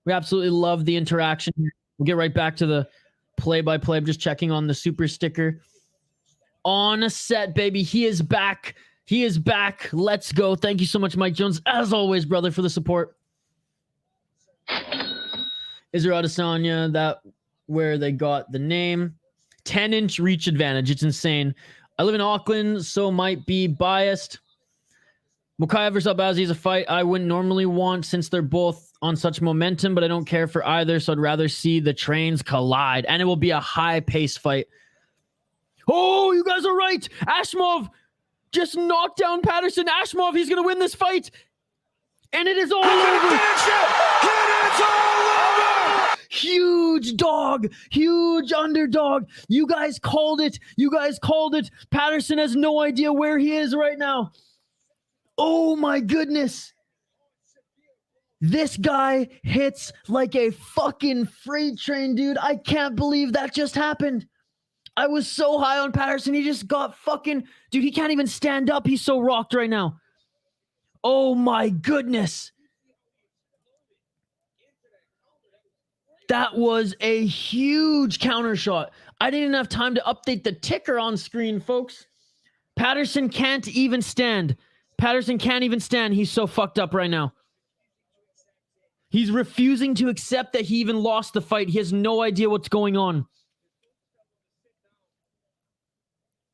We absolutely love the interaction here. We'll get right back to the play-by-play. I'm just checking on the super sticker. On a set, baby. He is back. He is back. Let's go. Thank you so much, Mike Jones. As always, brother, for the support. Israel Adesanya, that where they got the name. 10-inch reach advantage. It's insane. I live in Auckland, so might be biased. Mokaev versus Albazi is a fight I wouldn't normally want since they're both on such momentum, but I don't care for either, so I'd rather see the trains collide. And it will be a high-paced fight. Oh, you guys are right. Ashmoz just knocked down Patterson. Ashmoz, he's going to win this fight. And it is all over. Huge dog. Huge underdog. You guys called it. You guys called it. Patterson has no idea where he is right now. Oh, my goodness. This guy hits like a fucking freight train, dude. I can't believe that just happened. I was so high on Patterson. He just got fucking... Dude, he can't even stand up. He's so rocked right now. Oh, my goodness. That was a huge counter shot. I didn't have time to update the ticker on screen, folks. Patterson can't even stand. Patterson can't even stand. He's so fucked up right now. He's refusing to accept that he even lost the fight. He has no idea what's going on.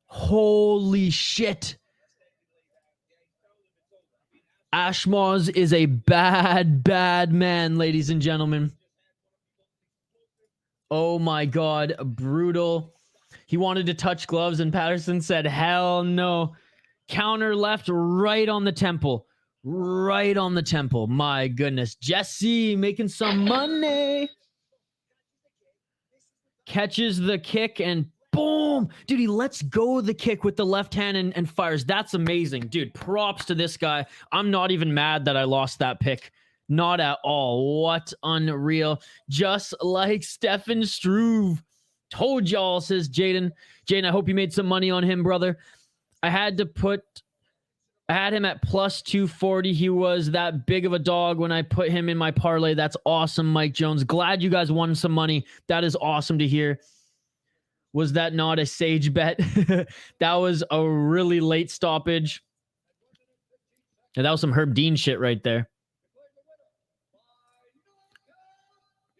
Holy shit. Ashmoz is a bad, bad man, ladies and gentlemen. Oh my God, brutal. He wanted to touch gloves and Patterson said, hell no. Counter left right on the temple. Right on the temple. My goodness. Jesse making some money. Catches the kick and boom. Dude, he lets go of the kick with the left hand and fires. That's amazing. Dude, props to this guy. I'm not even mad that I lost that pick. Not at all. What unreal. Just like Stefan Struve. Told y'all, says Jaden. Jaden, I hope you made some money on him, brother. I had him at plus 240. He was that big of a dog when I put him in my parlay. That's awesome, Mike Jones. Glad you guys won some money. That is awesome to hear. Was that not a sage bet? That was a really late stoppage. And that was some Herb Dean shit right there.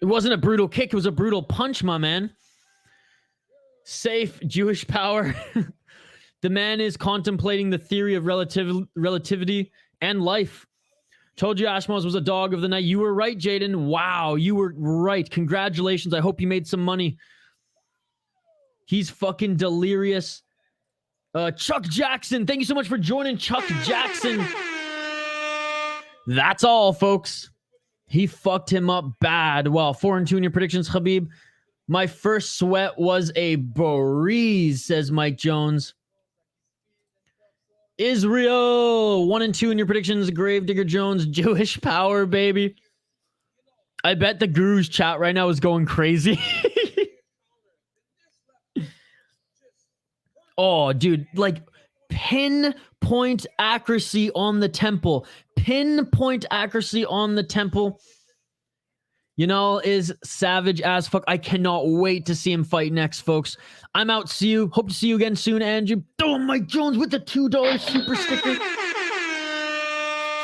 It wasn't a brutal kick. It was a brutal punch, my man. Safe Jewish power. The man is contemplating the theory of relativity and life. Told you Ashmoz was a dog of the night. You were right, Jaden. Wow, you were right. Congratulations. I hope you made some money. He's fucking delirious. Chuck Jackson. Thank you so much for joining, Chuck Jackson. That's all, folks. He fucked him up bad. Well, 4-2 in your predictions, Khabib. My first sweat was a breeze, says Mike Jones. Israel, 1-2 in your predictions. Gravedigger Jones, Jewish power, baby. I bet the Guru's chat right now is going crazy. Oh, dude, like pinpoint accuracy on the temple. Pinpoint accuracy on the temple. Yanal is savage as fuck. I cannot wait to see him fight next, folks. I'm out. See you. Hope to see you again soon, Andrew. Oh, Mike Jones with the $2 super sticker.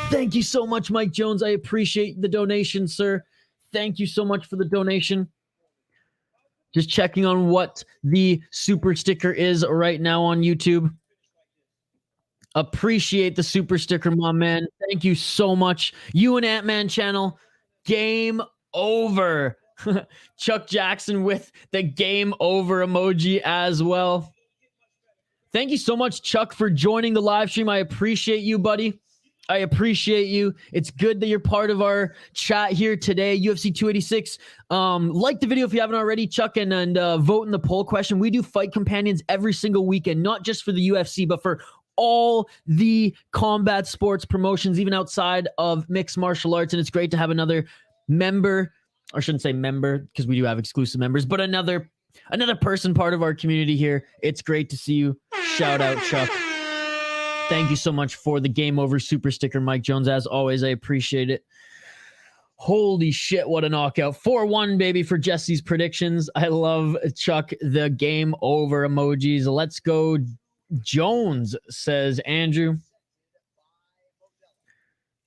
Thank you so much, Mike Jones. I appreciate the donation, sir. Thank you so much for the donation. Just checking on what the super sticker is right now on YouTube. Appreciate the super sticker, my man. Thank you so much. You and Ant-Man channel. Game over. Chuck Jackson with the game over emoji as well. Thank you so much, Chuck, for joining the live stream. I appreciate you, buddy. I appreciate you. It's good that you're part of our chat here today. UFC 286. Like the video if you haven't already, Chuck, and vote in the poll question. We do fight companions every single weekend, not just for the UFC, but for all the combat sports promotions, even outside of mixed martial arts. And it's great to have another member, or I shouldn't say member because we do have exclusive members, but another person part of our community here. It's great to see you. Shout out, Chuck. Thank you so much for the game over super sticker, Mike Jones. As always, I appreciate it. Holy shit, what a knockout. 4-1, baby, for Jesse's predictions. I love, Chuck, the game over emojis. Let's go, Jones, says Andrew.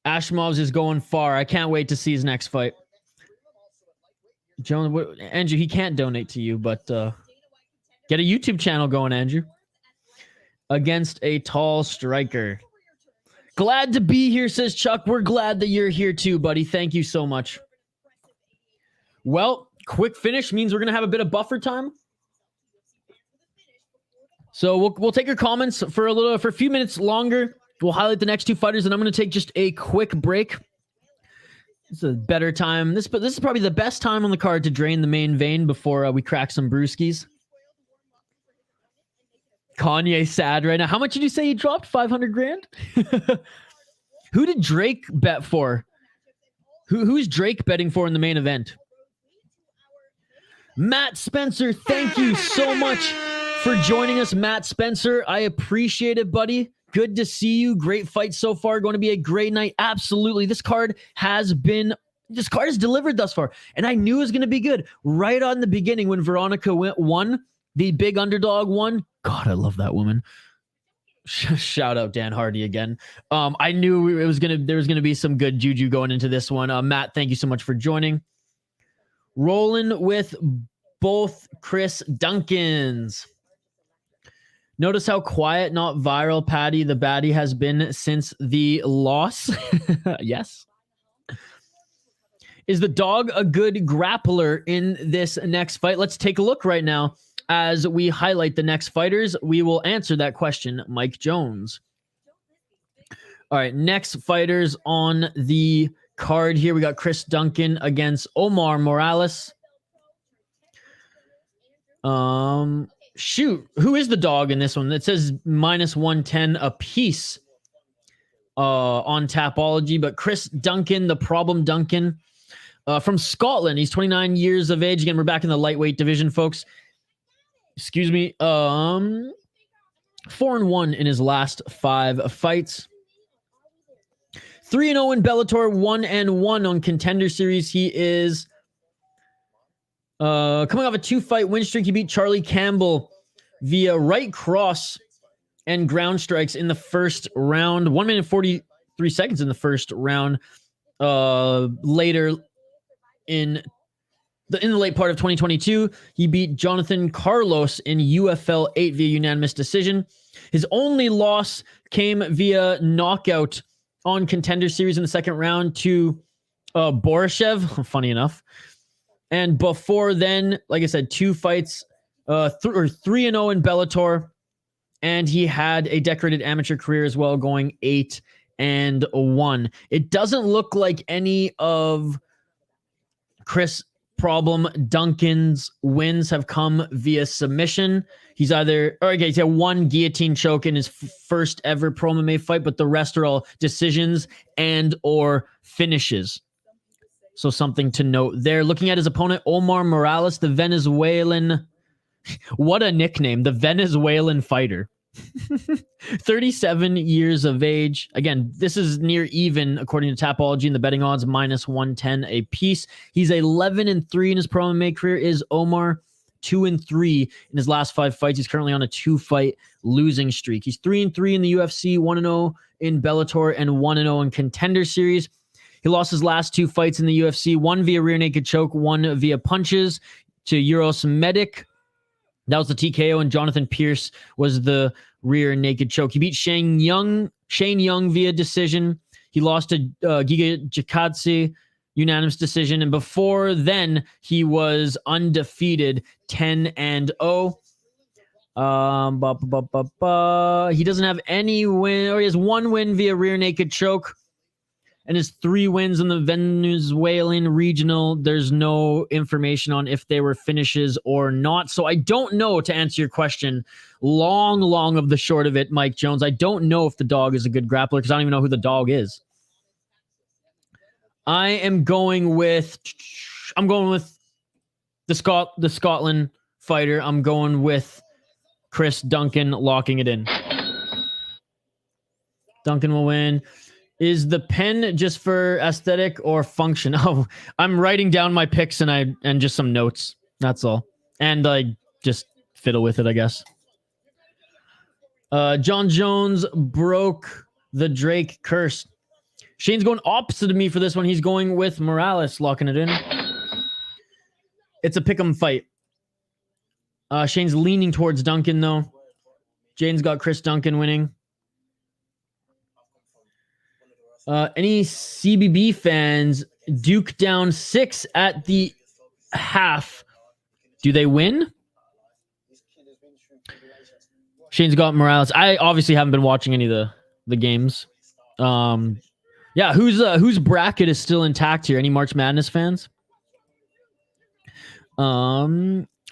Ashmoz is going far. I can't wait to see his next fight. Jones, Andrew, he can't donate to you, but get a YouTube channel going, Andrew. Against a tall striker. Glad to be here, says Chuck. We're glad that you're here too, buddy. Thank you so much. Well, quick finish means we're going to have a bit of buffer time. So we'll take your comments for a few minutes longer. We'll highlight the next two fighters, and I'm going to take just a quick break. This is a better time. This is probably the best time on the card to drain the main vein before we crack some brewskis. Kanye sad right now. How much did you say he dropped? 500 grand? Who did Drake bet for? Who's Drake betting for in the main event? Matt Spencer, thank you so much for joining us, Matt Spencer. I appreciate it, buddy. Good to see you. Great fight so far. Going to be a great night. Absolutely. This card has delivered thus far. And I knew it was going to be good. Right on the beginning when Veronica won, the big underdog won. God, I love that woman. Shout out Dan Hardy again. I knew there was gonna be some good juju going into this one. Matt, thank you so much for joining. Rolling with both Chris Duncans. Notice how quiet, not viral, Patty the baddie has been since the loss. Yes. Is the dog a good grappler in this next fight? Let's take a look right now. As we highlight the next fighters, we will answer that question, Mike Jones. All right, next fighters on the card here. We got Chris Duncan against Omar Morales. Shoot, who is the dog in this one? It says -110 a piece on Tapology, but Chris Duncan, the problem Duncan, from Scotland. He's 29 years of age. Again, we're back in the lightweight division, folks. Excuse me. 4-1 in his last 5 fights. 3-0 in Bellator, 1-1 on Contender Series. He is coming off a 2-fight win streak. He beat Charlie Campbell via right cross and ground strikes in the first round. 1 minute 43 seconds in the first round. Later in the late part of 2022, he beat Jonathan Carlos in UFL 8 via unanimous decision. His only loss came via knockout on Contender Series in the second round to Borishev, funny enough. And before then, like I said, 2 fights, 3-0 in Bellator. And he had a decorated amateur career as well, going 8-1. It doesn't look like any of Chris Duncan's wins have come via submission. He's had 1 guillotine choke in his first ever pro MMA fight, but the rest are all decisions and or finishes. So something to note there. Looking at his opponent, Omar Morales, the Venezuelan, what a nickname, the Venezuelan fighter. 37 years of age. Again, this is near even according to Tapology and the betting odds, -110 a piece. He's 11-3 in his pro MMA career. Is Omar 2-3 in his last 5 fights? He's currently on a 2-fight losing streak. He's 3-3 in the UFC, 1-0 in Bellator, and 1-0 in Contender Series. He lost his last 2 fights in the UFC, 1 via rear naked choke, 1 via punches to Uros Medic. That was the TKO, and Jonathan Pierce was the rear naked choke. He beat Shane Young via decision. He lost to Giga Jakadze, unanimous decision. And before then, he was undefeated, 10-0. He doesn't have any win, or he has 1 win via rear naked choke. And his 3 wins in the Venezuelan regional, there's no information on if they were finishes or not. So I don't know, to answer your question, long of the short of it, Mike Jones. I don't know if the dog is a good grappler because I don't even know who the dog is. I'm going with the Scotland fighter. I'm going with Chris Duncan, locking it in. Duncan will win. Is the pen just for aesthetic or function? Oh, I'm writing down my picks and just some notes. That's all. And I just fiddle with it, I guess. John Jones broke the Drake curse. Shane's going opposite of me for this one. He's going with Morales, locking it in. It's a pick'em fight. Shane's leaning towards Duncan, though. Jane's got Chris Duncan winning. Any CBB fans, Duke down 6 at the half. Do they win? Shane's got Morales. I obviously haven't been watching any of the games. Yeah, whose bracket is still intact here? Any March Madness fans? All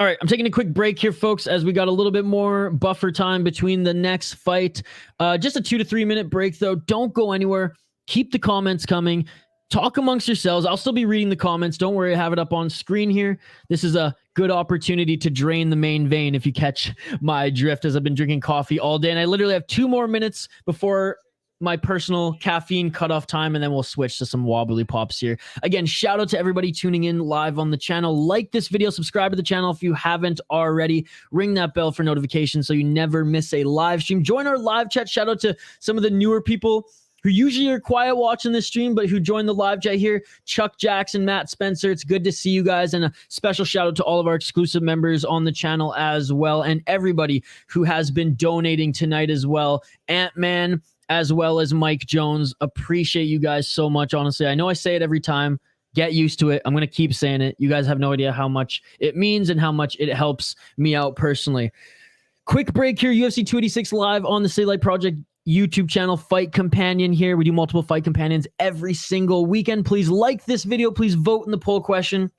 right, I'm taking a quick break here, folks, as we got a little bit more buffer time between the next fight. Just a 2 to 3 minute break, though. Don't go anywhere. Keep the comments coming. Talk amongst yourselves. I'll still be reading the comments. Don't worry, I have it up on screen here. This is a good opportunity to drain the main vein, if you catch my drift, as I've been drinking coffee all day. And I literally have 2 more minutes before my personal caffeine cutoff time, and then we'll switch to some wobbly pops here. Again, shout out to everybody tuning in live on the channel. Like this video, subscribe to the channel if you haven't already. Ring that bell for notifications so you never miss a live stream. Join our live chat. Shout out to some of the newer people who usually are quiet watching this stream, but who joined the live chat here. Chuck Jackson, Matt Spencer. It's good to see you guys. And a special shout out to all of our exclusive members on the channel as well. And everybody who has been donating tonight as well. Ant-Man, as well as Mike Jones. Appreciate you guys so much, honestly. I know I say it every time. Get used to it. I'm going to keep saying it. You guys have no idea how much it means and how much it helps me out personally. Quick break here. UFC 286 live on the City Light Project YouTube channel. Fight Companion here. We do multiple Fight Companions every single weekend. Please like this video. Please vote in the poll question.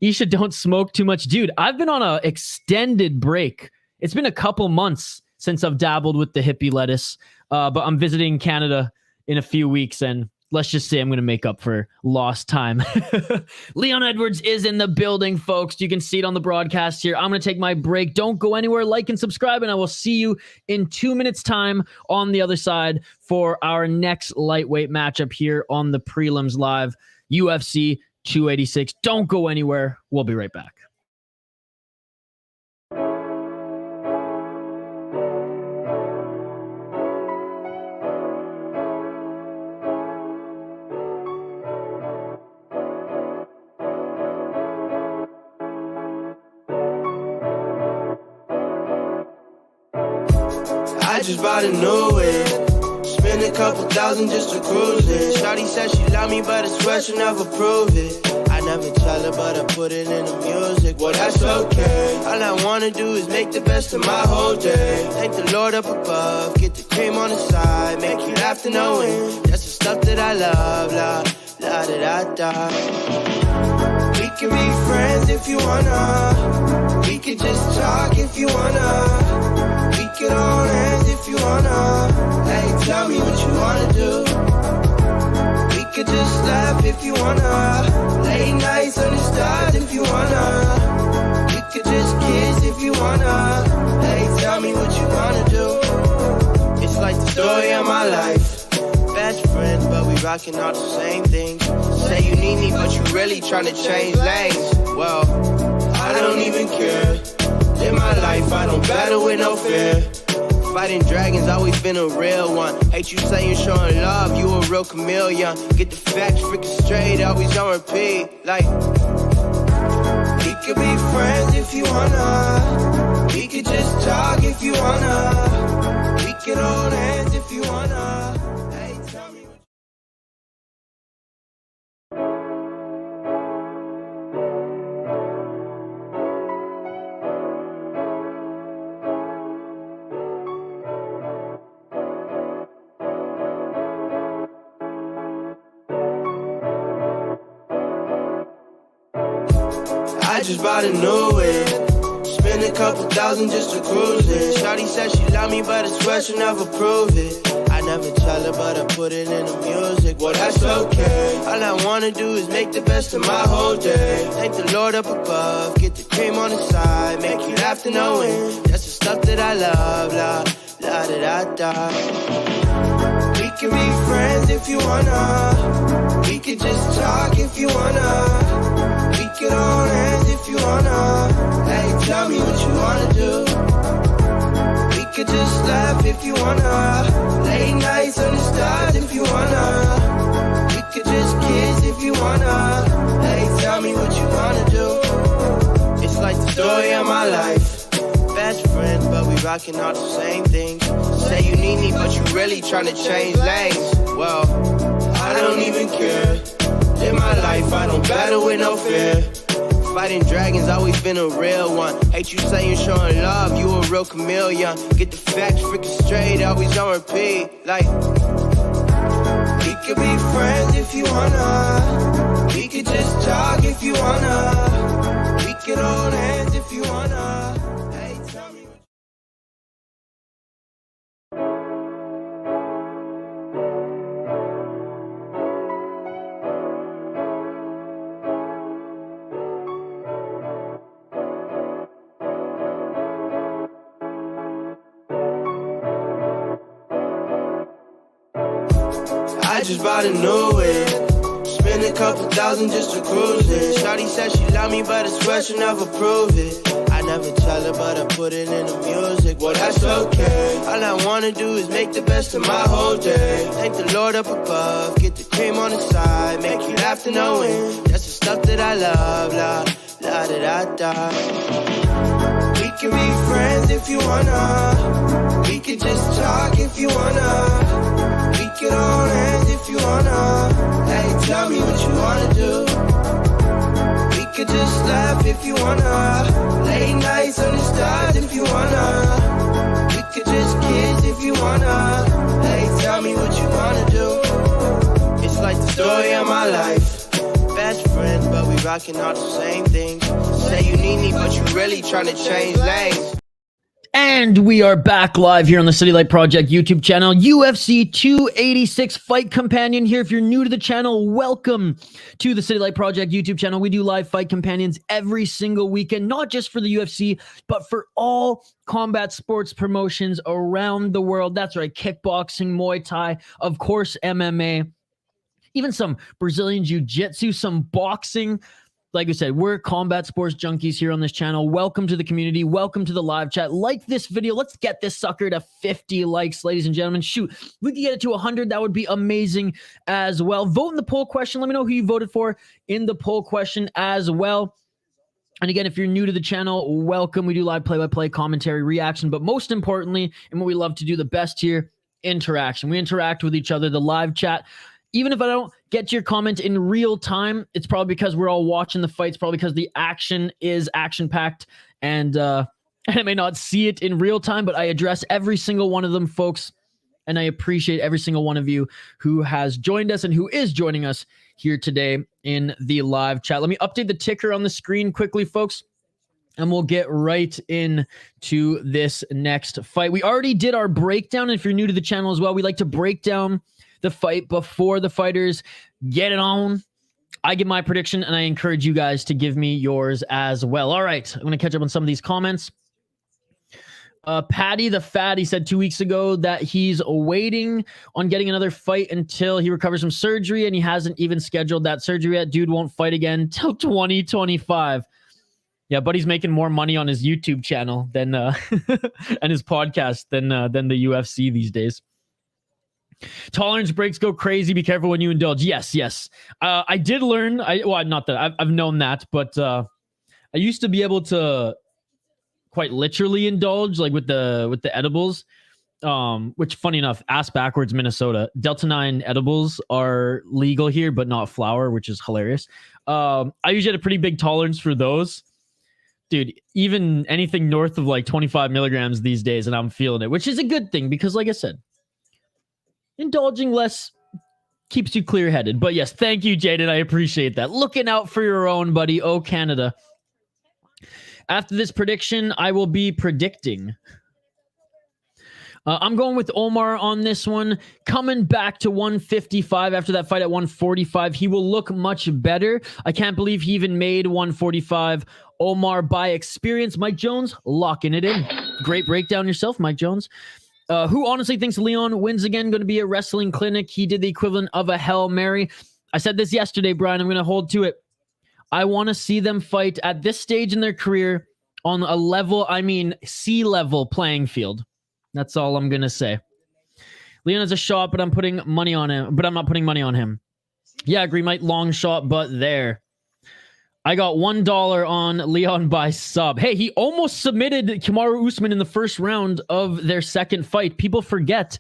Isha, don't smoke too much. Dude, I've been on an extended break. It's been a couple months since I've dabbled with the hippie lettuce. But I'm visiting Canada in a few weeks, and let's just say I'm going to make up for lost time. Leon Edwards is in the building, folks. You can see it on the broadcast here. I'm going to take my break. Don't go anywhere. Like and subscribe, and I will see you in 2 minutes' time on the other side for our next lightweight matchup here on the Prelims Live, UFC 286. Don't go anywhere. We'll be right back. I just bought a new whip, spend a couple thousand just to cruise it. Shawty said she love me, but I swear she'll never prove it. I never tell her, but I put it in the music. Well, that's okay. All I wanna do is make the best of my whole day. Thank the Lord up above, get the cream on the side, make you laugh to knowing that's the stuff that I love. La da da da. We can be friends if you wanna. We could just talk if you wanna. We could hold hands if you wanna. Hey, tell me what you wanna do. We could just laugh if you wanna. Late nights under stars if you wanna. We could just kiss if you wanna. Hey, tell me what you wanna do. It's like the story of my life. Best friends, but we rockin' all the same things. Say you need me, but you really tryna change lanes. Well, I don't even care. In my life, I don't battle with no fear. Fighting dragons, always been a real one. Hate you saying showing love, you a real chameleon. Get the facts freaking straight, always on repeat. Like, we could be friends if you wanna. We could just talk if you wanna. We could hold hands if you wanna. Hey, tell me. I just bought a new whip. Spend a couple thousand just to cruise it. Shawty said she love me, but I swear she'll never prove it. I never tell her, but I put it in the music. Well, that's okay. All I wanna do is make the best of my whole day. Thank the Lord up above, get the cream on the side, make you laugh to knowing that's the stuff that I love. La da da da. We can be friends if you wanna. We could just talk if you wanna. We could hold hands if you wanna. Hey, tell me what you wanna do. We could just laugh if you wanna. Late nights under stars if you wanna. We could just kiss if you wanna. Hey, tell me what you wanna do. It's like the story of my life. Best friends, but we rockin' all the same things. Say you need me, but you really tryna change lanes. Well, I don't even care. In my life, I don't battle with no fear. Fighting dragons, always been a real one. Hate you saying showing love, you a real chameleon. Get the facts freaking straight, always on repeat. Like, we could be friends if you wanna. We could just talk if you wanna. We could hold hands if you wanna. Hey, tell me. I just bought a new whip. Spend a couple thousand just to cruise it. Shawty said she love me, but I swear she'll never prove it. I never tell her, but I put it in the music. Well, that's okay. All I wanna do is make the best of my whole day. Thank the Lord up above, get the cream on the side, make you laugh to knowing that's the stuff that I love. La da da da. We can be friends if you wanna. We could just talk if you wanna. We could hold hands if you wanna. Hey, tell me what you wanna do. We could just laugh if you wanna. Late nights under stars if you wanna. We could just kiss if you wanna. Hey, tell me what you wanna do. It's like the story of my life. Best friends, but we rockin' all the same things. Say you need me, but you really tryna change lanes. And we are back live here on the City Light Project YouTube channel. UFC 286 Fight Companion here. If you're new to the channel, welcome to the City Light Project YouTube channel. We do live Fight Companions every single weekend, not just for the UFC, but for all combat sports promotions around the world. That's right, kickboxing, Muay Thai, of course, MMA, even some Brazilian Jiu-Jitsu, some boxing. Like I said, we're combat sports junkies here on this channel. Welcome to the community. Welcome to the live chat. Like this video. Let's get this sucker to 50 likes, ladies and gentlemen. Shoot, if we could get it to 100, that would be amazing as well. Vote in the poll question. Let me know who you voted for in the poll question as well. And again, if you're new to the channel, welcome. We do live play-by-play commentary, reaction, but most importantly, and what we love to do the best here interaction. We interact with each other, the live chat. Even if I don't get to your comment in real time, it's probably because we're all watching the fights, probably because the action is action-packed, and I may not see it in real time, but I address every single one of them, folks, and I appreciate every single one of you who has joined us and who is joining us here today in the live chat. Let me update the ticker on the screen quickly, folks, and we'll get right into this next fight. We already did our breakdown. If you're new to the channel as well, we like to break down the fight before the fighters get it on. I give my prediction, and I encourage you guys to give me yours as well. All right, I'm going to catch up on some of these comments. Patty the Fatty said 2 weeks ago that he's waiting on getting another fight until he recovers from surgery, and he hasn't even scheduled that surgery yet. Dude won't fight again till 2025. Yeah, but he's making more money on his YouTube channel than and his podcast than the UFC these days. Tolerance breaks go crazy. Be careful when you indulge. Yes. I did learn. Not that I've known that, but I used to be able to quite literally indulge, like with the edibles. Which, funny enough, ass backwards, Minnesota. Delta 9 edibles are legal here, but not flour, which is hilarious. I usually had a pretty big tolerance for those. Dude, even anything north of like 25 milligrams these days, and I'm feeling it, which is a good thing because, like I said, indulging less keeps you clear-headed. But yes, thank you, Jaden. I appreciate that. Looking out for your own, buddy. Oh, Canada. After this prediction, I will be predicting. I'm going with Omar on this one. Coming back to 155 after that fight at 145. He will look much better. I can't believe he even made 145. Omar by experience. Mike Jones, locking it in. Great breakdown yourself, Mike Jones. Who honestly thinks Leon wins again? Going to be a wrestling clinic. He did the equivalent of a Hail Mary. I said this yesterday, Brian. I'm going to hold to it. I want to see them fight at this stage in their career on a level, sea level playing field. That's all I'm going to say. Leon has a shot, but I'm putting money on him. But I'm not putting money on him. Yeah, agree, Mike. Long shot, but there. I got $1 on Leon by sub. Hey, he almost submitted Kamaru Usman in the first round of their second fight. People forget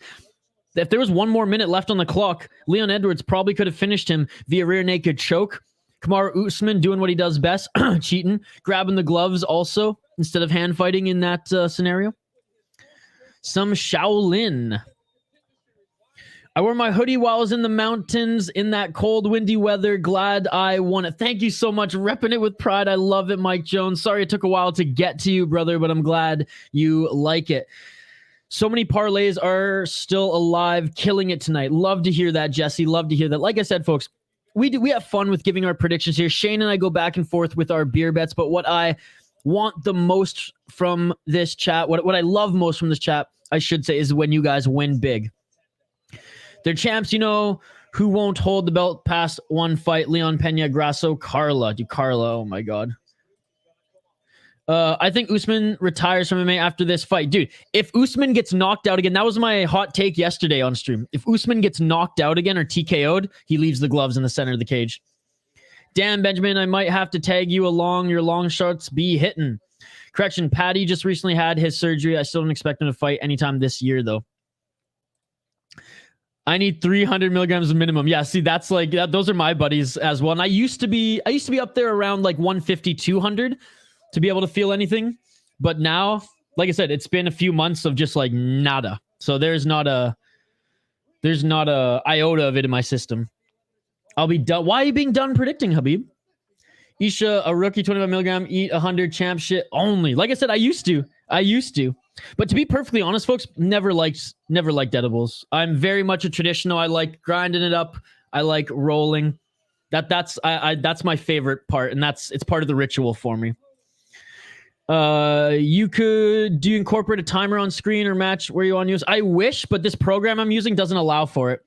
that if there was 1 more minute left on the clock, Leon Edwards probably could have finished him via rear naked choke. Kamaru Usman doing what he does best, cheating, grabbing the gloves also instead of hand fighting in that scenario. Some Shaolin. I wore my hoodie while I was in the mountains in that cold, windy weather. Glad I won it. Thank you so much. Repping it with pride. I love it, Mike Jones. Sorry it took a while to get to you, brother, but I'm glad you like it. So many parlays are still alive, killing it tonight. Love to hear that, Jesse. Love to hear that. Like I said, folks, we have fun with giving our predictions here. Shane and I go back and forth with our beer bets, but what I want the most from this chat, what I love most from this chat, I should say, is when you guys win big. They're champs, you know, who won't hold the belt past one fight. Leon Pena, Grasso, Carla. Dude, Carla, oh my God. I think Usman retires from MMA after this fight. Dude, if Usman gets knocked out again, that was my hot take yesterday on stream. If Usman gets knocked out again or TKO'd, he leaves the gloves in the center of the cage. Damn, Benjamin, I might have to tag you along. Your long shots be hitting. Correction, Patty just recently had his surgery. I still don't expect him to fight anytime this year, though. I need 300 milligrams minimum. Yeah, see, that's like that. Those are my buddies as well. And I used to be up there around like 150, 200 to be able to feel anything. But now, like I said, it's been a few months of just like nada. So there's not a iota of it in my system. I'll be done. Why are you being done predicting, Habib? Isha, a rookie, 25 milligram, eat 100 champ shit only. Like I said, I used to. But to be perfectly honest, folks, never liked edibles. I'm very much a traditional. I like grinding it up. I like rolling. That's my favorite part, and it's part of the ritual for me. Do you incorporate a timer on screen or match where you want to use? I wish, but this program I'm using doesn't allow for it.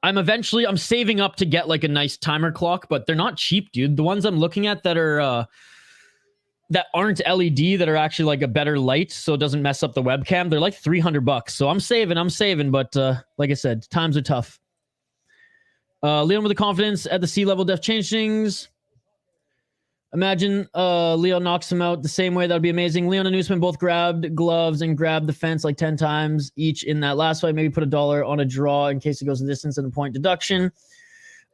I'm saving up to get like a nice timer clock, but they're not cheap, dude. The ones I'm looking at that are that aren't LED, that are actually like a better light so it doesn't mess up the webcam, they're like $300. So I'm saving, but like I said, times are tough. Leon with the confidence at the sea level def change things. Imagine Leo knocks him out the same way. That would be amazing. Leon and Usman both grabbed gloves and grabbed the fence like 10 times each in that last fight. Maybe put $1 on a draw in case it goes the distance and a point deduction.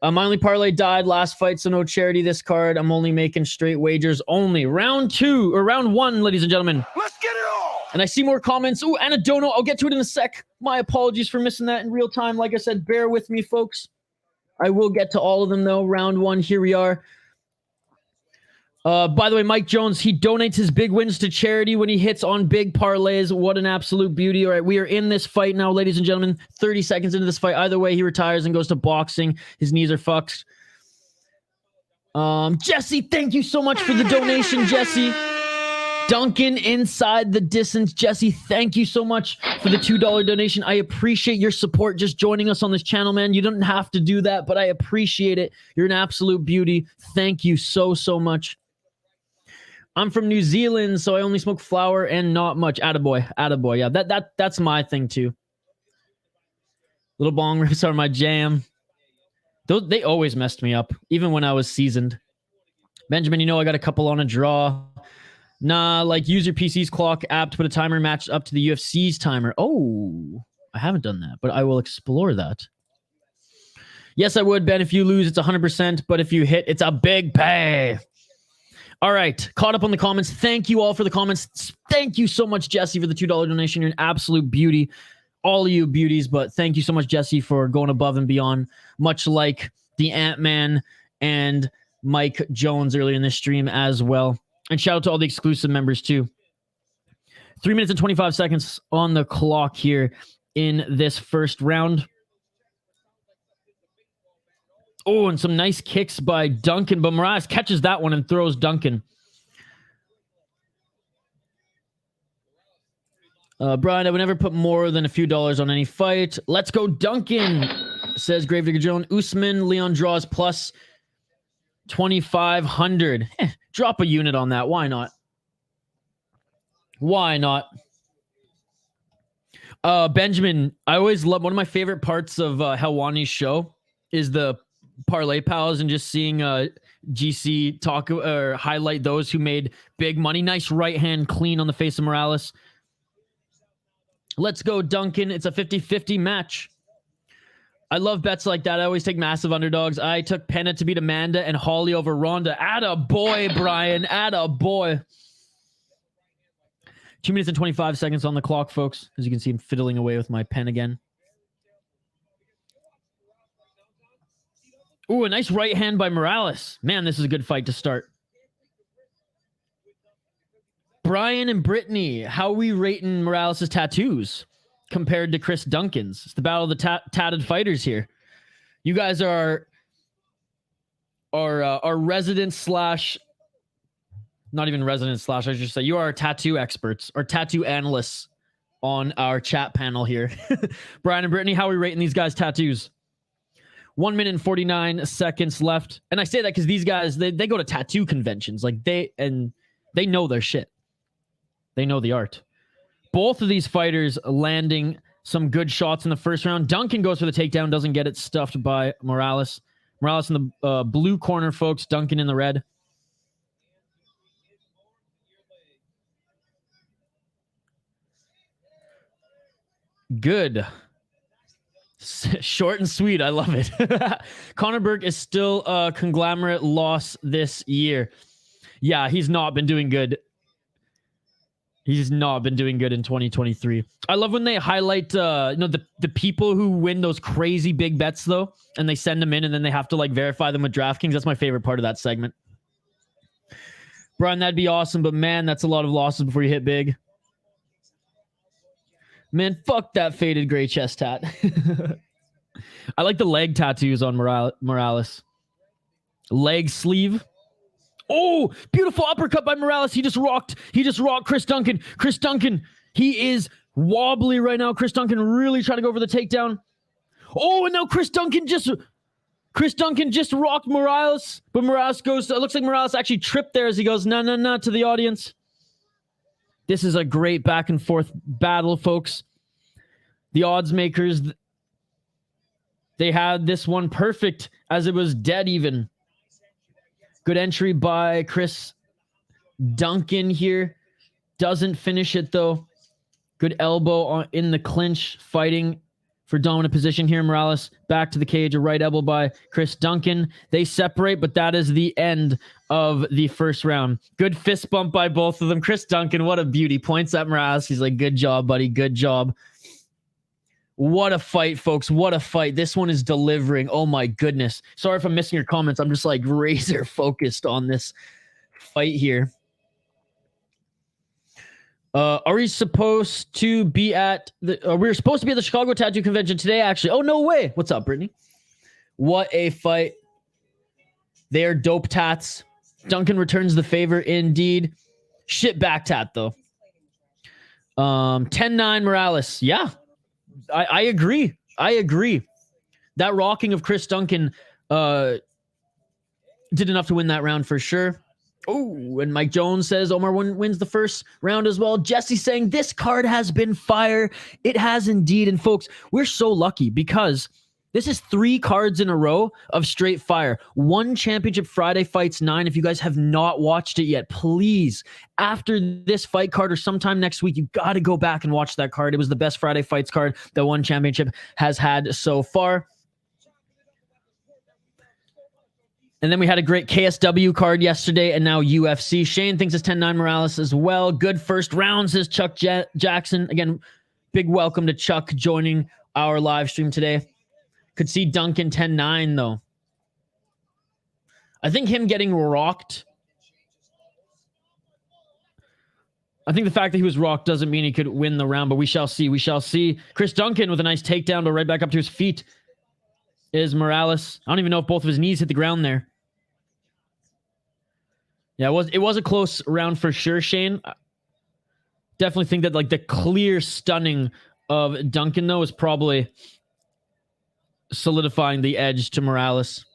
My only parlay died last fight, so no charity this card. I'm only making straight wagers only. Round 1, ladies and gentlemen. Let's get it on! And I see more comments. Ooh, and a dono. I'll get to it in a sec. My apologies for missing that in real time. Like I said, bear with me, folks. I will get to all of them, though. Round 1, here we are. By the way, Mike Jones, he donates his big wins to charity when he hits on big parlays. What an absolute beauty. All right, we are in this fight now, ladies and gentlemen. 30 seconds into this fight. Either way, he retires and goes to boxing. His knees are fucked. Jesse, thank you so much for the donation, Jesse. Duncan inside the distance. Jesse, thank you so much for the $2 donation. I appreciate your support just joining us on this channel, man. You don't have to do that, but I appreciate it. You're an absolute beauty. Thank you so, so much. I'm from New Zealand, so I only smoke flower and not much. Attaboy. Attaboy. Yeah, that's my thing too. Little bong rips are my jam. They always messed me up, even when I was seasoned. Benjamin, you know I got a couple on a draw. Nah, like use your PC's clock app to put a timer matched up to the UFC's timer. Oh, I haven't done that, but I will explore that. Yes, I would, Ben. If you lose, it's 100%, but if you hit, it's a big pay. All right, caught up on the comments. Thank you all for the comments. Thank you so much, Jesse, for the $2 donation. You're an absolute beauty. All of you beauties, but thank you so much, Jesse, for going above and beyond, much like the Ant-Man and Mike Jones earlier in this stream as well. And shout out to all the exclusive members, too. 3 minutes and 25 seconds on the clock here in this first round. Oh, and some nice kicks by Duncan, but Moraes catches that one and throws Duncan. Bryan, I would never put more than a few dollars on any fight. Let's go, Duncan, says Gravedigger Joan. Usman, Leon draws plus 2,500. Drop a unit on that. Why not? Why not? Benjamin, I always love, one of my favorite parts of Helwani's show is the Parlay Pals and just seeing GC talk or highlight those who made big money. Nice right hand clean on the face of Morales. Let's go, Duncan. It's a 50-50 match. I love bets like that. I always take massive underdogs. I took Penna to beat Amanda and Holly over Ronda. Atta boy, Bryan. Atta boy. 2 minutes and 25 seconds on the clock, folks. As you can see, I'm fiddling away with my pen again. Ooh, a nice right hand by Morales. Man, this is a good fight to start. Bryan and Brittany, how are we rating Morales' tattoos compared to Chris Duncan's? It's the battle of the tatted fighters here. You guys are resident slash, not even resident slash, I should say. You are our tattoo experts or tattoo analysts on our chat panel here. Bryan and Brittany, how are we rating these guys' tattoos? 1 minute and 49 seconds left. And I say that because these guys, they go to tattoo conventions. Like they know their shit. They know the art. Both of these fighters landing some good shots in the first round. Duncan goes for the takedown, doesn't get it, stuffed by Morales. Morales in the blue corner, folks. Duncan in the red. Good. Short and sweet. I love it. Conor Burke is still a conglomerate loss this year. Yeah, he's not been doing good. He's not been doing good in 2023. I love when they highlight the people who win those crazy big bets, though, and they send them in, and then they have to like verify them with DraftKings. That's my favorite part of that segment. Bryan, that'd be awesome, but man, that's a lot of losses before you hit big. Man, fuck that faded gray chest tat. I like the leg tattoos on Morales. Leg sleeve. Oh, beautiful uppercut by Morales. He just rocked Chris Duncan. Chris Duncan, he is wobbly right now. Chris Duncan really trying to go over the takedown. Oh, and now Chris Duncan just rocked Morales. But Morales goes, it looks like Morales actually tripped there as he goes, no, to the audience. This is a great back and forth battle, folks. The odds makers, they had this one perfect as it was dead even. Good entry by Chris Duncan here. Doesn't finish it, though. Good elbow in the clinch, fighting for dominant position here. Morales back to the cage. A right elbow by Chris Duncan. They separate, but that is the end of the first round. Good fist bump by both of them. Chris Duncan, what a beauty. Points at Morales. He's like, good job, buddy. Good job. What a fight, folks. What a fight. This one is delivering. Oh, my goodness. Sorry if I'm missing your comments. I'm just like razor focused on this fight here. Are we supposed to be at the... we're supposed to be at the Chicago Tattoo Convention today, actually. Oh, no way. What's up, Brittany? What a fight. They are dope tats. Duncan returns the favor indeed. Shit back tat, though. 10-9 Morales. Yeah. I agree. I agree. That rocking of Chris Duncan did enough to win that round for sure. Oh, and Mike Jones says Omar wins the first round as well. Jesse saying this card has been fire. It has indeed. And folks, we're so lucky because this is 3 cards in a row of straight fire. 1 Championship Friday Fights 9. If you guys have not watched it yet, please, after this fight card or sometime next week, you got to go back and watch that card. It was the best Friday Fights card that One Championship has had so far. And then we had a great KSW card yesterday and now UFC. Shane thinks it's 10-9 Morales as well. Good first round, says Chuck Jackson. Again, big welcome to Chuck joining our live stream today. Could see Duncan 10-9, though. I think him getting rocked... I think the fact that he was rocked doesn't mean he could win the round, but we shall see. We shall see. Chris Duncan with a nice takedown, but right back up to his feet is Morales. I don't even know if both of his knees hit the ground there. Yeah, it was a close round for sure, Shane. Definitely think that like the clear stunning of Duncan, though, is probably solidifying the edge to Morales.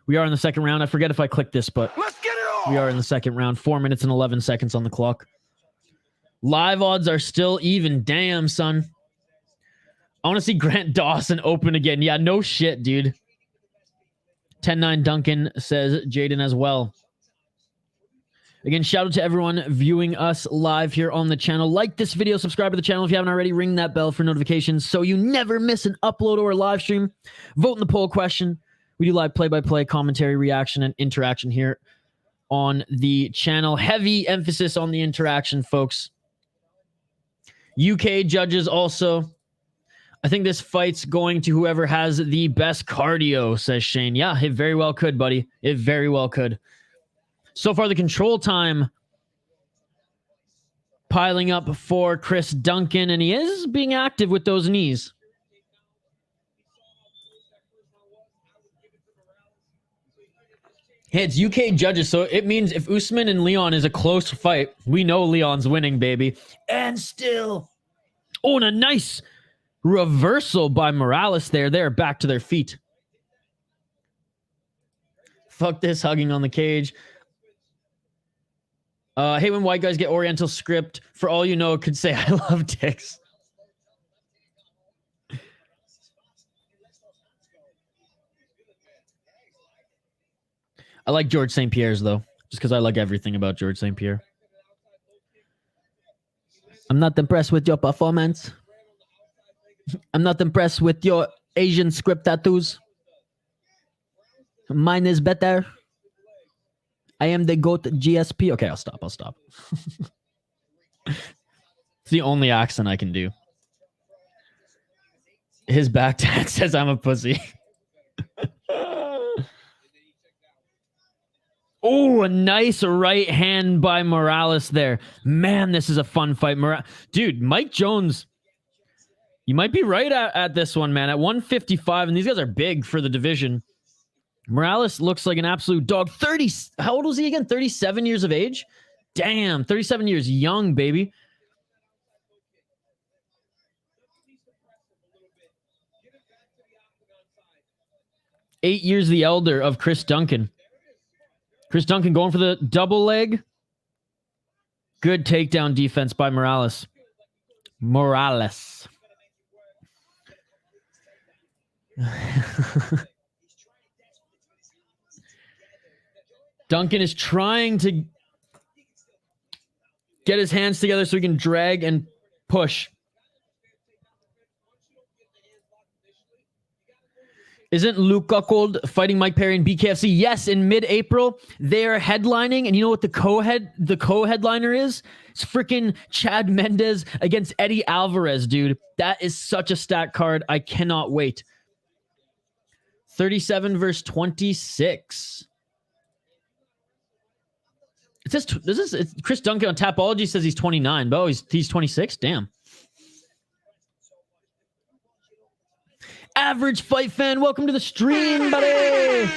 We are in the second round. I forget if I clicked this, but Let's get it on. We are in the second round. 4 minutes and 11 seconds on the clock. Live odds are still even. Damn, son. I want to see Grant Dawson open again. Yeah, no shit, dude. 10-9 Duncan, says Jaden as well. Again, shout out to everyone viewing us live here on the channel. Like this video, subscribe to the channel if you haven't already. Ring that bell for notifications so you never miss an upload or a live stream. Vote in the poll question. We do live play-by-play commentary, reaction, and interaction here on the channel. Heavy emphasis on the interaction, folks. UK judges also. I think this fight's going to whoever has the best cardio, says Shane. Yeah, it very well could, buddy. It very well could. So far, the control time piling up for Chris Duncan, and he is being active with those knees. Hey, it's UK judges, so it means if Usman and Leon is a close fight, we know Leon's winning, baby. And still, oh, and a nice reversal by Morales there. They're back to their feet. Fuck this hugging on the cage. Hey, when white guys get Oriental script, for all you know, could say I love dicks. I like George St. Pierre's, though, just because I like everything about George St. Pierre. I'm not impressed with your performance. I'm not impressed with your Asian script tattoos. Mine is better. I am the GOAT GSP. Okay, I'll stop. It's the only accent I can do. His back tat says I'm a pussy. Oh, a nice right hand by Morales there. Man, this is a fun fight. Dude, Mike Jones, you might be right at this one, man. At 155, and these guys are big for the division. Morales looks like an absolute dog. How old was he again? 37 years of age? Damn, 37 years young, baby. Eight years the elder of Chris Duncan. Chris Duncan going for the double leg. Good takedown defense by Morales. Duncan is trying to get his hands together so he can drag and push. Isn't Luke Guckold fighting Mike Perry in BKFC? Yes, in mid-April. They're headlining, and you know what the co-headliner is? It's freaking Chad Mendes against Eddie Alvarez, dude. That is such a stat card. I cannot wait. 37 versus 26. It says it's Chris Duncan on Tapology says he's 29, but he's 26. Damn. Average Fight Fan, welcome to the stream, buddy.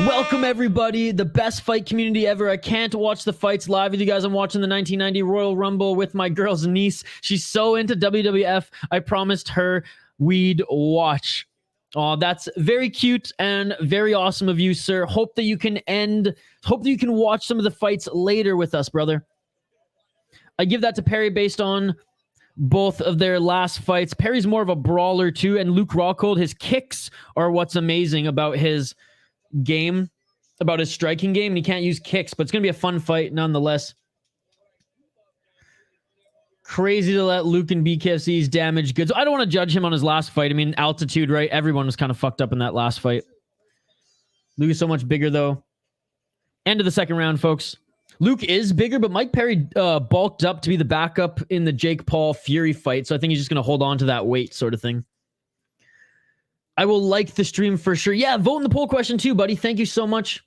Welcome everybody, the best fight community ever. I can't watch the fights live with you guys. I'm watching the 1990 Royal Rumble with my girl's niece. She's so into WWF. I promised her we'd watch. Oh, that's very cute and very awesome of you, sir. Hope that you can watch some of the fights later with us, brother. I give that to Perry based on both of their last fights. Perry's more of a brawler too, and Luke Rockhold, his kicks are what's amazing about his game, about his striking game, and he can't use kicks, but it's going to be a fun fight nonetheless. Crazy to let Luke and BKFC's damage goods. I don't want to judge him on his last fight. I mean, altitude, right? Everyone was kind of fucked up in that last fight. Luke is so much bigger, though. End of the second round, folks. Luke is bigger, but Mike Perry bulked up to be the backup in the Jake Paul Fury fight, so I think he's just going to hold on to that weight sort of thing. I will like the stream for sure. Yeah, vote in the poll question too, buddy. Thank you so much.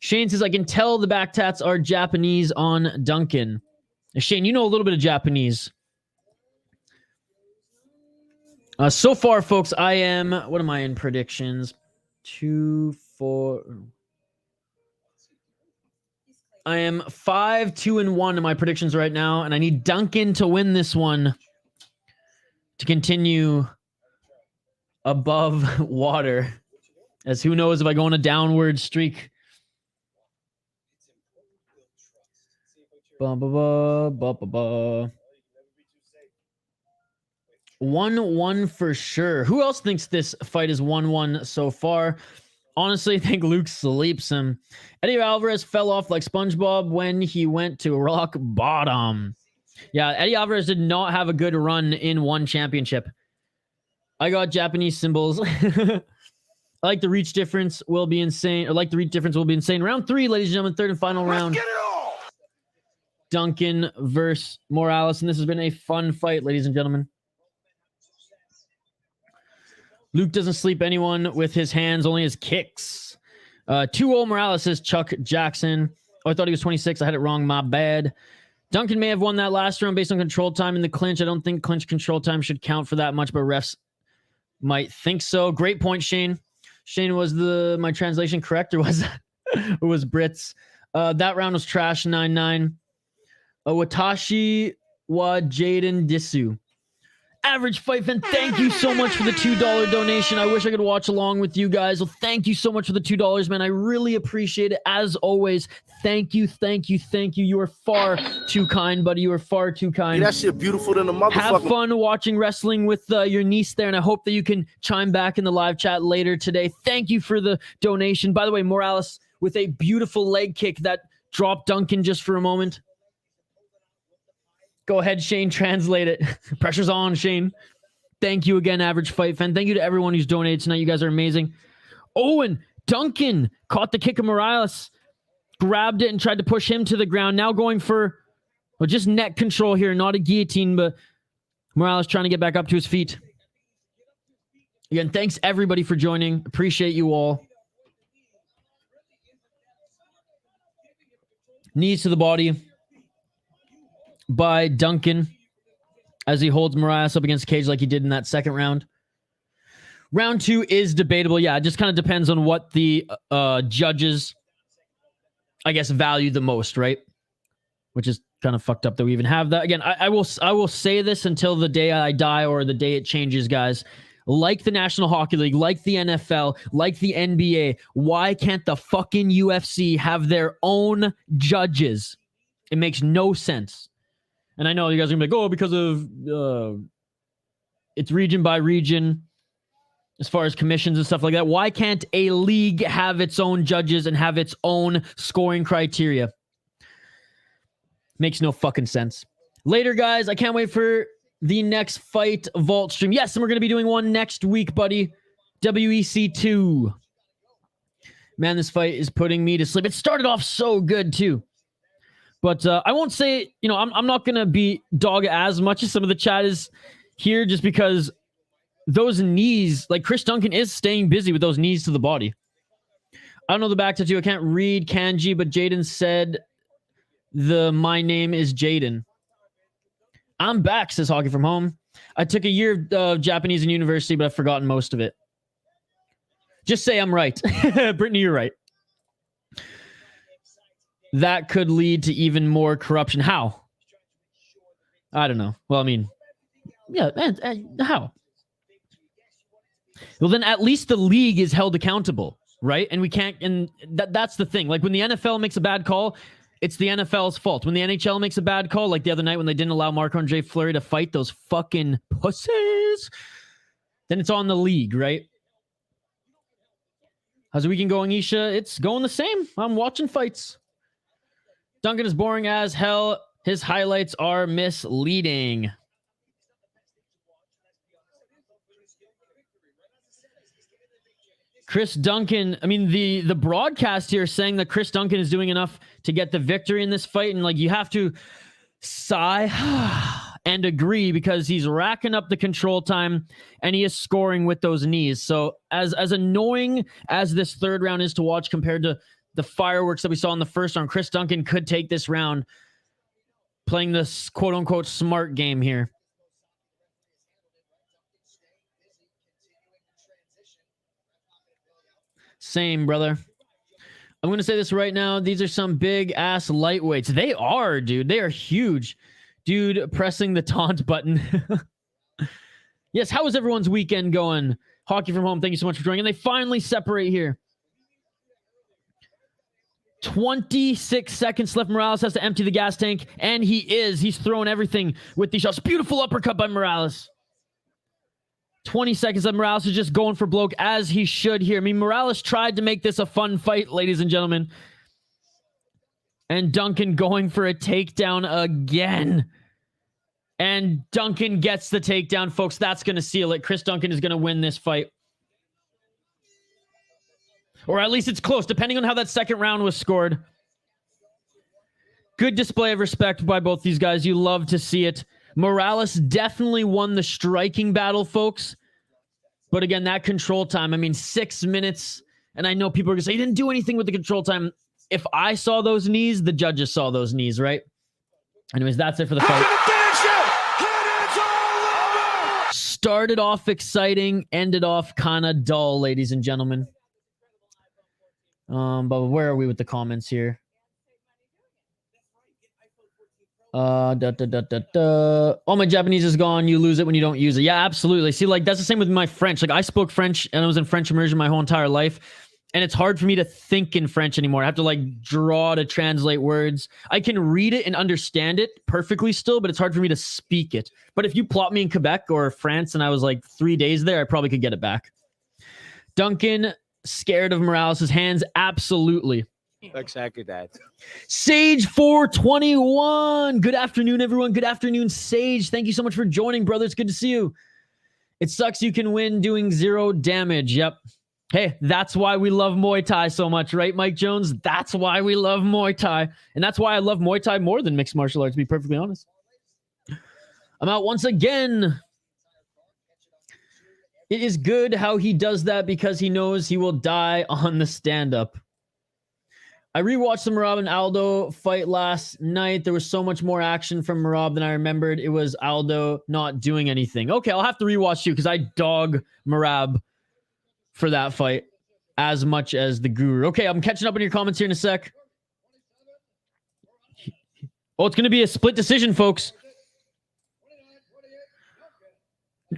Shane says, I can tell the back tats are Japanese on Duncan. Shane, you know a little bit of Japanese. So far, folks, I am... What am I in predictions? 2, 4... I am 5, 2, and 1 in my predictions right now, and I need Duncan to win this one to continue above water. As who knows if I go on a downward streak. 1-1 for sure. Who else thinks this fight is 1-1 so far? Honestly, I think Luke sleeps him. Eddie Alvarez fell off like SpongeBob when he went to rock bottom. Yeah, Eddie Alvarez did not have a good run in one championship. I got Japanese symbols. I like the reach difference will be insane. Round 3, ladies and gentlemen, third and final round. Let's get it all. Duncan versus Morales, and this has been a fun fight, ladies and gentlemen. Luke doesn't sleep anyone with his hands, only his kicks. 2-0 Morales says Chuck Jackson. Oh, I thought he was 26. I had it wrong. My bad. Duncan may have won that last round based on control time in the clinch. I don't think clinch control time should count for that much, but refs might think so. Great point, Shane. Shane, was my translation correct, or was it was Brits? That round was trash, 9-9. Watashi wa Jaden Disu. Average Fight Fan, thank you so much for the $2 donation. I wish I could watch along with you guys. Well, thank you so much for the $2, man. I really appreciate it. As always, thank you. You are far too kind, buddy. You are far too kind. That shit beautiful than a motherfucker. Have fun watching wrestling with your niece there, and I hope that you can chime back in the live chat later today. Thank you for the donation. By the way, Morales with a beautiful leg kick that dropped Duncan just for a moment. Go ahead, Shane, translate it. Pressure's on, Shane. Thank you again, Average Fight Fan. Thank you to everyone who's donated tonight. You guys are amazing. Owen, Duncan caught the kick of Morales, grabbed it and tried to push him to the ground. Now going for just neck control here, not a guillotine, but Morales trying to get back up to his feet. Again, thanks everybody for joining. Appreciate you all. Knees to the body by Duncan as he holds Morales up against cage like he did in that second round. Round 2 is debatable. Yeah, it just kind of depends on what the judges, I guess, value the most, right? Which is kind of fucked up that we even have that. Again, I will say this until the day I die or the day it changes, guys. Like the National Hockey League, like the NFL, like the NBA, why can't the fucking UFC have their own judges? It makes no sense. And I know you guys are going to be like, oh, because of it's region by region. as far as commissions and stuff like that. Why can't a league have its own judges and have its own scoring criteria? Makes no fucking sense. Later, guys, I can't wait for the next fight vault stream. Yes, and we're going to be doing one next week, buddy. WEC 2. Man, this fight is putting me to sleep. It started off so good, too. But I won't say, you know, I'm not going to be dog as much as some of the chat is here, just because those knees, like Chris Duncan is staying busy with those knees to the body. I don't know the back tattoo. I can't read kanji, but Jaden said my name is Jaden. I'm back, says Hockey from Home. I took a year of Japanese in university, but I've forgotten most of it. Just say I'm right. Brittany, you're right. That could lead to even more corruption. How? I don't know. Well, I mean, yeah, how? Well, then at least the league is held accountable, right? And we can't, and that's the thing. Like when the NFL makes a bad call, it's the NFL's fault. When the NHL makes a bad call, like the other night when they didn't allow Marc-Andre Fleury to fight those fucking pussies, then it's on the league, right? How's the weekend going, Isha? It's going the same. I'm watching fights. Duncan is boring as hell. His highlights are misleading. Chris Duncan, I mean, the broadcast here is saying that Chris Duncan is doing enough to get the victory in this fight. And like, you have to sigh and agree because he's racking up the control time and he is scoring with those knees. So as annoying as this third round is to watch compared to the fireworks that we saw in the first round, Chris Duncan could take this round playing this quote unquote smart game here. Same, brother. I'm going to say this right now. These are some big ass lightweights. They are, dude. They are huge. Dude, pressing the taunt button. Yes, how is everyone's weekend going? Hockey from Home, thank you so much for joining. And they finally separate here. 26 seconds left. Morales has to empty the gas tank, and he is. He's throwing everything with these shots. Beautiful uppercut by Morales. 20 seconds left. Morales is just going for bloke as he should here. I mean, Morales tried to make this a fun fight, ladies and gentlemen. And Duncan going for a takedown again. And Duncan gets the takedown, folks. That's going to seal it. Chris Duncan is going to win this fight. Or at least it's close, depending on how that second round was scored. Good display of respect by both these guys. You love to see it. Morales definitely won the striking battle, folks. But again, that control time, I mean, 6 minutes. And I know people are going to say, he didn't do anything with the control time. If I saw those knees, the judges saw those knees, right? Anyways, that's it for the fight. Started off exciting, ended off kind of dull, ladies and gentlemen. But where are we with the comments here? Oh, my Japanese is gone. You lose it when you don't use it. Yeah, absolutely. See, like, that's the same with my French. Like, I spoke French and I was in French immersion my whole entire life. And it's hard for me to think in French anymore. I have to, like, draw to translate words. I can read it and understand it perfectly still, but it's hard for me to speak it. But if you plot me in Quebec or France and I was, like, 3 days there, I probably could get it back. Duncan, scared of Morales' hands? Absolutely. Exactly that. Sage 421. Good afternoon, everyone. Good afternoon, Sage. Thank you so much for joining, brother. It's good to see you. It sucks you can win doing 0 damage. Yep. Hey, that's why we love Muay Thai so much, right, Mike Jones? That's why we love Muay Thai. And that's why I love Muay Thai more than mixed martial arts, to be perfectly honest. I'm out once again. It is good how he does that because he knows he will die on the stand-up. I rewatched the Merab and Aldo fight last night. There was so much more action from Merab than I remembered. It was Aldo not doing anything. Okay, I'll have to rewatch you because I dog Merab for that fight as much as the Guru. Okay, I'm catching up on your comments here in a sec. Oh, it's going to be a split decision, folks.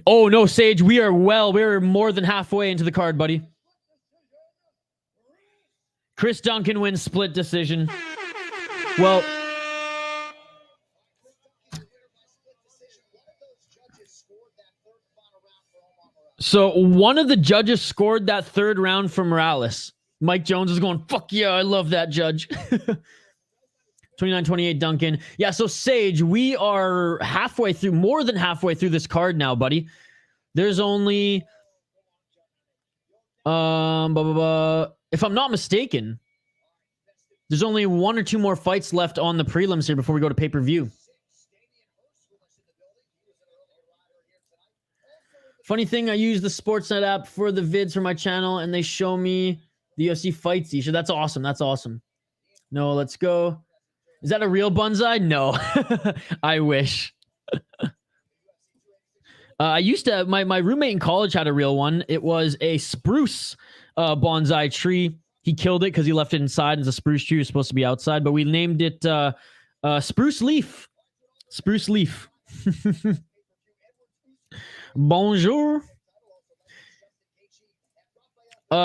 Oh, no, Sage, we're more than halfway into the card, buddy. Chris Duncan wins split decision. Well, So one of the judges scored that third round for Morales. Mike Jones is going, fuck yeah, I love that judge. 29-28 Duncan. Yeah, so Sage, we are halfway through, more than halfway through this card now, buddy. There's only, if I'm not mistaken, there's only one or two more fights left on the prelims here before we go to pay-per-view. Funny thing, I use the Sportsnet app for the vids for my channel, and they show me the UFC fights. Isha, that's awesome. That's awesome. No, let's go. Is that a real bonsai? No. I wish. I used to, my roommate in college had a real one. It was a spruce bonsai tree. He killed it because he left it inside. It's a spruce tree. It was supposed to be outside, but we named it Spruce Leaf. Spruce Leaf. Bonjour.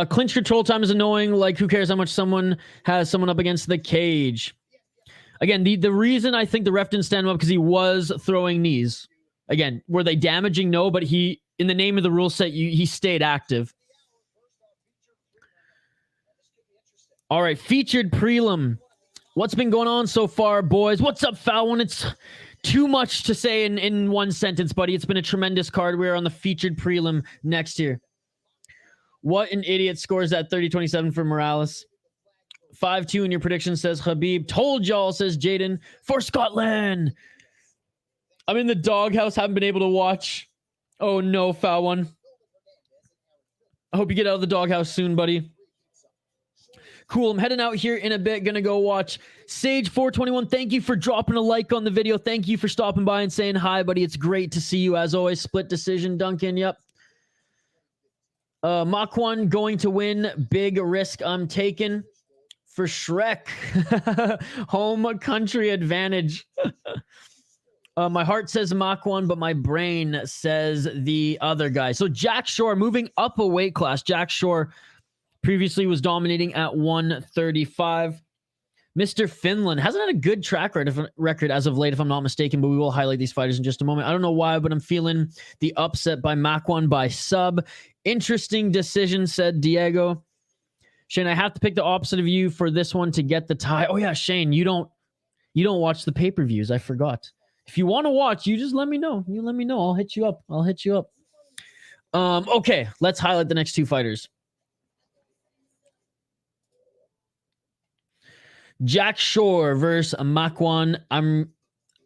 Clinch control time is annoying. Like, who cares how much someone has someone up against the cage? Again, the reason I think the ref didn't stand him up because he was throwing knees. Again, were they damaging? No, but he, in the name of the rule set, he stayed active. All right, featured prelim. What's been going on so far, boys? What's up, Foul? It's too much to say in one sentence, buddy. It's been a tremendous card. We're on the featured prelim next year. What an idiot scores that 30-27 for Morales. 5-2 in your prediction, says Habib. Told y'all, says Jaden. For Scotland. I'm in the doghouse. Haven't been able to watch. Oh, no, Foul one. I hope you get out of the doghouse soon, buddy. Cool. I'm heading out here in a bit. Gonna go watch Sage421. Thank you for dropping a like on the video. Thank you for stopping by and saying hi, buddy. It's great to see you as always. Split decision, Duncan. Yep. Makwan going to win. Big risk I'm taking for Shrek. Home country advantage. My heart says Makwan, but my brain says the other guy. So Jack Shore moving up a weight class. Jack Shore previously was dominating at 135. Mr. Finland hasn't had a good track record as of late, if I'm not mistaken, but we will highlight these fighters in just a moment. I don't know why, but I'm feeling the upset by Makwan by sub. Interesting decision, said Diego. Shane, I have to pick the opposite of you for this one to get the tie. Oh yeah, Shane, you don't watch the pay-per-views. I forgot. If you want to watch, you just let me know. You let me know. I'll hit you up. Okay, let's highlight the next two fighters. Jack Shore versus Makwan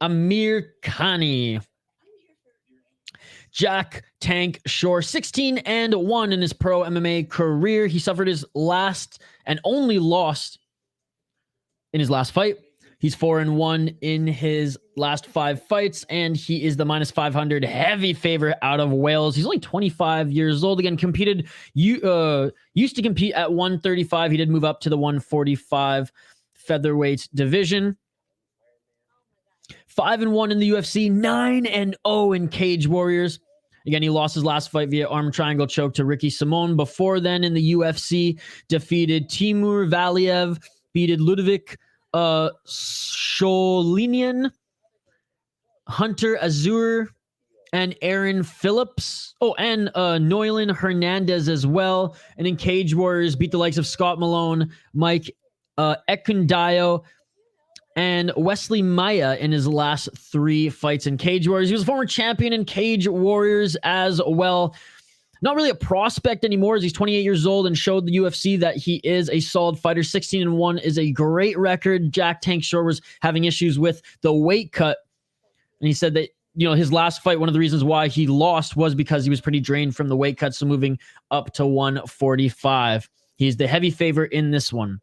Amirkhani. Jack Tank Shore, 16-1 in his pro MMA career. He suffered his last and only loss in his last fight. He's 4-1 in his last 5 fights, and he is the -500 heavy favorite out of Wales. He's only 25 years old. Again, used to compete at 135. He did move up to the 145 featherweight division. 5-1 in the UFC, 9-0 in Cage Warriors. Again, he lost his last fight via arm triangle choke to Ricky Simon. Before then, in the UFC, defeated Timur Valiev, beated Ludovic Sholinian, Hunter Azur, and Aaron Phillips. Oh, and Noylan Hernandez as well. And in Cage Warriors, beat the likes of Scott Malone, Mike Ekundayo, and Wesley Maia in his last 3 fights in Cage Warriors. He was a former champion in Cage Warriors as well. Not really a prospect anymore as he's 28 years old and showed the UFC that he is a solid fighter. 16-1 is a great record. Jack Tank Shore was having issues with the weight cut. And he said that, his last fight, one of the reasons why he lost was because he was pretty drained from the weight cut. So moving up to 145. He's the heavy favorite in this one.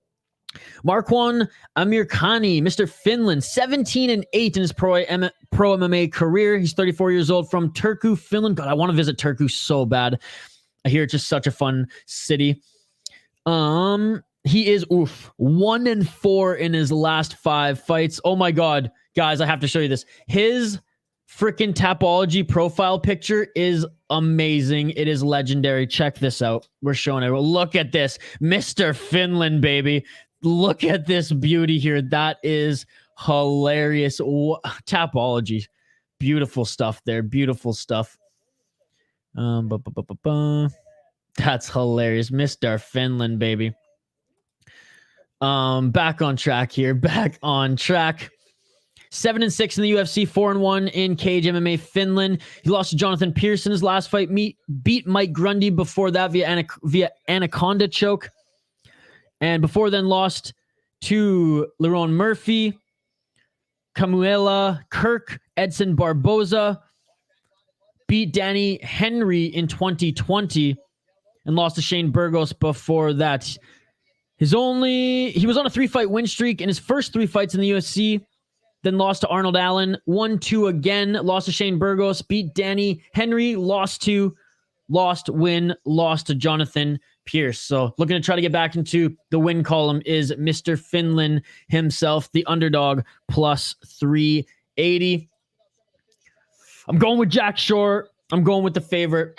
Makwan Amirkhani, Mr. Finland, 17-8 in his pro MMA career. He's 34 years old from Turku, Finland. God, I want to visit Turku so bad. I hear it's just such a fun city. He is 1-4 in his last 5 fights. Oh my God, guys, I have to show you this. His freaking Tapology profile picture is amazing. It is legendary. Check this out. We're showing it. Look at this, Mr. Finland, baby. Look at this beauty here. That is hilarious. Tapology. Beautiful stuff there. Beautiful stuff. That's hilarious. Mr. Finland, baby. Back on track here. Back on track. 7-6 in the UFC, 4-1 in Cage MMA Finland. He lost to Jonathan Pearson his last fight. Beat Mike Grundy before that via Anaconda choke. And before then lost to Lerone Murphy, Camuela Kirk, Edson Barboza. Beat Danny Henry in 2020 and lost to Shane Burgos before that. He was on a 3-fight win streak in his first 3 fights in the UFC. Then lost to Arnold Allen, 1-2 again, lost to Shane Burgos, beat Danny Henry, lost to Jonathan Pierce. So looking to try to get back into the win column is Mr. Finland himself, the underdog, plus 380. I'm going with Jack Shore. I'm going with the favorite.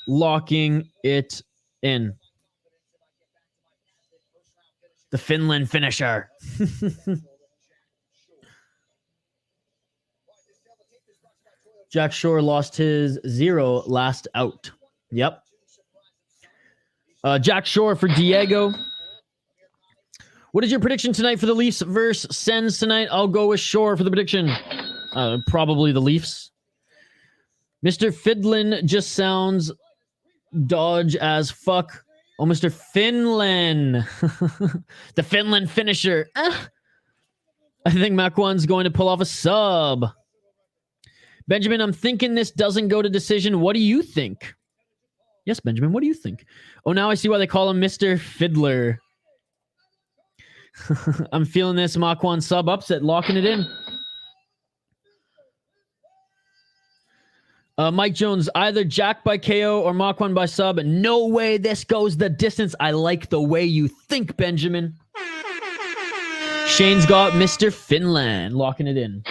Locking it in. The Finland finisher. Jack Shore lost his 0 last out. Yep. Jack Shore for Diego. What is your prediction tonight for the Leafs versus Sens tonight? I'll go with Shore for the prediction. Probably the Leafs. Mr. Fidlin just sounds dodge as fuck. Oh, Mr. Finland. The Finland finisher. I think Makwan's going to pull off a sub. Benjamin, I'm thinking this doesn't go to decision. What do you think? Yes, Benjamin, what do you think? Oh, now I see why they call him Mr. Fiddler. I'm feeling this Makwan sub upset, locking it in. Mike Jones, either Jack by KO or Makwan by sub. No way this goes the distance. I like the way you think, Benjamin. Shane's got Mr. Finland, locking it in.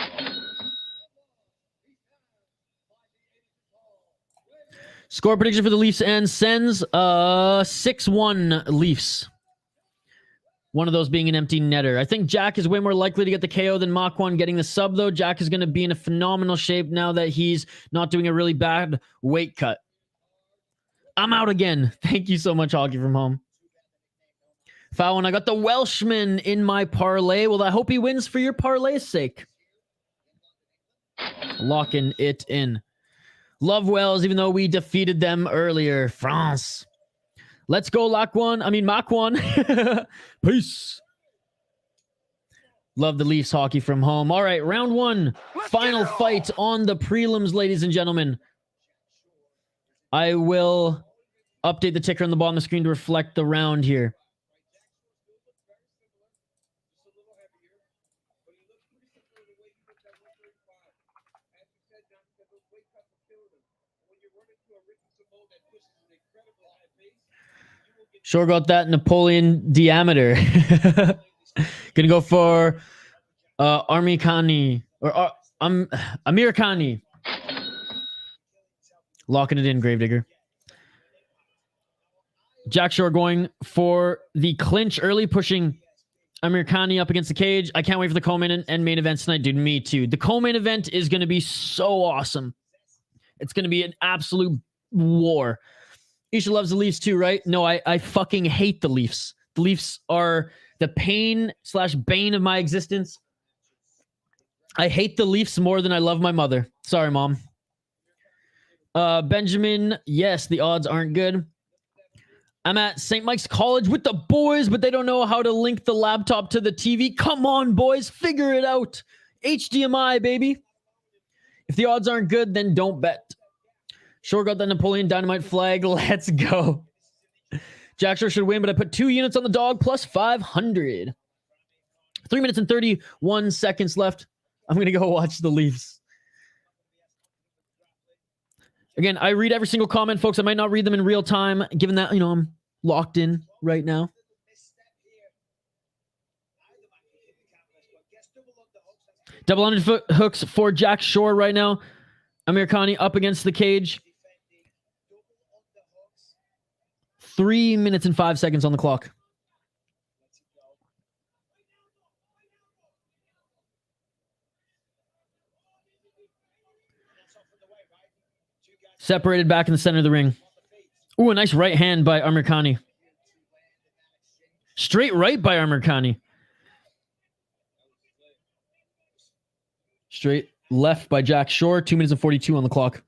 Score prediction for the Leafs and Sens, 6-1 Leafs. One of those being an empty netter. I think Jack is way more likely to get the KO than Makwan getting the sub, though. Jack is going to be in a phenomenal shape now that he's not doing a really bad weight cut. I'm out again. Thank you so much, Hockey from Home. Foul, I got the Welshman in my parlay. Well, I hope he wins for your parlay's sake. Locking it in. Love Wells, even though we defeated them earlier. France. Let's go, Makwan. Peace. Love the Leafs hockey from home. All right, round 1. Final fight on the prelims, ladies and gentlemen. I will update the ticker on the bottom of the screen to reflect the round here. Sure got that Napoleon diameter. Gonna go for Amirkhani or Amirkhani. Locking it in, Gravedigger. Jack Shore going for the clinch early, pushing Amirkhani up against the cage. I can't wait for the co-main and main events tonight, dude. Me too. The co-main event is going to be so awesome. It's going to be an absolute war. Isha loves the Leafs too, right? No, I fucking hate the Leafs. The Leafs are the pain/bane of my existence. I hate the Leafs more than I love my mother. Sorry, Mom. Benjamin, yes, the odds aren't good. I'm at St. Mike's College with the boys, but they don't know how to link the laptop to the TV. Come on, boys, figure it out. HDMI, baby. If the odds aren't good, then don't bet. Shore got the Napoleon Dynamite flag. Let's go. Jack Shore should win, but I put 2 units on the dog plus 500. 3 minutes and 31 seconds left. I'm going to go watch the Leafs. Again, I read every single comment, folks. I might not read them in real time, given that, I'm locked in right now. Double underfoot hooks for Jack Shore right now. Amirkhani up against the cage. 3 minutes and 5 seconds on the clock. Separated back in the center of the ring. Ooh, a nice right hand by Amirkhani. Straight right by Amirkhani. Straight left by Jack Shore. 2 minutes and 42 on the clock.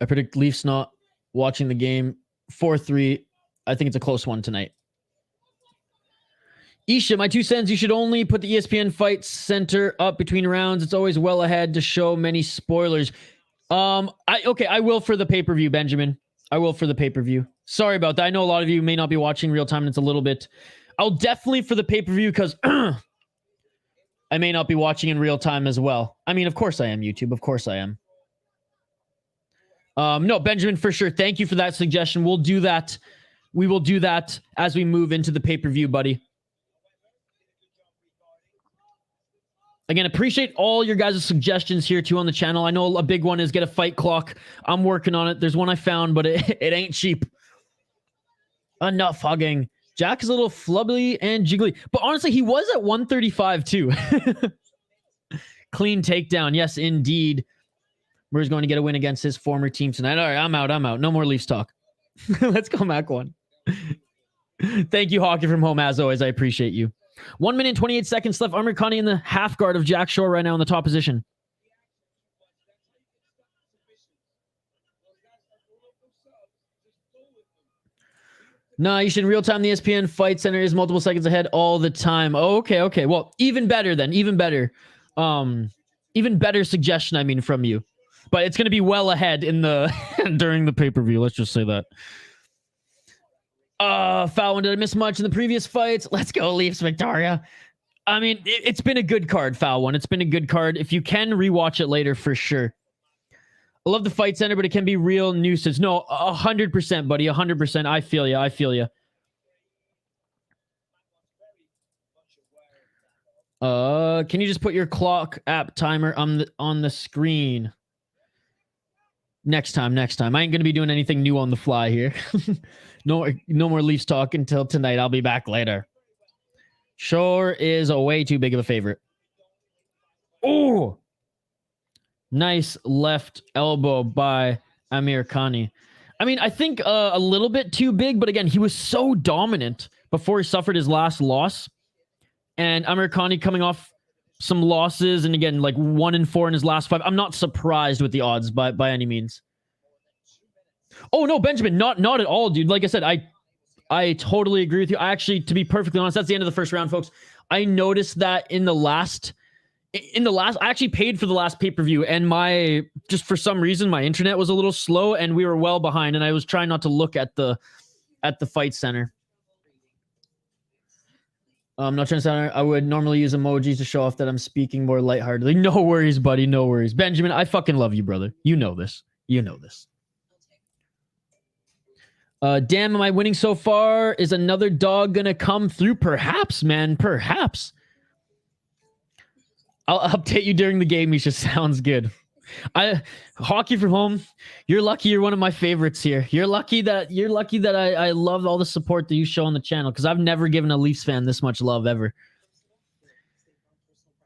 I predict Leafs not watching the game. 4-3. I think it's a close one tonight. Isha, my 2 cents. You should only put the ESPN Fight Center up between rounds. It's always well ahead to show many spoilers. I will for the pay-per-view, Benjamin. I will for the pay-per-view. Sorry about that. I know a lot of you may not be watching real time and it's a little bit. I'll definitely for the pay-per-view because I may not be watching in real time as well. I mean, of course I am, YouTube. Of course I am. No, Benjamin, for sure. Thank you for that suggestion. We'll do that. We will do that as we move into the pay-per-view, buddy. Again, appreciate all your guys' suggestions here too on the channel. I know a big one is get a fight clock. I'm working on it. There's one I found, but it ain't cheap. Enough hugging. Jack is a little flubbly and jiggly. But honestly, he was at 135 too. Clean takedown. Yes, indeed. Murray's going to get a win against his former team tonight. All right, I'm out. No more Leafs talk. Let's go, Makwan. Thank you, Hockey from home. As always, I appreciate you. 1 minute, 28 seconds left. Amirkhani in the half guard of Jack Shore right now in the top position. No, you should in real time. The ESPN Fight Center is multiple seconds ahead all the time. Oh, okay. Well, even better then. Even better. Even better suggestion, I mean, from you. But it's going to be well ahead in the during the pay-per-view. Let's just say that. Foul one. Did I miss much in the previous fights? Let's go, Leafs, Victoria. I mean, it's been a good card, foul one. It's been a good card. If you can, rewatch it later for sure. I love the Fight Center, but it can be real nuisance. No, 100%, buddy. 100%. I feel you. Can you just put your clock app timer on the screen? Next time. I ain't going to be doing anything new on the fly here. No more Leafs talk until tonight. I'll be back later. Shore is a way too big of a favorite. Oh! Nice left elbow by Amirkhani. I mean, I think a little bit too big, but again, he was so dominant before he suffered his last loss. And Amirkhani coming off some losses, and again, like 1-4 in his last 5. I'm not surprised with the odds by any means. Oh no, Benjamin, not at all, dude. Like I said, I totally agree with you. I actually, to be perfectly honest, that's the end of the first round, folks. I noticed that in the last, I actually paid for the last pay-per-view, and just for some reason, my internet was a little slow, and we were well behind, and I was trying not to look at the Fight Center. I'm not trying to sound. I would normally use emojis to show off that I'm speaking more lightheartedly. No worries, buddy. No worries. Benjamin, I fucking love you, brother. You know this. Damn, am I winning so far? Is another dog gonna come through? Perhaps, man. Perhaps. I'll update you during the game, Misha. Sounds good. Hockey from home. You're lucky you're one of my favorites here. You're lucky that I love all the support that you show on the channel, because I've never given a Leafs fan this much love ever.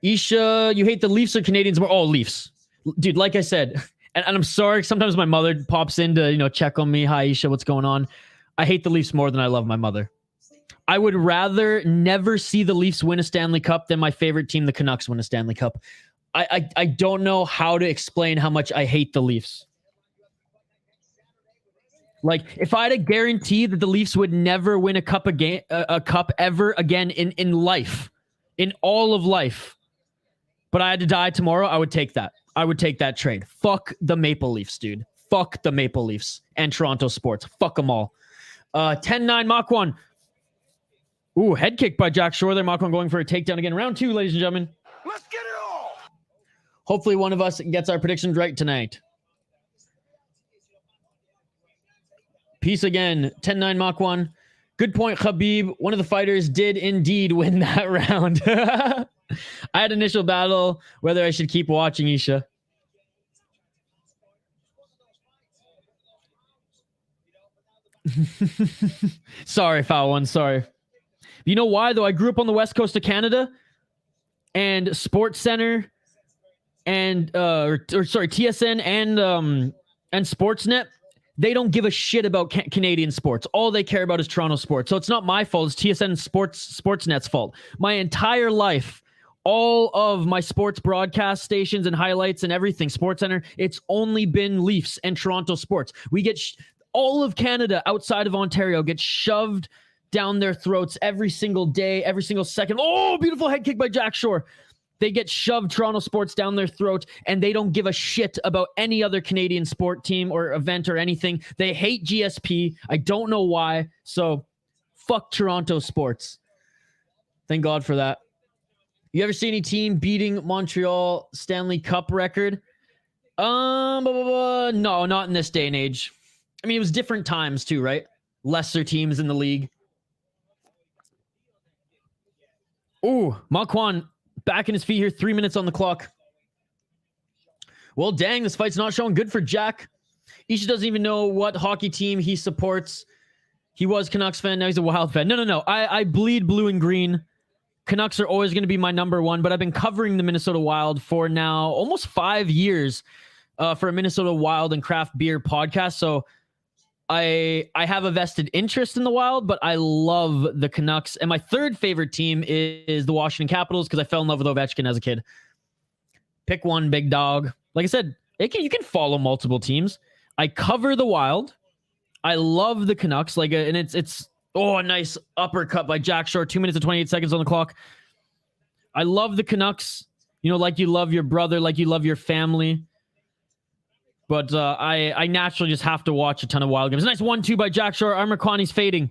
Isha, you hate the Leafs or Canadians more? Oh, Leafs. Dude, like I said, and I'm sorry, sometimes my mother pops in to, check on me. Hi, Isha, what's going on? I hate the Leafs more than I love my mother. I would rather never see the Leafs win a Stanley Cup than my favorite team, the Canucks, win a Stanley Cup. I don't know how to explain how much I hate the Leafs. Like, if I had a guarantee that the Leafs would never win a cup ever again in life, in all of life, but I had to die tomorrow, I would take that. I would take that trade. Fuck the Maple Leafs, dude. Fuck the Maple Leafs and Toronto sports. Fuck them all. 10-9 Makwan. Ooh, head kick by Jack Shore there. Makwan going for a takedown again. Round 2, ladies and gentlemen. Let's get it all. Hopefully one of us gets our predictions right tonight. Peace again. 10-9 Makwan. Good point, Khabib. One of the fighters did indeed win that round. I had initial battle whether I should keep watching, Isha. Sorry, foul one. Sorry. You know why, though? I grew up on the west coast of Canada, and Sports Center and TSN and Sportsnet, they don't give a shit about Canadian sports. All they care about is Toronto sports. So it's not my fault. It's TSN and Sportsnet's fault. My entire life, all of my sports broadcast stations and highlights and everything, SportsCenter, it's only been Leafs and Toronto sports. We get all of Canada outside of Ontario gets shoved down their throats every single day, every single second. Oh, beautiful head kick by Jack Shore. They get shoved Toronto sports down their throat, and they don't give a shit about any other Canadian sport team or event or anything. They hate GSP. I don't know why. So fuck Toronto sports. Thank God for that. You ever see any team beating Montreal Stanley Cup record? No, not in this day and age. I mean, it was different times too, right? Lesser teams in the league. Ooh, Makwan back in his feet here. 3 minutes on the clock. Well, dang, this fight's not showing good for Jack. Isha doesn't even know what hockey team he supports. He was Canucks fan. Now he's a Wild fan. No. I bleed blue and green. Canucks are always going to be my number one, but I've been covering the Minnesota Wild for now almost 5 years for a Minnesota Wild and craft beer podcast. So I have a vested interest in the Wild, but I love the Canucks. And my third favorite team is the Washington Capitals because I fell in love with Ovechkin as a kid. Pick one, big dog. Like I said, you can follow multiple teams. I cover the Wild. I love the Canucks. And it's a nice uppercut by Jack Shore. 2 minutes and 28 seconds on the clock. I love the Canucks. You know, like you love your brother, like you love your family. But I naturally just have to watch a ton of Wild games. Nice 1-2 by Jack Shore. Amirkhani's fading.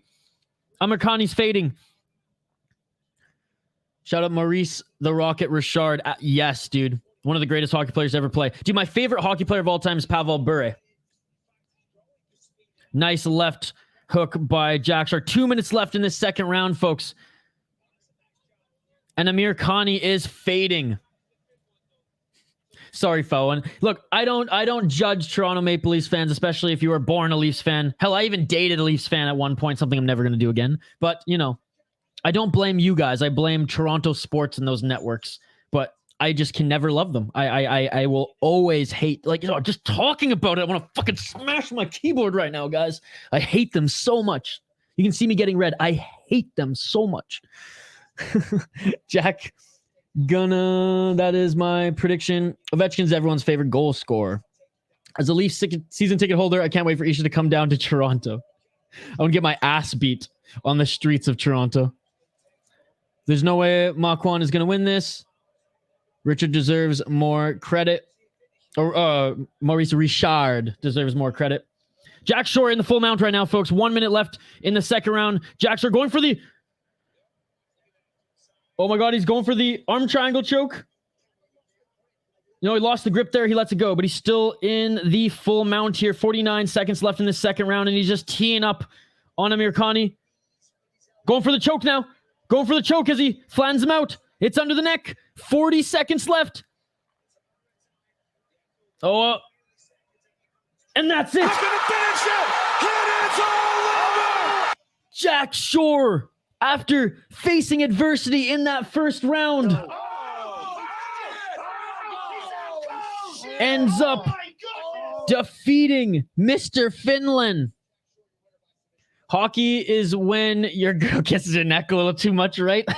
Shout out Maurice the Rocket Richard. Yes, dude. One of the greatest hockey players to ever play. Dude, my favorite hockey player of all time is Pavel Bure. Nice left hook by Jack Shore. 2 minutes left in this second round, folks. And Amirkhani is fading. Sorry, Fowen. Look, I don't judge Toronto Maple Leafs fans, especially if you were born a Leafs fan. Hell, I even dated a Leafs fan at one point, something I'm never going to do again. But, you know, I don't blame you guys. I blame Toronto sports and those networks. But I just can never love them. I will always hate, just talking about it, I want to fucking smash my keyboard right now, guys. I hate them so much. You can see me getting red. I hate them so much. Jack Gunnar, that is my prediction. Ovechkin's everyone's favorite goal scorer. As a Leafs season ticket holder, I can't wait for Isha to come down to Toronto. I want to get my ass beat on the streets of Toronto. There's no way Makwan is going to win this. Richard deserves more credit. Or Maurice Richard deserves more credit. Jack Shore in the full mount right now, folks. 1 minute left in the second round. Jack Shore going for the... Oh my God, he's going for the arm triangle choke. You know, he lost the grip there. He lets it go, but he's still in the full mount here. 49 seconds left in the second round, and he's just teeing up on Amirkhani. Going for the choke now. Going for the choke as he flans him out. It's under the neck. 40 seconds left. Oh, and that's it. He's gonna finish it. And it's all over. Jack Shore, after facing adversity in that first round, ends up defeating Mr. Finland. Hockey is when your girl kisses your neck a little too much, right?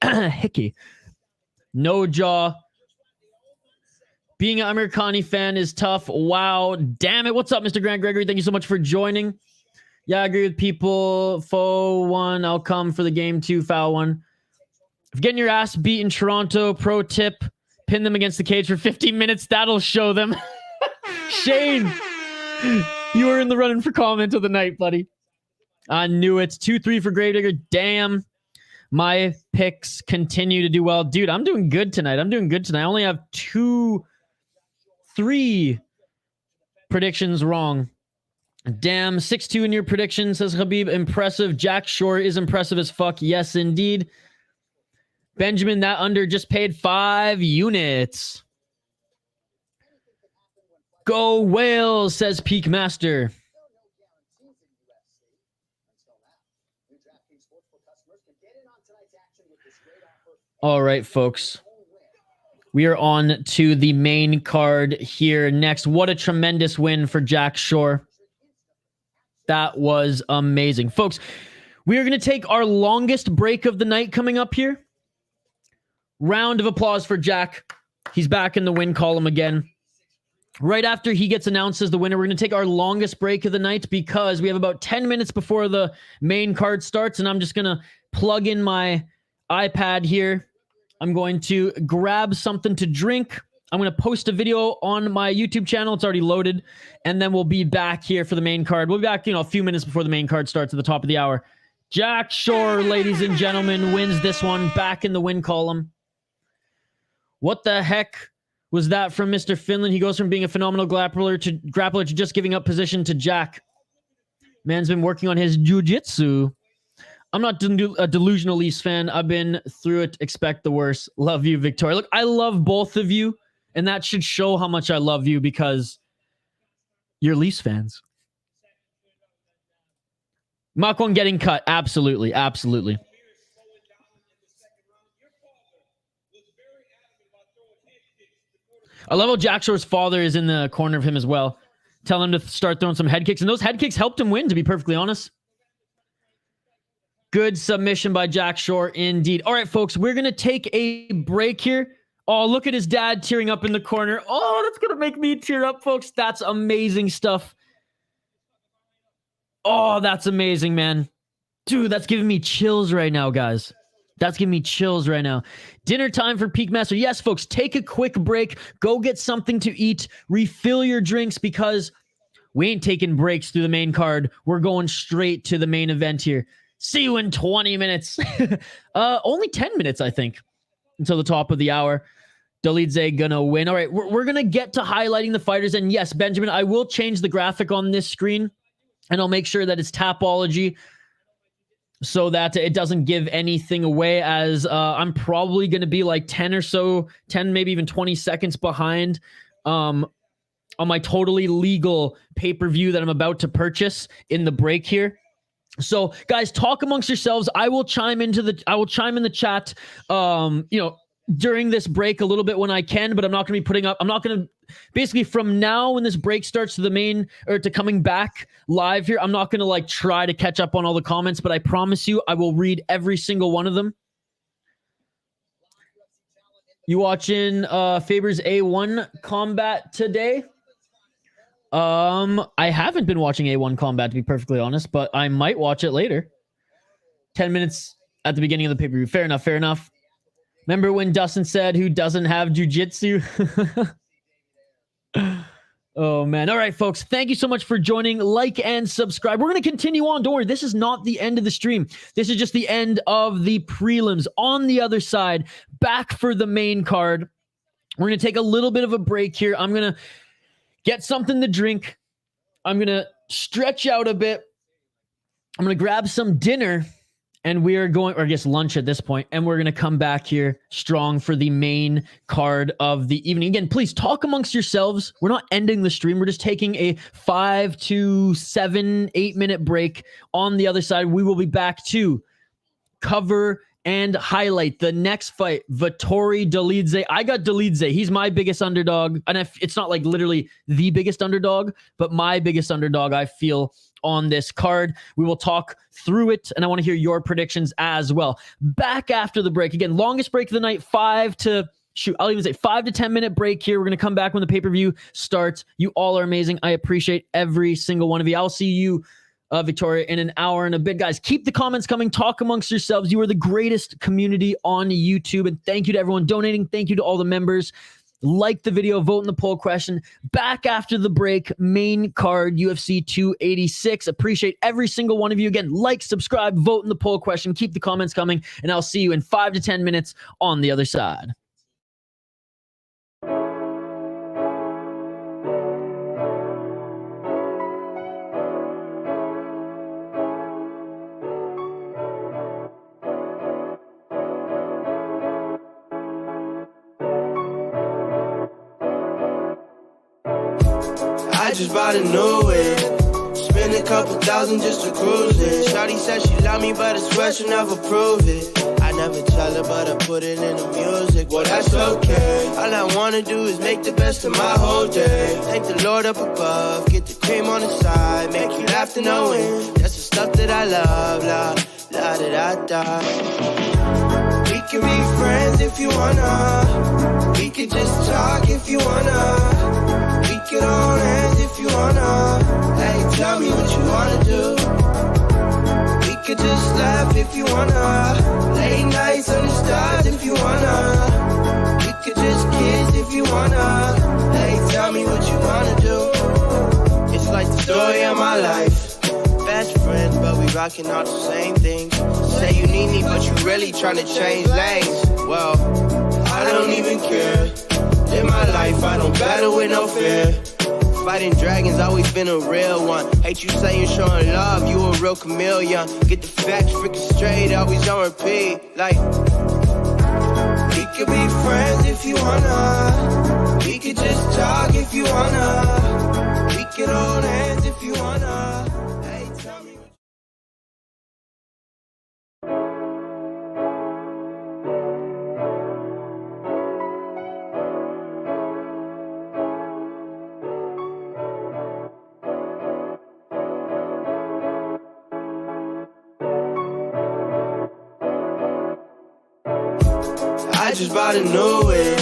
Hickey. No jaw. Being an Amirkhani fan is tough. Wow. Damn it. What's up, Mr. Grant Gregory? Thank you so much for joining. Yeah, I agree with people. Foe one, I'll come for the game two. Foul one. If getting your ass beat in Toronto, pro tip, pin them against the cage for 15 minutes. That'll show them. Shane, you were in the running for comment of the night, buddy. I knew it. 2-3 for Gravedigger. Damn. My picks continue to do well. Dude, I'm doing good tonight. I only have 3 predictions wrong. Damn, 6-2 in your prediction, says Habib. Impressive. Jack Shore is impressive as fuck. Yes, indeed. Benjamin, that under just paid 5 units. Go Whales, says Peak Master. All right, folks. We are on to the main card here next. What a tremendous win for Jack Shore. That was amazing. Folks, we are going to take our longest break of the night coming up here. Round of applause for Jack. He's back in the win column again. Right after he gets announced as the winner, we're going to take our longest break of the night because we have about 10 minutes before the main card starts, and I'm just going to plug in my iPad here. I'm going to grab something to drink. I'm going to post a video on my YouTube channel. It's already loaded. And then we'll be back here for the main card. We'll be back, a few minutes before the main card starts at the top of the hour. Jack Shore, ladies and gentlemen, wins this one, back in the win column. What the heck was that from Mr. Finland? He goes from being a phenomenal grappler to just giving up position to Jack. Man's been working on his jiu-jitsu. I'm not a delusional Leafs fan. I've been through it. Expect the worst. Love you, Victoria. Look, I love both of you, and that should show how much I love you because you're Leafs fans. Makwan getting cut. Absolutely. Absolutely. I love how Jack Shore's father is in the corner of him as well. Tell him to start throwing some head kicks, and those head kicks helped him win, to be perfectly honest. Good submission by Jack Shore indeed. All right, folks, we're going to take a break here. Oh, look at his dad tearing up in the corner. Oh, that's going to make me tear up, folks. That's amazing stuff. Oh, that's amazing, man. Dude, that's giving me chills right now, guys. That's giving me chills right now. Dinner time for Peak Master. Yes, folks, take a quick break. Go get something to eat. Refill your drinks because we ain't taking breaks through the main card. We're going straight to the main event here. See you in 20 minutes. Only 10 minutes, I think, until the top of the hour. Dolidze gonna win. All right, we're gonna get to highlighting the fighters. And yes, Benjamin, I will change the graphic on this screen, and I'll make sure that it's Tapology so that it doesn't give anything away, as I'm probably gonna be like 10, maybe even 20 seconds behind on my totally legal pay-per-view that I'm about to purchase in the break here. So guys, talk amongst yourselves. I will chime in the chat, during this break a little bit when I can, but I'm not going to be basically from now when this break starts to the main, or to coming back live here, I'm not going to try to catch up on all the comments, but I promise you, I will read every single one of them. You watching Faber's A1 combat today? I haven't been watching A1 combat, to be perfectly honest, but I might watch it later. 10 minutes at the beginning of the pay-per-view. Fair enough, fair enough. Remember when Dustin said, who doesn't have jiu-jitsu? Oh, man. All right, folks. Thank you so much for joining. Like and subscribe. We're going to continue on. Don't worry. This is not the end of the stream. This is just the end of the prelims. On the other side, back for the main card. We're going to take a little bit of a break here. I'm going to get something to drink. I'm going to stretch out a bit. I'm going to grab some dinner, and we are going, or I guess lunch at this point, and we're going to come back here strong for the main card of the evening. Again, please talk amongst yourselves. We're not ending the stream. We're just taking a 5 to 7, 8 minute break. On the other side, we will be back to cover and highlight the next fight, Vettori Dolidze. I got Dolidze. He's my biggest underdog. And it's not literally the biggest underdog, but my biggest underdog, I feel, on this card. We will talk through it, and I want to hear your predictions as well. Back after the break. Again, longest break of the night, 5 to 10 minute break here. We're going to come back when the pay-per-view starts. You all are amazing. I appreciate every single one of you. I'll see you, Victoria, in an hour and a bit. Guys, keep the comments coming. Talk amongst yourselves. You are the greatest community on YouTube, and thank you to everyone donating. Thank you to all the members. Like the video, vote in the poll question. Back after the break, main card, UFC 286. Appreciate every single one of you. Again, like, subscribe, vote in the poll question. Keep the comments coming, and I'll see you in 5 to 10 minutes on the other side. I just bought a new whip. Spend a couple thousand just to cruise it. Shawty said she love me, but I swear she'll never prove it. I never tell her, but I put it in the music. Well, that's okay. All I wanna do is make the best of my whole day. Thank the Lord up above, get the cream on the side, make you laugh to no end. That's the stuff that I love, la da da da. We can be friends if you wanna. We could just talk if you wanna. We could hold hands if you wanna. Hey, tell me what you wanna do. We could just laugh if you wanna. Late nights on the stars if you wanna. We could just kiss if you wanna. Hey, tell me what you wanna do. It's like the story of my life. Best friends, but we rockin' all the same things. Say you need me, but you really tryna change lanes. Well, I don't even care. In my life, I don't battle with no fear. Fighting dragons, always been a real one. Hate you saying showing love, you a real chameleon. Get the facts freaking straight, always on repeat. Like, we could be friends if you wanna. We could just talk if you wanna. We could hold hands if you wanna. Hey, tell me. I just bought a new whip.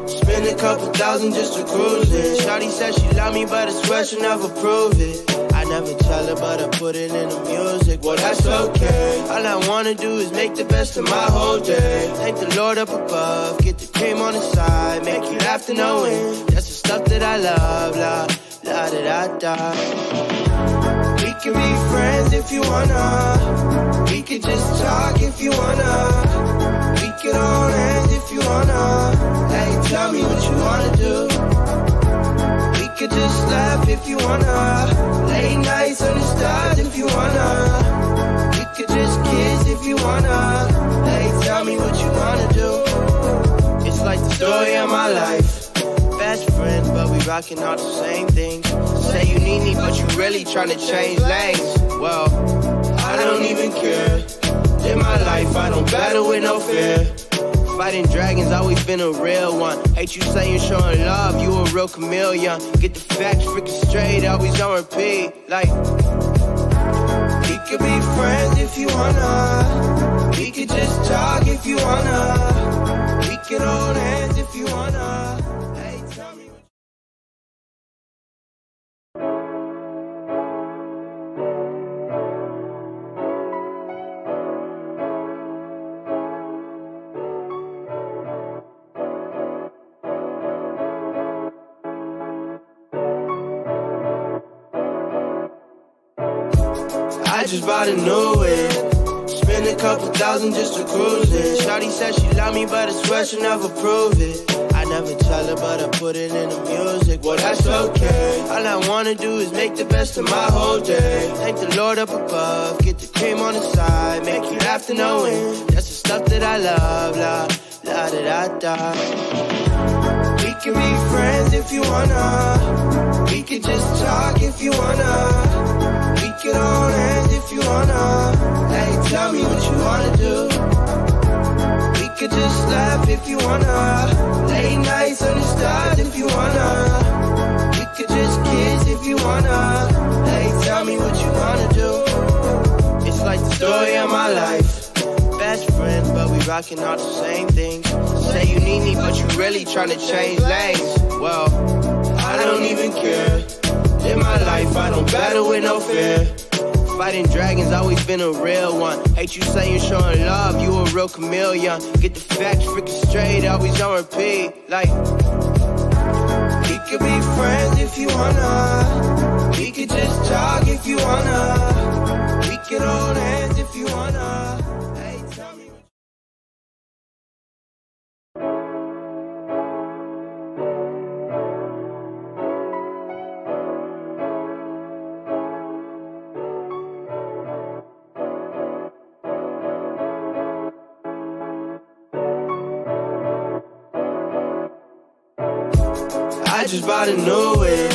Spent a couple thousand just to cruise it. Shawty said she love me, but I swear she'll never prove it. I never tell her, but I put it in the music. Well, that's okay. All I wanna do is make the best of my whole day. Thank the Lord up above, get the cream on the side, make you laugh to no end. That's the stuff that I love, la da da da. We can be friends if you wanna. We could just talk if you wanna. We could hold hands if you wanna. Hey, tell me what you wanna do. We could just laugh if you wanna. Late nights on the stars if you wanna. We could just kiss if you wanna. Hey, tell me what you wanna do. It's like the story of my life. Best friends, but we rockin' all the same things. Say you need me, but you really tryna change lanes. Well, I don't even care. In my life, I don't battle with no fear. Fighting dragons, always been a real one. Hate you saying showing love, you a real chameleon. Get the facts freaking straight, always on repeat. Like, we could be friends if you wanna. We could just talk if you wanna. We could hold hands if you wanna. Hey, tell me. I just bought a new whip. Spent a couple thousand just to cruise it. Shawty said she love me, but I swear she'll never prove it. I never tell her, but I put it in the music. Well, that's okay. All I wanna do is make the best of my whole day. Thank the Lord up above, get the cream on the side, make you laugh to no end. That's the stuff that I love, la da da da. We can be friends if you wanna. We could just talk if you wanna. We could hold hands if you wanna. Hey, tell me what you wanna do. We could just laugh if you wanna. Late nights on the stars if you wanna. We could just kiss if you wanna. Hey, tell me what you wanna do. It's like the story of my life. Best friends, but we rockin' all the same things. Say you need me, but you really tryna change lanes. Well, I don't even care. In my life, I don't battle with no fear. Fighting dragons, always been a real one. Hate you saying showing love, you a real chameleon. Get the facts freaking straight, always on repeat. Like, we could be friends if you wanna. We could just talk if you wanna. We could hold hands if you wanna. Hey, tell me. I just bought a new whip.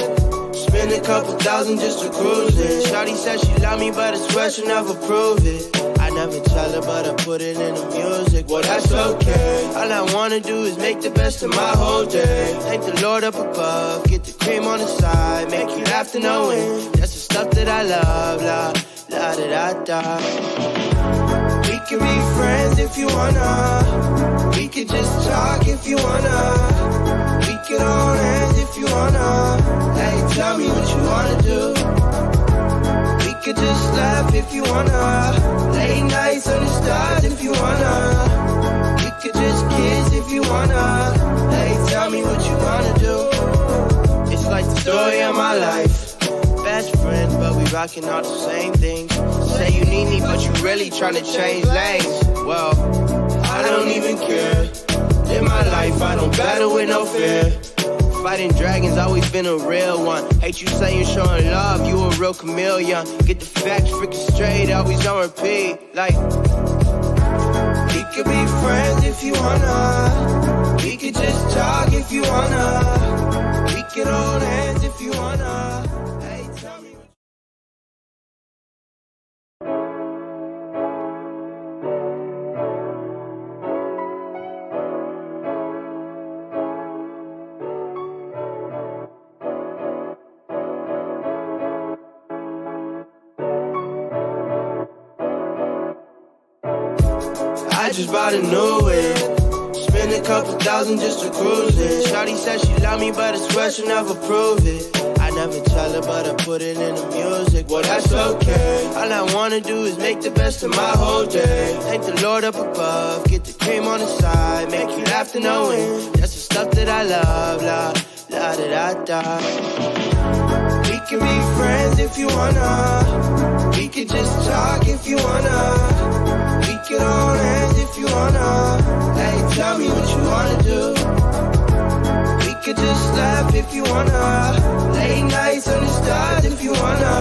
Spent a couple thousand just to cruise it. Shawty said she love me, but I swear she'll never prove it. I never tell her, but I put it in the music. Well, that's okay. All I wanna do is make the best of my whole day. Thank the Lord up above, get the cream on the side, make you laugh to no end. That's the stuff that I love, la da da da. We can be friends if you wanna. We could just talk if you wanna. We could hold hands if you wanna. Hey, tell me what you wanna do. We could just laugh if you wanna. Late nights on the stars if you wanna. We could just kiss if you wanna. Hey, tell me what you wanna do. It's like the story of my life. Best friends, but we rockin' all the same things. Say you need me, but you really tryna change lanes. Well, I don't even care. In my life, I don't battle with no fear. Fighting dragons, always been a real one. Hate you saying showing love, you a real chameleon. Get the facts freaking straight, always on repeat. Like, we could be friends if you wanna. We could just talk if you wanna. We could hold hands if you wanna. Hey, tell me. I just bought a new whip. Spent a couple thousand just to cruise it. Shawty said she love me, but I swear she'll never prove it. I never tell her, but I put it in the music. Well, that's okay. All I wanna do is make the best of my whole day. Thank the Lord up above, get the cream on the side, make you laugh to no end. That's the stuff that I love, la da da da. We can be friends if you wanna. We can just talk if you wanna. We can hold hands if you wanna. Hey, tell me what you wanna do. We could just laugh if you wanna. Late nights on the stars if you wanna.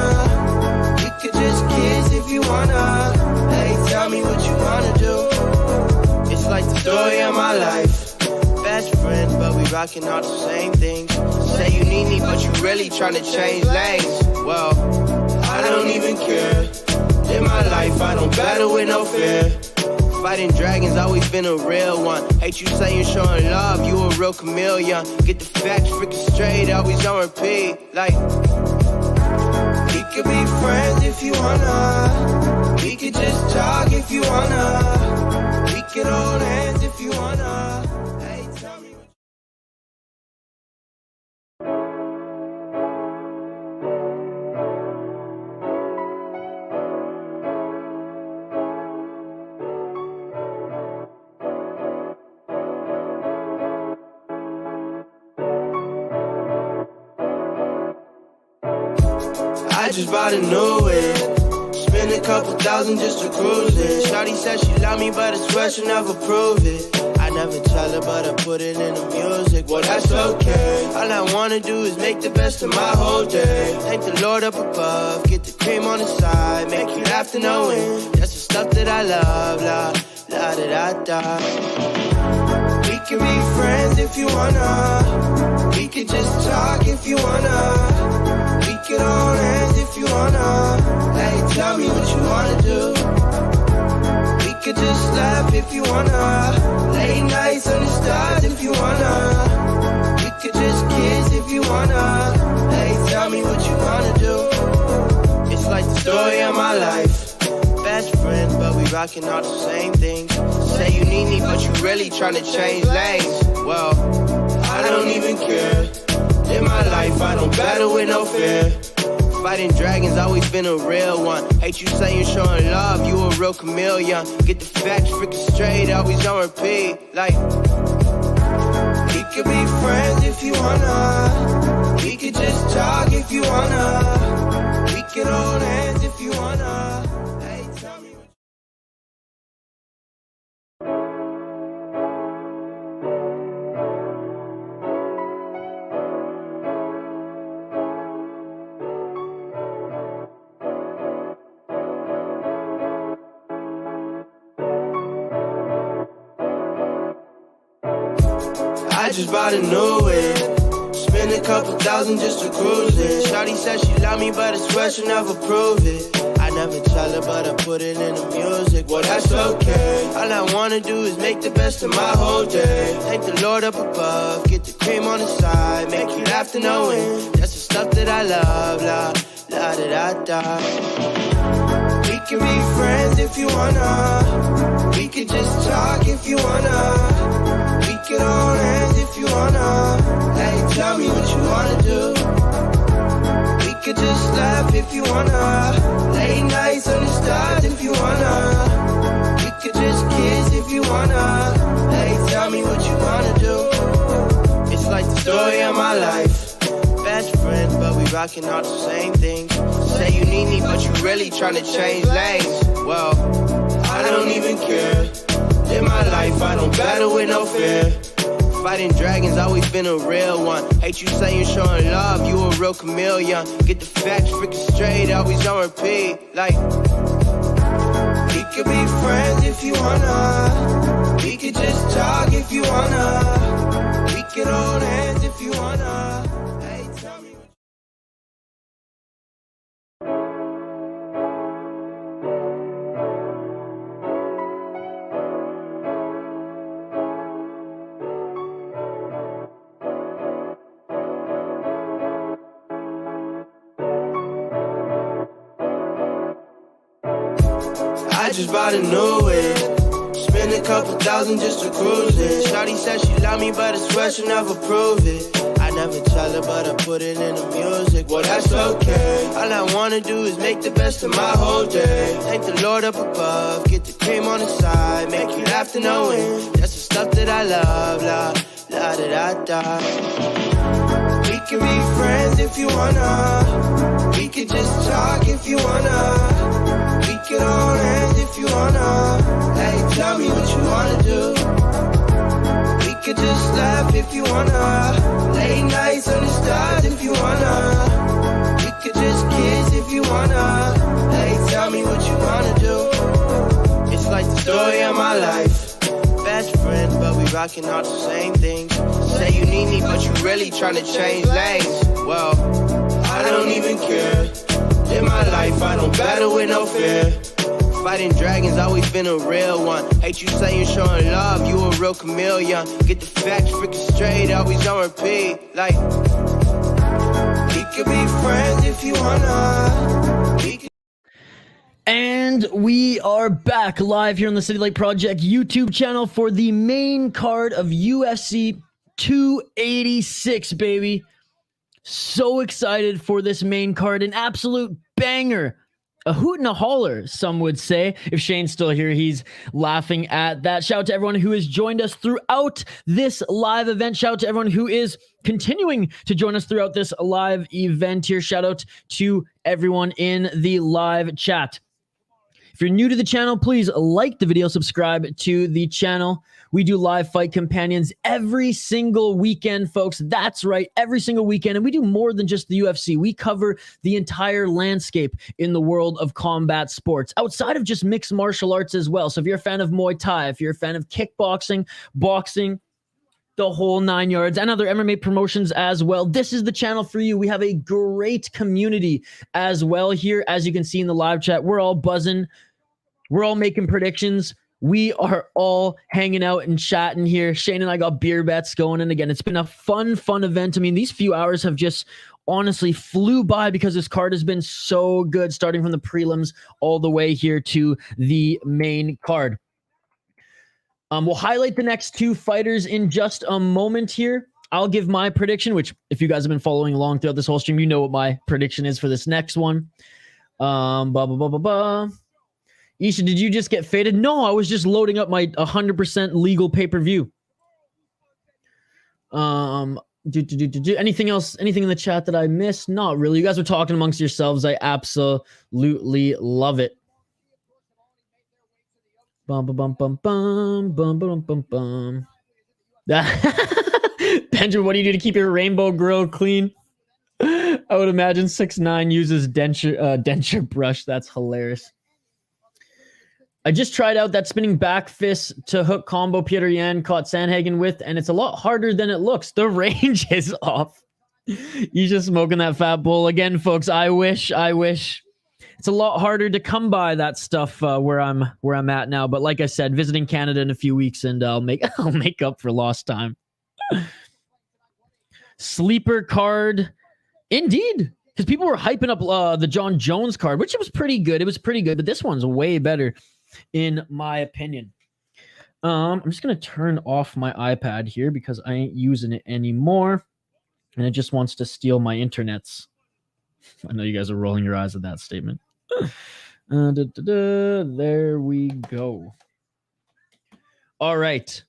We could just kiss if you wanna. Hey, tell me what you wanna do. It's like the story of my life. Best friends, but we rockin' all the same things. Say you need me, but you really tryna change lanes. Well, I don't even care. In my life, I don't battle with no fear. Fighting dragons, always been a real one. Hate you saying showing love, you a real chameleon. Get the facts freaking straight, always on repeat. Like, we could be friends if you wanna. We could just talk if you wanna. We could hold hands if you wanna. Hey, tell me. I just bought a new whip. Spent a couple thousand just to cruise it. Shawty said she love me, but I swear she'll never prove it. I never tell her, but I put it in the music. Well, that's okay. All I wanna do is make the best of my whole day. Thank the Lord up above, get the cream on the side, make you laugh to no end. That's the stuff that I love, la da da da. We can be friends if you wanna. We can just talk if you wanna. We can hold hands if you wanna. Hey, tell me what you wanna do. We could just laugh if you wanna. Late nights on the stars if you wanna. We could just kiss if you wanna. Hey, tell me what you wanna do. It's like the story of my life. Best friends, but we rockin' all the same things. Say you need me, but you really tryna change lanes. Well, I don't even care. In my life, I don't battle with no fear. Fighting dragons, always been a real one. Hate you saying showing love, you a real chameleon. Get the facts freaking straight, always on repeat. Like, we could be friends if you wanna. We could just talk if you wanna. We could hold hands if you wanna. Hey, tell me. I just bought a new whip. Spent a couple thousand just to cruise it. Shawty said she love me, but I swear she'll never prove it. I I never tell her, but I put it in the music. Well, that's okay. All I wanna do is make the best of my whole day. Thank the Lord up above, get the cream on the side, make you laugh to no end. That's the stuff that I love, la da da da. We can be friends if you wanna. We can just talk if you wanna. We can hold hands if you wanna. Hey, tell me what you wanna do. We could just laugh if you wanna. Late nights on the stars if you wanna. We could just kiss if you wanna. Hey, tell me what you wanna do. It's like the story of my life. Best friends, but we rocking all the same things. Say you need me, but you really tryna change lanes. Well, I don't even care. In my life, I don't battle with no fear. Fighting dragons, always been a real one. Hate you saying showing love, you a real chameleon. Get the facts freaking straight, always on repeat. Like, we could be friends if you wanna. We could just talk if you wanna. We could hold hands if you wanna. Hey, tell me what I just bought a new whip. Spend a couple thousand just to cruise it. Shawty said she love me, but I swear she'll never prove it. I never tell her, but I put it in the music. Well, that's okay. All I wanna do is make the best of my whole day. Thank the Lord up above, get the cream on the side, make you laugh to no end. That's the stuff that I love, la da da da. We can be friends if you wanna. We can just talk if you wanna. We can hold hands if you wanna. Hey, tell me what you wanna do. We could just laugh if you wanna. Late nights on the stars if you wanna. We could just kiss if you wanna. Hey, tell me what you wanna do. It's like the story of my life. Best friends, but we rocking all the same things. Say you need me, but you really tryna change lanes. Well, I don't even care. In my life, I don't battle with no fear. Fighting dragons, always been a real one. Hate you saying showing love, you a real chameleon. Get the facts freaking straight, always on repeat. Like, we could be friends if you wanna. We could. And we are back live here on the City Light Project YouTube channel for the main card of UFC 286, baby. So excited for this main card. An absolute banger. A hoot and a holler, some would say. If Shane's still here, he's laughing at that. Shout out to everyone who has joined us throughout this live event. Shout out to everyone who is continuing to join us throughout this live event here. Shout out to everyone in the live chat. If you're new to the channel, please like the video, subscribe to the channel. We do live fight companions every single weekend, folks. That's right, every single weekend. And we do more than just the UFC. We cover the entire landscape in the world of combat sports, outside of just mixed martial arts as well. So if you're a fan of Muay Thai, if you're a fan of kickboxing, boxing, the whole 9 yards, and other MMA promotions as well, this is the channel for you. We have a great community as well here. As you can see in the live chat, we're all buzzing. We're all making predictions. We are all hanging out and chatting here. Shane and I got beer bets going. And again, it's been a fun event. I mean, these few hours have just honestly flew by because this card has been so good, starting from the prelims all the way here to the main card. We'll highlight the next two fighters in just a moment here. I'll give my prediction, which if you guys have been following along throughout this whole stream, you know what my prediction is for this next one. Isha, did you just get faded? No, I was just loading up my 100% legal pay-per-view. Anything else? Anything in the chat that I missed? Not really. You guys are talking amongst yourselves. I absolutely love it. Benjamin, what do you do to keep your rainbow grill clean? I would imagine 6ix9ine uses denture brush. That's hilarious. I just tried out that spinning back fist to hook combo Peter Yan caught Sandhagen with, and it's a lot harder than it looks. The range is off. He's just smoking that fat bull. Again, folks, I wish it's a lot harder to come by that stuff where I'm at now. But like I said, visiting Canada in a few weeks, and I'll make up for lost time. Sleeper card, indeed, because people were hyping up the John Jones card, which it was pretty good. It was pretty good, but this one's way better, in my opinion. I'm just gonna turn off my iPad here because I ain't using it anymore, and it just wants to steal my internets. I know you guys are rolling your eyes at that statement. There we go. All right.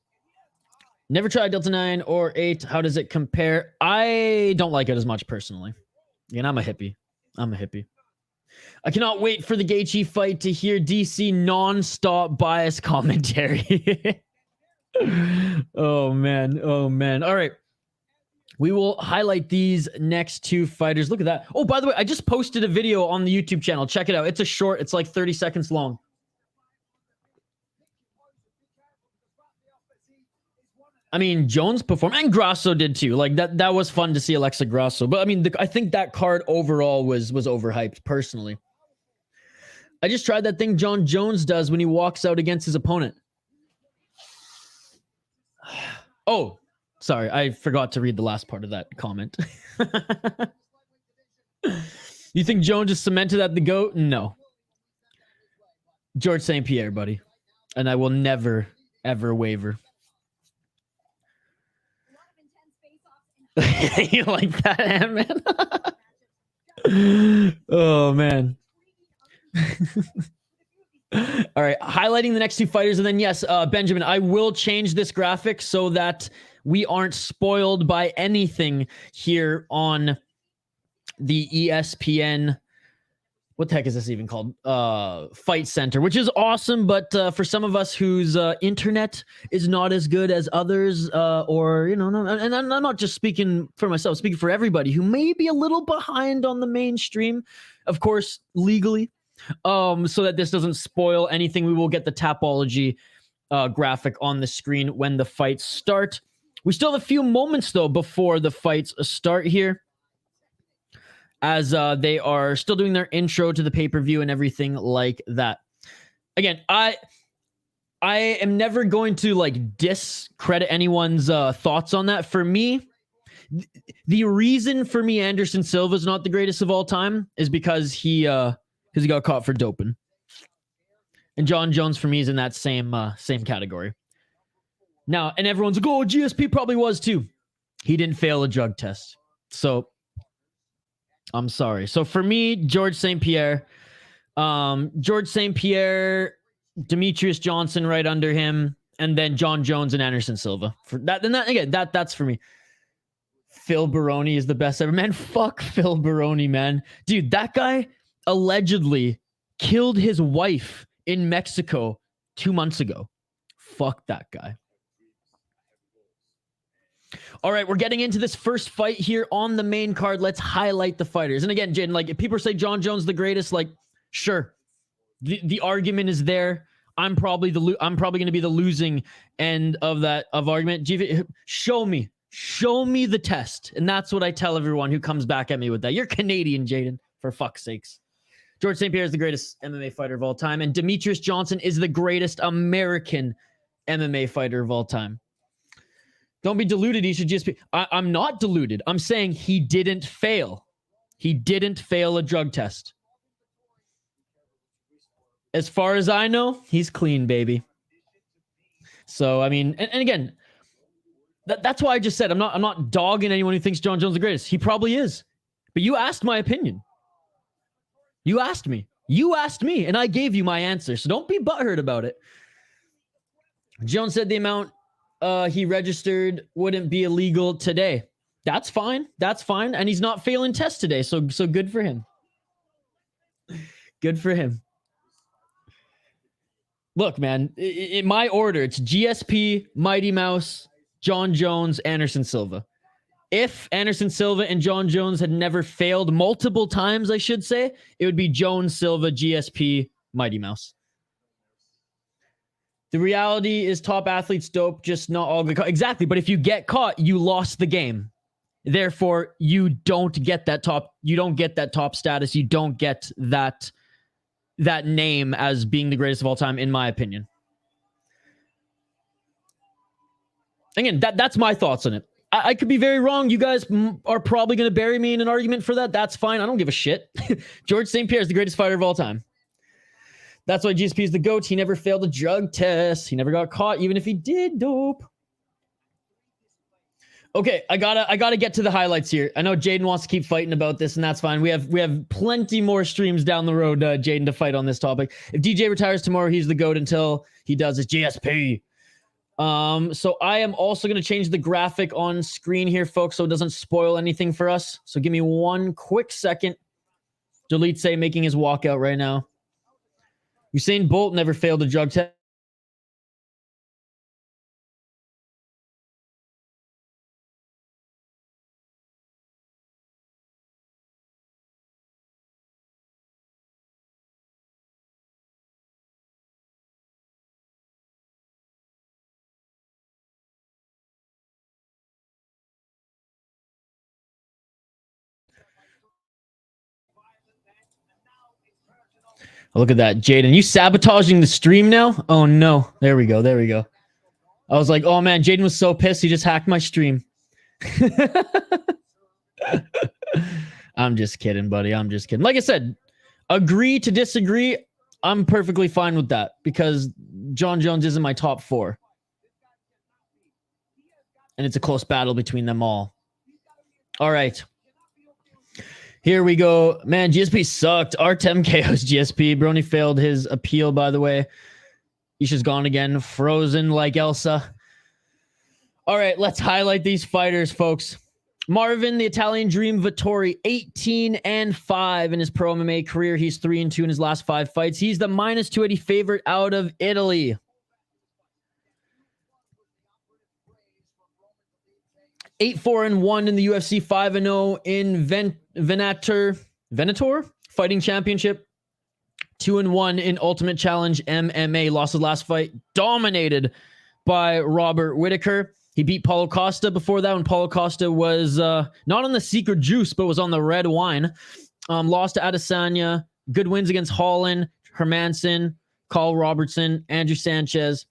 Never tried Delta 9 or 8. How does it compare? I don't like it as much personally. And I'm a hippie. I cannot wait for the Gaethje fight to hear DC non-stop bias commentary. Oh, man. All right. We will highlight these next two fighters. Look at that. Oh, by the way, I just posted a video on the YouTube channel. Check it out. It's a short. It's like 30 seconds long. I mean, Jones performed, and Grasso did too. Like that was fun to see Alexa Grasso. But I mean, I think that card overall was overhyped personally. I just tried that thing John Jones does when he walks out against his opponent. Oh, sorry. I forgot to read the last part of that comment. You think Jones just cemented at the GOAT? No. George St. Pierre, buddy. And I will never, ever waver. You like that, man? Oh, man. All right, highlighting the next two fighters, and then yes, Benjamin, I will change this graphic so that we aren't spoiled by anything here on the ESPN. What the heck is this even called? Fight Center, which is awesome, but for some of us whose internet is not as good as others, or and I'm not just speaking for myself, speaking for everybody who may be a little behind on the mainstream, of course, legally. So that this doesn't spoil anything, we will get the Tapology graphic on the screen when the fights start. We still have a few moments, though, before the fights start here, as they are still doing their intro to the pay-per-view and everything like that. Again, I am never going to discredit anyone's thoughts on that. For me, the reason for me Anderson Silva is not the greatest of all time is because he got caught for doping. And John Jones for me is in that same category. Now, and everyone's like, oh, GSP probably was too. He didn't fail a drug test. So I'm sorry. So for me, George St. Pierre, Demetrius Johnson right under him, and then John Jones and Anderson Silva. For that, then that's for me. Phil Baroni is the best ever. Man, fuck Phil Baroni, man. Dude, that guy allegedly killed his wife in Mexico 2 months ago. Fuck that guy. All right, we're getting into this first fight here on the main card. Let's highlight the fighters. And again, Jaden, if people say John Jones the greatest, sure, the argument is there. I'm probably going to be the losing end of argument. Show me the test, and that's what I tell everyone who comes back at me with that. You're Canadian, Jaden, for fuck's sakes. George St. Pierre is the greatest MMA fighter of all time, and Demetrius Johnson is the greatest American MMA fighter of all time. Don't be deluded. He should just be. I'm not deluded. I'm saying he didn't fail. He didn't fail a drug test. As far as I know, he's clean, baby. So, I mean, and again, that's why I just said I'm not dogging anyone who thinks John Jones is the greatest. He probably is. But you asked my opinion. You asked me, and I gave you my answer. So don't be butthurt about it. Jones said the amount he registered wouldn't be illegal today. That's fine. And he's not failing tests today. So good for him. Good for him. Look, man, in my order, it's GSP, Mighty Mouse, John Jones, Anderson Silva. If Anderson Silva and John Jones had never failed multiple times, I should say, it would be Jones, Silva, GSP, Mighty Mouse. The reality is top athletes dope, just not all good. Exactly, but if you get caught, you lost the game. Therefore, you don't get that top status. You don't get that that name as being the greatest of all time, in my opinion. Again, that's my thoughts on it. I could be very wrong. You guys are probably going to bury me in an argument for that. That's fine. I don't give a shit. George St. Pierre is the greatest fighter of all time. That's why GSP is the GOAT. He never failed a drug test. He never got caught, even if he did dope. Okay, I gotta get to the highlights here. I know Jaden wants to keep fighting about this, and that's fine. We have plenty more streams down the road, Jaden, to fight on this topic. If DJ retires tomorrow, he's the GOAT until he does his GSP. So I am also going to change the graphic on screen here, folks, so it doesn't spoil anything for us. So give me one quick second. Dolidze making his walkout right now. Usain Bolt never failed a drug test. Look at that, Jaden. You sabotaging the stream now? Oh, no. There we go. There we go. I was like, oh, man, Jaden was so pissed. He just hacked my stream. I'm just kidding, buddy. I'm just kidding. Like I said, agree to disagree. I'm perfectly fine with that because John Jones is in my top 4. And it's a close battle between them all. All right. Here we go. Man, GSP sucked. Artem KO's GSP. Brony failed his appeal, by the way. Isha's gone again. Frozen like Elsa. All right, let's highlight these fighters, folks. Marvin, the Italian Dream Vettori, 18-5 in his pro MMA career. He's 3-2 in his last 5 fights. He's the -280 favorite out of Italy. 8-4-1 in the UFC, 5-0 in Venator Fighting Championship, 2-1 in Ultimate Challenge MMA. Lost his last fight, dominated by Robert Whittaker. He beat Paulo Costa before that when Paulo Costa was not on the secret juice, but was on the red wine. Lost to Adesanya. Good wins against Holland, Hermanson, Carl Robertson, Andrew Sanchez,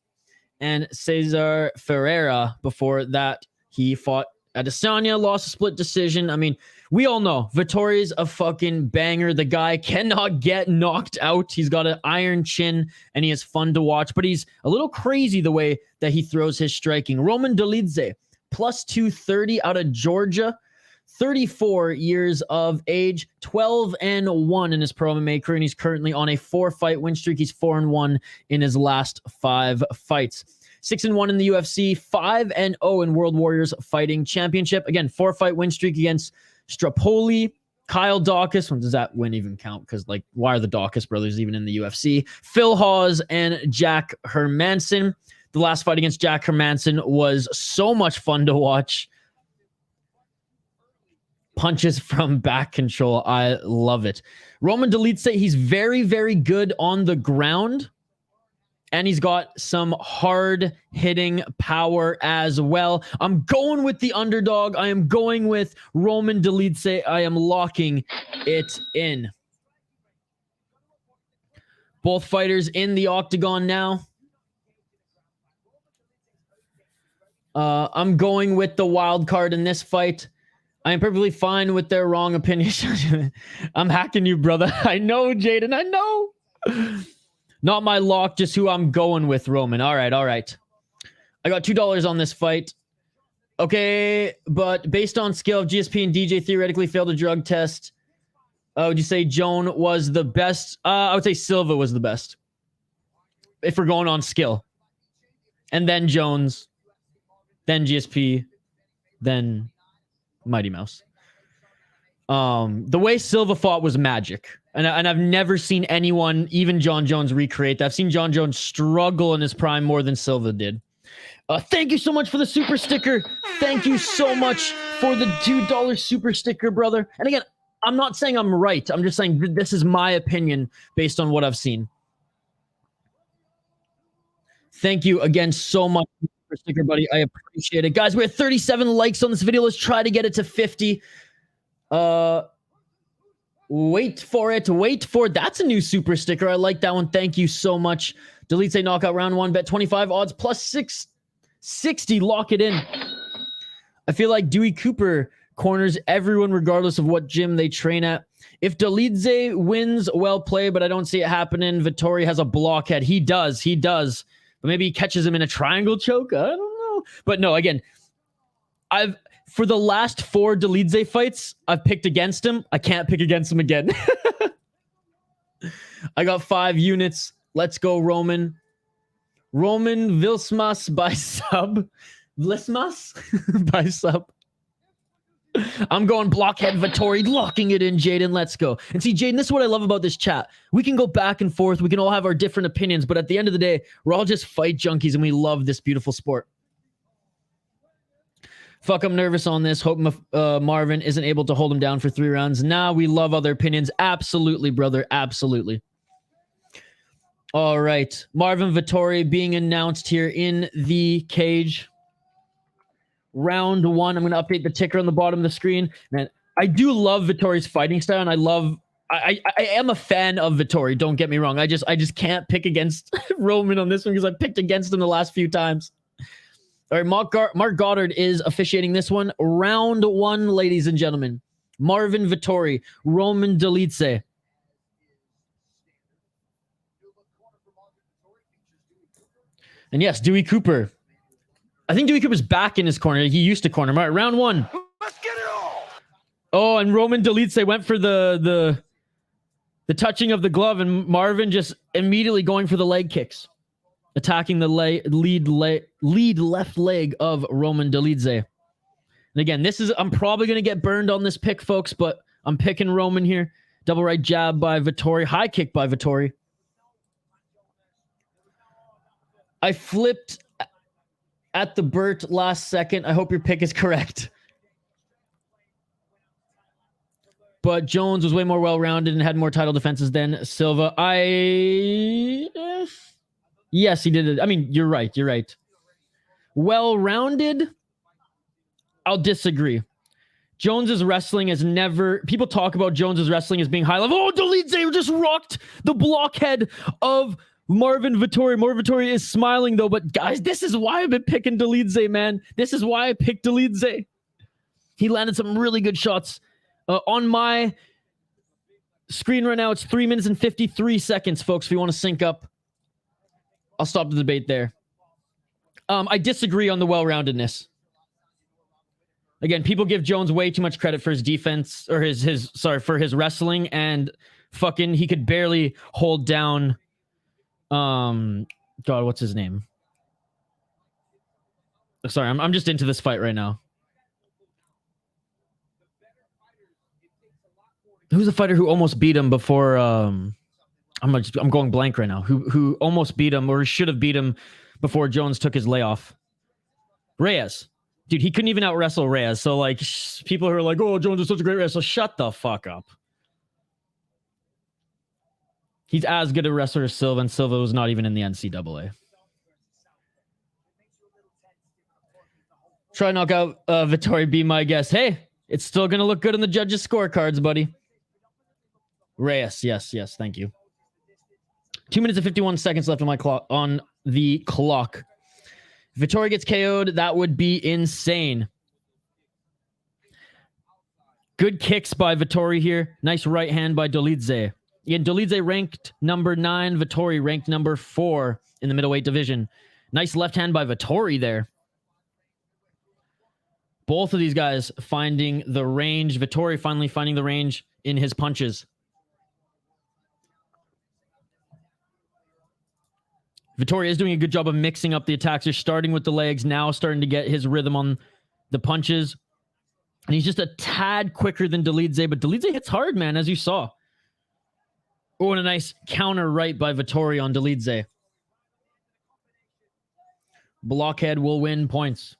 and Cesar Ferreira. Before that, he fought Adesanya, lost a split decision. I mean, we all know Vettori's a fucking banger. The guy cannot get knocked out. He's got an iron chin, and he is fun to watch. But he's a little crazy the way that he throws his striking. Roman Dolidze, +230 out of Georgia. 34 years of age, 12-1 in his pro MMA career, and he's currently on a 4-fight win streak. He's 4-1 in his last 5 fights. 6-1 in the UFC, 5-0 in World Warriors Fighting Championship. Again, 4-fight win streak against Strapoli, Kyle Dawkins. When does that win even count? Because, like, why are the Dawkins brothers even in the UFC? Phil Hawes and Jack Hermanson. The last fight against Jack Hermanson was so much fun to watch. Punches from back control. I love it. Roman Dolidze, he's very, very good on the ground. And he's got some hard-hitting power as well. I'm going with the underdog. I am going with Roman Dolidze. I am locking it in. Both fighters in the octagon now. I'm going with the wild card in this fight. I am perfectly fine with their wrong opinion. I'm hacking you, brother. I know, Jaden. I know. Not my lock, just who I'm going with, Roman. All right, all right. I got $2 on this fight. Okay, but based on skill, GSP and DJ theoretically failed a drug test. Would you say Joan was the best? I would say Silva was the best. If we're going on skill. And then Jones. Then GSP. Then Mighty Mouse. The way Silva fought was magic. And I've never seen anyone, even John Jones, recreate that. I've seen John Jones struggle in his prime more than Silva did. Thank you so much for the super sticker. Thank you so much for the $2 super sticker, brother. And again, I'm not saying I'm right. I'm just saying this is my opinion based on what I've seen. Thank you again so much for the super sticker, buddy. I appreciate it. Guys, we have 37 likes on this video. Let's try to get it to 50. Wait for it. Wait for it. That's a new super sticker. I like that one. Thank you so much. Dolidze knockout round 1. Bet 25 odds plus 660. Lock it in. I feel like Dewey Cooper corners everyone regardless of what gym they train at. If Dolidze wins, well played, but I don't see it happening. Vettori has a blockhead. He does. But maybe he catches him in a triangle choke. I don't know. But no, again, for the last 4 Dolidze fights, I've picked against him. I can't pick against him again. I got 5 units. Let's go, Roman. Roman Vilsmas by sub. Vlismas by sub. I'm going blockhead Vettori, locking it in, Jaden. Let's go. And see, Jaden, this is what I love about this chat. We can go back and forth. We can all have our different opinions, but at the end of the day, we're all just fight junkies, and we love this beautiful sport. Fuck, I'm nervous on this. Hope Marvin isn't able to hold him down for 3 rounds. Nah, we love other opinions. Absolutely, brother. Absolutely. All right. Marvin Vettori being announced here in the cage. Round 1. I'm going to update the ticker on the bottom of the screen. Man, I do love Vettori's fighting style, and I am a fan of Vettori. Don't get me wrong. I just can't pick against Roman on this one because I picked against him the last few times. All right, Mark Goddard is officiating this one. Round 1, ladies and gentlemen. Marvin Vettori, Roman Dolidze. And yes, Dewey Cooper. I think Dewey Cooper's back in his corner. He used to corner him. All right, round 1. Let's get it all. Oh, and Roman Dolidze went for the touching of the glove, and Marvin just immediately going for the leg kicks, attacking the lead left leg of Roman Dolidze. And again, I'm probably going to get burned on this pick, folks, but I'm picking Roman here. Double right jab by Vettori. High kick by Vettori. I flipped at the Burt last second. I hope your pick is correct. But Jones was way more well-rounded and had more title defenses than Silva. Yes, he did it. I mean, you're right. Well-rounded? I'll disagree. Jones's wrestling is never... People talk about Jones's wrestling as being high level. Oh, Dolidze just rocked the blockhead of Marvin Vettori. Marvin Vettori is smiling, though. But, guys, this is why I've been picking Dolidze, man. This is why I picked Dolidze. He landed some really good shots. On my screen right now, it's 3 minutes and 53 seconds, folks, if you want to sync up. I'll stop the debate there. I disagree on the well-roundedness. Again, people give Jones way too much credit for his defense, or for his wrestling, and fucking he could barely hold down God, what's his name? Sorry, I'm just into this fight right now. Who's the fighter who almost beat him before? I'm going blank right now. Who almost beat him or should have beat him before Jones took his layoff? Reyes. Dude, he couldn't even out wrestle Reyes. So like people who are like, oh, Jones is such a great wrestler. Shut the fuck up. He's as good a wrestler as Silva, and Silva was not even in the NCAA. Try knock out Vettori, be my guest. Hey, it's still going to look good in the judges' scorecards, buddy. Reyes, yes, thank you. 2 minutes and 51 seconds left on my clock. On the clock. If Vettori gets KO'd, that would be insane. Good kicks by Vettori here. Nice right hand by Dolidze. Again, Dolidze ranked number 9. Vettori ranked number 4 in the middleweight division. Nice left hand by Vettori there. Both of these guys finding the range. Vettori finally finding the range in his punches. Vettori is doing a good job of mixing up the attacks. They're starting with the legs, now starting to get his rhythm on the punches. And he's just a tad quicker than Dolidze, but Dolidze hits hard, man, as you saw. Oh, and a nice counter right by Vettori on Dolidze. Blockhead will win points.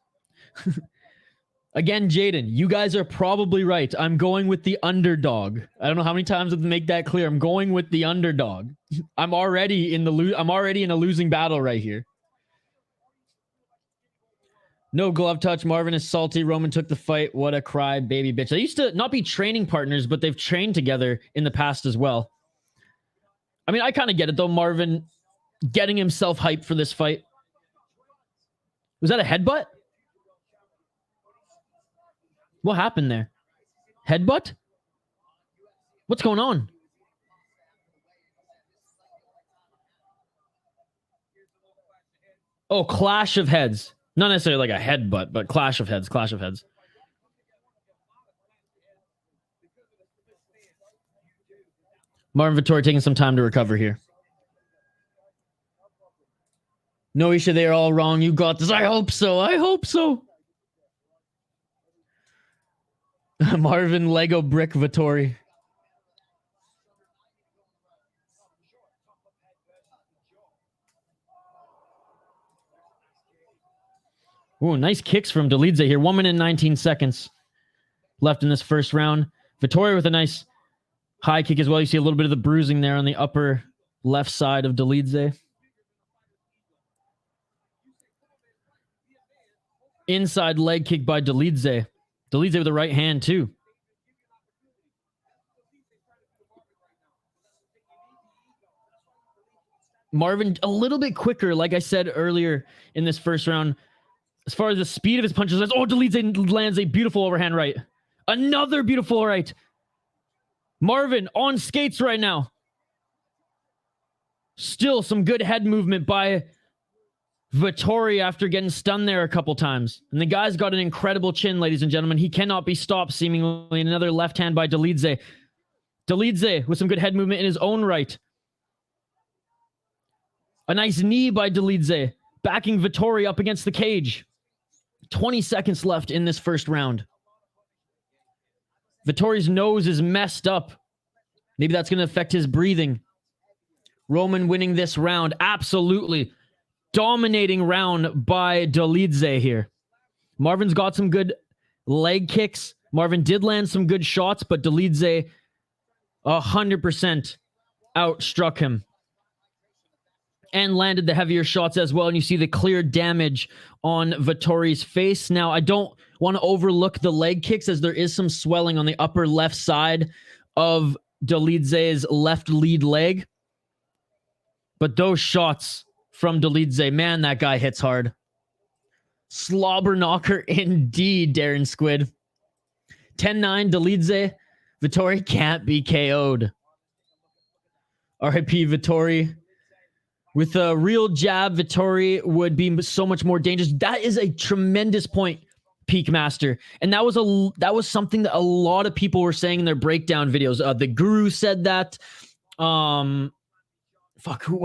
Again, Jaden, you guys are probably right. I'm going with the underdog. I don't know how many times I have to make that clear. I'm going with the underdog. I'm already in a losing battle right here. No glove touch. Marvin is salty. Roman took the fight. What a cry baby bitch. They used to not be training partners, but they've trained together in the past as well. I mean, I kind of get it though. Marvin getting himself hyped for this fight. Was that a headbutt? What happened there? Headbutt? What's going on? Oh, clash of heads. Not necessarily like a headbutt, but clash of heads, clash of heads. Marvin Vettori taking some time to recover here. No, Isha, they are all wrong. You got this. I hope so. I hope so. Marvin Lego brick Vettori. Ooh, nice kicks from Dolidze here. 1 minute and 19 seconds left in this first round. Vettori with a nice high kick as well. You see a little bit of the bruising there on the upper left side of Dolidze. Inside leg kick by Dolidze. Dolidze with the right hand too. Marvin a little bit quicker, like I said earlier in this first round. As far as the speed of his punches, oh, Dolidze lands a beautiful overhand right. Another beautiful right. Marvin on skates right now. Still some good head movement by Vettori after getting stunned there a couple times. And the guy's got an incredible chin, ladies and gentlemen. He cannot be stopped, seemingly. Another left hand by Dolidze. Dolidze with some good head movement in his own right. A nice knee by Dolidze, backing Vettori up against the cage. 20 seconds left in this first round. Vettori's nose is messed up. Maybe that's going to affect his breathing. Roman winning this round. Absolutely. Dominating round by Dolidze here. Marvin's got some good leg kicks. Marvin did land some good shots, but Dolidze 100% outstruck him. And landed the heavier shots as well. And you see the clear damage on Vettori's face. Now, I don't want to overlook the leg kicks as there is some swelling on the upper left side of Dolidze's left lead leg. But those shots from Dolidze, man, that guy hits hard. Slobber knocker indeed, Darren Squid. 10-9, Dolidze. Vettori can't be KO'd. RIP Vettori. With a real jab, Vettori would be so much more dangerous. That is a tremendous point, Peak Master. And that was something that a lot of people were saying in their breakdown videos. The Guru said that. What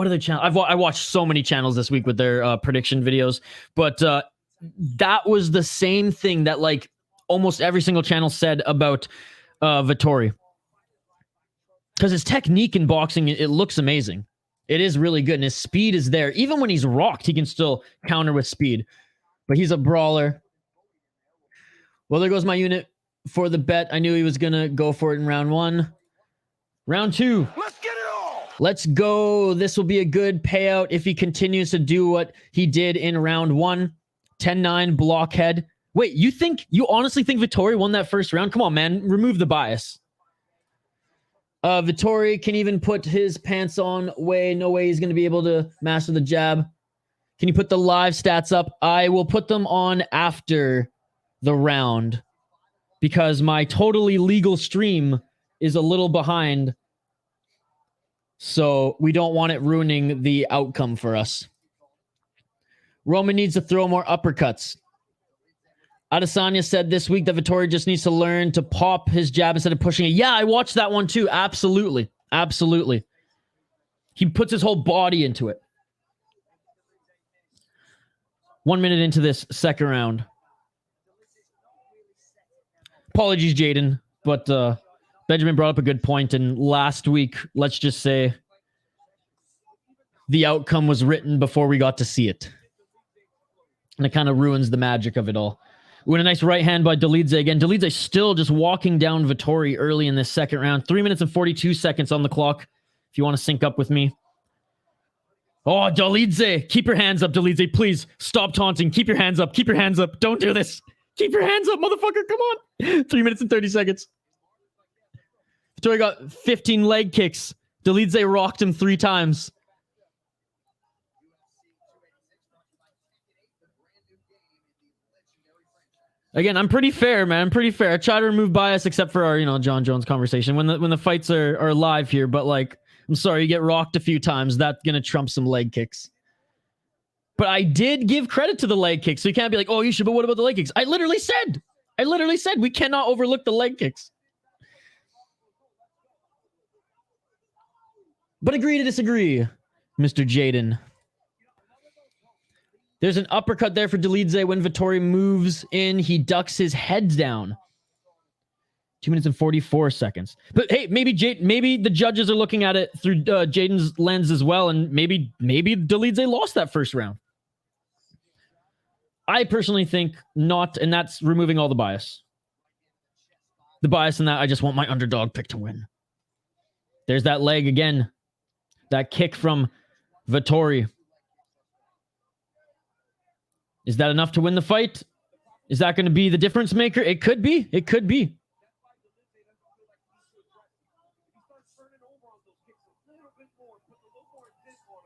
other channel? I watched so many channels this week with their prediction videos. But that was the same thing that like almost every single channel said about Vettori. Because his technique in boxing, it looks amazing. It is really good, and his speed is there. Even when he's rocked, he can still counter with speed. But he's a brawler. Well, there goes my unit for the bet. I knew he was going to go for it in round one. Round two. Let's get it all. Let's go. This will be a good payout if he continues to do what he did in round one. 10-9 blockhead. Wait, you honestly think Vettori won that first round? Come on, man. Remove the bias. Vettori can even put his pants on. No way he's going to be able to master the jab. Can you put the live stats up? I will put them on after the round because my totally legal stream is a little behind. So we don't want it ruining the outcome for us. Roman needs to throw more uppercuts. Adesanya said this week that Vettori just needs to learn to pop his jab instead of pushing it. Yeah, I watched that one too. Absolutely. Absolutely. He puts his whole body into it. 1 minute into this second round. Apologies, Jaden, but Benjamin brought up a good point, and last week, let's just say, the outcome was written before we got to see it. And it kind of ruins the magic of it all. With a nice right hand by Dolidze again. Dolidze still just walking down Vettori early in this second round. 3 minutes and 42 seconds on the clock, if you want to sync up with me. Oh, Dolidze. Keep your hands up, Dolidze. Please stop taunting. Keep your hands up. Keep your hands up. Don't do this. Keep your hands up, motherfucker. Come on. 3 minutes and 30 seconds. Vettori got 15 leg kicks. Dolidze rocked him 3 times. Again, I'm pretty fair, man. I'm pretty fair. I try to remove bias except for our, John Jones conversation when the fights are live here. But like, I'm sorry, you get rocked a few times. That's gonna trump some leg kicks. But I did give credit to the leg kicks, so you can't be like, oh, you should. But what about the leg kicks? I literally said we cannot overlook the leg kicks. But agree to disagree, Mr. Jaden. There's an uppercut there for Dolidze when Vettori moves in. He ducks his head down. 2 minutes and 44 seconds. But hey, maybe the judges are looking at it through Jaden's lens as well, and maybe Dolidze lost that first round. I personally think not, and that's removing all the bias. The bias in that, I just want my underdog pick to win. There's that leg again. That kick from Vettori. Is that enough to win the fight? Is that going to be the difference maker? It could be. It could be.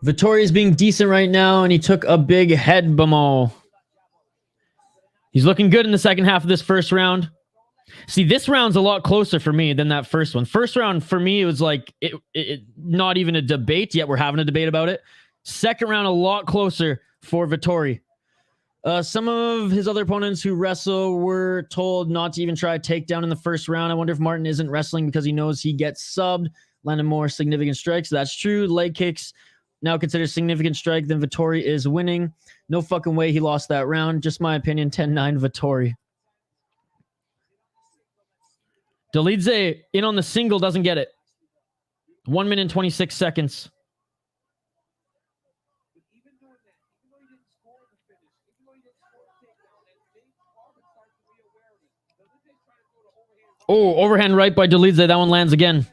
Vettori is being decent right now, and he took a big head bummo. He's looking good in the second half of this first round. See, this round's a lot closer for me than that first one. First round, for me, it was like, it not even a debate, yet we're having a debate about it. Second round, a lot closer for Vettori. Some of his other opponents who wrestle were told not to even try a takedown in the first round. I wonder if Martin isn't wrestling because he knows he gets subbed, landing more significant strikes. That's true. Leg kicks now considered significant strike, then Vettori is winning. No fucking way he lost that round. Just my opinion, 10-9 Vettori. Dolidze in on the single, doesn't get it. 1 minute and 26 seconds. Oh, overhand right by Dolidze. That one lands again.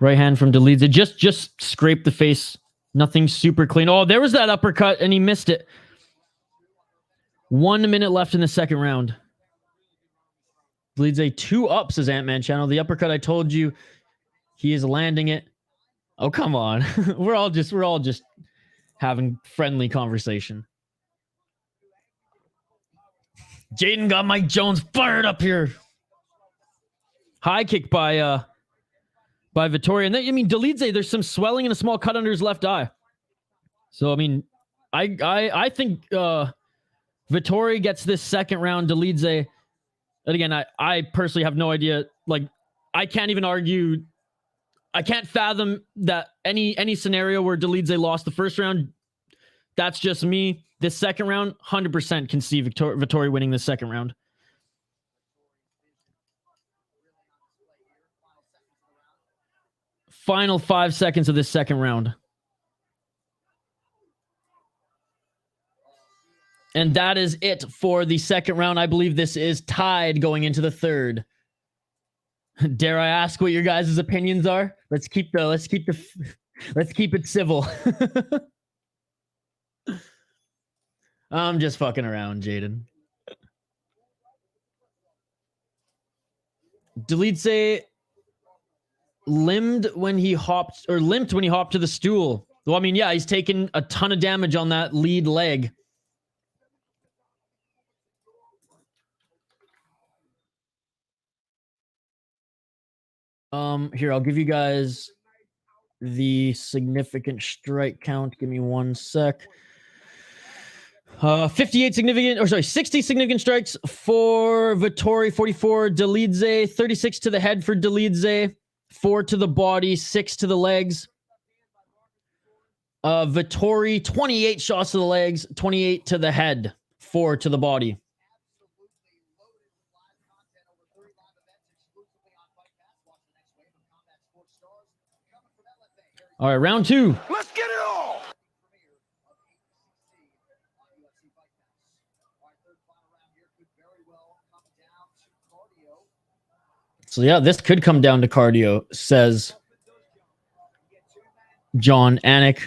Right hand from Dolidze. Just scraped the face. Nothing super clean. Oh, there was that uppercut, and he missed it. 1 minute left in the second round. Dolidze 2 up, says Ant-Man Channel. The uppercut, I told you, he is landing it. Oh, come on. we're all just having friendly conversation. Jaden got Mike Jones fired up here. High kick by Vettori. And then, I mean, Dolidze, there's some swelling and a small cut under his left eye. So, I mean, I think Vettori gets this second round. Dolidze, and again, I personally have no idea. Like, I can't even argue. I can't fathom that any scenario where Dolidze lost the first round. That's just me. This second round, 100% can see Vettori winning this second round. Final 5 seconds of this second round. And that is it for the second round. I believe this is tied going into the third. Dare I ask what your guys' opinions are? Let's keep it civil. I'm just fucking around, Jaden. Dolidze limped when he hopped to the stool. Well, I mean, yeah, he's taken a ton of damage on that lead leg. Here, I'll give you guys the significant strike count. Give me 1 sec. 60 significant strikes for Vettori, 44 Dolidze, 36 to the head for Dolidze, 4 to the body, 6 to the legs. Vettori, 28 shots to the legs, 28 to the head, 4 to the body. All right, round 2. Let's get it all. So yeah, this could come down to cardio, says John Anik.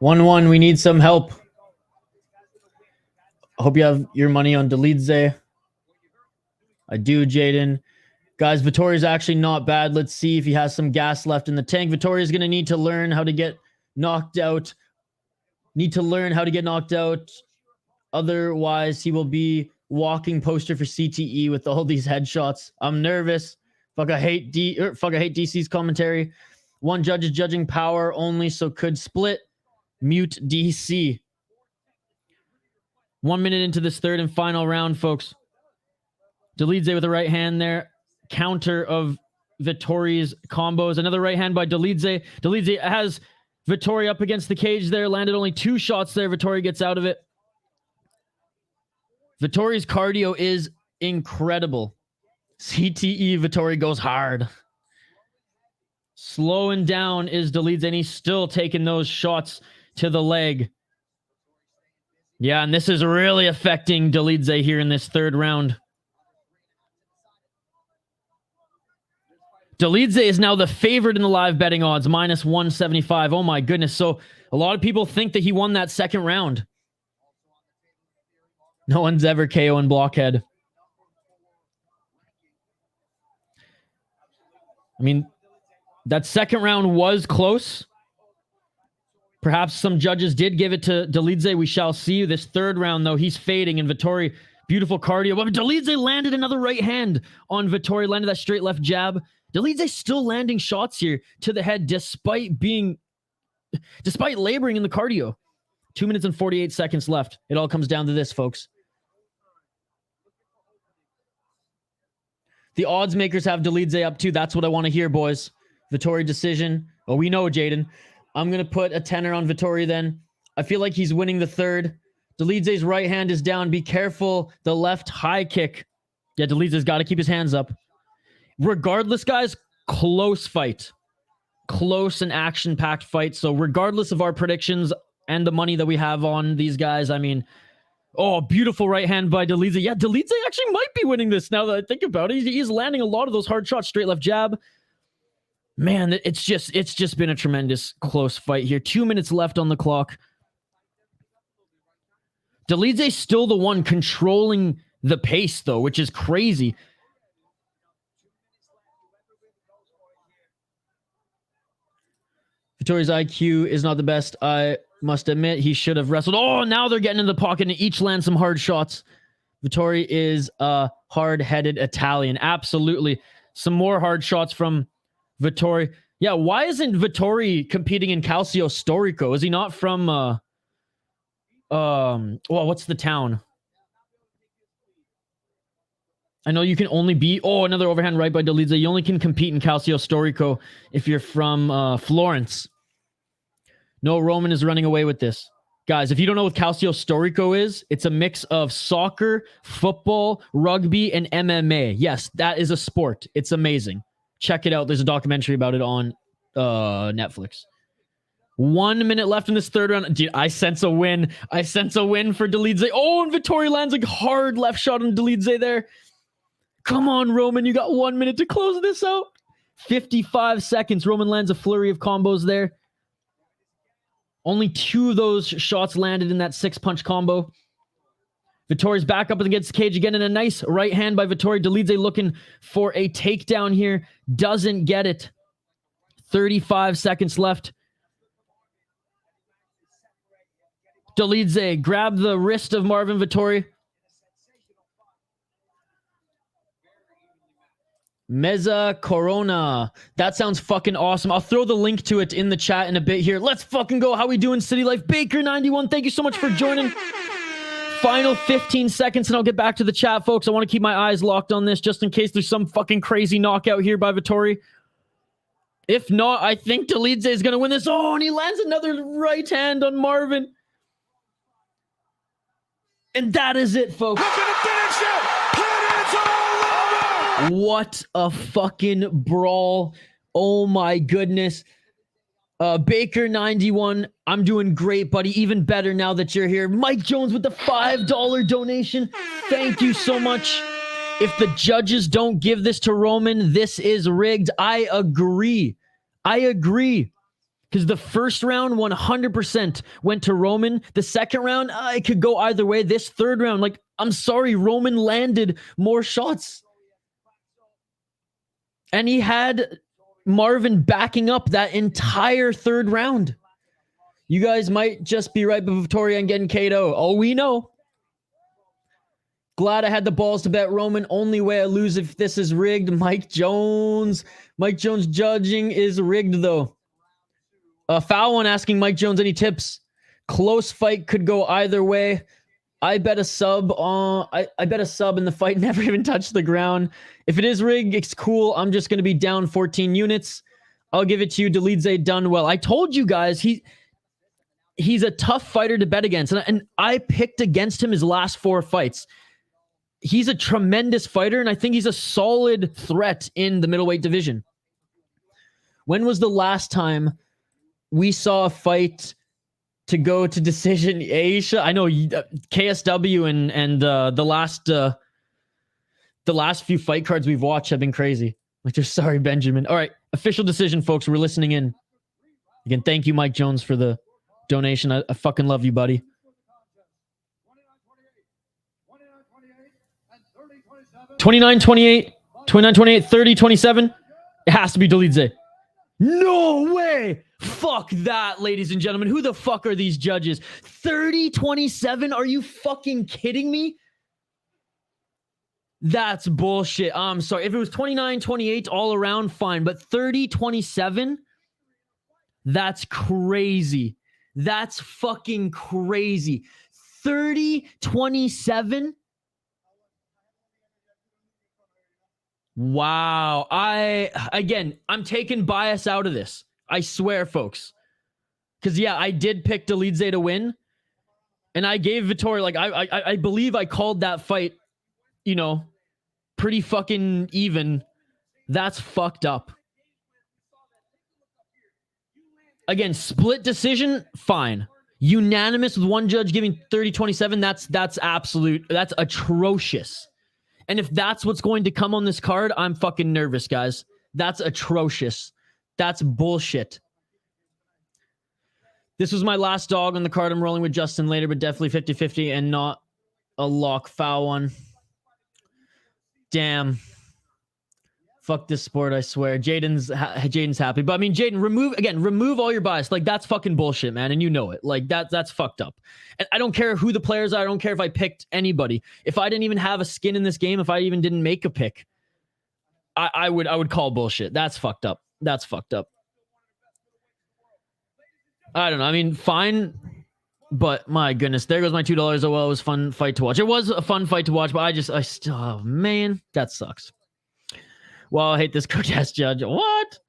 1-1, we need some help. I hope you have your money on Dolidze. I do, Jaden. Guys, Vettori is actually not bad. Let's see if he has some gas left in the tank. Vettori is going to need to learn how to get knocked out. Otherwise, he will be walking poster for CTE with all these headshots. I'm nervous. Fuck, I hate DC's commentary. One judge is judging power only, so could split. Mute DC. 1 minute into this third and final round, folks. Dolidze with the right hand there. Counter of Vettori's combos. Another right hand by Dolidze. Dolidze has Vettori up against the cage there. Landed only 2 shots there. Vettori gets out of it. Vettori's cardio is incredible. CTE, Vettori goes hard. Slowing down is Dolidze, and he's still taking those shots to the leg. Yeah, and this is really affecting Dolidze here in this third round. Dolidze is now the favorite in the live betting odds, minus 175. Oh my goodness. So a lot of people think that he won that second round. No one's ever KO'ing Blockhead. I mean, that second round was close. Perhaps some judges did give it to Dolidze. We shall see. This third round, though, he's fading, and Vettori, beautiful cardio. But Dolidze landed another right hand on Vettori, landed that straight left jab. Dolidze still landing shots here to the head despite laboring in the cardio. 2 minutes and 48 seconds left. It all comes down to this, folks. The odds makers have Dolidze up too. That's what I want to hear, boys. Vettori decision. Oh, we know, Jaden. I'm going to put a tenner on Vettori then. I feel like he's winning the third. Dolidze's right hand is down. Be careful. The left high kick. Yeah, Dolidze's got to keep his hands up. Regardless, guys, close fight. Close and action-packed fight. So regardless of our predictions and the money that we have on these guys, I mean, oh, beautiful right hand by Dolidze. Yeah, Dolidze actually might be winning this now that I think about it. He's landing a lot of those hard shots. Straight left jab. Man, it's just been a tremendous close fight here. 2 minutes left on the clock. Dolidze's still the one controlling the pace, though, which is crazy. Vettori's IQ is not the best, I must admit. He should have wrestled. Oh, now they're getting in the pocket and each land some hard shots. Vettori is a hard-headed Italian. Absolutely. Some more hard shots from Vettori. Yeah, why isn't Vettori competing in Calcio Storico? Is he not from well, what's the town? I know you can only be another overhand right by Dolidze. You only can compete in Calcio Storico if you're from Florence. No, Roman is running away with this. Guys, if you don't know what Calcio Storico is, it's a mix of soccer, football, rugby, and MMA. Yes, that is a sport. It's amazing. Check it out. There's a documentary about it on Netflix. 1 minute left in this third round. Dude, I sense a win. I sense a win for Dolidze. Oh, and Vettori lands a hard left shot on Dolidze there. Come on, Roman. You got 1 minute to close this out. 55 seconds. Roman lands a flurry of combos there. Only 2 of those shots landed in that 6-punch combo. Vettori's back up against the cage again, and a nice right hand by Vettori. Dolidze looking for a takedown here. Doesn't get it. 35 seconds left. Dolidze grab the wrist of Marvin Vettori. Meza Corona. That sounds fucking awesome. I'll throw the link to it in the chat in a bit here. Let's fucking go. How we doing, City Life? Baker91, thank you so much for joining. Final 15 seconds and I'll get back to the chat, folks. I want to keep my eyes locked on this just in case there's some fucking crazy knockout here by Vettori. If not, I think Dolidze is going to win this. Oh, and he lands another right hand on Marvin. And that is it, folks. What a fucking brawl. Oh my goodness. Baker 91, I'm doing great, buddy. Even better now that you're here. Mike Jones with the $5 donation. Thank you so much. If the judges don't give this to Roman, this is rigged. I agree. Because the first round 100% went to Roman. The second round, it could go either way. This third round, like, I'm sorry, Roman landed more shots. And he had Marvin backing up that entire third round. You guys might just be right, but Vettori and getting KO. Oh, we know. Glad I had the balls to bet Roman. Only way I lose if this is rigged. Mike Jones judging is rigged, though. Foul one asking Mike Jones any tips. Close fight could go either way. I bet a sub on. I bet a sub in the fight never even touched the ground. If it is rigged, it's cool. I'm just going to be down 14 units. I'll give it to you. Dolidze done well. I told you guys he's a tough fighter to bet against, and I picked against him his last 4 fights. He's a tremendous fighter, and I think he's a solid threat in the middle-weight division. When was the last time we saw a fight to go to decision? Aisha, I know KSW and the last few fight cards we've watched have been crazy. Like, just sorry, Benjamin. All right, official decision, folks. We're listening in. Again, thank you, Mike Jones, for the donation. I fucking love you, buddy. 29-28, 29-28, 30-27. It has to be Dolidze. No way! Fuck that, ladies and gentlemen. Who the fuck are these judges? 30-27? Are you fucking kidding me? That's bullshit. I'm sorry. If it was 29-28 all around, fine. But 30-27? That's crazy. That's fucking crazy. 30-27? Wow. I'm taking bias out of this. I swear, folks. Because, yeah, I did pick Dolidze to win. And I gave Vettori, like, I believe I called that fight, you know, pretty fucking even. That's fucked up. Again, split decision, fine. Unanimous with one judge giving 30-27, that's atrocious. And if that's what's going to come on this card, I'm fucking nervous, guys. That's atrocious. That's bullshit. This was my last dog on the card. I'm rolling with Justin later, but definitely 50-50 and not a lock foul one. Damn. Fuck this sport, I swear. Jaden's happy. But I mean, Jaden, remove all your bias. Like, that's fucking bullshit, man. And you know it. Like, that's fucked up. And I don't care who the players are. I don't care if I picked anybody. If I didn't even have a skin in this game, if I even didn't make a pick, I would call bullshit. That's fucked up. That's fucked up. I don't know. I mean, fine. But my goodness, there goes my $2. Oh, well, it was a fun fight to watch. It was a fun fight to watch, but I still, oh man, that sucks. Well, I hate this contest, judge. What?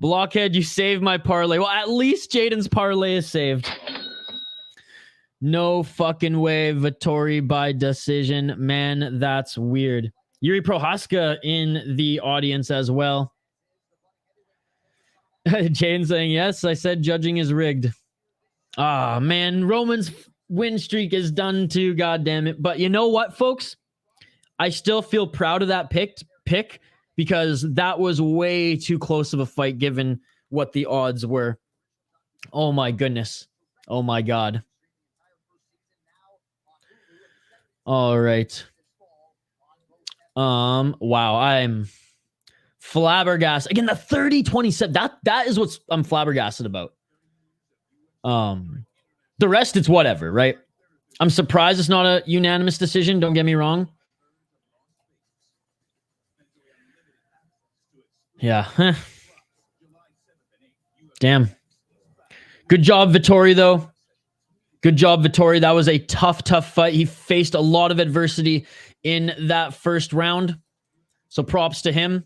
Blockhead, you saved my parlay. Well, at least Jaden's parlay is saved. No fucking way. Vettori by decision. Man, that's weird. Yuri Prohaska in the audience as well. Jaden saying, yes, I said judging is rigged. Ah, man, Roman's win streak is done too, goddammit. But you know what, folks? I still feel proud of that pick because that was way too close of a fight given what the odds were. Oh my goodness. Oh my God. All right. Wow, I'm flabbergasted. Again, the 30-27. That is what I'm flabbergasted about. The rest, it's whatever, right? I'm surprised it's not a unanimous decision. Don't get me wrong. Yeah. Damn. Good job, Vettori, though. Good job, Vettori. That was a tough fight. He faced a lot of adversity in that first round. So props to him.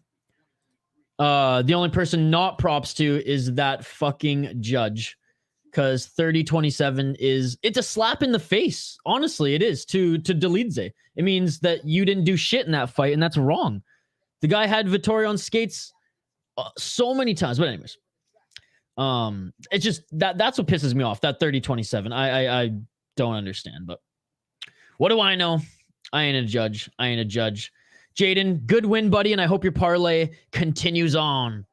The only person not props to is that fucking judge. Because 30-27 it's a slap in the face. Honestly, it is to Dolidze. It means that you didn't do shit in that fight, and that's wrong. The guy had Vettori on skates so many times. But anyways, It's just that's what pisses me off. That 30-27. I don't understand, but what do I know? I ain't a judge. Jaden, good win, buddy, and I hope your parlay continues on.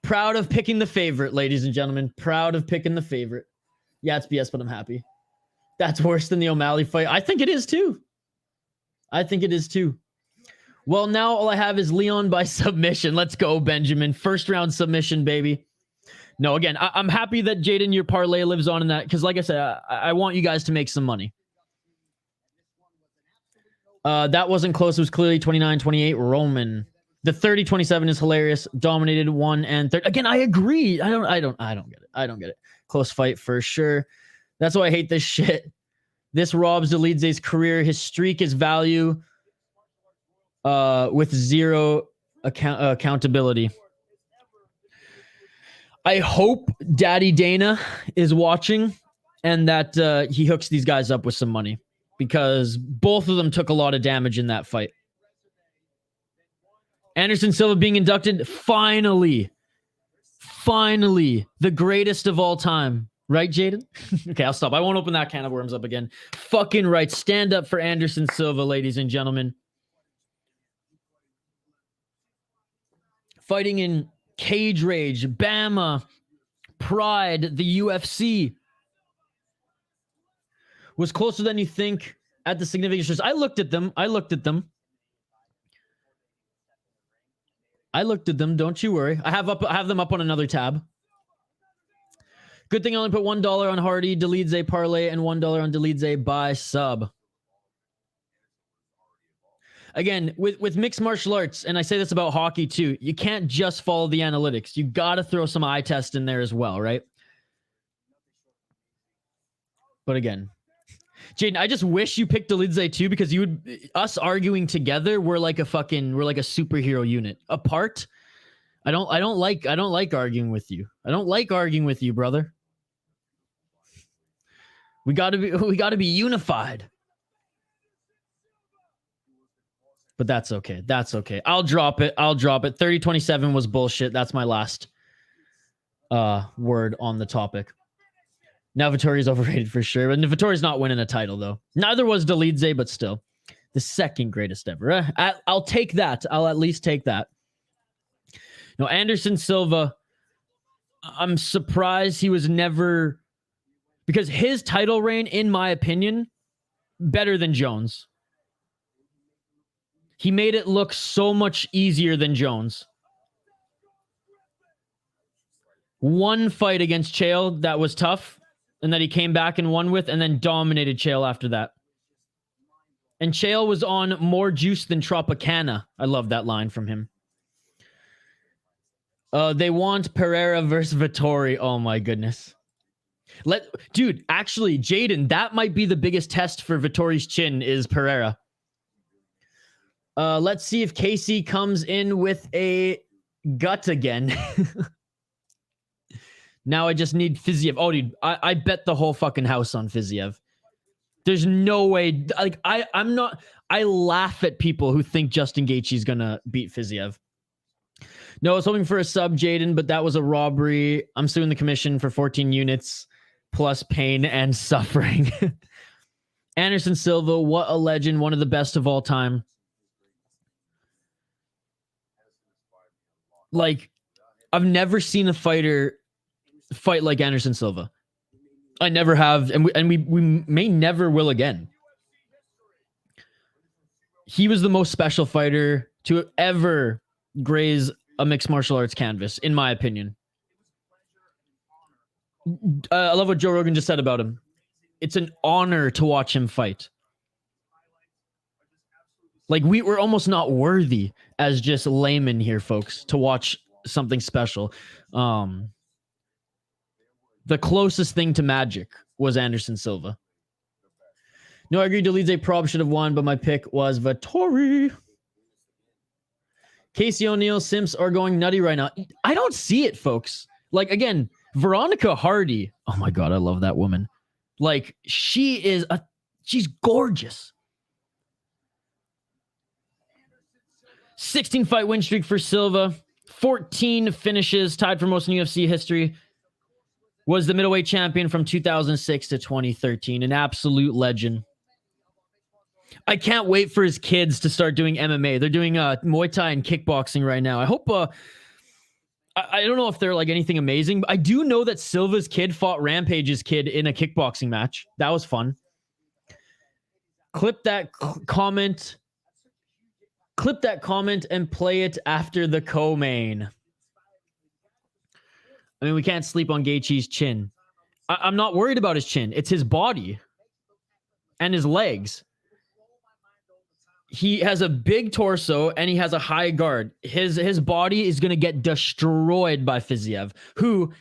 Proud of picking the favorite, ladies and gentlemen. Proud of picking the favorite. Yeah, it's BS, but I'm happy. That's worse than the O'Malley fight. I think it is too. Well, now all I have is Leon by submission. Let's go, Benjamin. First round submission, baby. No, again, I'm happy that Jaden, your parlay lives on in that, because like I said, I want you guys to make some money. That wasn't close. It was clearly 29-28 Roman. The 30-27 is hilarious. Dominated 1 and 3. Again, I agree. I don't get it. Close fight for sure. That's why I hate this shit. This robs Dolidze's career. His streak is value with zero accountability. I hope Daddy Dana is watching and that he hooks these guys up with some money, because both of them took a lot of damage in that fight. Anderson Silva being inducted. Finally, the greatest of all time. Right, Jaden? Okay, I'll stop. I won't open that can of worms up again. Fucking right. Stand up for Anderson Silva, ladies and gentlemen. Fighting in Cage Rage, Bama, Pride, the UFC. Was closer than you think at the significant shows. I looked at them. Don't you worry. I have them up on another tab. Good thing I only put $1 on Hardy, Dolidze parlay, and $1 on Dolidze by sub. Again, with mixed martial arts, and I say this about hockey too, you can't just follow the analytics. You got to throw some eye test in there as well, right? But again, Jaden, I just wish you picked Dolidze too, because us arguing together, we're like a superhero unit. Apart, I don't like arguing with you. I don't like arguing with you, brother. We gotta be unified. But that's okay. I'll drop it. 30-27 was bullshit. That's my last word on the topic. Now Vettori is overrated for sure. But Vettori's not winning a title, though. Neither was Dolidze, but still. The second greatest ever. I'll take that. I'll at least take that. No, Anderson Silva, I'm surprised he was never... Because his title reign, in my opinion, better than Jones. He made it look so much easier than Jones. One fight against Chael that was tough, and that he came back and won with, and then dominated Chael after that. And Chael was on more juice than Tropicana. I love that line from him. They want Pereira versus Vettori. Oh my goodness. Dude, actually, Jaden, that might be the biggest test for Vettori's chin is Pereira. Let's see if Casey comes in with a gut again. Now I just need Fiziev. Oh, dude, I bet the whole fucking house on Fiziev. There's no way. Like, I laugh at people who think Justin Gaethje's gonna beat Fiziev. No, I was hoping for a sub, Jaden, but that was a robbery. I'm suing the commission for 14 units plus pain and suffering. Anderson Silva, what a legend. One of the best of all time. Like, I've never seen a fighter fight like Anderson Silva. I never have, and we may never will again. He was the most special fighter to ever graze a mixed martial arts canvas, in my opinion. I love what Joe Rogan just said about him. It's an honor to watch him fight. Like, we're almost not worthy as just laymen here, folks, to watch something special. The closest thing to magic was Anderson Silva. No, I agree. Dolidze prob should have won, but my pick was Vettori. Casey O'Neill, Simps are going nutty right now. I don't see it, folks. Like, again, Veronica Hardy. Oh my God, I love that woman. Like, she's gorgeous. 16 fight win streak for Silva. 14 finishes, tied for most in UFC history. Was the middleweight champion from 2006 to 2013. An absolute legend. I can't wait for his kids to start doing MMA. They're doing Muay Thai and kickboxing right now. I hope... I don't know if they're like anything amazing, but I do know that Silva's kid fought Rampage's kid in a kickboxing match. That was fun. Clip that comment. Clip that comment and play it after the co-main. I mean, we can't sleep on Gaethje's chin. I'm not worried about his chin. It's his body and his legs. He has a big torso and he has a high guard. His body is going to get destroyed by Fiziev, who,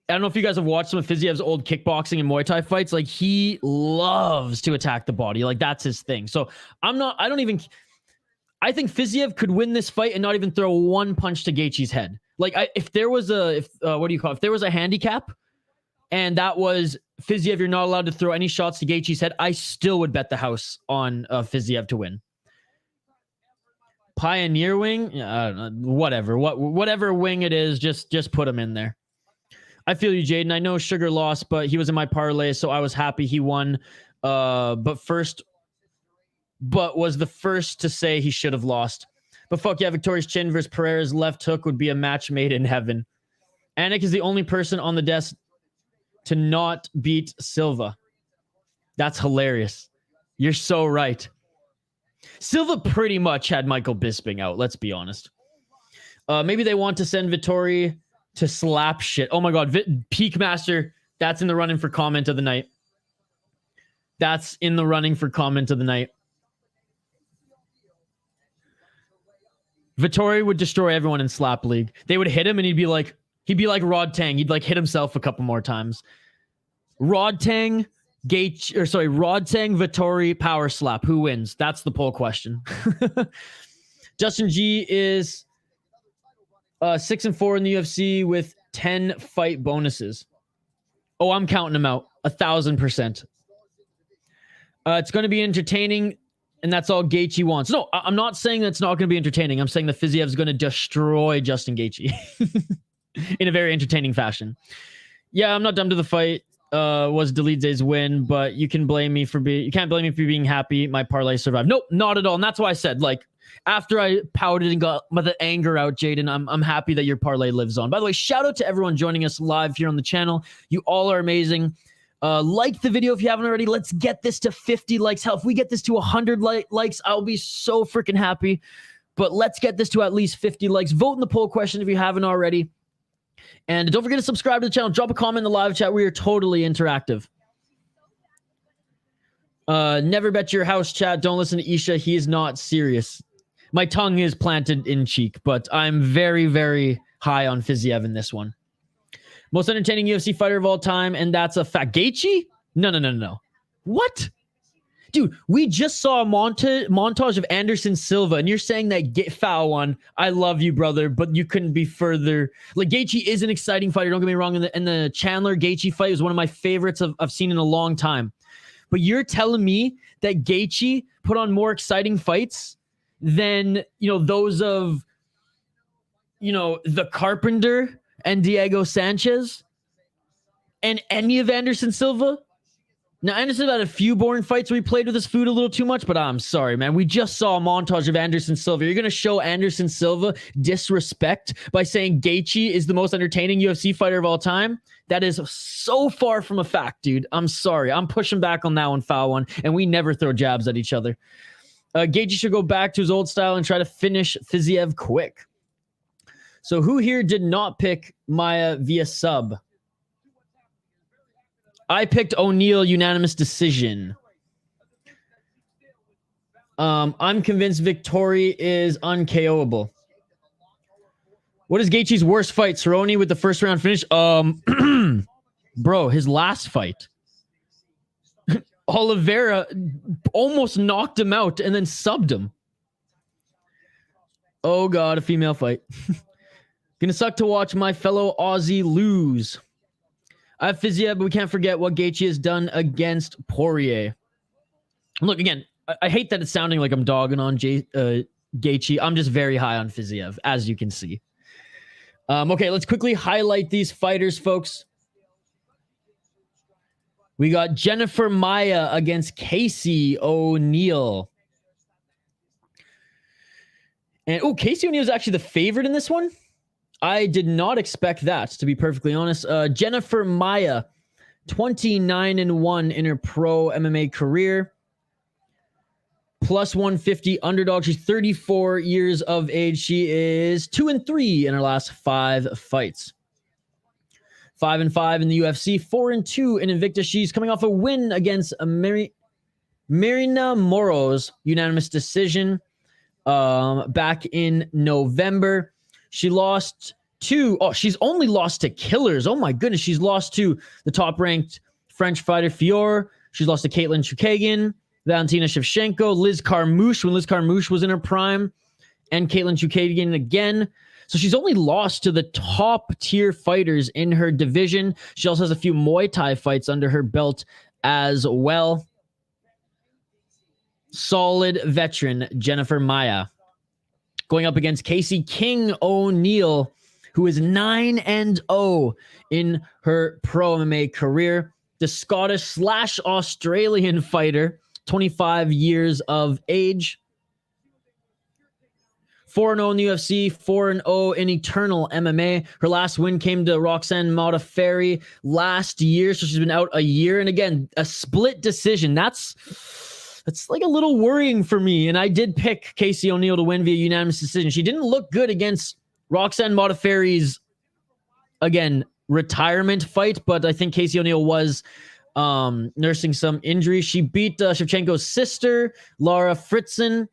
I don't know if you guys have watched some of Fiziev's old kickboxing and Muay Thai fights. Like, he loves to attack the body. Like, that's his thing. So I think Fiziev could win this fight and not even throw one punch to Gaethje's head. Like, if there was a handicap and that was Fiziev, you're not allowed to throw any shots to Gaethje's head, I still would bet the house on Fiziev to win. Pioneer wing? Yeah, I don't know. Whatever wing it is, just put him in there. I feel you, Jaden. I know Sugar lost, but he was in my parlay, so I was happy he won. But was the first to say he should have lost. But fuck yeah, Vettori's chin versus Pereira's left hook would be a match made in heaven. Anik is the only person on the desk to not beat Silva. That's hilarious. You're so right. Silva pretty much had Michael Bisping out, let's be honest. Maybe they want to send Vettori to slap shit. Oh my god, Peak Master, that's in the running for comment of the night. That's in the running for comment of the night. Vettori would destroy everyone in Slap League. They would hit him and he'd be like Rod Tang. He'd like hit himself a couple more times. Rod Tang, Vettori, power slap. Who wins? That's the poll question. Justin G is 6-4 in the UFC with 10 fight bonuses. Oh, I'm counting them out. 1,000%. It's going to be entertaining, and that's all Gaethje wants. No, I'm not saying that's not going to be entertaining. I'm saying that Fiziev's going to destroy Justin Gaethje in a very entertaining fashion. Yeah, I'm not dumb to the fight. Was Dolidze's win, but you can't blame me for being happy my parlay survived. Nope, not at all. And that's why I said, like, after I pouted and got the anger out, Jaden, I'm happy that your parlay lives on. By the way, shout out to everyone joining us live here on the channel. You all are amazing. Like the video if you haven't already. Let's get this to 50 likes. Hell, if we get this to 100 likes, I'll be so freaking happy. But let's get this to at least 50 likes. Vote in the poll question if you haven't already. And don't forget to subscribe to the channel. Drop a comment in the live chat. We are totally interactive. Never bet your house, chat. Don't listen to Isha. He is not serious. My tongue is planted in cheek, but I'm very, very high on Fiziev in this one. Most entertaining UFC fighter of all time, and that's a fact. Gaethje? No. What? Dude, we just saw a montage of Anderson Silva, and you're saying that foul one. I love you, brother, but you couldn't be further. Like, Gaethje is an exciting fighter. Don't get me wrong. In the Chandler Gaethje fight was one of my favorites I've seen in a long time. But you're telling me that Gaethje put on more exciting fights than, those of, the Carpenter and Diego Sanchez and any of Anderson Silva? Now, Anderson had a few boring fights where he played with his food a little too much, but I'm sorry, man. We just saw a montage of Anderson Silva. You're going to show Anderson Silva disrespect by saying Gaethje is the most entertaining UFC fighter of all time? That is so far from a fact, dude. I'm sorry. I'm pushing back on that one, foul one, and we never throw jabs at each other. Gaethje should go back to his old style and try to finish Fiziev quick. So who here did not pick Maia via sub? I picked O'Neal unanimous decision. I'm convinced Vettori is un-KOable. What is Gaethje's worst fight? Cerrone with the first round finish? Bro, his last fight. Oliveira almost knocked him out and then subbed him. Oh god, a female fight. Gonna suck to watch my fellow Aussie lose. I have Fiziev, but we can't forget what Gaethje has done against Poirier. Look, again, I hate that it's sounding like I'm dogging on Gaethje. I'm just very high on Fiziev, as you can see. Okay, let's quickly highlight these fighters, folks. We got Jennifer Maia against Casey O'Neill. And, oh, Casey O'Neill is actually the favorite in this one. I did not expect that, to be perfectly honest. Jennifer Maia, 29-1 in her pro MMA career. Plus 150 underdog. She's 34 years of age. She is 2-3 in her last 5 fights. 5-5 in the UFC, 4-2 in Invicta. She's coming off a win against Marina Moroz, unanimous decision, back in November. She lost to, she's only lost to killers. Oh my goodness. She's lost to the top-ranked French fighter Fior. She's lost to Caitlin Chukagian, Valentina Shevchenko, Liz Carmouche when Liz Carmouche was in her prime, and Caitlin Chukagian again. So she's only lost to the top-tier fighters in her division. She also has a few Muay Thai fights under her belt as well. Solid veteran Jennifer Maia going up against Casey King O'Neill, who is 9-0 in her pro MMA career. The Scottish/Australian fighter, 25 years of age. 4-0 in the UFC, 4-0 in Eternal MMA. Her last win came to Roxanne Modafferi last year, so she's been out a year. And again, a split decision. That's like a little worrying for me. And I did pick Casey O'Neill to win via unanimous decision. She didn't look good against Roxanne Modafferi's, again, retirement fight, but I think Casey O'Neill was nursing some injury. She beat Shevchenko's sister, Laura Fritzen,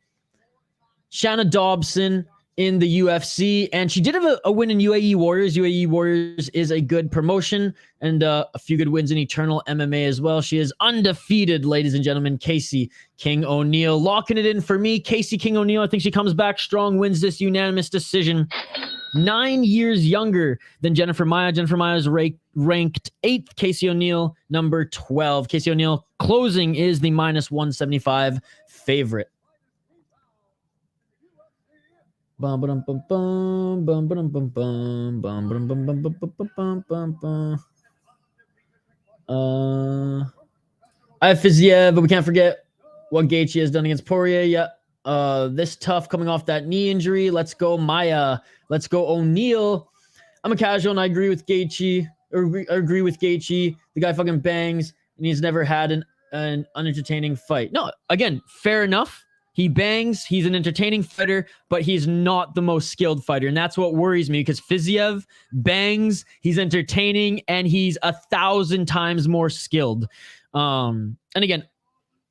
Shanna Dobson in the UFC, and she did have a win in UAE Warriors. UAE Warriors is a good promotion, and a few good wins in Eternal MMA as well. She is undefeated, ladies and gentlemen. Casey King O'Neill locking it in for me. Casey King O'Neill, I think she comes back strong, wins this unanimous decision. 9 years younger than Jennifer Maia. Jennifer Maia is ranked 8th. Casey O'Neill, number 12. Casey O'Neill closing is the -175 favorite. I have Fiziev, but we can't forget what Gaethje has done against Poirier. Yeah, this tough coming off that knee injury. Let's go Maia. Let's go O'Neill. I'm a casual and I agree with Gaethje. Agree with Gaethje. The guy fucking bangs and he's never had an unentertaining fight. No, again, fair enough. He bangs, he's an entertaining fighter, but he's not the most skilled fighter. And that's what worries me, because Fiziev bangs, he's entertaining, and he's 1,000 times more skilled. And again,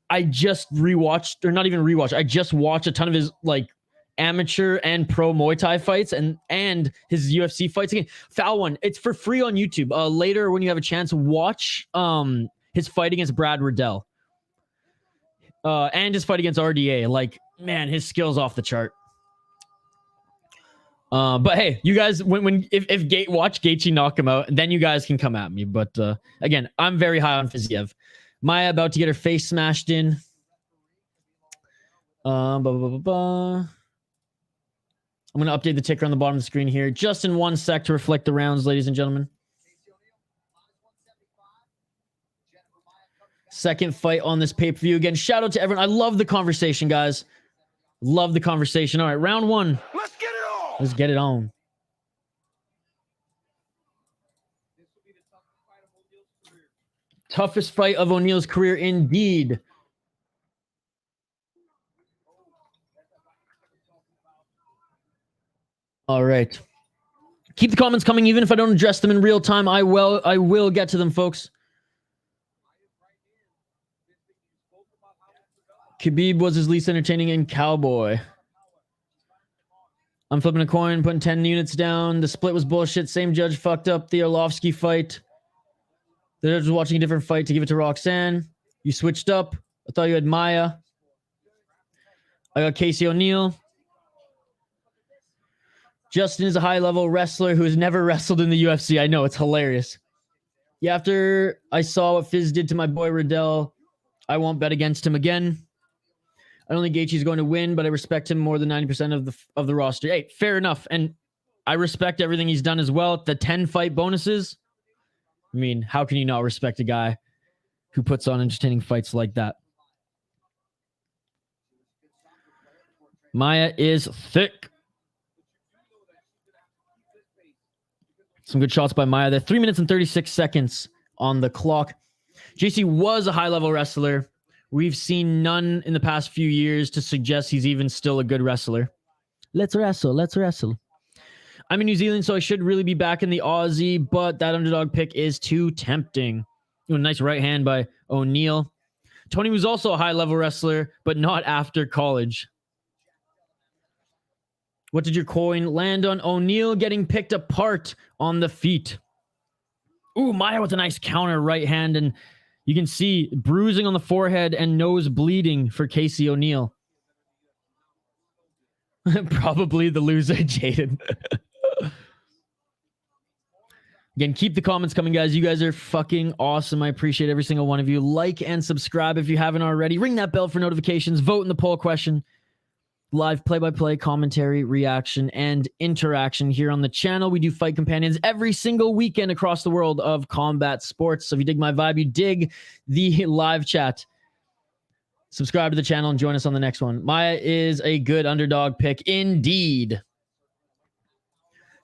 I just rewatched, or not even rewatched, I just watched a ton of his like amateur and pro Muay Thai fights and his UFC fights. Again, Foul One, it's for free on YouTube. Later, when you have a chance, watch his fight against Brad Riddell. And his fight against RDA. Like, man, his skill's off the chart. But hey, you guys, if watch Gaethje knock him out, then you guys can come at me. But again, I'm very high on Fiziev. Maia about to get her face smashed in. I'm going to update the ticker on the bottom of the screen here, just in 1 sec to reflect the rounds, ladies and gentlemen. Second fight on this pay-per-view. Again, shout out to everyone. I love the conversation, guys. Love the conversation. All right, round 1. Let's get it on. Let's get it on. Toughest fight of O'Neill's career, indeed. All right. Keep the comments coming, even if I don't address them in real time. I will get to them, folks. Khabib was his least entertaining in Cowboy. I'm flipping a coin, putting 10 units down. The split was bullshit. Same judge fucked up the Arlovsky fight. The judge was watching a different fight to give it to Roxanne. You switched up. I thought you had Maia. I got Casey O'Neill. Justin is a high-level wrestler who has never wrestled in the UFC. I know, it's hilarious. Yeah, after I saw what Fizz did to my boy Riddell, I won't bet against him again. I don't think Gaethje's going to win, but I respect him more than 90% of the roster. Hey, fair enough. And I respect everything he's done as well. The 10 fight bonuses. I mean, how can you not respect a guy who puts on entertaining fights like that? Maia is thick. Some good shots by Maia there. 3 minutes and 36 seconds on the clock. JC was a high-level wrestler. We've seen none in the past few years to suggest he's even still a good wrestler. Let's wrestle. Let's wrestle. I'm in New Zealand, so I should really be back in the Aussie, but that underdog pick is too tempting. Ooh, nice right hand by O'Neal. Tony was also a high-level wrestler, but not after college. What did your coin land on? O'Neal getting picked apart on the feet. Ooh, Maia with a nice counter right hand, and you can see bruising on the forehead and nose bleeding for Casey O'Neal. Probably the loser, Jaden. Again, keep the comments coming, guys. You guys are fucking awesome. I appreciate every single one of you. Like and subscribe if you haven't already. Ring that bell for notifications. Vote in the poll question. Live play-by-play commentary, reaction, and interaction here on the channel. We do fight companions every single weekend across the world of combat sports. So if you dig my vibe, you dig the live chat. Subscribe to the channel and join us on the next one. Maia is a good underdog pick indeed.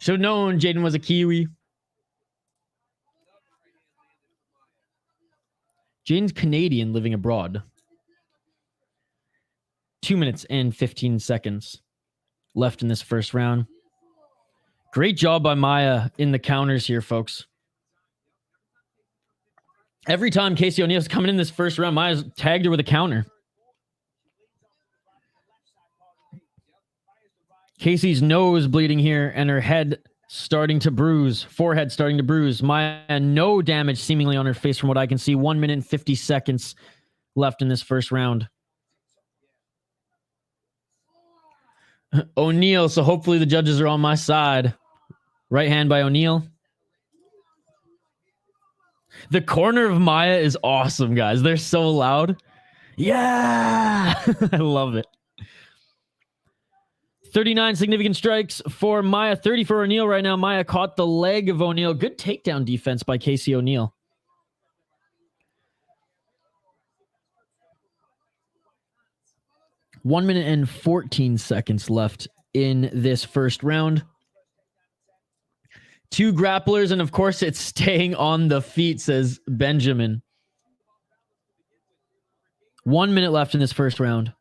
Should have known Jaden was a Kiwi. Jaden's Canadian living abroad. 2 minutes and 15 seconds left in this first round. Great job by Maia in the counters here, folks. Every time Casey O'Neal's coming in this first round, Maia's tagged her with a counter. Casey's nose bleeding here and her head starting to bruise. Forehead starting to bruise. Maia, no damage seemingly on her face from what I can see. 1 minute and 50 seconds left in this first round. O'Neal, so hopefully the judges are on my side. Right hand by O'Neal. The corner of Maia is awesome, guys. They're so loud. Yeah! I love it. 39 significant strikes for Maia. 30 for O'Neal right now. Maia caught the leg of O'Neal. Good takedown defense by Casey O'Neal. One minute and 14 seconds left in this first round. Two grapplers, and of course it's staying on the feet, says Benjamin. 1 minute left in this first round.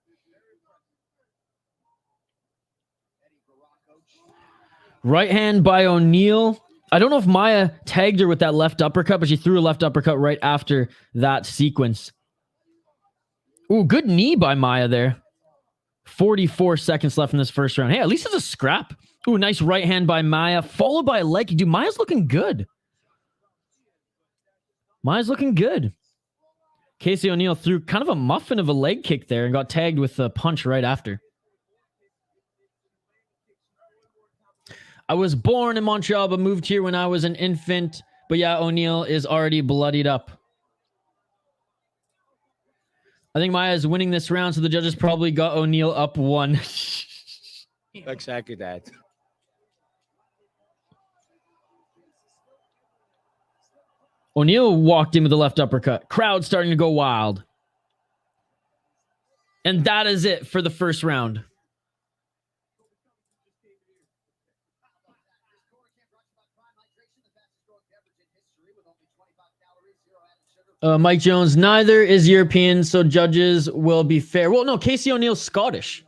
Right hand by O'Neal. I don't know if Maia tagged her with that left uppercut, but she threw a left uppercut right after that sequence. Ooh, good knee by Maia there. 44 seconds left in this first round. Hey, at least it's a scrap. Ooh, nice right hand by Maia, followed by a leg kick. Dude, Maia's looking good. Maia's looking good. Casey O'Neal threw kind of a muffin of a leg kick there and got tagged with a punch right after. I was born in Montreal, but moved here when I was an infant. But yeah, O'Neal is already bloodied up. I think Maia is winning this round, so the judges probably got O'Neal up 1. Exactly that. O'Neal walked in with a left uppercut. Crowd starting to go wild. And that is it for the first round. Mike Jones, neither is European, so judges will be fair. Well, no, Casey O'Neal's Scottish.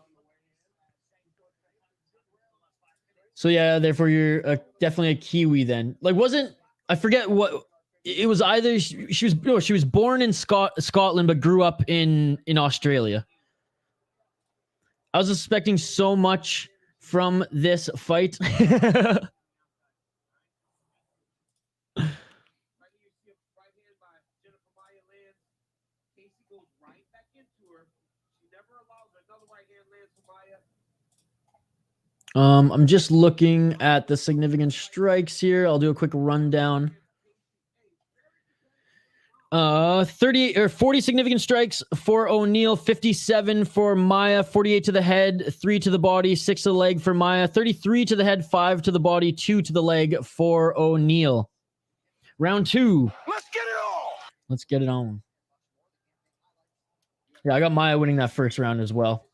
So yeah, therefore you're definitely a Kiwi then. Like, I forget what, it was either, she was born in Scotland, but grew up in Australia. I was expecting so much from this fight. I'm just looking at the significant strikes here. I'll do a quick rundown. 30 or 40 significant strikes for O'Neal, 57 for Maia, 48 to the head, 3 to the body, 6 to the leg for Maia, 33 to the head, 5 to the body, 2 to the leg for O'Neal. Round 2. Let's get it on. Let's get it on. Yeah, I got Maia winning that first round as well.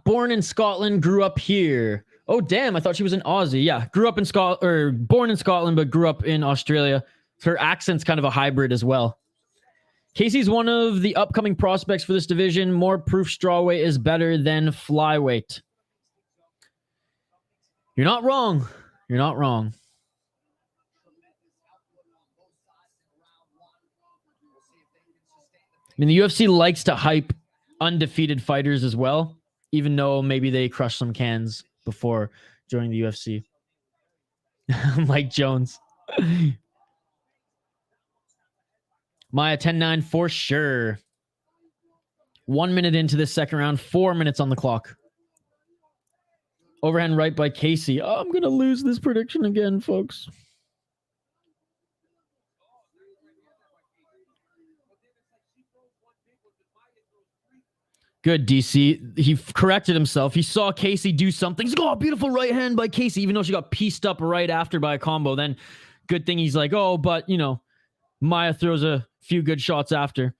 Born in Scotland, grew up here. Oh, damn. I thought she was an Aussie. Yeah. Grew up in Scotland, or born in Scotland, but grew up in Australia. Her accent's kind of a hybrid as well. Casey's one of the upcoming prospects for this division. More proof strawweight is better than flyweight. You're not wrong. You're not wrong. I mean, the UFC likes to hype undefeated fighters as well, even though maybe they crush some cans before joining the UFC. Mike Jones. Maia 10-9 for sure. 1 minute into this second round, 4 minutes on the clock. Overhand right by Casey. Oh, I'm going to lose this prediction again, folks. Good, DC. He corrected himself. He saw Casey do something. He's like, oh, beautiful right hand by Casey, even though she got pieced up right after by a combo. Then good thing he's like, oh, but, you know, Maia throws a few good shots after.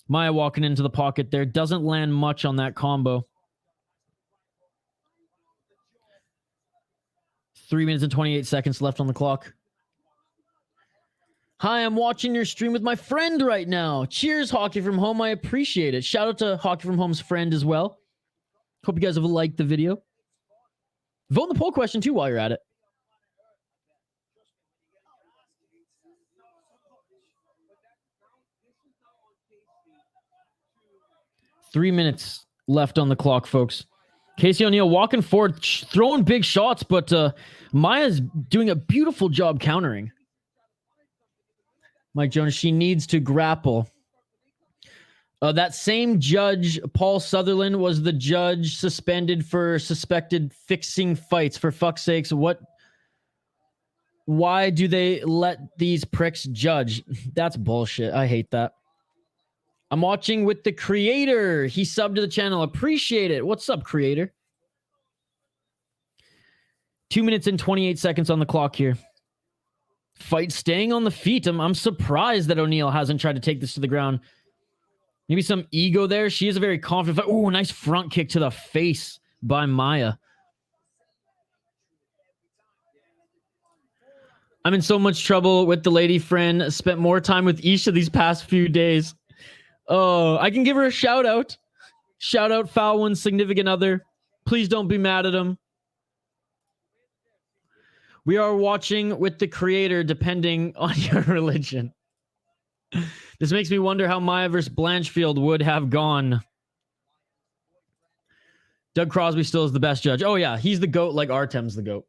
Maia walking into the pocket there. Doesn't land much on that combo. 3 minutes and 28 seconds left on the clock. Hi, I'm watching your stream with my friend right now. Cheers, Hockey From Home. I appreciate it. Shout out to Hockey From Home's friend as well. Hope you guys have liked the video. Vote in the poll question too while you're at it. Three minutes left on the clock, folks. Casey O'Neal walking forward, throwing big shots, but Maia's doing a beautiful job countering. Mike Jonas, she needs to grapple. That same judge, Paul Sutherland, was the judge suspended for suspected fixing fights. For fuck's sakes, why do they let these pricks judge? That's bullshit. I hate that. I'm watching with the creator. He subbed to the channel. Appreciate it. What's up, creator? 2 minutes and 28 seconds on the clock here. Fight staying on the feet. I'm surprised that O'Neal hasn't tried to take this to the ground. Maybe some ego there. She is a very confident fighter. Oh, nice front kick to the face by Maia. I'm in so much trouble with the lady friend. Spent more time with Isha these past few days. Oh, I can give her a shout out. Shout out Foul One's significant other. Please don't be mad at him. We are watching with the creator depending on your religion. This makes me wonder how Maia versus Blanchfield would have gone. Doug Crosby still is the best judge. Oh, yeah. He's the GOAT like Artem's the GOAT.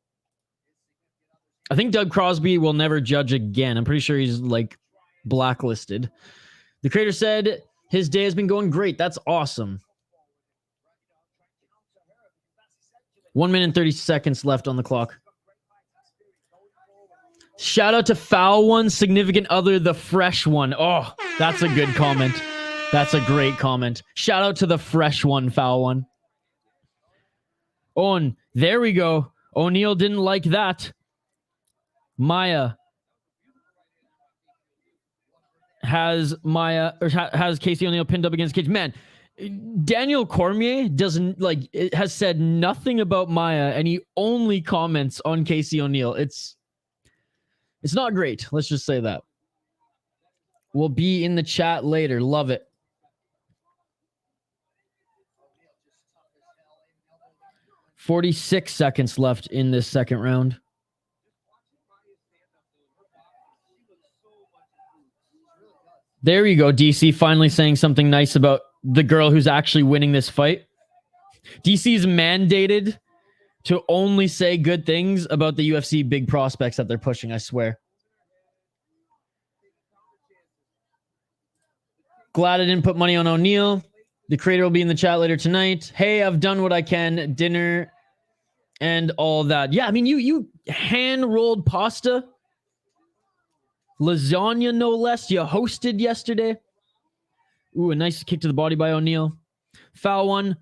I think Doug Crosby will never judge again. I'm pretty sure he's like blacklisted. The creator said his day has been going great. That's awesome. 1 minute and 30 seconds left on the clock. Shout out to Foul One, significant other, the fresh one. Oh, that's a good comment. That's a great comment. Shout out to the fresh one, Foul One. Oh, and there we go. O'Neal didn't like that. Maia has Casey O'Neal pinned up against cage. Man, Daniel Cormier has said nothing about Maia, and he only comments on Casey O'Neal. It's not great. Let's just say that. We'll be in the chat later. Love it. $46 seconds left in this second round. There you go, DC, finally saying something nice about the girl who's actually winning this fight. DC's mandated to only say good things about the UFC big prospects that they're pushing, I swear. Glad I didn't put money on O'Neal. The creator will be in the chat later tonight. Hey, I've done what I can. Dinner and all that. Yeah, I mean, you hand-rolled pasta, lasagna no less. You hosted yesterday. Ooh, a nice kick to the body by O'Neal. Foul one.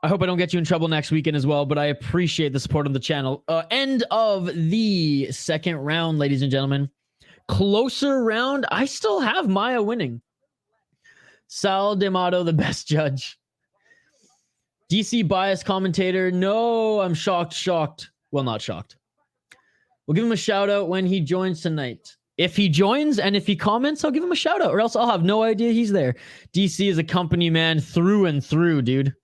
I hope I don't get you in trouble next weekend as well, but I appreciate the support of the channel. End of the second round, ladies and gentlemen. Closer round. I still have Maia winning. Sal D'Amato, the best judge. DC bias commentator. No, I'm shocked. Well, not shocked. We'll give him a shout out when he joins tonight. If he joins and if he comments, I'll give him a shout out, or else I'll have no idea he's there. DC is a company man through and through, dude.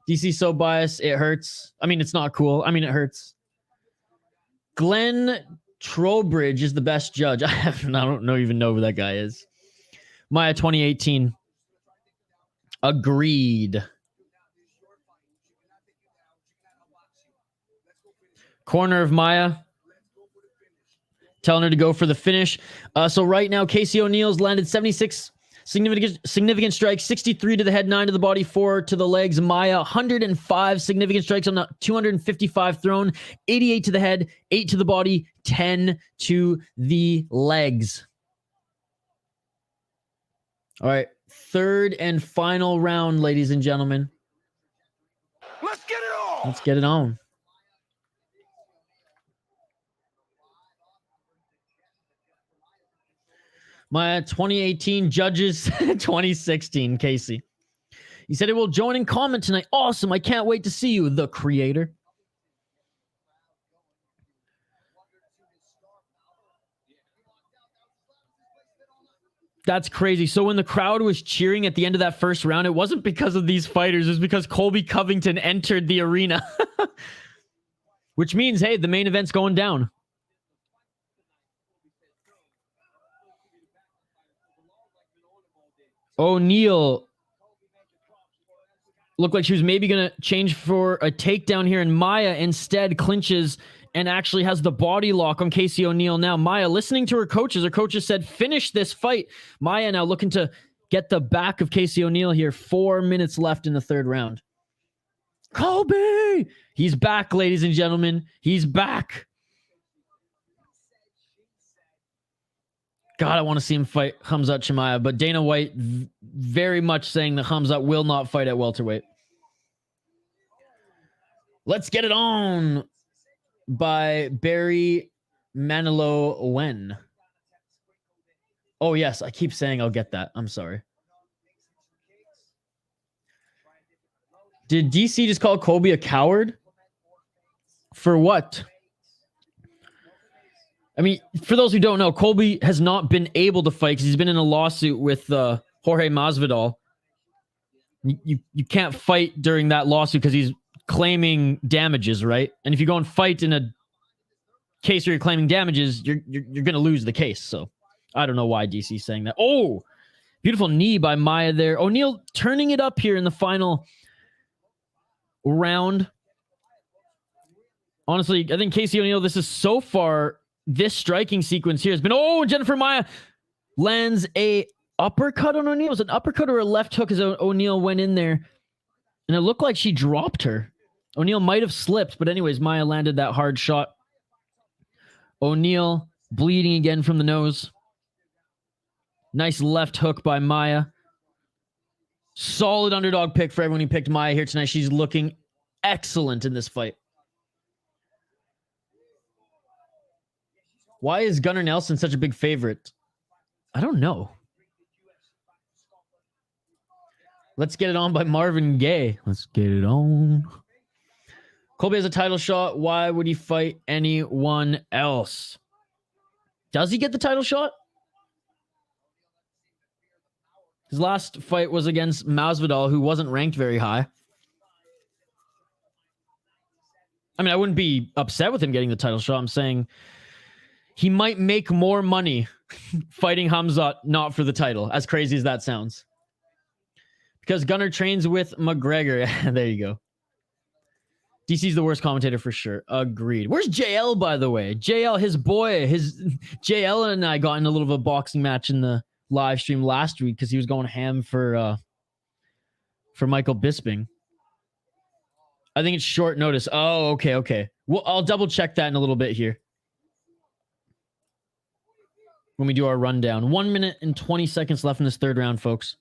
DC so biased, it hurts. I mean, it's not cool. I mean, it hurts. Glenn Trowbridge is the best judge. I don't even know who that guy is. Maia 2018. Agreed. Corner of Maia. Telling her to go for the finish. So right now, Casey O'Neal's landed 76 significant strikes, 63 to the head, 9 to the body, 4 to the legs. Maia, 105 significant strikes on 255 thrown, 88 to the head, 8 to the body, 10 to the legs. All right, third and final round, ladies and gentlemen. Let's get it on. Let's get it on. My 2018 judges, 2016, Casey. He said it will join and comment tonight. Awesome. I can't wait to see you, the creator. That's crazy. So when the crowd was cheering at the end of that first round, it wasn't because of these fighters. It was because Colby Covington entered the arena. Which means, hey, the main event's going down. O'Neal looked like she was maybe going to change for a takedown here, and Maia instead clinches and actually has the body lock on Casey O'Neal. Now Maia listening to her coaches said, finish this fight. Maia now looking to get the back of Casey O'Neal here. 4 minutes left in the third round. Colby! He's back, ladies and gentlemen. He's back. God, I want to see him fight Khamzat Chimaev, but Dana White very much saying that Khamzat will not fight at welterweight. Let's get it on by Barry Manilow Wen. Oh, yes, I keep saying I'll get that. I'm sorry. Did DC just call Colby a coward? For what? I mean, for those who don't know, Colby has not been able to fight because he's been in a lawsuit with Jorge Masvidal. You can't fight during that lawsuit because he's claiming damages, right? And if you go and fight in a case where you're claiming damages, you're going to lose the case. So I don't know why DC's saying that. Oh, beautiful knee by Maia there. O'Neal turning it up here in the final round. Honestly, I think Casey O'Neal, this is so far... This striking sequence here has been... Oh, Jennifer Maia lands a uppercut on O'Neal. Was it an uppercut or a left hook as O'Neal went in there? And it looked like she dropped her. O'Neal might have slipped, but anyways, Maia landed that hard shot. O'Neal bleeding again from the nose. Nice left hook by Maia. Solid underdog pick for everyone who picked Maia here tonight. She's looking excellent in this fight. Why is Gunnar Nelson such a big favorite? I don't know. Let's get it on by Marvin Gaye. Let's get it on. Colby has a title shot. Why would he fight anyone else? Does he get the title shot? His last fight was against Masvidal, who wasn't ranked very high. I mean, I wouldn't be upset with him getting the title shot. I'm saying... he might make more money fighting Khamzat not for the title, as crazy as that sounds. Because Gunnar trains with McGregor. There you go. DC's the worst commentator for sure. Agreed. Where's JL, by the way? JL, his boy, JL and I got in a little of a boxing match in the live stream last week because he was going ham for Michael Bisping. I think it's short notice. Oh, okay, okay. Well, I'll double check that in a little bit here. When we do our rundown. 1 minute and 20 seconds left in this third round, folks.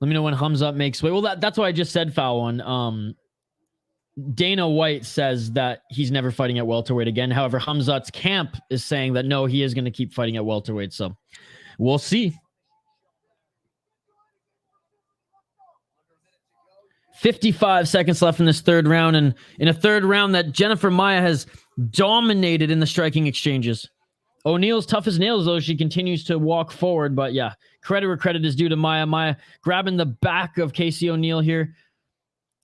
Let me know when Hamzat makes way. Well, that's what I just said, foul one. Dana White says that he's never fighting at welterweight again. However, Hamzat's camp is saying that no, he is going to keep fighting at welterweight. So we'll see. 55 seconds left in this third round, and in a third round that Jennifer Maia has dominated in the striking exchanges. O'Neal's tough as nails, though. She continues to walk forward, but yeah, credit where credit is due to Maia. Maia grabbing the back of Casey O'Neill here.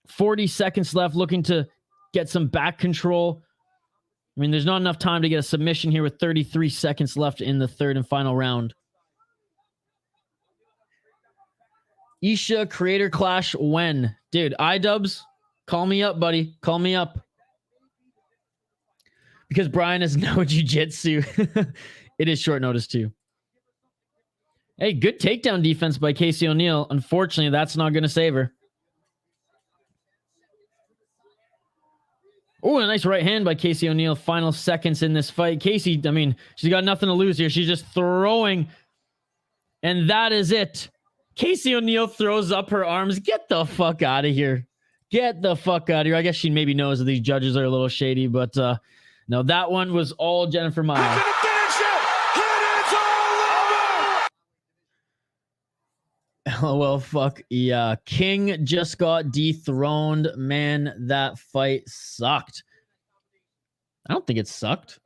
40 seconds left, looking to get some back control. I mean, there's not enough time to get a submission here with 33 seconds left in the third and final round. Isha Creator Clash when? Dude, iDubbbz, call me up, buddy. Call me up. Because Bryan has no jiu-jitsu. It is short notice, too. Hey, good takedown defense by Casey O'Neill. Unfortunately, that's not going to save her. Oh, a nice right hand by Casey O'Neill. Final seconds in this fight. Casey, I mean, she's got nothing to lose here. She's just throwing. And that is it. Casey O'Neill throws up her arms. Get the fuck out of here. Get the fuck out of here. I guess she maybe knows that these judges are a little shady, but no, that one was all Jennifer Maia. LOL, fuck yeah. King just got dethroned. Man, that fight sucked. I don't think it sucked.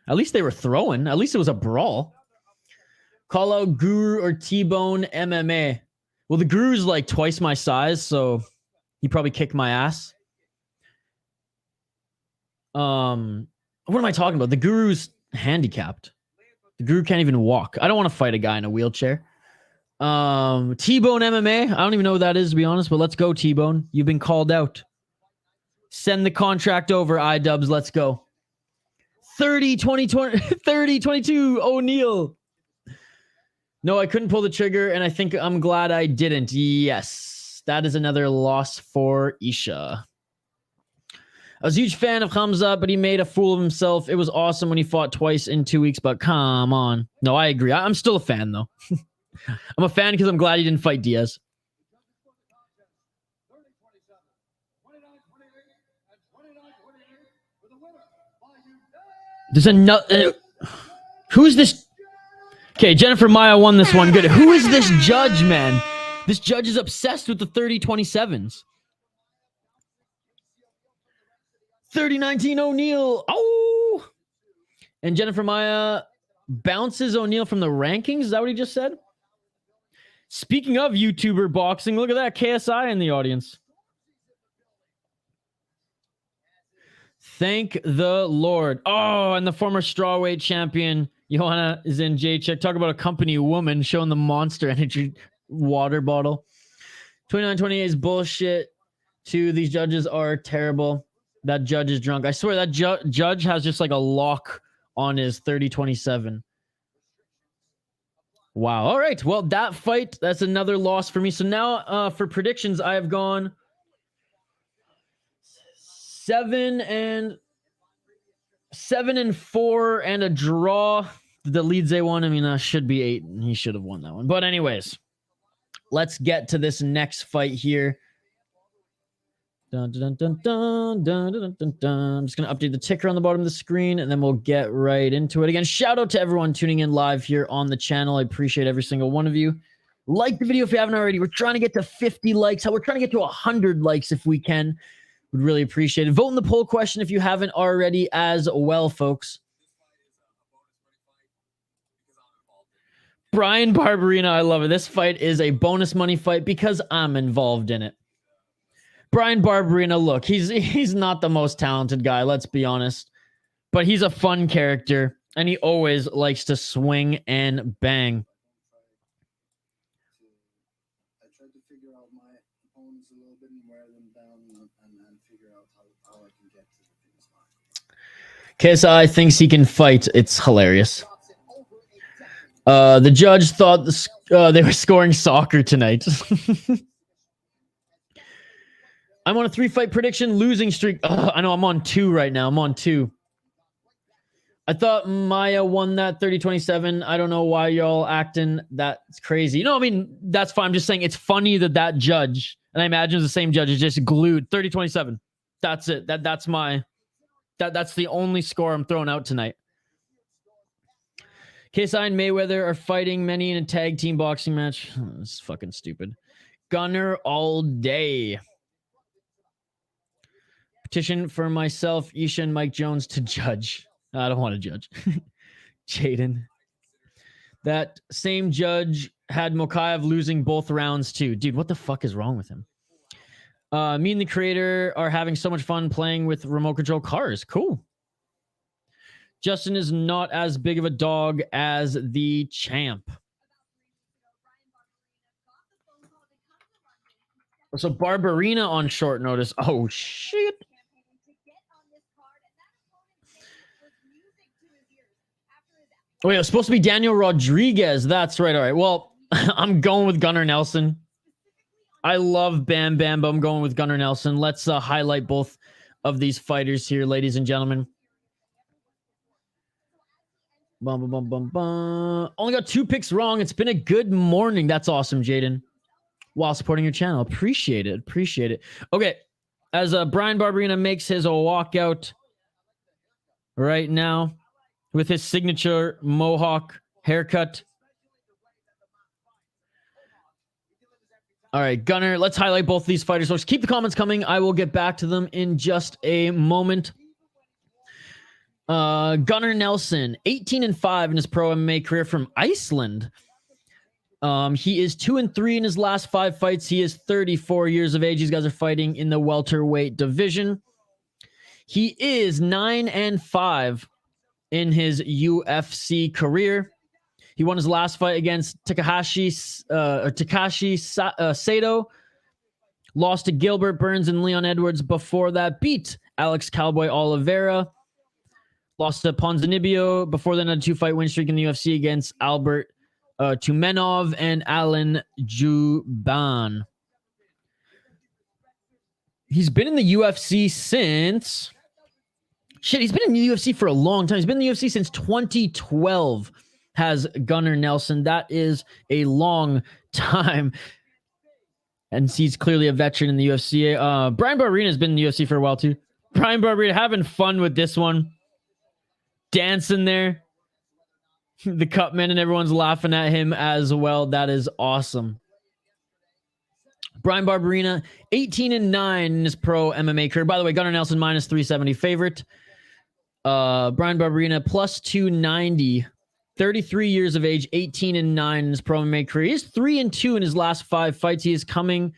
At least they were throwing. At least it was a brawl. Call out Guru or T-Bone MMA. Well, the Guru's like twice my size, so he probably kicked my ass. What am I talking about? The Guru's handicapped. The Guru can't even walk. I don't want to fight a guy in a wheelchair. T-Bone MMA. I don't even know what that is, to be honest, but let's go, T-Bone. You've been called out. Send the contract over, iDubbbz. Let's go. 30, 20, 20, 30, 22, O'Neal. No, I couldn't pull the trigger, and I think I'm glad I didn't. Yes, that is another loss for Isha. I was a huge fan of Hamza, but he made a fool of himself. It was awesome when he fought twice in 2 weeks, but come on. No, I agree. I'm still a fan, though. I'm a fan because I'm glad he didn't fight Diaz. There's another... who's this... Okay, Jennifer Maia won this one. Good. Who is this judge, man? This judge is obsessed with the 30-27s. 30-19 O'Neal. Oh! And Jennifer Maia bounces O'Neal from the rankings. Is that what he just said? Speaking of YouTuber boxing, look at that. KSI in the audience. Thank the Lord. Oh, and the former strawweight champion, Johanna, is in J-Check. Talk about a company woman showing the Monster Energy water bottle. 29-28 is bullshit. Too. These judges are terrible. That judge is drunk. I swear that judge has just like a lock on his 30-27. Wow. All right. Well, that fight, that's another loss for me. So now for predictions, I have gone 7-4 and a draw. The Dolidze one, I mean, should be 8. He should have won that one. But anyways, let's get to this next fight here. Dun, dun, dun, dun, dun, dun, dun, dun. I'm just going to update the ticker on the bottom of the screen, and then we'll get right into it. Again, shout out to everyone tuning in live here on the channel. I appreciate every single one of you. Like the video if you haven't already. We're trying to get to 50 likes. We're trying to get to 100 likes if we can. Would really appreciate it. Vote in the poll question if you haven't already as well, folks. Bryan Barberena, I love it. This fight is a bonus money fight because I'm involved in it. Bryan Barberena, look, he's not the most talented guy, let's be honest. But he's a fun character, and he always likes to swing and bang. I tried to figure out my opponents a little bit and wear them down and figure out how I can get to the finish line. KSI thinks he can fight. It's hilarious. The judge thought they were scoring soccer tonight. I'm on a 3-fight prediction losing streak. I know I'm on 2 right now. I'm on 2. I thought Maia won that 30-27. I don't know why y'all acting that's crazy. You know, I mean, that's fine. I'm just saying it's funny that judge, and I imagine the same judge, is just glued 30-27. That's it. That's the only score I'm throwing out tonight. KSI and Mayweather are fighting many in a tag team boxing match. This is fucking stupid. Gunnar all day. Petition for myself, Isha, and Mike Jones to judge. I don't want to judge. Jaden. That same judge had Mokaev losing both rounds too. Dude, what the fuck is wrong with him? Me and the creator are having so much fun playing with remote control cars. Cool. Justin is not as big of a dog as the champ. So Barberena on short notice. Oh, shit. Oh, yeah, it was supposed to be Daniel Rodriguez. That's right. All right. Well, I'm going with Gunnar Nelson. I love Bam Bam, but I'm going with Gunnar Nelson. Let's highlight both of these fighters here, ladies and gentlemen. Bum, bum, bum, bum. Only got 2 picks wrong. It's been a good morning. That's awesome, Jaden. While supporting your channel. Appreciate it. Appreciate it. Okay. As Bryan Barberena makes his walkout right now with his signature mohawk haircut. All right, Gunnar, let's highlight both of these fighters. Folks, keep the comments coming. I will get back to them in just a moment. Gunnar Nelson, 18-5 in his pro MMA career from Iceland. He is 2-3 in his last 5 fights. He is 34 years of age. These guys are fighting in the welterweight division. He is 9-5 in his UFC career. He won his last fight against Takashi Sato. Lost to Gilbert Burns and Leon Edwards before that. Beat Alex Cowboy Oliveira. Lost to Ponzinibbio. Before then, had a 2-fight win streak in the UFC against Albert Tumenov and Alan Juban. He's been in the UFC since... Shit, he's been in the UFC for a long time. He's been in the UFC since 2012, has Gunnar Nelson. That is a long time. And he's clearly a veteran in the UFC. Bryan Barberena has been in the UFC for a while, too. Bryan Barberena having fun with this one. Dancing there. The Cutman and everyone's laughing at him as well. That is awesome. Bryan Barberena, 18-9 in his pro MMA career. By the way, Gunnar Nelson minus 370 favorite. Bryan Barberena plus 290. 33 years of age, 18-9 in his pro MMA career. He's 3-2 in his last 5 fights. He is coming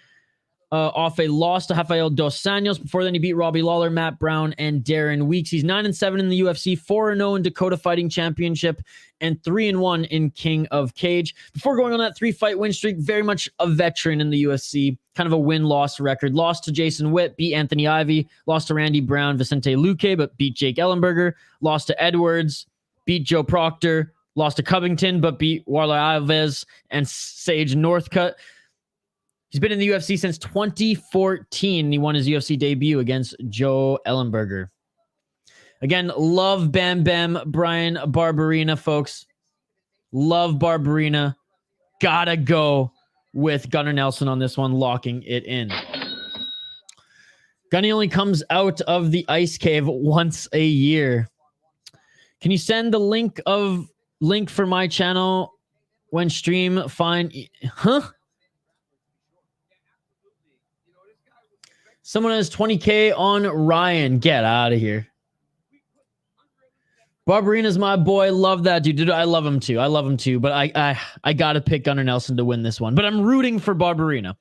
off a loss to Rafael dos Anjos. Before then, he beat Robbie Lawler, Matt Brown, and Darren Weeks. He's 9-7 in the UFC, 4-0 in Dakota Fighting Championship, and 3-1 in King of Cage. Before going on that 3-fight win streak, very much a veteran in the UFC. Kind of a win-loss record. Lost to Jason Witt, beat Anthony Ivy. Lost to Randy Brown, Vicente Luque, but beat Jake Ellenberger. Lost to Edwards, beat Joe Proctor. Lost to Covington, but beat Warley Alves and Sage Northcutt. He's been in the UFC since 2014. He won his UFC debut against Joe Ellenberger. Again, love Bam Bam Bryan Barberena, folks. Love Barberena. Gotta go with Gunnar Nelson on this one, locking it in. Gunny only comes out of the ice cave once a year. Can you send the link for my channel when stream? Fine. Huh? Someone has 20K on Ryan. Get out of here. Barberena's my boy. Love that dude. I love him too. I love him too. But I gotta pick Gunnar Nelson to win this one. But I'm rooting for Barberena.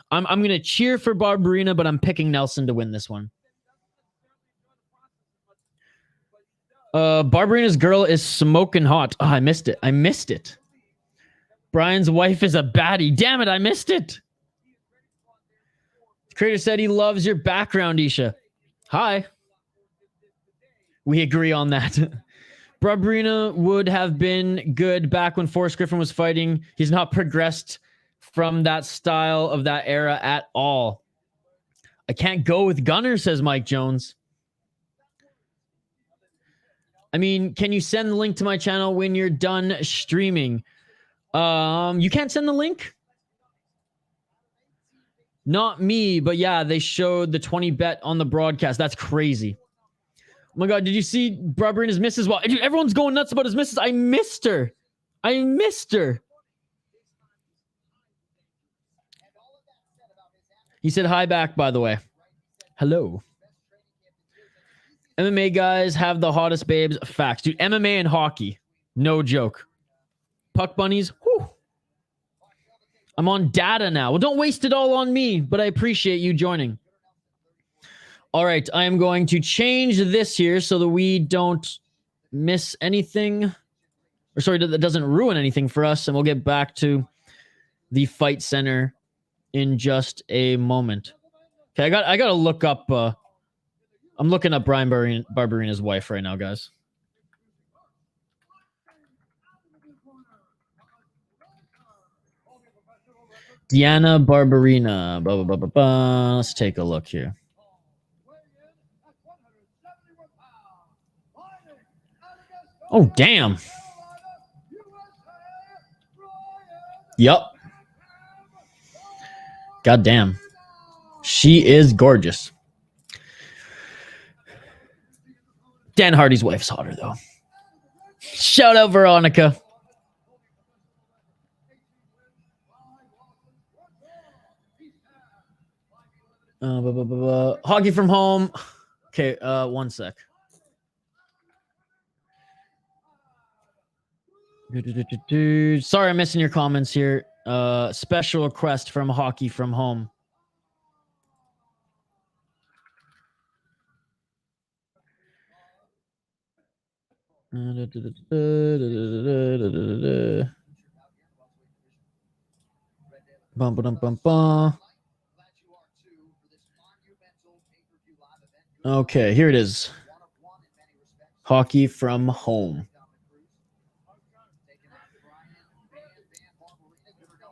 I'm gonna cheer for Barberena, but I'm picking Nelson to win this one. Barberena's girl is smoking hot. Oh, I missed it. I missed it. Brian's wife is a baddie. Damn it, I missed it. The creator said he loves your background, Isha. Hi. We agree on that. Barberena would have been good back when Forrest Griffin was fighting. He's not progressed from that style of that era at all. I can't go with Gunnar, says Mike Jones. I mean, can you send the link to my channel when you're done streaming? You can't send the link? Not me, but yeah, they showed the 20 bet on the broadcast. That's crazy. Oh my God, did you see Barberena's misses? Well, dude, everyone's going nuts about his misses. I missed her. He said hi back, by the way. Hello. MMA guys have the hottest babes. Facts. Dude, MMA and hockey. No joke. Puck bunnies. Whew. I'm on data now. Well, don't waste it all on me, but I appreciate you joining. All right, I am going to change this here so that we don't miss anything. Or sorry, that doesn't ruin anything for us, and we'll get back to the fight center in just a moment. Okay, I got to look up... I'm looking up Bryan Barberena's wife right now, guys. Diana Barberena. Blah, blah, blah, blah, blah. Let's take a look here. Oh, damn. Yup. God damn. She is gorgeous. Dan Hardy's wife's hotter, though. Shout out, Veronica. Hockey from home. Okay, one sec. Sorry, I'm missing your comments here. Special request from Hockey from Home. Okay, here it is. Hockey from Home.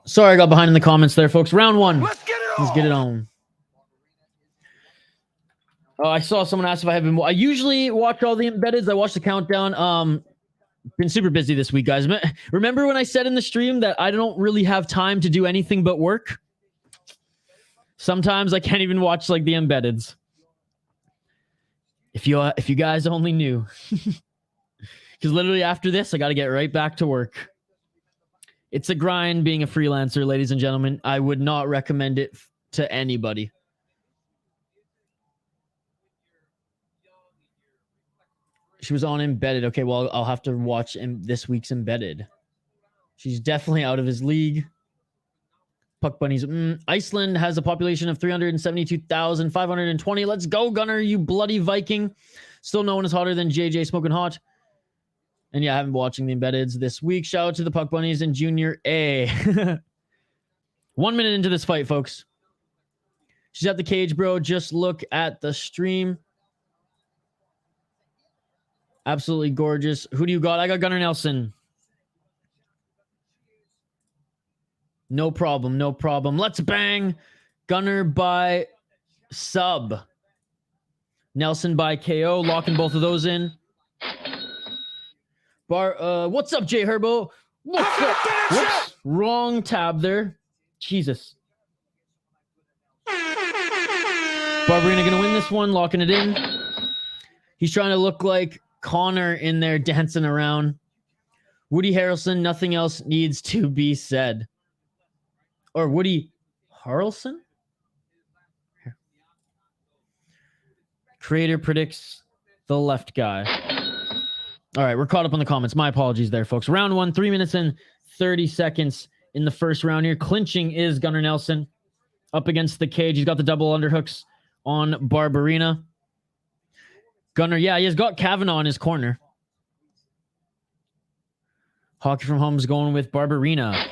Sorry, I got behind in the comments there, folks. Round one. Let's get it on. I saw someone ask if I have been. I usually watch all the embeddeds. I watch the countdown. Been super busy this week, guys. Remember when I said in the stream that I don't really have time to do anything but work? Sometimes I can't even watch like the embeddeds. If you guys only knew. Because literally after this, I got to get right back to work. It's a grind being a freelancer, ladies and gentlemen. I would not recommend it to anybody. She was on Embedded. Okay, well, I'll have to watch this week's Embedded. She's definitely out of his league. Puck Bunnies. Iceland has a population of 372,520. Let's go, Gunnar, you bloody Viking. Still no one is hotter than JJ Smoking Hot. And yeah, I haven't been watching the Embeddeds this week. Shout out to the Puck Bunnies and Junior A. 1 minute into this fight, folks. She's at the cage, bro. Just look at the stream. Absolutely gorgeous. Who do you got? I got Gunnar Nelson. No problem. No problem. Let's bang. Gunnar by sub. Nelson by KO. Locking both of those in. What's up, J Herbo? What's up? Whoops. Wrong tab there. Jesus. Barberena gonna win this one. Locking it in. He's trying to look like Connor in there dancing around. Woody Harrelson, nothing else needs to be said. Or Woody Harrelson? Creator predicts the left guy. All right, we're caught up on the comments. My apologies there, folks. Round one, 3 minutes and 30 seconds in the first round here. Clinching is Gunnar Nelson up against the cage. He's got the double underhooks on Barberena. Gunnar, yeah, he has got Kavanaugh in his corner. Hockey from Home is going with Barberena.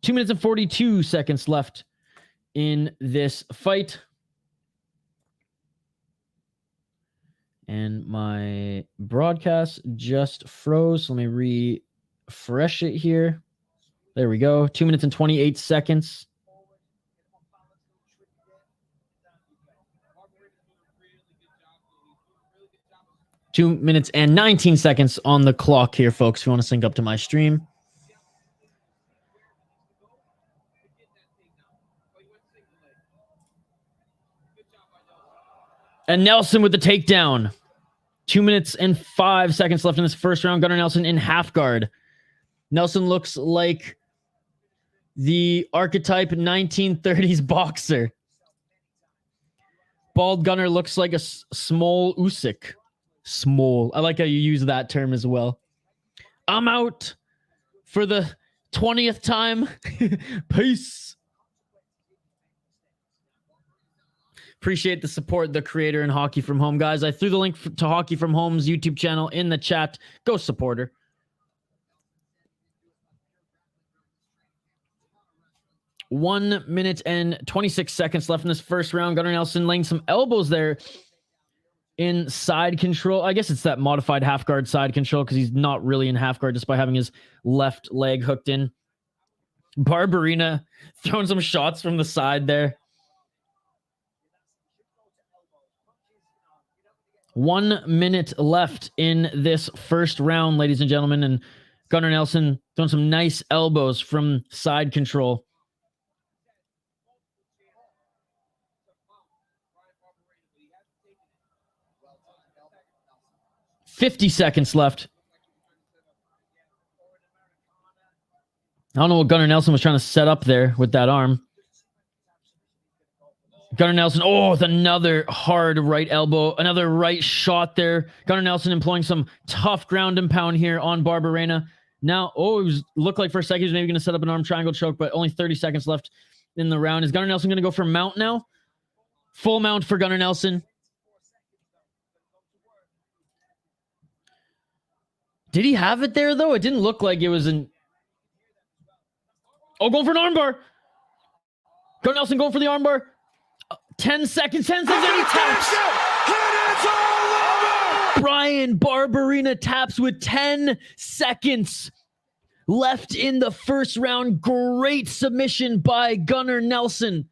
2 minutes and 42 seconds left in this fight. And my broadcast just froze. Let me refresh it here. There we go. 2 minutes and 28 seconds. Two minutes and 19 seconds on the clock here, folks, if you want to sync up to my stream. And Nelson with the takedown. 2 minutes and 5 seconds left in this first round. Gunnar Nelson in half guard. Nelson looks like the archetype 1930s boxer. Bald Gunnar looks like a small Usyk. Small. I like how you use that term as well. I'm out for the 20th time. Peace. Appreciate the support, the creator and Hockey From Home. Guys, I threw the link to Hockey From Home's YouTube channel in the chat. Go support her. One minute and 26 seconds left in this first round. Gunnar Nelson laying some elbows there in side control. I guess it's that modified half guard side control because he's not really in half guard despite having his left leg hooked in. Barberena throwing some shots from the side there. 1 minute left in this first round, ladies and gentlemen, and Gunnar Nelson throwing some nice elbows from side control. $50 seconds left. I don't know what Gunnar Nelson was trying to set up there with that arm. Gunnar Nelson, with another hard right elbow, another right shot there. Gunnar Nelson employing some tough ground and pound here on Barberena. Now, looked like for a second he was maybe going to set up an arm triangle choke, but only 30 seconds left in the round. Is Gunnar Nelson going to go for mount now? Full mount for Gunnar Nelson. Did he have it there, though? It didn't look like it was an... going for an armbar. Gunnar Nelson going for the armbar. 10 seconds, and he taps. Bryan Barberena taps with 10 seconds left in the first round. Great submission by Gunnar Nelson.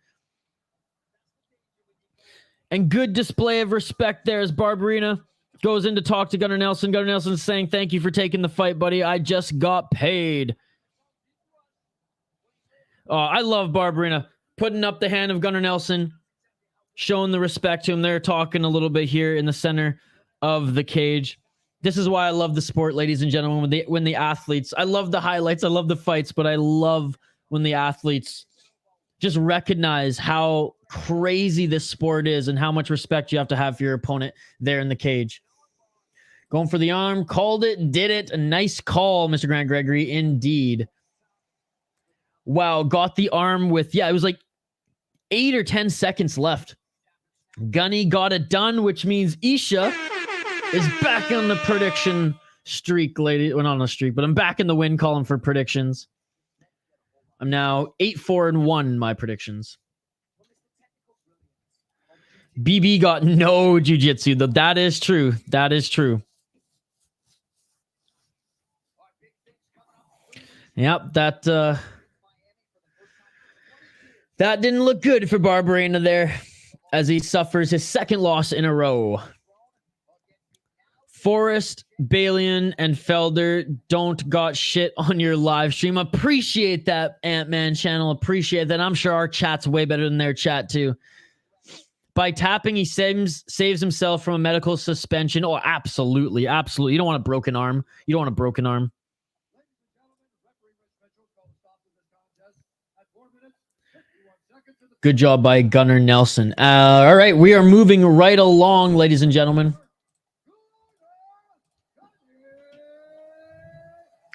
And good display of respect there as Barberena goes in to talk to Gunnar Nelson. Gunnar Nelson saying, "Thank you for taking the fight, buddy. I just got paid." I love Barberena putting up the hand of Gunnar Nelson, showing the respect to him. They're talking a little bit here in the center of the cage. This is why I love the sport, ladies and gentlemen. When the athletes, I love the highlights, I love the fights, but I love when the athletes just recognize how crazy this sport is and how much respect you have to have for your opponent there in the cage. Going for the arm, called it, did it. A nice call, Mr. Grant Gregory, indeed. Wow, got the arm with, it was like 8 or 10 seconds left. Gunny got it done, which means Isha is back on the prediction streak, lady. Well, not on a streak, but I'm back in the win column for predictions. I'm now 8-4-1 in my predictions. BB got no jiu-jitsu, though. That is true. That is true. Yep, that didn't look good for Barberena there as he suffers his second loss in a row. Forrest, Balian, and Felder don't got shit on your live stream. Appreciate that, Ant-Man channel. Appreciate that. I'm sure our chat's way better than their chat, too. By tapping, he saves himself from a medical suspension. Oh, absolutely. Absolutely. You don't want a broken arm. You don't want a broken arm. Good job by Gunnar Nelson. All right, we are moving right along, ladies and gentlemen.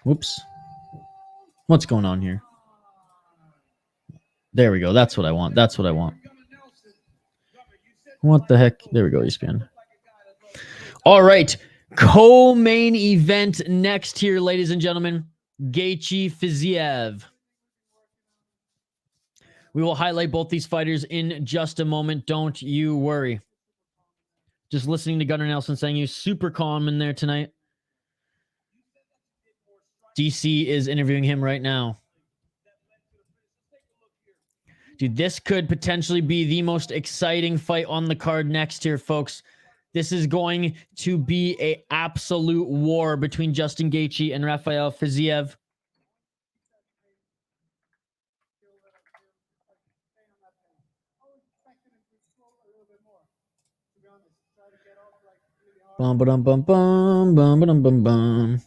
Whoops. What's going on here? There we go. That's what I want. That's what I want. What the heck? There we go, ESPN. All right. Co-main event next here, ladies and gentlemen. Gaethje Fiziev. We will highlight both these fighters in just a moment. Don't you worry. Just listening to Gunnar Nelson saying he was super calm in there tonight. DC is interviewing him right now. Dude, this could potentially be the most exciting fight on the card next here, folks. This is going to be an absolute war between Justin Gaethje and Rafael Fiziev. Bum, ba-dum, bum, bum, bum, ba-dum, bum, bum.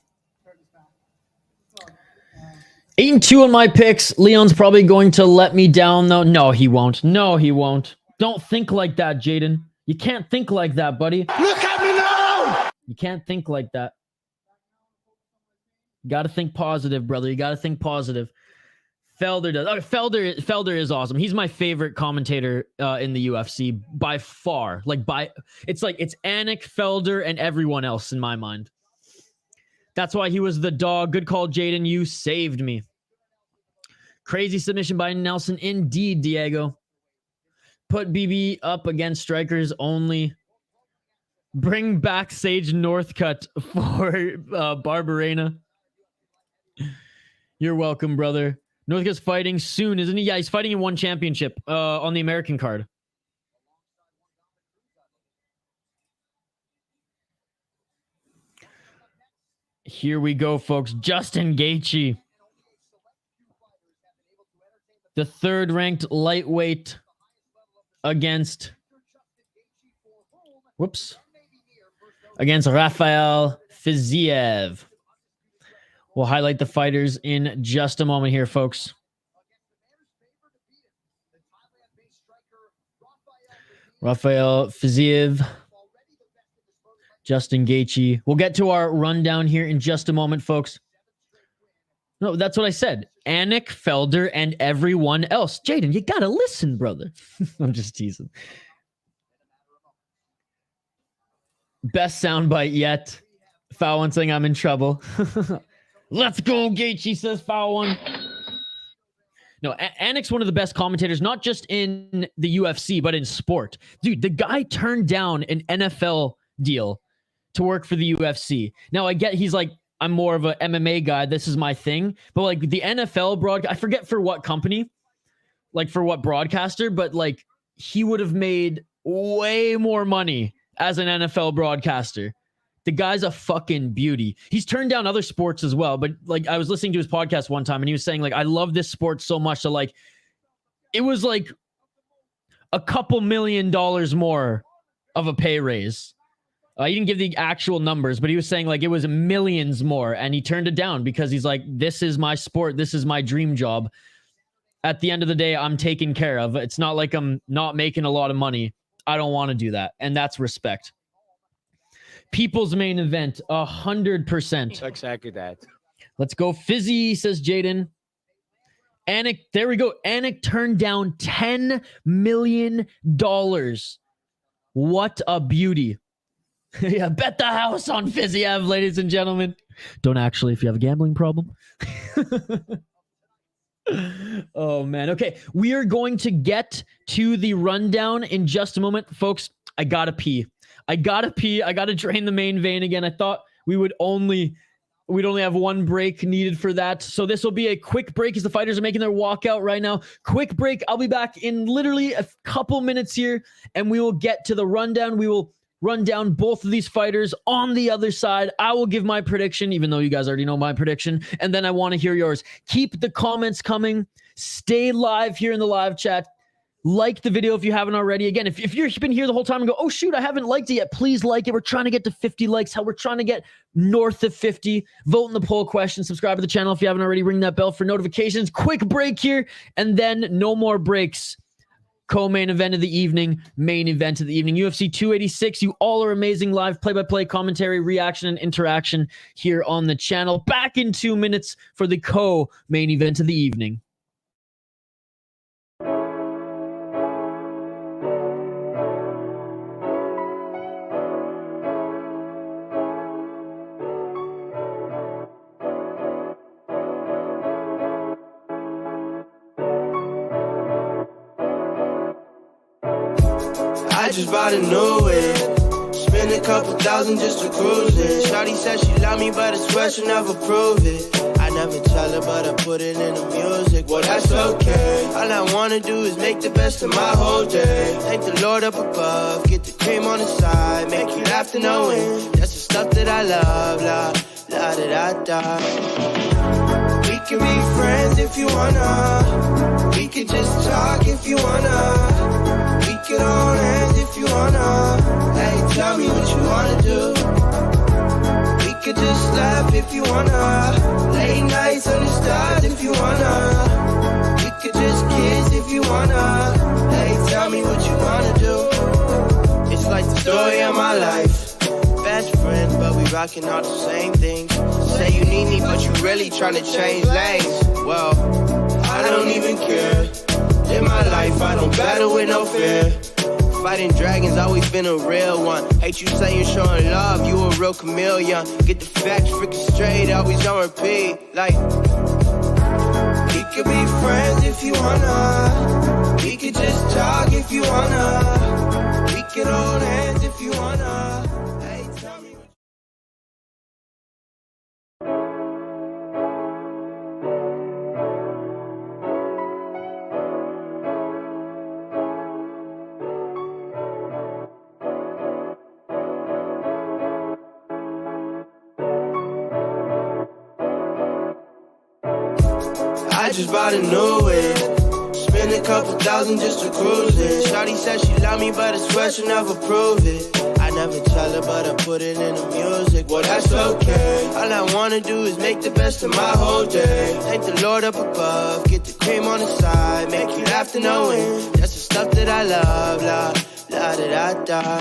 8-2 on my picks. Leon's probably going to let me down, though. No, he won't. No, he won't. Don't think like that, Jaden. You can't think like that, buddy. Look at me now! You can't think like that. You got to think positive, brother. You got to think positive. Felder does. Okay, Felder is awesome. He's my favorite commentator in the UFC by far. It's Anik, Felder, and everyone else in my mind. That's why he was the dog. Good call, Jaden. You saved me. Crazy submission by Nelson. Indeed, Diego. Put BB up against strikers only. Bring back Sage Northcutt for Barberena. You're welcome, brother. Northcutt's fighting soon, isn't he? Yeah, he's fighting in one championship on the American card. Here we go, folks. Justin Gaethje. The third-ranked lightweight against Rafael Fiziev. We'll highlight the fighters in just a moment here, folks. Rafael Fiziev, Justin Gaethje. We'll get to our rundown here in just a moment, folks. No, that's what I said. Anik, Felder, and everyone else. Jaden, you gotta listen, brother. I'm just teasing. Best soundbite yet. Foul one saying I'm in trouble. Let's go, Gaethje, says foul one. No, Anik's one of the best commentators, not just in the UFC, but in sport. Dude, the guy turned down an NFL deal to work for the UFC. Now, I get he's like, I'm more of an MMA guy. This is my thing. But like the NFL broadcast, I forget for what company, like for what broadcaster, but like he would have made way more money as an NFL broadcaster. The guy's a fucking beauty. He's turned down other sports as well. But like I was listening to his podcast one time and he was saying like, I love this sport so much. So like, it was like a couple $1 million more of a pay raise. He didn't give the actual numbers, but he was saying like it was millions more, and he turned it down because he's like, this is my sport. This is my dream job. At the end of the day, I'm taken care of. It's not like I'm not making a lot of money. I don't want to do that. And that's respect. People's main event, 100%. Exactly that. Let's go. Fizzy, says Jaden. Anik, there we go. Anik turned down $10 million. What a beauty. Yeah, bet the house on Fiziev, ladies and gentlemen. Don't actually if you have a gambling problem. Oh, man. Okay, we are going to get to the rundown in just a moment. Folks, I gotta pee. I gotta drain the main vein again. I thought we'd only have one break needed for that. So this will be a quick break as the fighters are making their walkout right now. Quick break. I'll be back in literally a couple minutes here, and we will get to the rundown. We will run down both of these fighters on the other side. I will give my prediction, even though you guys already know my prediction, and then I want to hear yours. Keep the comments coming. Stay live here in the live chat. Like the video if you haven't already. Again, if you've been here the whole time and go, oh shoot, I haven't liked it yet, please like it. We're trying to get to 50 likes. We're trying to get north of 50. Vote in the poll question. Subscribe to the channel if you haven't already. Ring that bell for notifications. Quick break here, and then no more breaks. Co-main event of the evening, main event of the evening. UFC 286. You all are amazing. Live play-by-play commentary, reaction, and interaction here on the channel. Back in 2 minutes for the co-main event of the evening. I just bought a new whip, Spend a couple thousand just to cruise it. Shawty said she love me, but I swear she'll never prove it. I never tell her, but I put it in the music. Well, that's okay. All I wanna do is make the best of my whole day. Thank the Lord up above, get the cream on the side, make you laugh to no end. That's the stuff that I love, la da da da. We can be friends if you wanna. We could just talk if you wanna. We could hold hands if you wanna. Hey, tell me what you wanna do. We could just laugh if you wanna. Late nights under stars if you wanna. We could just kiss if you wanna. Hey, tell me what you wanna do. It's like the story of my life. Best friends, but we rocking all the same things. Say you need me, but you really tryna change lanes. Well, I don't even care. In my life, I don't battle with no fear. Fighting dragons, always been a real one. Hate you saying showing love, you a real chameleon. Get the facts freaking straight, always on repeat. Like, we could be friends if you wanna. We could just talk if you wanna. We could hold hands if you wanna. Hey, tell me what I just bought a new whip. Spend a couple thousand just to cruise it. Shawty said she love me, but I swear she'll never prove it. I never tell her, but I put it in the music. Well, that's okay. All I wanna do is make the best of my whole day. Thank the Lord up above, get the cream on the side, make you laugh to no end. That's the stuff that I love, la da da da.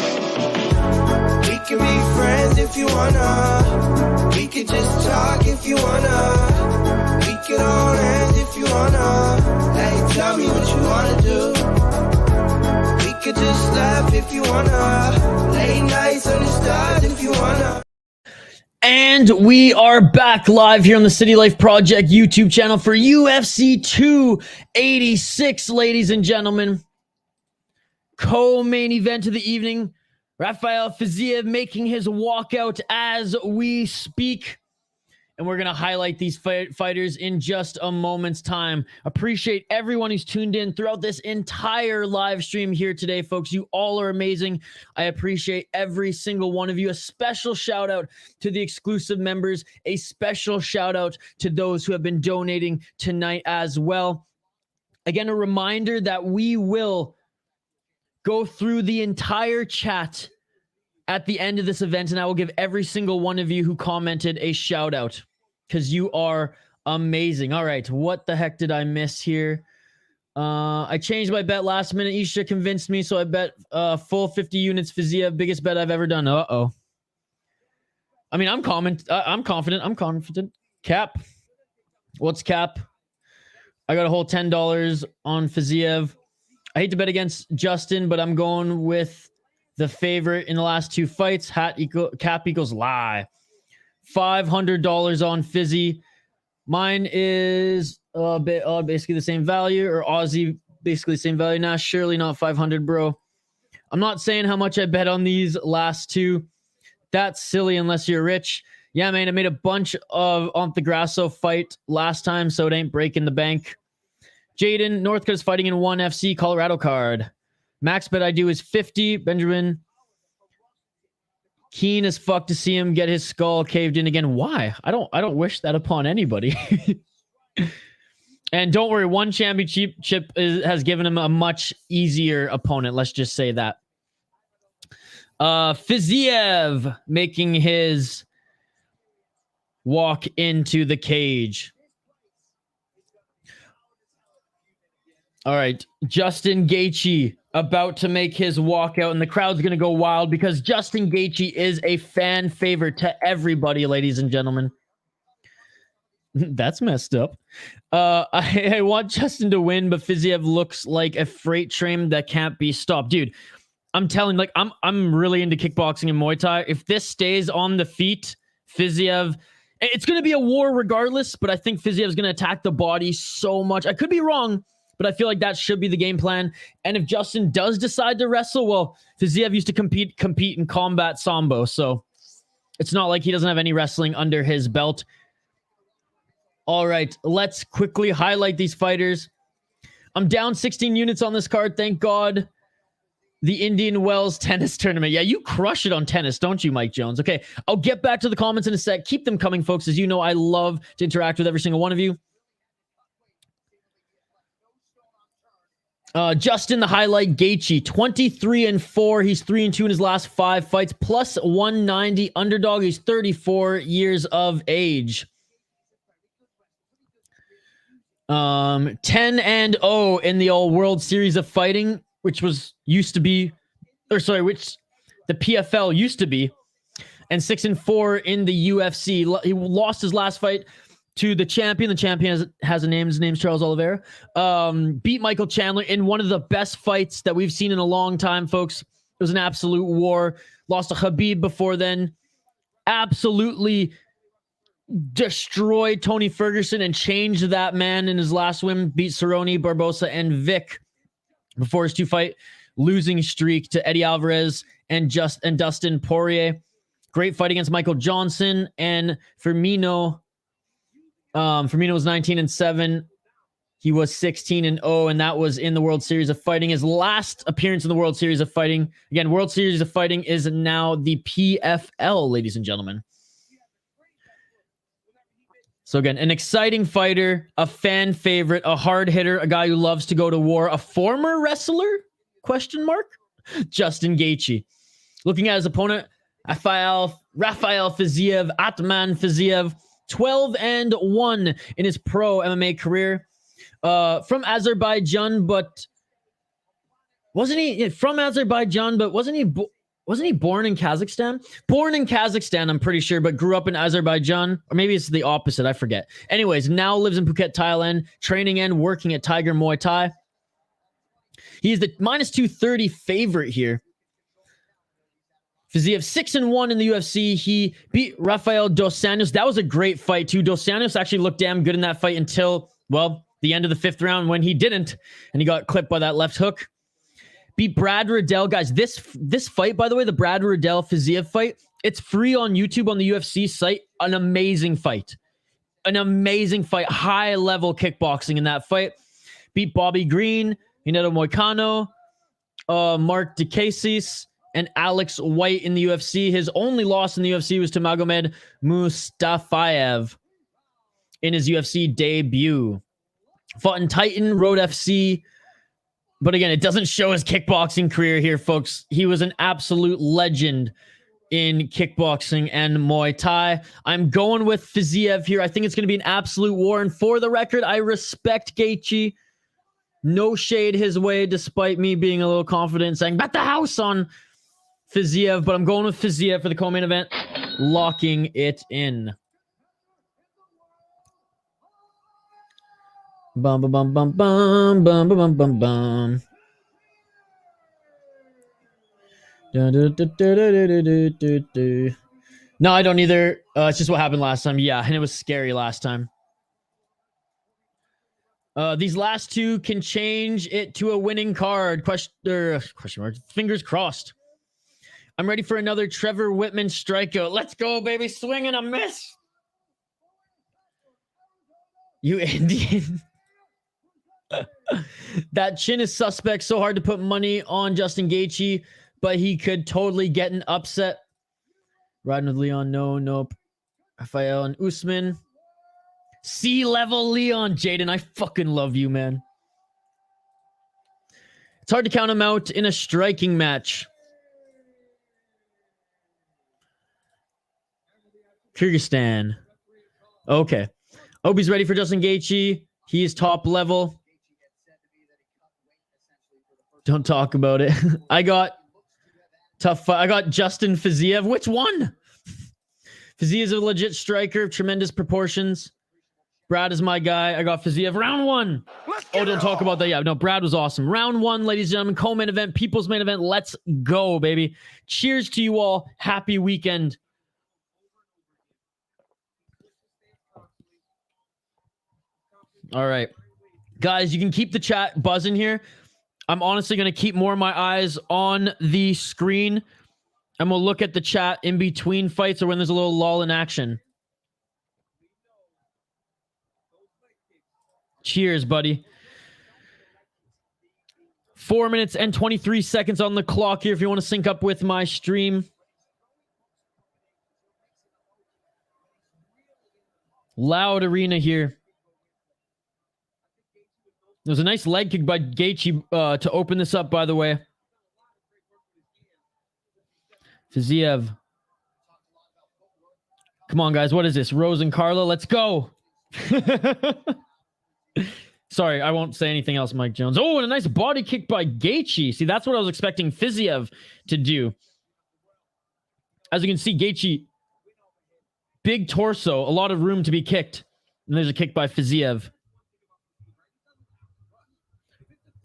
We can be friends if you wanna. We could just talk if you wanna. We could hold hands if you wanna. Hey, tell me what you wanna do. We could just laugh if you wanna. Late nights under stars if you wanna. And we are back live here on the City Life Project YouTube channel for UFC 286, ladies and gentlemen. Co-main event of the evening. Rafael Fiziev making his walkout as we speak. And we're going to highlight these fighters in just a moment's time. Appreciate everyone who's tuned in throughout this entire live stream here today, folks. You all are amazing. I appreciate every single one of you. A special shout out to the exclusive members. A special shout out to those who have been donating tonight as well. Again, a reminder that we will go through the entire chat at the end of this event, and I will give every single one of you who commented a shout out, because you are amazing. All right, what the heck did I miss here? I changed my bet last minute. Isha convinced me, so I bet full 50 units Fiziev. Biggest bet I've ever done. Uh-oh. I mean, I'm confident. Cap. What's cap? I got a whole $10 on Fiziev. I hate to bet against Justin, but I'm going with the favorite in the last two fights. Cap equals lie. $500 on Fizzy. Mine is basically the same value, or Aussie basically the same value. Nah, surely not 500, bro. I'm not saying how much I bet on these last two. That's silly unless you're rich. Yeah, man, I made a bunch of on the Grasso fight last time, so it ain't breaking the bank. Jaden, Northcote's fighting in 1 FC Colorado card. Max bet I do is 50. Benjamin, keen as fuck to see him get his skull caved in again. Why? I don't wish that upon anybody. And don't worry, one championship has given him a much easier opponent. Let's just say that. Fiziev making his walk into the cage. All right, Justin Gaethje about to make his walkout, and the crowd's going to go wild because Justin Gaethje is a fan favorite to everybody, ladies and gentlemen. That's messed up. I want Justin to win, but Fiziev looks like a freight train that can't be stopped. Dude, I'm telling, like, I'm really into kickboxing and Muay Thai. If this stays on the feet, Fiziev, it's going to be a war regardless, but I think Fiziev's going to attack the body so much. I could be wrong, but I feel like that should be the game plan. And if Justin does decide to wrestle, well, Fiziev used to compete in combat sambo, so it's not like he doesn't have any wrestling under his belt. All right, let's quickly highlight these fighters. I'm down 16 units on this card, thank God. The Indian Wells tennis tournament. Yeah, you crush it on tennis, don't you, Mike Jones? Okay, I'll get back to the comments in a sec. Keep them coming, folks. As you know, I love to interact with every single one of you. Justin, the highlight, Gaethje, 23-4. He's 3-2 in his last 5 fights, plus 190 underdog. He's 34 years of age. 10-0 in the old World Series of Fighting, which the PFL used to be, and 6-4 in the UFC. He lost his last fight to the champion. The champion has a name. His name's Charles Oliveira. Beat Michael Chandler in one of the best fights that we've seen in a long time, folks. It was an absolute war. Lost to Khabib before then. Absolutely destroyed Tony Ferguson and changed that man in his last win. Beat Cerrone, Barbosa, and Vic before his 2-fight losing streak to Eddie Alvarez and Dustin Poirier. Great fight against Michael Johnson and Firmino. Firmino was 19-7. He was 16-0, and that was in the World Series of Fighting. His last appearance in the World Series of Fighting. Again, World Series of Fighting is now the PFL, ladies and gentlemen. So again, an exciting fighter, a fan favorite, a hard hitter, a guy who loves to go to war, a former wrestler? Question mark? Justin Gaethje. Looking at his opponent, Rafael Fiziev, Atman Fiziev, 12-1 in his pro MMA career. From Azerbaijan, but wasn't he born in Kazakhstan? Born in Kazakhstan, I'm pretty sure, but grew up in Azerbaijan. Or maybe it's the opposite, I forget. Anyways, now lives in Phuket, Thailand, training and working at Tiger Muay Thai. He's the -230 favorite here. Fiziev 6-1 in the UFC. He beat Rafael Dos Anjos. That was a great fight too. Dos Anjos actually looked damn good in that fight until, well, the end of the 5th round when he didn't, and he got clipped by that left hook. Beat Brad Riddell. Guys, this fight, by the way, the Brad Riddell Fiziev fight, it's free on YouTube on the UFC site. An amazing fight. An amazing fight. High-level kickboxing in that fight. Beat Bobby Green, Hineto Moicano, Mark DeCasis, and Alex White in the UFC. His only loss in the UFC was to Magomed Mustafayev in his UFC debut. Fought in Titan, Road FC. But again, it doesn't show his kickboxing career here, folks. He was an absolute legend in kickboxing and Muay Thai. I'm going with Fiziev here. I think it's going to be an absolute war. And for the record, I respect Gaethje. No shade his way, despite me being a little confident saying, bet the house on Fiziev. But I'm going with Fiziev for the co-main event, locking it in. Bum bum bum bum bum bum bum bum bum. No, I don't either. It's just what happened last time. Yeah, and it was scary last time. These last two can change it to a winning card. Question mark. Fingers crossed. I'm ready for another Trevor Whitman strikeout. Let's go, baby. Swing and a miss. You Indian. That chin is suspect. So hard to put money on Justin Gaethje, but he could totally get an upset. Riding with Leon, nope. Rafael and Usman. C-level Leon. Jaden, I fucking love you, man. It's hard to count him out in a striking match. Kyrgyzstan. Okay. Obi's ready for Justin Gaethje. He is top level. Don't talk about it. I got tough fight. I got Justin Fiziev. Which one? Fiziev is a legit striker of tremendous proportions. Brad is my guy. I got Fiziev. Round 1. Oh, don't talk about that. Yeah, no, Brad was awesome. Round 1, ladies and gentlemen. Co-main event. People's main event. Let's go, baby. Cheers to you all. Happy weekend. All right. Guys, you can keep the chat buzzing here. I'm honestly going to keep more of my eyes on the screen, and we'll look at the chat in between fights or when there's a little lull in action. Cheers, buddy. 4 minutes and 23 seconds on the clock here if you want to sync up with my stream. Loud arena here. There was a nice leg kick by Gaethje to open this up, by the way. Fiziev. Come on, guys. What is this? Rose and Carla. Let's go. Sorry, I won't say anything else, Mike Jones. Oh, and a nice body kick by Gaethje. See, that's what I was expecting Fiziev to do. As you can see, Gaethje, big torso, a lot of room to be kicked. And there's a kick by Fiziev.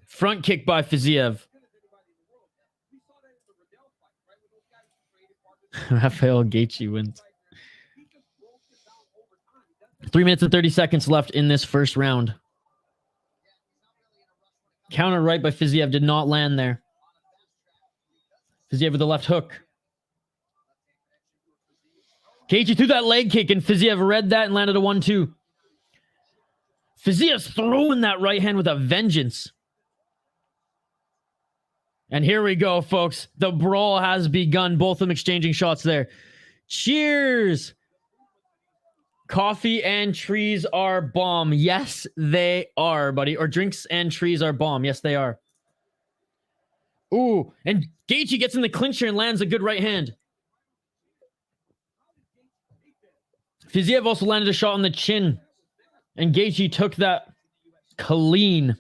Front kick by Fiziev. Rafael Gaethje wins. 3 minutes and 30 seconds left in this first round. Counter right by Fiziev did not land there. Fiziev with the left hook. Gaethje threw that leg kick and Fiziev read that and landed a 1-2. Fiziev's throwing that right hand with a vengeance. And here we go, folks. The brawl has begun. Both of them exchanging shots there. Cheers! Coffee and trees are bomb. Yes, they are, buddy. Or drinks and trees are bomb. Yes, they are. Ooh, and Gaethje gets in the clincher and lands a good right hand. Fiziev also landed a shot on the chin. And Gaethje took that clean.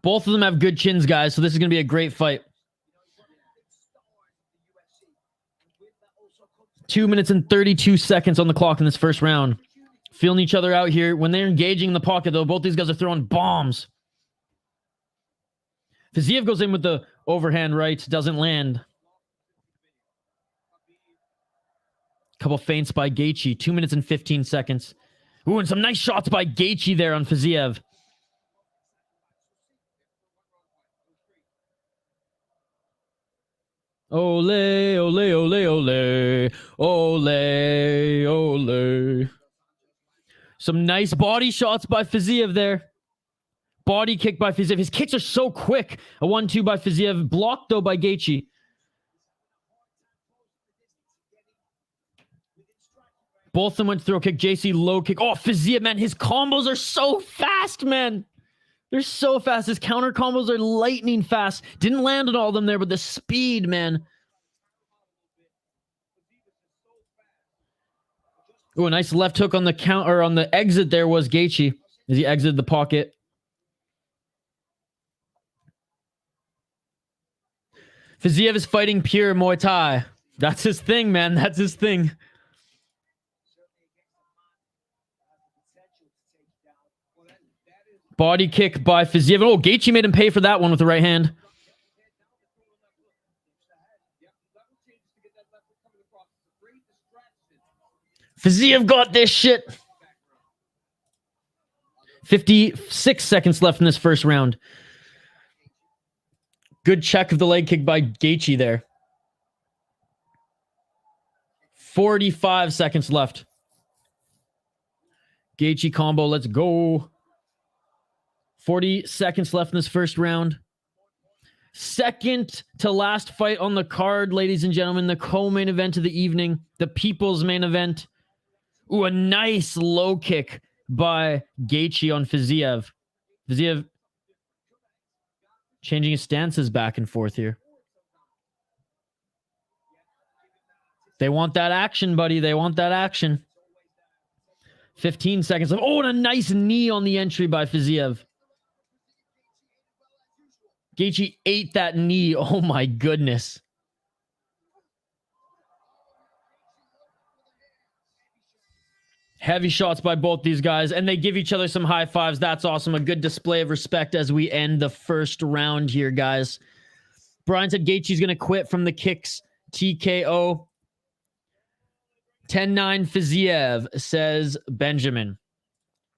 Both of them have good chins, guys, so this is going to be a great fight. 2 minutes and 32 seconds on the clock in this first round. Feeling each other out here. When they're engaging in the pocket, though, both these guys are throwing bombs. Fiziev goes in with the overhand right. Doesn't land. Couple feints by Gaethje. 2 minutes and 15 seconds. Ooh, and some nice shots by Gaethje there on Fiziev. Ole, ole, ole, ole. Ole, ole. Some nice body shots by Fiziev there. Body kick by Fiziev. His kicks are so quick. A 1-2 by Fiziev. Blocked, though, by Gaethje. Both of them went through a kick. JC low kick. Oh, Fiziev, man. His combos are so fast, man. They're so fast. His counter combos are lightning fast. Didn't land on all of them there, but the speed, man. Oh, a nice left hook on the count or on the exit there was Gaethje as he exited the pocket. Fiziev is fighting pure Muay Thai. That's his thing, man. That's his thing. Body kick by Fiziev. Oh, Gaethje made him pay for that one with the right hand. Fiziev got this shit. 56 seconds left in this first round. Good check of the leg kick by Gaethje there. 45 seconds left. Gaethje combo, let's go. 40 seconds left in this first round. Second to last fight on the card, ladies and gentlemen. The co-main event of the evening. The people's main event. Ooh, a nice low kick by Gaethje on Fiziev. Fiziev changing his stances back and forth here. They want that action, buddy. They want that action. 15 seconds left. Oh, and a nice knee on the entry by Fiziev. Gaethje ate that knee. Oh, my goodness. Heavy shots by both these guys, and they give each other some high fives. That's awesome. A good display of respect as we end the first round here, guys. Bryan said Gaethje's going to quit from the kicks. TKO. 10-9 Fiziev, says Benjamin.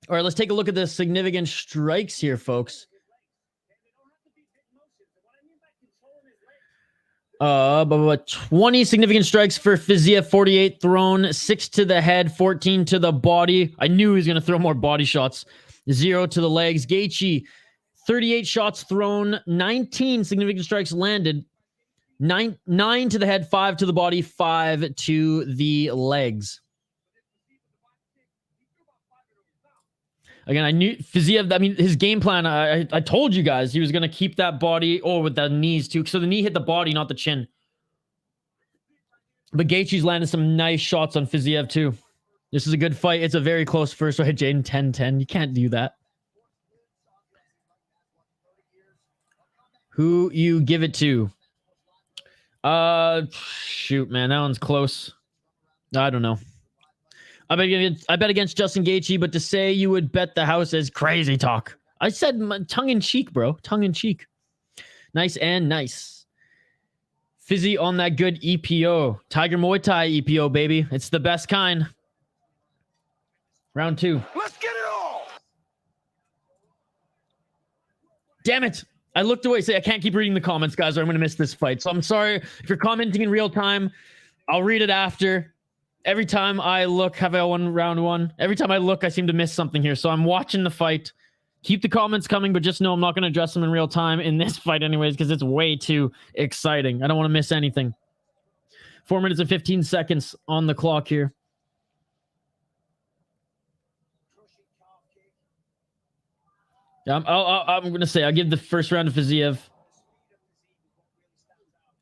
All right, let's take a look at the significant strikes here, folks. 20 significant strikes for Fiziev, 48 thrown, 6 to the head, 14 to the body. I knew he was going to throw more body shots. 0 to the legs. Gaethje, 38 shots thrown, 19 significant strikes landed. 9 to the head, 5 to the body, 5 to the legs. Again, I knew Fiziev, I mean, his game plan, I told you guys he was going to keep that body, with the knees too. So the knee hit the body, not the chin. But Gaethje's landed some nice shots on Fiziev too. This is a good fight. It's a very close first fight, Jaden. 10-10. You can't do that. Who you give it to? Shoot, man. That one's close. I don't know. I bet against Justin Gaethje, but to say you would bet the house is crazy talk. I said tongue-in-cheek, bro. Tongue-in-cheek. Nice and nice. Fizzy on that good EPO. Tiger Muay Thai EPO, baby. It's the best kind. Round 2. Let's get it all. Damn it. I looked away. Say I can't keep reading the comments, guys, or I'm going to miss this fight. So I'm sorry. If you're commenting in real time, I'll read it after. Every time I look, have I won round 1? Every time I look, I seem to miss something here. So I'm watching the fight. Keep the comments coming, but just know I'm not going to address them in real time in this fight anyways, because it's way too exciting. I don't want to miss anything. 4 minutes and 15 seconds on the clock here. Yeah, I'm going to say I'll give the first round to Fiziev.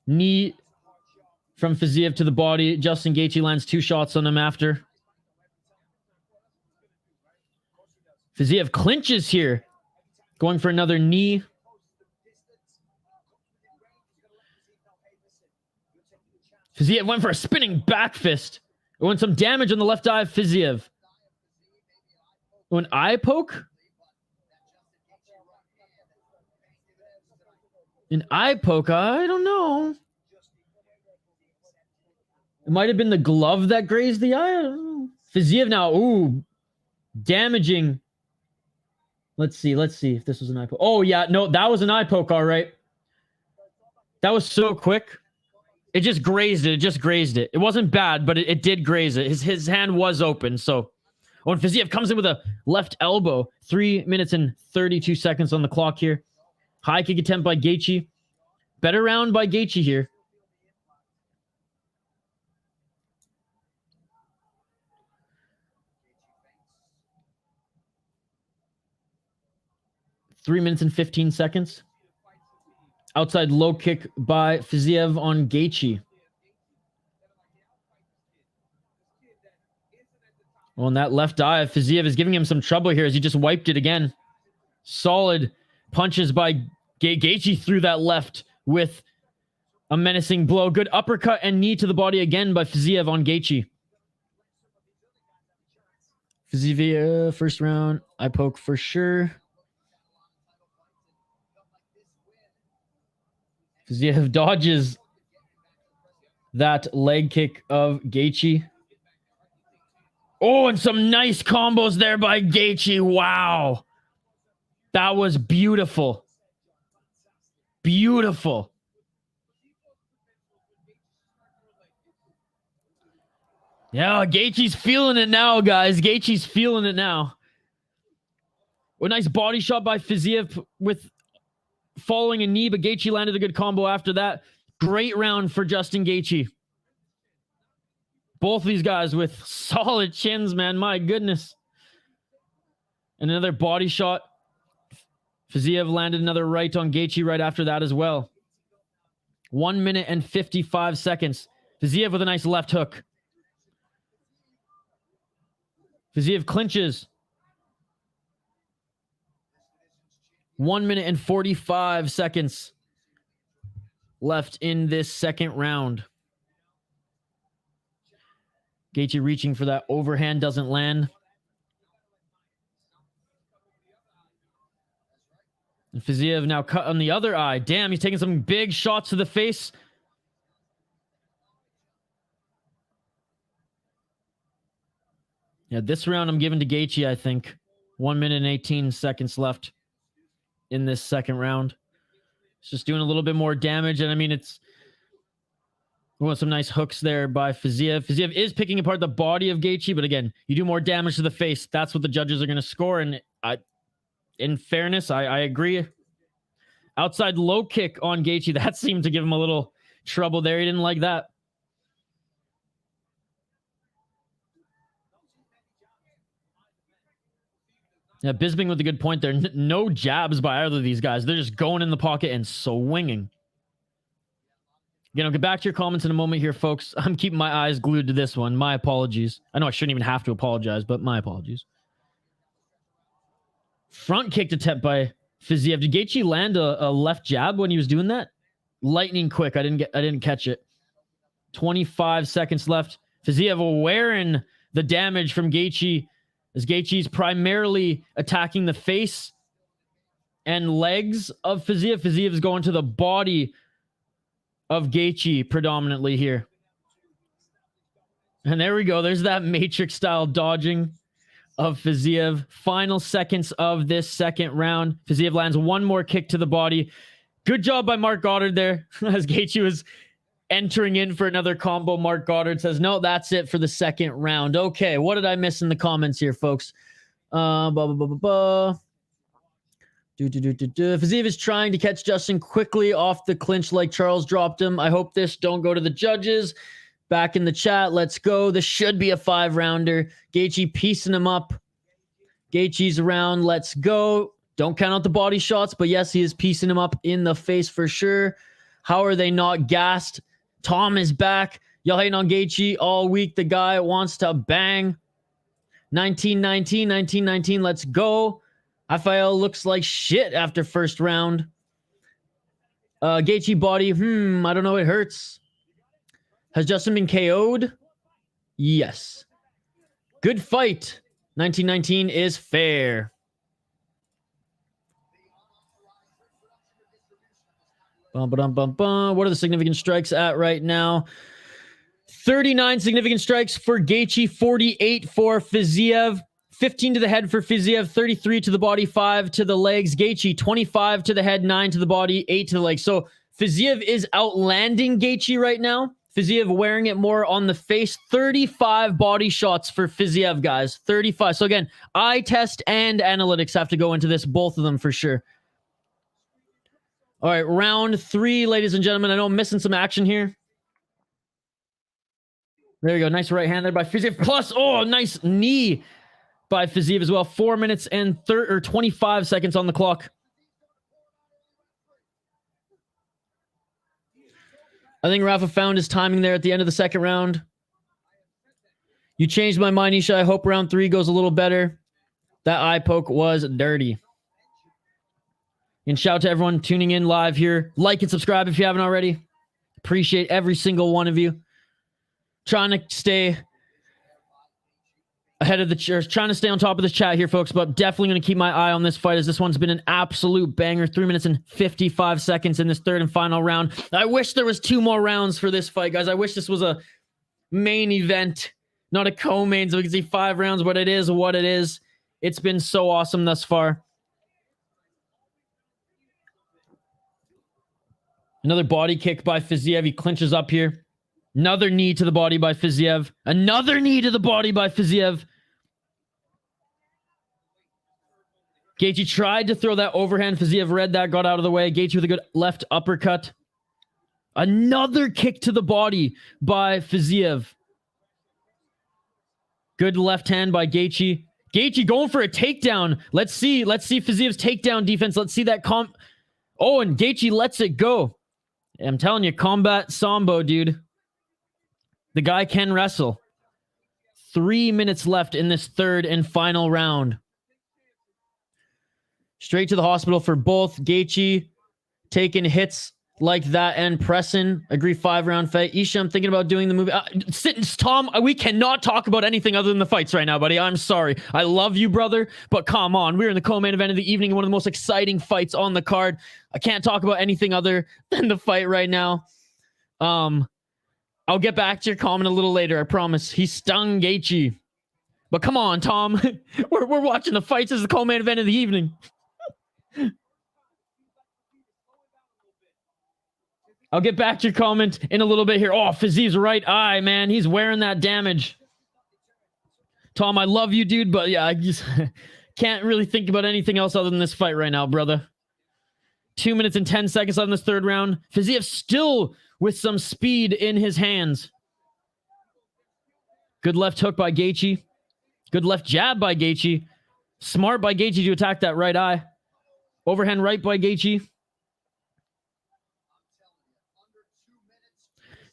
Knee from Fiziev to the body. Justin Gaethje lands 2 shots on him after. Fiziev clinches here. Going for another knee. Fiziev went for a spinning back fist. It went some damage on the left eye of Fiziev. Oh, an eye poke? An eye poke? I don't know. It might have been the glove that grazed the eye. I don't know. Fiziev now, ooh, damaging. Let's see if this was an eye poke. Oh, yeah, no, that was an eye poke, all right. That was so quick. It just grazed it. It wasn't bad, but it did graze it. His hand was open, so. When Fiziev comes in with a left elbow, 3 minutes and 32 seconds on the clock here. High kick attempt by Gaethje. Better round by Gaethje here. Three minutes and 15 seconds. Outside low kick by Fiziev on Gaethje. Well, in that left eye, Fiziev is giving him some trouble here as he just wiped it again. Solid punches by Gaethje through that left with a menacing blow. Good uppercut and knee to the body again by Fiziev on Gaethje. Fiziev, first round, eye poke for sure. Fiziev dodges that leg kick of Gaethje. Oh, and some nice combos there by Gaethje. Wow. That was beautiful. Beautiful. Yeah, Gaethje's feeling it now, guys. Gaethje's feeling it now. A nice body shot by Fiziev with following a knee, but Gaethje landed a good combo after that. Great round for Justin Gaethje. Both these guys with solid chins, man. My goodness. And another body shot. Fiziev landed another right on Gaethje right after that as well. 1 minute and 55 seconds. Fiziev with a nice left hook. Fiziev clinches. 1 minute and 45 seconds left in this second round. Gaethje reaching for that overhand, doesn't land. And Fiziev now cut on the other eye. Damn, he's taking some big shots to the face. Yeah, this round I'm giving to Gaethje, I think. 1 minute and 18 seconds left in this second round. It's just doing a little bit more damage. And I mean, we want some nice hooks there by Fiziev. Fiziev is picking apart the body of Gaethje, but again, you do more damage to the face. That's what the judges are going to score. And in fairness, I agree. Outside low kick on Gaethje, that seemed to give him a little trouble there. He didn't like that. Yeah, Bisping with a good point there. No jabs by either of these guys. They're just going in the pocket and swinging. Again, I'll get back to your comments in a moment here, folks. I'm keeping my eyes glued to this one. My apologies. I know I shouldn't even have to apologize, but my apologies. Front kick attempt by Fiziev. Did Gaethje land a left jab when he was doing that? Lightning quick. I didn't catch it. 25 seconds left. Fiziev wearing the damage from Gaethje, as Gaethje's primarily attacking the face and legs of Fiziev. Fiziev is going to the body of Gaethje predominantly here. And there we go. There's that Matrix style dodging of Fiziev. Final seconds of this second round. Fiziev lands one more kick to the body. Good job by Mark Goddard there. As Gaethje was entering in for another combo, Mark Goddard says, no, that's it for the second round. Okay, what did I miss in the comments here, folks? Fiziev is trying to catch Justin quickly off the clinch like Charles dropped him. I hope this don't go to the judges. Back in the chat, let's go. This should be a 5-rounder. Gaethje piecing him up. Gaethje's around. Let's go. Don't count out the body shots, but yes, he is piecing him up in the face for sure. How are they not gassed? Tom is back. Y'all hating on Gaethje all week. The guy wants to bang. 19-19, 19-19. Let's go. Rafael looks like shit after first round. Gaethje body. I don't know. It hurts. Has Justin been KO'd? Yes. Good fight. 19-19 is fair. What are the significant strikes at right now? 39 significant strikes for Gaethje, 48 for Fiziev, 15 to the head for Fiziev, 33 to the body, 5 to the legs. Gaethje, 25 to the head, 9 to the body, 8 to the legs. So Fiziev is outlanding Gaethje right now. Fiziev wearing it more on the face. 35 body shots for Fiziev, guys. 35. So again, eye test and analytics have to go into this, both of them for sure. All right, round 3, ladies and gentlemen. I know I'm missing some action here. There you go. Nice right hand there by Fiziev. Plus, nice knee by Fiziev as well. 4 minutes and 25 seconds on the clock. I think Rafa found his timing there at the end of the second round. You changed my mind, Isha. I hope round 3 goes a little better. That eye poke was dirty. And shout out to everyone tuning in live here. Like and subscribe if you haven't already. Appreciate every single one of you. Trying to stay ahead of the chairs. Trying to stay on top of this chat here, folks. But definitely going to keep my eye on this fight, as this one's been an absolute banger. 3 minutes and 55 seconds in this third and final round. I wish there was 2 more rounds for this fight, guys. I wish this was a main event, not a co-main, so we can see 5 rounds. But it is what it is. It's been so awesome thus far. Another body kick by Fiziev. He clinches up here. Another knee to the body by Fiziev. Another knee to the body by Fiziev. Gaethje tried to throw that overhand. Fiziev read that, got out of the way. Gaethje with a good left uppercut. Another kick to the body by Fiziev. Good left hand by Gaethje. Gaethje going for a takedown. Let's see Fiziev's takedown defense. Let's see that and Gaethje lets it go. I'm telling you, combat Sambo, dude. The guy can wrestle. 3 minutes left in this third and final round. Straight to the hospital for both. Gaethje taking hits like that and pressing. Agree 5-round fight. Isha, I'm thinking about doing the movie. Tom, we cannot talk about anything other than the fights right now, buddy. I'm sorry. I love you, brother, but come on. We're in the co-main event of the evening. One of the most exciting fights on the card. I can't talk about anything other than the fight right now. I'll get back to your comment a little later. I promise. He stung Gaethje. But come on, Tom. we're watching the fights. This is the co-main event of the evening. I'll get back to your comment in a little bit here. Oh, Fiziev's right eye, man. He's wearing that damage. Tom, I love you, dude, but yeah, I just can't really think about anything else other than this fight right now, brother. 2 minutes and 10 seconds left in this third round. Fiziev still with some speed in his hands. Good left hook by Gaethje. Good left jab by Gaethje. Smart by Gaethje to attack that right eye. Overhand right by Gaethje.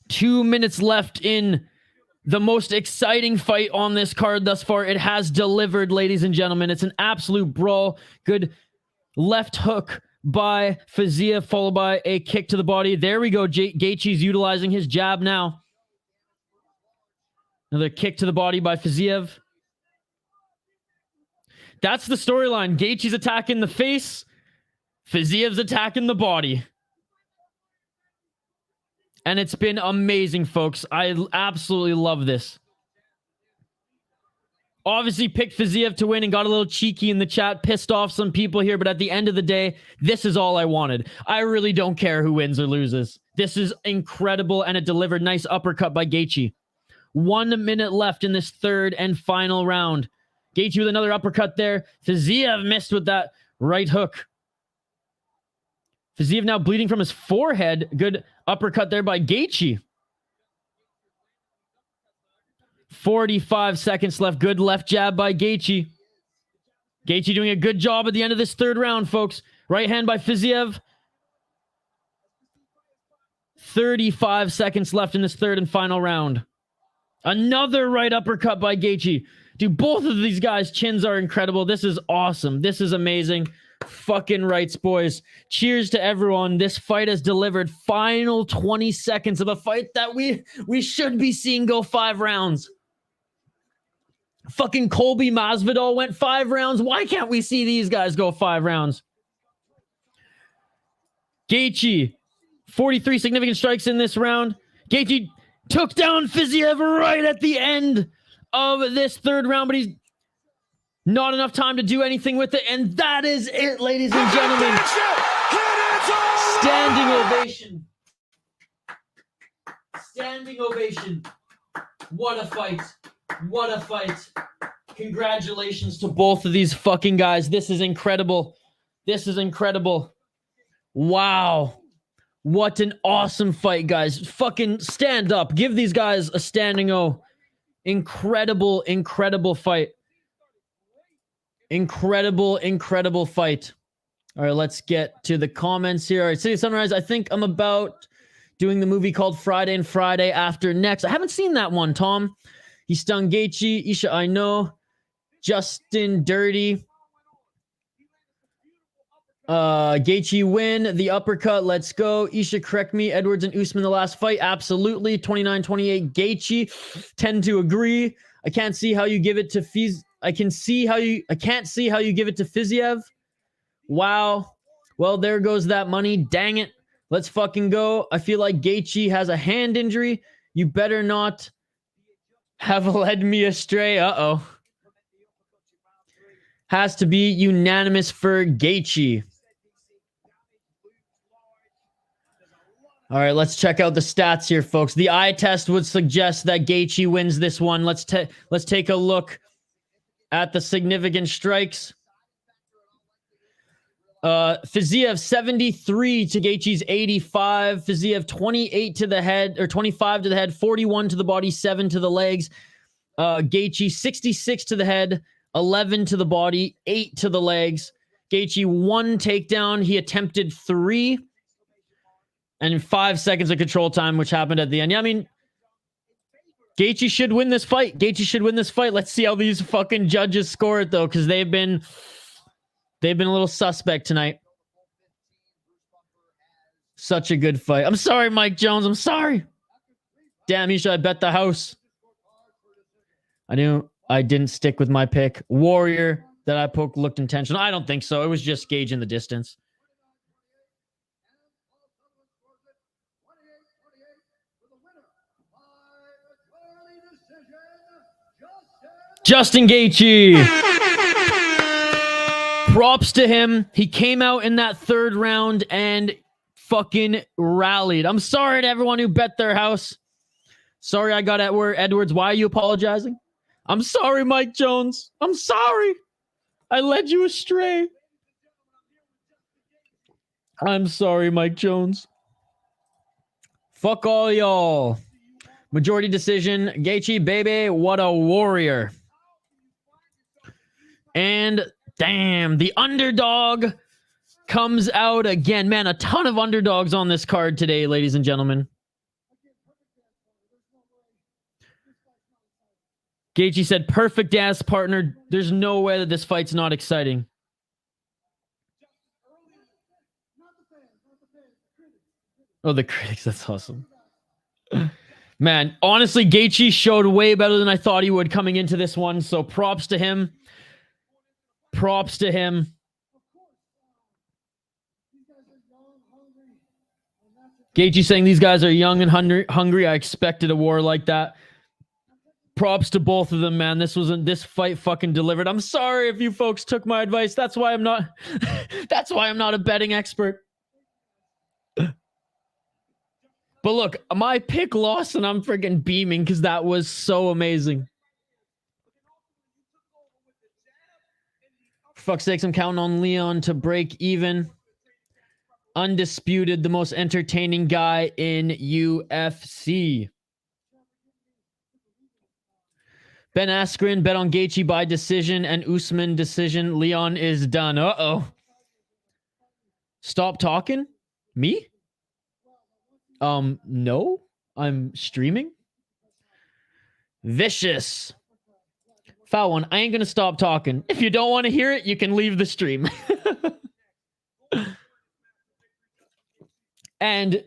2 minutes left in the most exciting fight on this card thus far. It has delivered, ladies and gentlemen. It's an absolute brawl. Good left hook by Fiziev, followed by a kick to the body. There we go. Gaethje's utilizing his jab now. Another kick to the body by Fiziev. That's the storyline. Gaethje's attacking the face. Fiziev's attacking the body. And it's been amazing, folks. I absolutely love this. Obviously picked Fiziev to win and got a little cheeky in the chat. Pissed off some people here, but at the end of the day, this is all I wanted. I really don't care who wins or loses. This is incredible, and it delivered. Nice uppercut by Gaethje. 1 minute left in this third and final round. Gaethje with another uppercut there. Fiziev missed with that right hook. Fiziev now bleeding from his forehead. Good uppercut there by Gaethje. 45 seconds left. Good left jab by Gaethje. Gaethje doing a good job at the end of this third round, folks. Right hand by Fiziev. 35 seconds left in this third and final round. Another right uppercut by Gaethje. Dude, both of these guys' chins are incredible. This is awesome. This is amazing. Fucking rights, boys. Cheers to everyone. This fight has delivered. Final 20 seconds of a fight that we should be seeing go 5 rounds. Fucking Colby Masvidal went 5 rounds. Why can't we see these guys go 5 rounds? Gaethje, 43 significant strikes in this round. Gaethje took down Fiziev right at the end of this third round, but he's not enough time to do anything with it, and that is it, ladies and gentlemen. Standing ovation. Standing ovation. What a fight. What a fight. Congratulations to both of these fucking guys. This is incredible. This is incredible. Wow. What an awesome fight, guys. Fucking stand up. Give these guys a standing O. Incredible, incredible fight. Incredible fight. All right, let's get to the comments here. All right, City Sunrise, I think I'm about doing the movie called Friday and Friday After Next. I haven't seen that one, Tom. He stung Gaethje. Isha, I know. Justin Dirty. Gaethje win. The uppercut. Let's go. Isha, correct me. Edwards and Usman the last fight. Absolutely. 29-28 Gaethje. Tend to agree. I can't see how you give it to I can't see how you give it to Fiziev. Wow. Well, there goes that money. Dang it. Let's fucking go. I feel like Gaethje has a hand injury. You better not have led me astray. Uh-oh. Has to be unanimous for Gaethje. All right, let's check out the stats here, folks. The eye test would suggest that Gaethje wins this one. Let's take a look at the significant strikes. Fiziev 73 to Gaethje's 85. Fiziev 28 to the head, or 25 to the head, 41 to the body, 7 to the legs. Gaethje 66 to the head, 11 to the body, 8 to the legs. Gaethje 1 takedown. He attempted 3. And 5 seconds of control time, which happened at the end. Yeah, I mean, Gaethje should win this fight. Gaethje should win this fight. Let's see how these fucking judges score it, though, because they've been a little suspect tonight. Such a good fight. I'm sorry, Mike Jones. I'm sorry. Damn, Isha, I bet the house. I knew I didn't stick with my pick. Warrior that I poked looked intentional. I don't think so. It was just gauging the distance. Justin Gaethje. Props to him. He came out in that third round and fucking rallied. I'm sorry to everyone who bet their house. Sorry I got Edwards. Why are you apologizing? I'm sorry, Mike Jones. I'm sorry. I led you astray. I'm sorry, Mike Jones. Fuck all y'all. Majority decision. Gaethje, baby. What a warrior. And damn, the underdog comes out again. Man, a ton of underdogs on this card today, ladies and gentlemen. Gaethje said, perfect ass partner. There's no way that this fight's not exciting. Oh, the critics. That's awesome. Man, honestly, Gaethje showed way better than I thought he would coming into this one. So props to him. Props to him. Gaethje saying these guys are young and hungry. I expected a war like that. Props to both of them, man. This fight fucking delivered. I'm sorry if you folks took my advice. That's why I'm not that's why I'm not a betting expert. But look, my pick lost and I'm freaking beaming because that was so amazing. For fuck's sakes, I'm counting on Leon to break even. Undisputed, the most entertaining guy in UFC. Ben Askren bet on Gaethje by decision and Usman decision. Leon is done. Uh-oh. Stop talking? Me? No. I'm streaming. Vicious. Foul one. I ain't gonna stop talking. If you don't want to hear it, you can leave the stream. And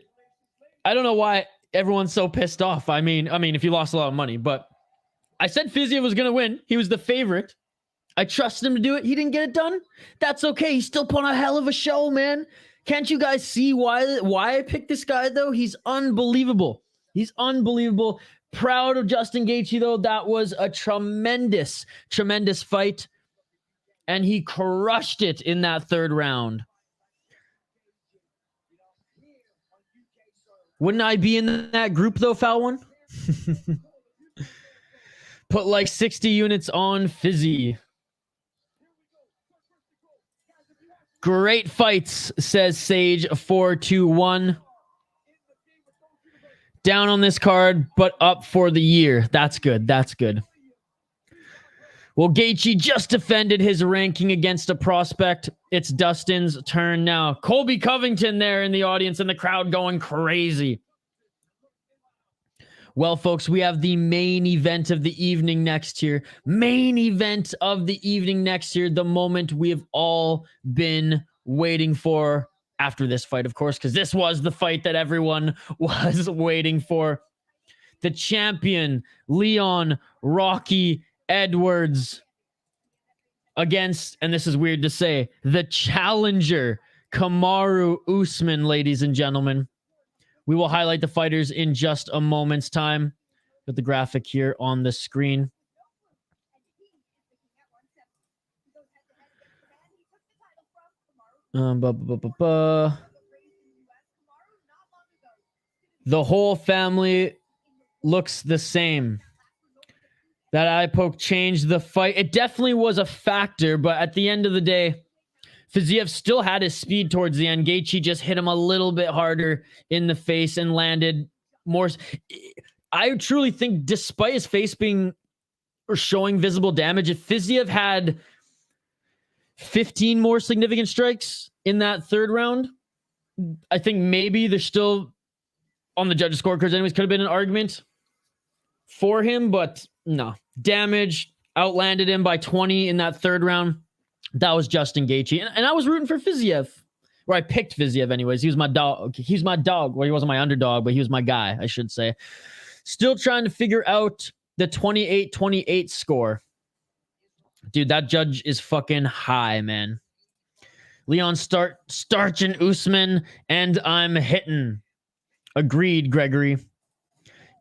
I don't know why everyone's so pissed off. I mean, if you lost a lot of money, but I said Fiziev was gonna win. He was the favorite. I trusted him to do it. He didn't get it done. That's okay. He's still putting a hell of a show, man. Can't you guys see why I picked this guy, though? He's unbelievable. He's unbelievable. Proud of Justin Gaethje, though. That was a tremendous, tremendous fight. And he crushed it in that third round. Wouldn't I be in that group, though, foul one? Put like 60 units on Fizzy. Great fights, says Sage 421. Down on this card, but up for the year. That's good. That's good. Well, Gaethje just defended his ranking against a prospect. It's Dustin's turn now. Colby Covington there in the audience and the crowd going crazy. Well, folks, we have the main event of the evening next year. Main event of the evening next year. The moment we have all been waiting for after this fight, of course, because this was the fight that everyone was waiting for. The champion, Leon Rocky Edwards, against, and this is weird to say, the challenger, Kamaru Usman, ladies and gentlemen. We will highlight the fighters in just a moment's time. Put the graphic here on the screen. The whole family looks the same. That eye poke changed the fight. It definitely was a factor, but at the end of the day, Fiziev still had his speed towards the end. Gaethje just hit him a little bit harder in the face and landed more. I truly think, despite his face being or showing visible damage, if Fiziev had 15 more significant strikes in that third round, I think maybe there's still, on the judges' scorecards anyways, could have been an argument for him, but no. Damage outlanded him by 20 in that third round. That was Justin Gaethje. And I was rooting for Fiziev. Or I picked Fiziev anyways. He was my dog. He's my dog. Well, he wasn't my underdog, but he was my guy, I should say. Still trying to figure out the 28-28 score. Dude, that judge is fucking high, man. Leon starching Usman, and I'm hitting. Agreed, Gregory.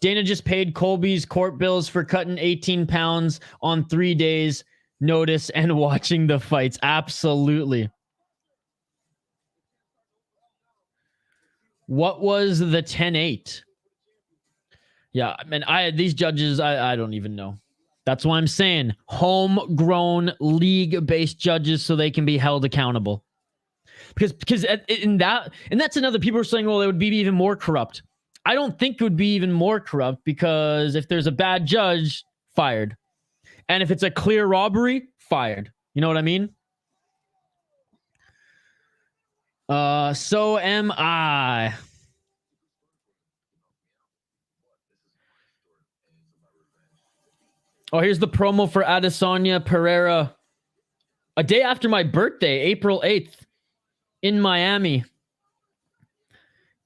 Dana just paid Colby's court bills for cutting 18 pounds on 3 days notice and watching the fights. Absolutely. What was the 10-8? Yeah, I mean, these judges, I don't even know. That's why I'm saying homegrown league-based judges so they can be held accountable. Because that's another, people are saying, well, it would be even more corrupt. I don't think it would be even more corrupt because if there's a bad judge, fired. And if it's a clear robbery, fired. You know what I mean? So am I. Oh, here's the promo for Adesanya Pereira. A day after my birthday, April 8th, in Miami.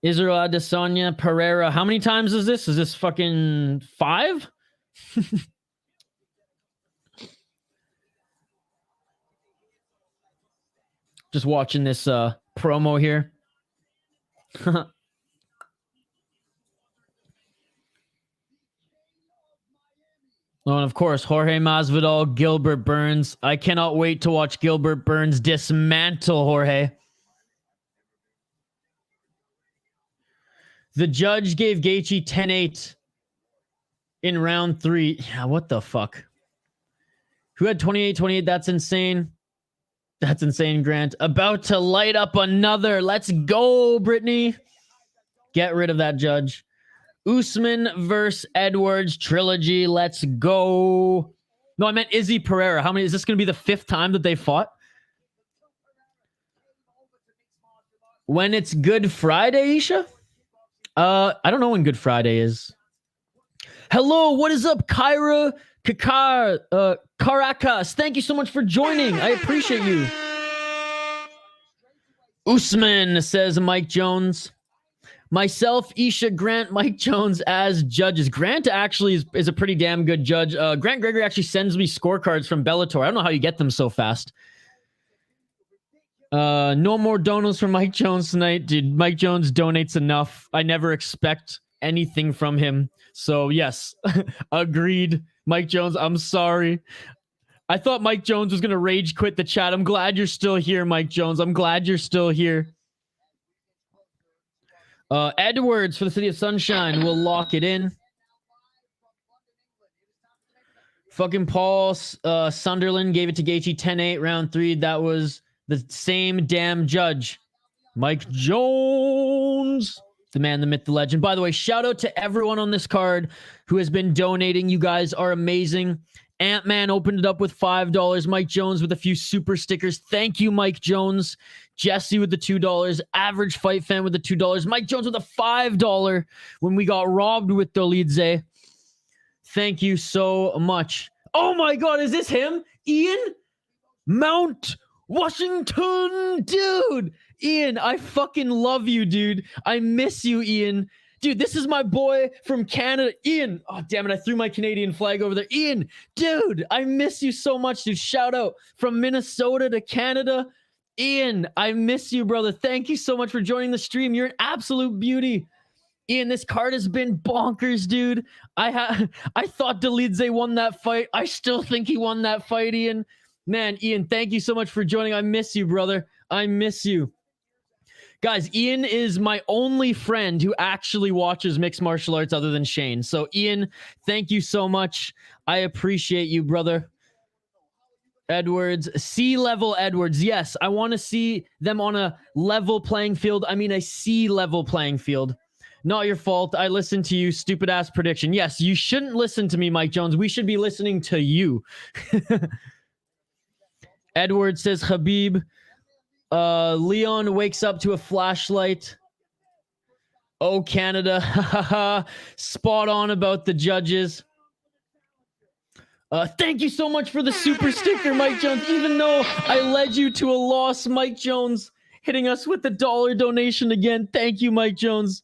Israel Adesanya Pereira. How many times is this? Is this fucking 5? Just watching this promo here. Oh, and of course, Jorge Masvidal, Gilbert Burns. I cannot wait to watch Gilbert Burns dismantle Jorge. The judge gave Gaethje 10-8 in round 3. Yeah, what the fuck? Who had 28-28? That's insane. That's insane, Grant. About to light up another. Let's go, Brittany. Get rid of that judge. Usman versus Edwards trilogy. Let's go. No, I meant Izzy Pereira. How many? Is this going to be the 5th time that they fought? When it's Good Friday, Isha? I don't know when Good Friday is. Hello, what is up, Kyra Caracas? Thank you so much for joining. I appreciate you. Usman, says Mike Jones. Myself, Isha, Grant, Mike Jones as judges. Grant actually is a pretty damn good judge. Grant Gregory actually sends me scorecards from Bellator. I don't know how you get them so fast. No more donos from Mike Jones tonight. Dude, Mike Jones donates enough. I never expect anything from him. So, yes, agreed. Mike Jones, I'm sorry. I thought Mike Jones was going to rage quit the chat. I'm glad you're still here, Mike Jones. I'm glad you're still here. Edwards for the City of Sunshine will lock it in. Fucking Paul Sunderland gave it to Gaethje 10-8 round 3. That was the same damn judge. Mike Jones. The man, the myth, the legend. By the way, shout out to everyone on this card who has been donating. You guys are amazing. Ant-Man opened it up with $5. Mike Jones with a few super stickers. Thank you, Mike Jones. Jesse with the $2. Average Fight Fan with the $2. Mike Jones with a $5 when we got robbed with Dolidze. Thank you so much. Oh my God, is this him? Ian Mount Washington, dude. Ian, I fucking love you, dude. I miss you, Ian. Dude, this is my boy from Canada. Ian, oh, damn it. I threw my Canadian flag over there. Ian, dude, I miss you so much, dude. Shout out from Minnesota to Canada. Ian, I miss you, brother. Thank you so much for joining the stream. You're an absolute beauty. Ian, this card has been bonkers, dude. I thought Dolidze won that fight. I still think he won that fight, Ian. Man, Ian, thank you so much for joining. I miss you, brother. I miss you. Guys, Ian is my only friend who actually watches mixed martial arts other than Shane. So, Ian, thank you so much. I appreciate you, brother. Edwards, C-level Edwards. Yes, I want to see them on a level playing field. I mean, a C-level playing field. Not your fault. I listened to you. Stupid ass prediction. Yes, you shouldn't listen to me, Mike Jones. We should be listening to you. Edwards says, Khabib. Leon wakes up to a flashlight. Oh, Canada. Spot on about the judges. Thank you so much for the super sticker, Mike Jones. Even though I led you to a loss, Mike Jones hitting us with the $1 donation again. Thank you, Mike Jones.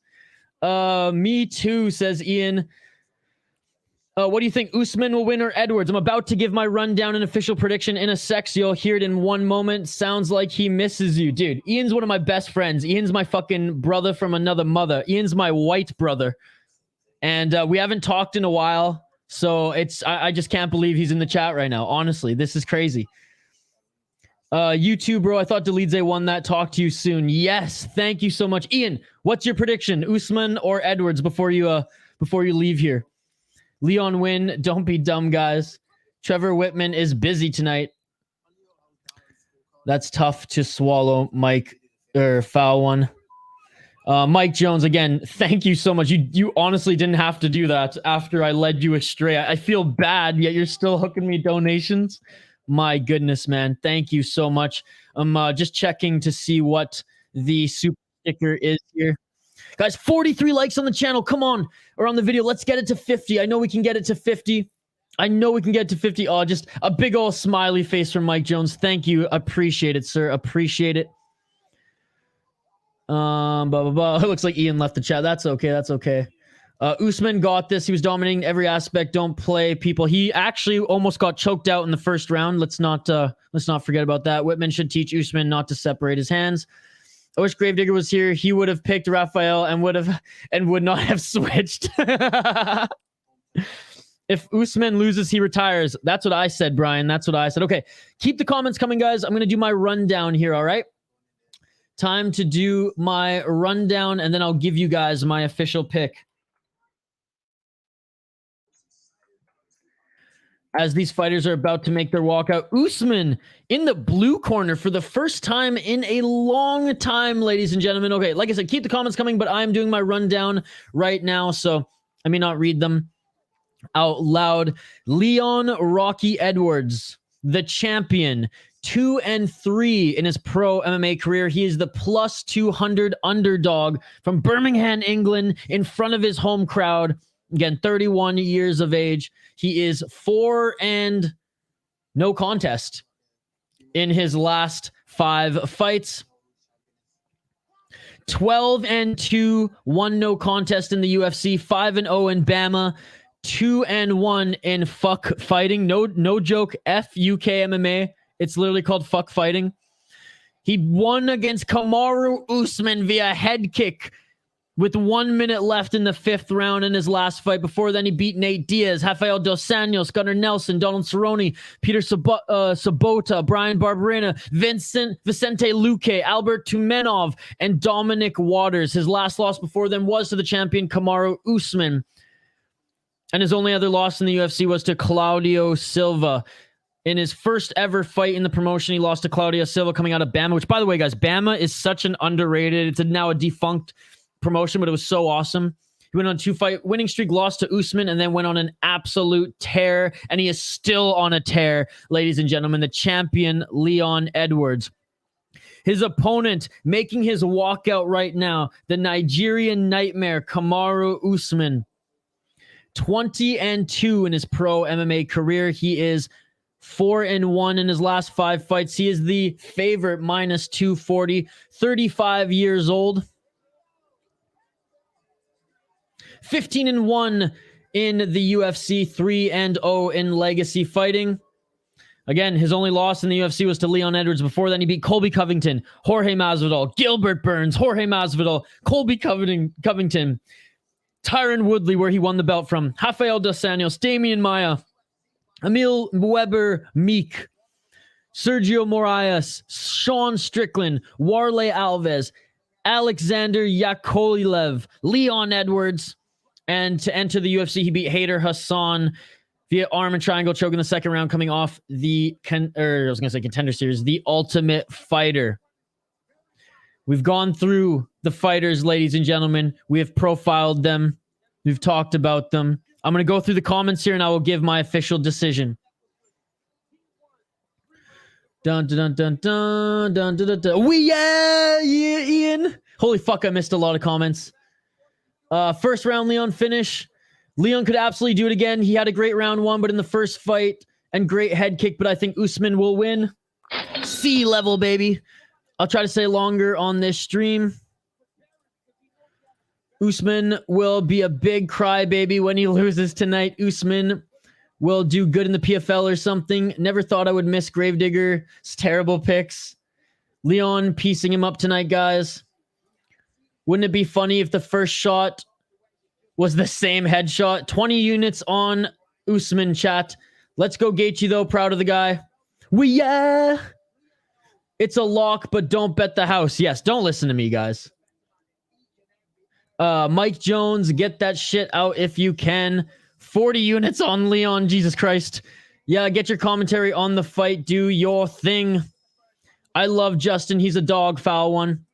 Me too, says Ian. What do you think? Usman will win or Edwards? I'm about to give my rundown and official prediction in a sec, so you'll hear it in one moment. Sounds like he misses you. Dude, Ian's one of my best friends. Ian's my fucking brother from another mother. Ian's my white brother. And we haven't talked in a while. So I just can't believe he's in the chat right now. Honestly, this is crazy. You too, bro. I thought Dolidze won that. Talk to you soon. Yes, thank you so much. Ian, what's your prediction? Usman or Edwards before you leave here? Leon win. Don't be dumb, guys. Trevor Whitman is busy tonight. That's tough to swallow, Mike, or foul one. Mike Jones, again, thank you so much. You honestly didn't have to do that after I led you astray. I feel bad, yet you're still hooking me donations. My goodness, man. Thank you so much. I'm just checking to see what the super sticker is here. Guys, 43 likes on the channel. Come on. Or on the video. Let's get it to 50. I know we can get it to 50. Oh, just a big old smiley face from Mike Jones. Thank you. Appreciate it, sir. Appreciate it. Blah, blah, blah. It looks like Ian left the chat. That's okay. Usman got this. He was dominating every aspect. Don't play people. He actually almost got choked out in the first round. Let's not forget about that. Whitman should teach Usman not to separate his hands. I wish Gravedigger was here. He would have picked Rafael and would not have switched. If Usman loses, he retires. That's what I said, Brian. That's what I said. Okay, keep the comments coming, guys. I'm going to do my rundown here, all right? Time to do my rundown, and then I'll give you guys my official pick. As these fighters are about to make their walkout, Usman in the blue corner for the first time in a long time, ladies and gentlemen. Okay, like I said, keep the comments coming, but I'm doing my rundown right now, so I may not read them out loud. Leon Rocky Edwards, the champion, 2-3 in his pro MMA career. He is the plus 200 underdog from Birmingham, England, in front of his home crowd. Again, 31 years of age. He is 4 and no contest in his last 5 fights. 12-2, 1 no contest in the UFC, 5-0 in Bama, 2-1 in fuck fighting. No joke. FUK MMA. It's literally called fuck fighting. He won against Kamaru Usman via head kick with 1 minute left in the 5th round in his last fight. Before then, he beat Nate Diaz, Rafael dos Anjos, Gunnar Nelson, Donald Cerrone, Peter Sabota, Bryan Barberena, Vicente Luque, Albert Tumenov, and Dominic Waters. His last loss before then was to the champion Kamaru Usman. And his only other loss in the UFC was to Claudio Silva. In his first ever fight in the promotion, he lost to Claudio Silva coming out of Bama, which, by the way, guys, Bama is such an underrated, it's now a defunct promotion, but it was so awesome. He went on a 2-fight winning streak, lost to Usman, and then went on an absolute tear, and he is still on a tear, ladies and gentlemen. The champion, Leon Edwards. His opponent making his walkout right now, the Nigerian nightmare, Kamaru Usman. 20-2 in his pro MMA career. He is 4-1 in his last 5 fights. He is the favorite, minus 240, 35 years old. 15-1 in the UFC, 3-0 in legacy fighting. Again, his only loss in the UFC was to Leon Edwards. Before then, he beat Colby Covington, Jorge Masvidal, Gilbert Burns, Jorge Masvidal, Colby Covington, Tyron Woodley, where he won the belt from, Rafael dos Anjos, Damian Maia, Emil Weber Meek, Sergio Moraes, Sean Strickland, Warley Alves, Alexander Yakovlev, Leon Edwards. And to enter the UFC, he beat Hayder Hassan via arm and triangle choke in the 2nd round, coming off the Contender Series, the Ultimate Fighter. We've gone through the fighters, ladies and gentlemen. We have profiled them. We've talked about them. I'm going to go through the comments here and I will give my official decision. Dun dun dun dun dun dun dun dun. Yeah, Ian. Holy fuck, I missed a lot of comments. First round Leon finish. Leon could absolutely do it again. He had a great round 1, but in the first fight, and great head kick, but I think Usman will win. C level, baby. I'll try to stay longer on this stream. Usman will be a big crybaby when he loses tonight. Usman will do good in the PFL or something. Never thought I would miss Gravedigger's terrible picks. Leon piecing him up tonight, guys. Wouldn't it be funny if the first shot was the same headshot. 20 units on Usman, chat. Let's go Gaethje, though. Proud of the guy. Yeah. It's a lock, but don't bet the house. Yes, don't listen to me, guys. Mike Jones, get that shit out if you can. 40 units on Leon. Jesus Christ. Yeah, get your commentary on the fight. Do your thing. I love Justin. He's a dog. Foul one.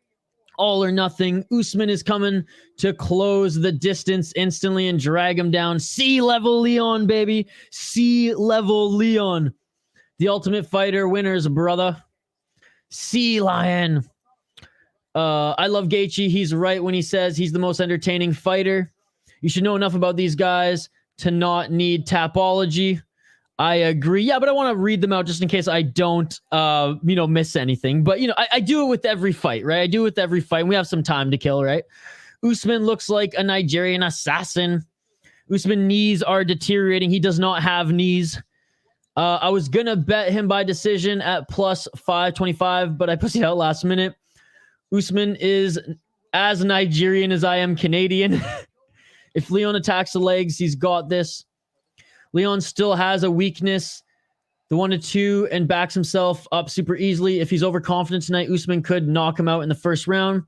All or nothing. Usman is coming to close the distance instantly and drag him down. C-level Leon, baby. C-level Leon. The Ultimate Fighter winners, brother. Sea Lion. I love Gaethje. He's right when he says he's the most entertaining fighter. You should know enough about these guys to not need Tapology. I agree. Yeah, but I want to read them out just in case I don't, miss anything. But, I do it with every fight, right? I do it with every fight. And we have some time to kill, right? Usman looks like a Nigerian assassin. Usman knees are deteriorating. He does not have knees. I was going to bet him by decision at plus 525, but I pussied out last minute. Usman is as Nigerian as I am Canadian. If Leon attacks the legs, he's got this. Leon still has a weakness, the 1-2, and backs himself up super easily. If he's overconfident tonight, Usman could knock him out in the first round.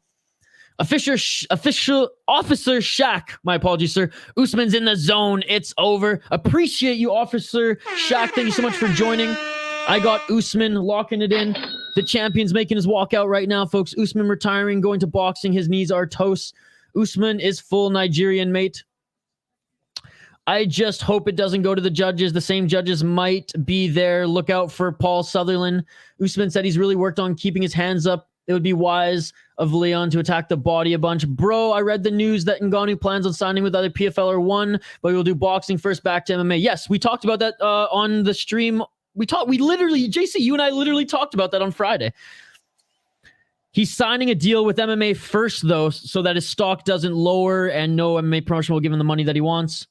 Officer Officer Shaq, my apologies, sir. Usman's in the zone. It's over. Appreciate you, Officer Shaq. Thank you so much for joining. I got Usman locking it in. The champion's making his walkout right now, folks. Usman retiring, going to boxing. His knees are toast. Usman is full Nigerian, mate. I just hope it doesn't go to the judges. The same judges might be there. Look out for Paul Sutherland. Usman said he's really worked on keeping his hands up. It would be wise of Leon to attack the body a bunch. Bro, I read the news that Ngannou plans on signing with either PFL or ONE, but we'll do boxing first, back to MMA. Yes, we talked about that on the stream. We literally, JC, you and I literally talked about that on Friday. He's signing a deal with MMA first, though, so that his stock doesn't lower and no MMA promotion will give him the money that he wants.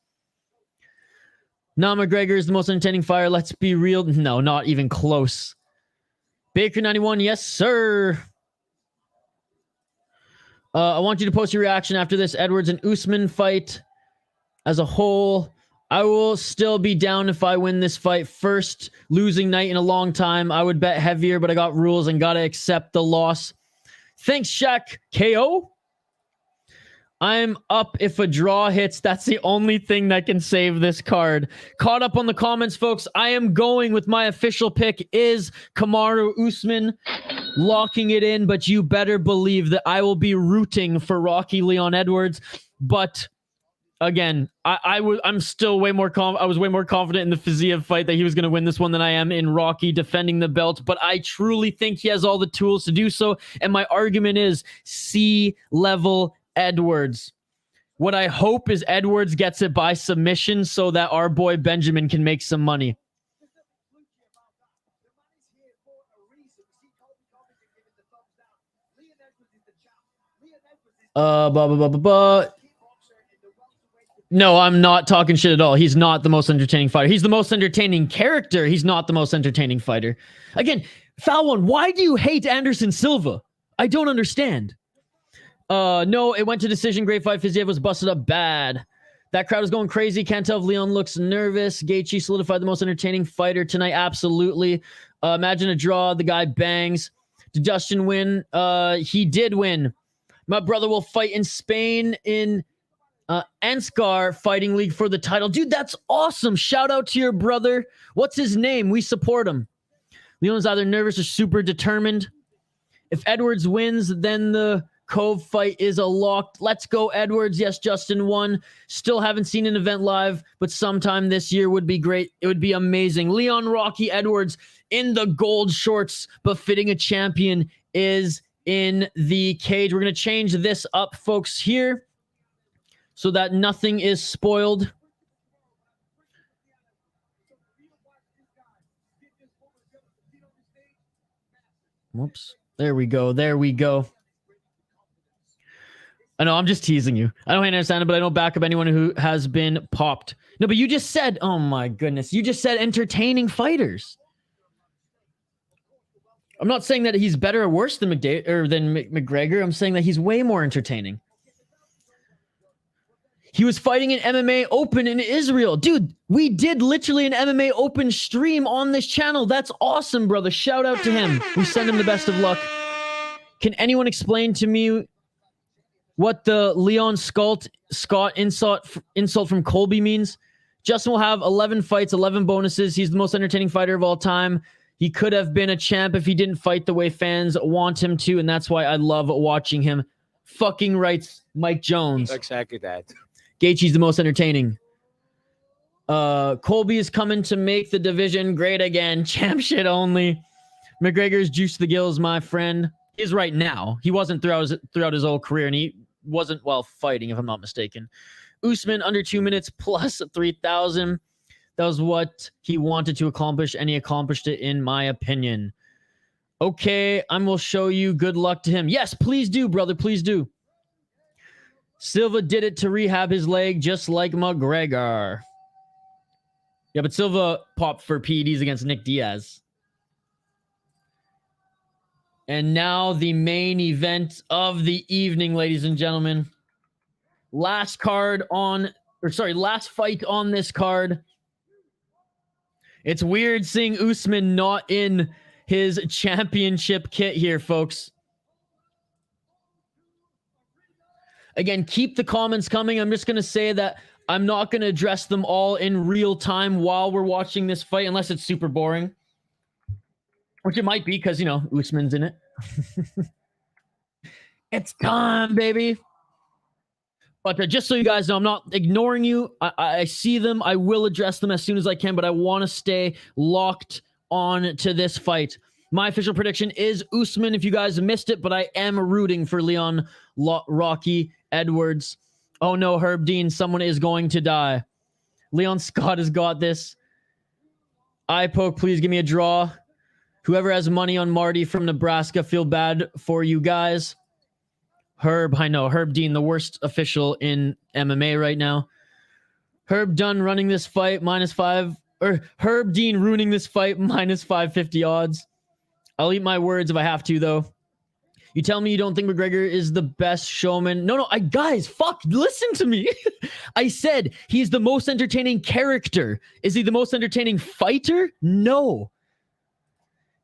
Now McGregor is the most entertaining fighter. Let's be real. No, not even close. Baker 91, yes, sir. I want you to post your reaction after this Edwards and Usman fight as a whole. I will still be down if I win this fight. First losing night in a long time. I would bet heavier, but I got rules and got to accept the loss. Thanks, Shaq. KO? I'm up if a draw hits. That's the only thing that can save this card. Caught up on the comments, folks. I am going with my official pick is Kamaru Usman, locking it in, but you better believe that I will be rooting for Rocky Leon Edwards. But again, I'm still way more I was way more confident in the Fiziev fight that he was going to win this one than I am in Rocky defending the belt, but I truly think he has all the tools to do so, and my argument is C-level Edwards. What I hope is Edwards gets it by submission so that our boy Benjamin can make some money. No, I'm not talking shit at all. He's not the most entertaining fighter. He's the most entertaining character. He's not the most entertaining fighter. Again, foul one. Why do you hate Anderson Silva? I don't understand. No, it went to decision. Great fight. Fiziev was busted up bad. That crowd is going crazy. Can't tell if Leon looks nervous. Gaethje solidified the most entertaining fighter tonight. Absolutely. Imagine a draw. The guy bangs. Did Justin win? He did win. My brother will fight in Spain in Ansgar Fighting League for the title. Dude, that's awesome. Shout out to your brother. What's his name? We support him. Leon's either nervous or super determined. If Edwards wins, then the Cove fight is a lock. Let's go, Edwards. Yes, Justin won. Still haven't seen an event live, but sometime this year would be great. It would be amazing. Leon Rocky Edwards in the gold shorts, befitting a champion, is in the cage. We're going to change this up, folks, here so that nothing is spoiled. Whoops. There we go. There we go. I know, I'm just teasing you. I don't understand it, but I don't back up anyone who has been popped. No, but you just said, oh my goodness, you just said entertaining fighters. I'm not saying that he's better or worse than McGregor. I'm saying that he's way more entertaining. He was fighting an MMA Open in Israel. Dude, we did literally an MMA Open stream on this channel. That's awesome, brother. Shout out to him. We send him the best of luck. Can anyone explain to me what the Leon Scott insult from Colby means? Justin will have 11 fights, 11 bonuses. He's the most entertaining fighter of all time. He could have been a champ if he didn't fight the way fans want him to, and that's why I love watching him. Fucking writes Mike Jones. Exactly that. Gaethje's the most entertaining. Colby is coming to make the division great again. Champ shit only. McGregor's juice to the gills, my friend. He is right now. He wasn't throughout his whole career, and he wasn't while fighting, if I'm not mistaken. Usman under 2 minutes plus 3,000. That was what he wanted to accomplish, and he accomplished it, in my opinion. Okay, I will show you. Good luck to him. Yes, please do, brother. Please do. Silva did it to rehab his leg, just like McGregor. Yeah, but Silva popped for PEDs against Nick Diaz. And now the main event of the evening, ladies and gentlemen. Last fight on this card. It's weird seeing Usman not in his championship kit here, folks. Again, keep the comments coming. I'm just going to say that I'm not going to address them all in real time while we're watching this fight, unless it's super boring. Which it might be, because, you know, Usman's in it. It's time, baby. But just so you guys know, I'm not ignoring you. I see them. I will address them as soon as I can, but I want to stay locked on to this fight. My official prediction is Usman, if you guys missed it, but I am rooting for Leon Rocky Edwards. Oh no, Herb Dean, someone is going to die. Leon Scott has got this. Eye poke, please give me a draw. Whoever has money on Marty from Nebraska, feel bad for you guys. Herb, I know. Herb Dean, the worst official in MMA right now. Herb Dunn running this fight, Herb Dean ruining this fight, minus 550 odds. I'll eat my words if I have to, though. You tell me you don't think McGregor is the best showman. No, guys, fuck, listen to me. I said he's the most entertaining character. Is he the most entertaining fighter? No.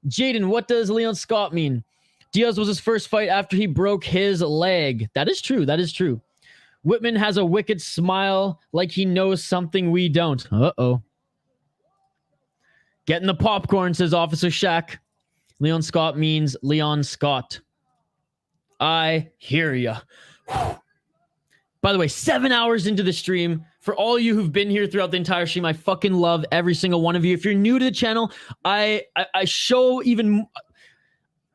Jaden, what does Leon Scott mean? Diaz was his first fight after he broke his leg. That is true. That is true. Whitman has a wicked smile like he knows something we don't. Uh-oh. Getting the popcorn, says Officer Shaq. Leon Scott means Leon Scott. I hear ya. By the way, 7 hours into the stream. For all you who've been here throughout the entire stream, I fucking love every single one of you. If you're new to the channel, I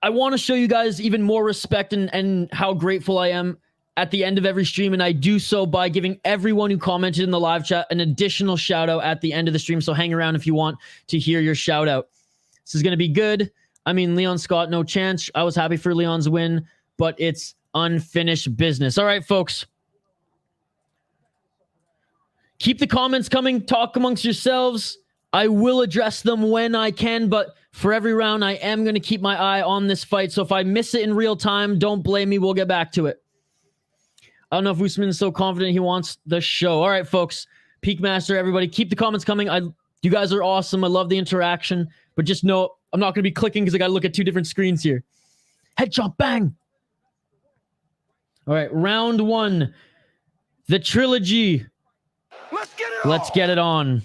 want to show you guys even more respect and how grateful I am at the end of every stream, and I do so by giving everyone who commented in the live chat an additional shout out at the end of the stream, so hang around if you want to hear your shout out. This is going to be good. I mean, Leon Scott, no chance. I was happy for Leon's win, but it's unfinished business. All right, folks. Keep the comments coming. Talk amongst yourselves. I will address them when I can, but for every round, I am going to keep my eye on this fight. So if I miss it in real time, don't blame me. We'll get back to it. I don't know if Usman is so confident he wants the show. All right, folks. Peak Master, everybody, keep the comments coming. You guys are awesome. I love the interaction, but just know I'm not going to be clicking because I got to look at two different screens here. Headshot, bang. All right, round one. The trilogy. Let's get it on.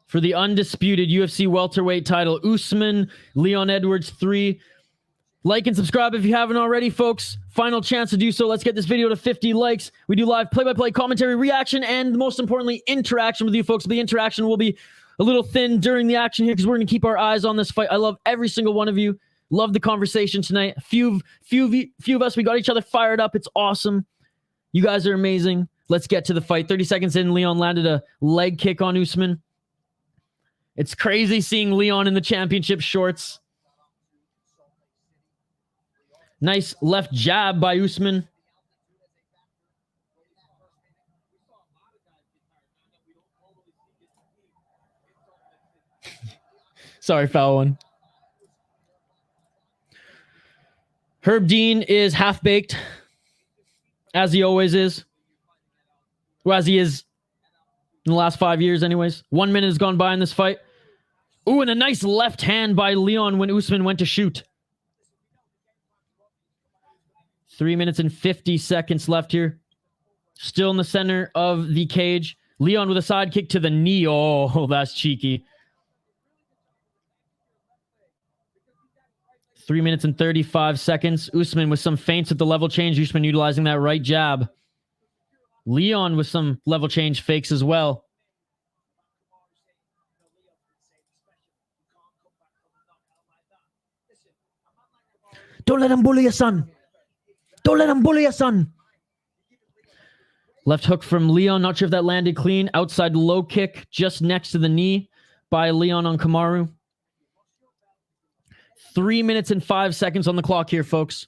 For the undisputed UFC welterweight title, Usman, Leon Edwards 3. Like and subscribe if you haven't already, folks. Final chance to do so. Let's get this video to 50 likes. We do live play-by-play commentary, reaction, and most importantly, interaction with you folks. But the interaction will be a little thin during the action here because we're going to keep our eyes on this fight. I love every single one of you. Love the conversation tonight. A few of us, we got each other fired up. It's awesome. You guys are amazing. Let's get to the fight. 30 seconds in, Leon landed a leg kick on Usman. It's crazy seeing Leon in the championship shorts. Nice left jab by Usman. Sorry, foul one. Herb Dean is half-baked, as he always is. Well, as he is in the last 5 years anyways. 1 minute has gone by in this fight. Ooh, and a nice left hand by Leon when Usman went to shoot. 3 minutes and 50 seconds left here. Still in the center of the cage. Leon with a side kick to the knee. Oh, that's cheeky. 3 minutes and 35 seconds. Usman with some feints at the level change. Usman utilizing that right jab. Leon with some level change fakes as well. Don't let him bully your son. Don't let him bully your son. Left hook from Leon. Not sure if that landed clean. Outside low kick just next to the knee by Leon on Kamaru. 3 minutes and 5 seconds on the clock here, folks.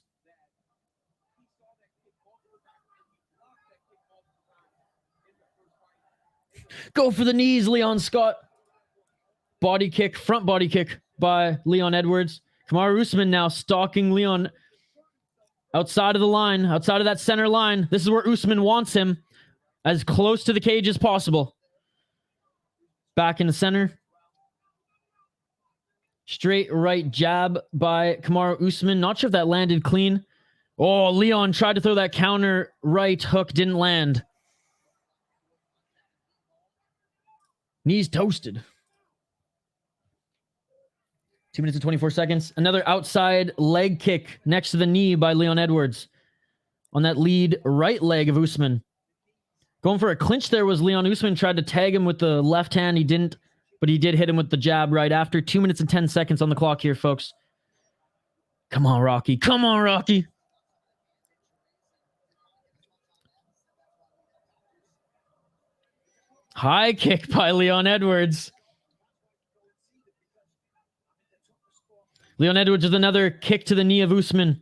Go for the knees, Leon Scott. Body kick, front body kick by Leon Edwards. Kamaru Usman now stalking Leon outside of the line, outside of that center line. This is where Usman wants him, as close to the cage as possible. Back in the center. Straight right jab by Kamaru Usman. Not sure if that landed clean. Oh, Leon tried to throw that counter right hook, didn't land. Knees toasted. 2 minutes and 24 seconds. Another outside leg kick next to the knee by Leon Edwards. On that lead right leg of Usman. Going for a clinch there was Leon. Usman tried to tag him with the left hand. He didn't, but he did hit him with the jab right after. 2 minutes and 10 seconds on the clock here, folks. Come on, Rocky. Come on, Rocky. High kick by Leon Edwards. Leon Edwards with another kick to the knee of Usman.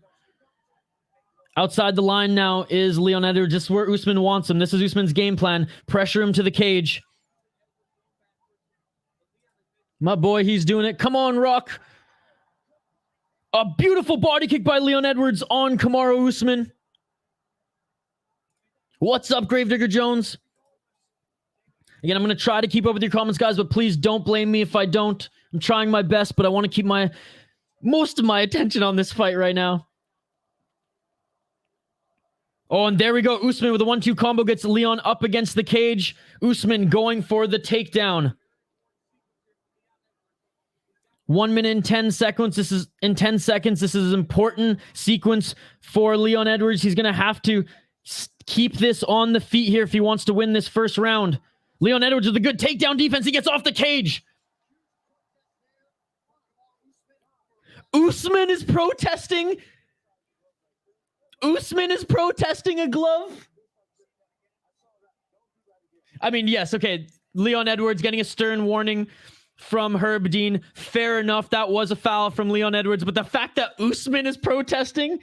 Outside the line now is Leon Edwards. Just where Usman wants him. This is Usman's game plan. Pressure him to the cage. My boy, he's doing it. Come on, Rock. A beautiful body kick by Leon Edwards on Kamaru Usman. What's up, Gravedigger Jones? Again, I'm going to try to keep up with your comments, guys, but please don't blame me if I don't. I'm trying my best, but I want to keep most of my attention on this fight right now. Oh, and there we go. Usman with a 1-2 combo gets Leon up against the cage. Usman going for the takedown. 1 minute and 10 seconds. This is an important sequence for Leon Edwards. He's going to have to keep this on the feet here if he wants to win this first round. Leon Edwards with a good takedown defense. He gets off the cage. Usman is protesting. Usman is protesting a glove. I mean, yes, okay. Leon Edwards getting a stern warning from Herb Dean. Fair enough. That was a foul from Leon Edwards. But the fact that Usman is protesting,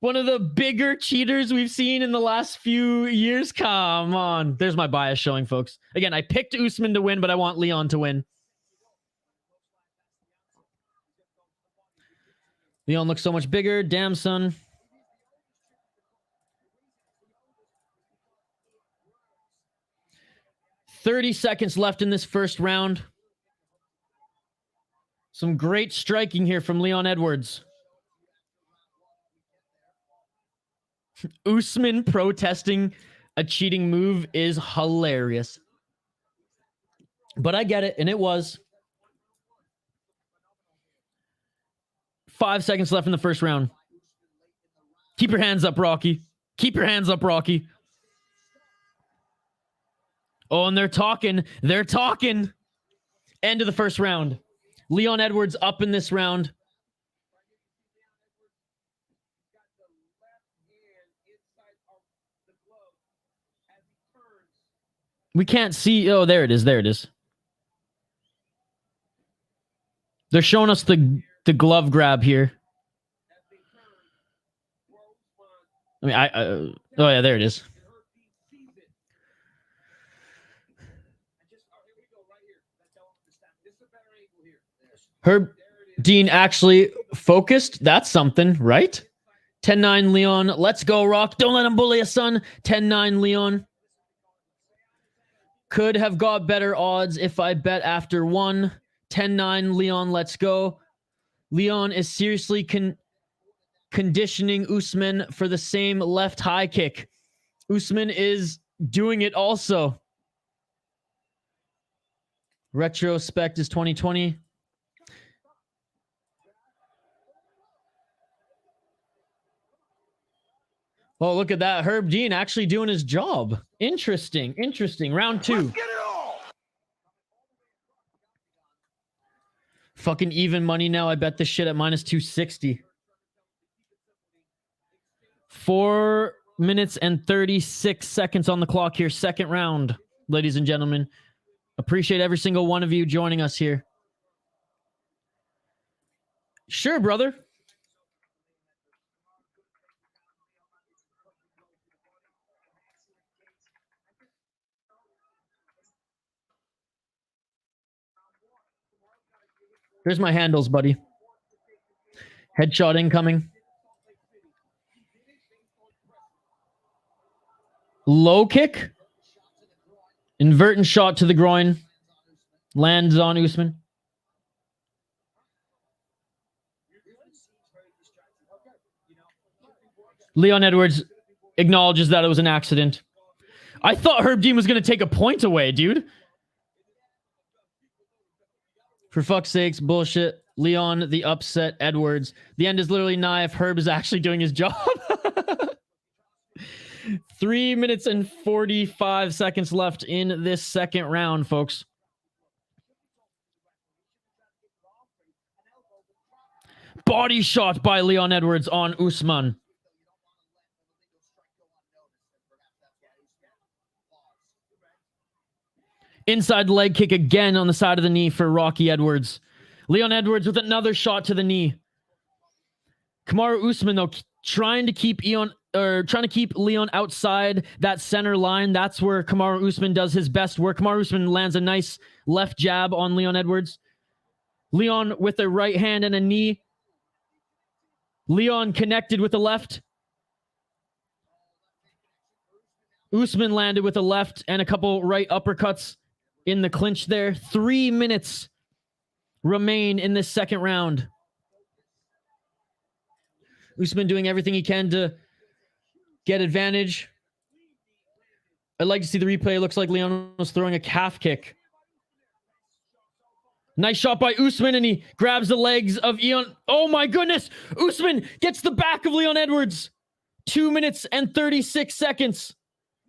one of the bigger cheaters we've seen in the last few years. Come on. There's my bias showing, folks. Again, I picked Usman to win, but I want Leon to win. Leon looks so much bigger. Damn, son. $30 seconds left in this first round. Some great striking here from Leon Edwards. Usman protesting a cheating move is hilarious. But I get it, and it was. 5 seconds left in the first round. Keep your hands up, Rocky. Keep your hands up, Rocky. Oh, and they're talking. They're talking. End of the first round. Leon Edwards up in this round. We can't see. Oh, there it is. There it is. They're showing us the glove grab here. I mean, oh yeah, there it is. Herb Dean actually focused. That's something, right? 10-9 Leon. Let's go, Rock. Don't let him bully a son. 10-9 Leon. Could have got better odds if I bet after 1. 10-9, Leon, let's go. Leon is seriously conditioning Usman for the same left high kick. Usman is doing it also. Retrospect is 2020. Oh, look at that. Herb Dean actually doing his job. Interesting. Interesting. Round 2. Let's get it all. Fucking even money now. I bet this shit at minus 260. 4 minutes and 36 seconds on the clock here. Second round, ladies and gentlemen. Appreciate every single one of you joining us here. Sure, brother. Here's my handles, buddy. Headshot incoming. Low kick. Inverting shot to the groin. Lands on Usman. Leon Edwards acknowledges that it was an accident. I thought Herb Dean was going to take a point away, dude. For fuck's sakes, bullshit. Leon, the upset, Edwards. The end is literally nigh if Herb is actually doing his job. 3 minutes and 45 seconds left in this second round, folks. Body shot by Leon Edwards on Usman. Inside leg kick again on the side of the knee for Rocky Edwards. Leon Edwards with another shot to the knee. Kamaru Usman, though, trying to keep Leon outside that center line. That's where Kamaru Usman does his best work. Kamaru Usman lands a nice left jab on Leon Edwards. Leon with a right hand and a knee. Leon connected with the left. Usman landed with a left and a couple right uppercuts in the clinch there. 3 minutes remain in this second round. Usman doing everything he can to get advantage. I'd like to see the replay. It looks like Leon was throwing a calf kick. Nice shot by Usman, and he grabs the legs of Leon. Oh my goodness! Usman gets the back of Leon Edwards. 2 minutes and 36 seconds.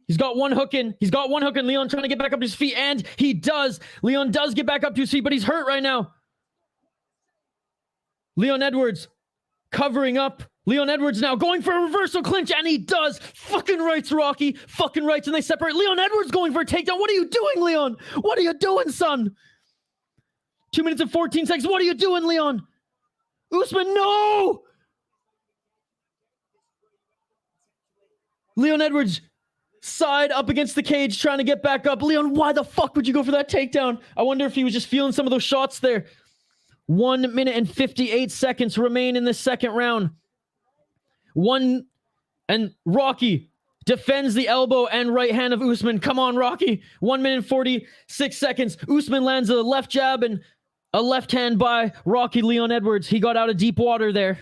He's got one hook in. He's got one hook in. Leon trying to get back up to his feet, and he does. Leon does get back up to his feet, but he's hurt right now. Leon Edwards covering up. Leon Edwards now going for a reversal clinch, and he does. Fucking rights, Rocky. Fucking rights, and they separate. Leon Edwards going for a takedown. What are you doing, Leon? What are you doing, son? 2 minutes and 14 seconds. What are you doing, Leon? Usman, no! Leon Edwards, side up against the cage, trying to get back up. Leon, why the fuck would you go for that takedown? I wonder if he was just feeling some of those shots there. 1 minute and 58 seconds remain in the second round. And Rocky defends the elbow and right hand of Usman. Come on, Rocky. 1 minute and 46 seconds. Usman lands a left jab and a left hand by Rocky Leon Edwards. He got out of deep water there.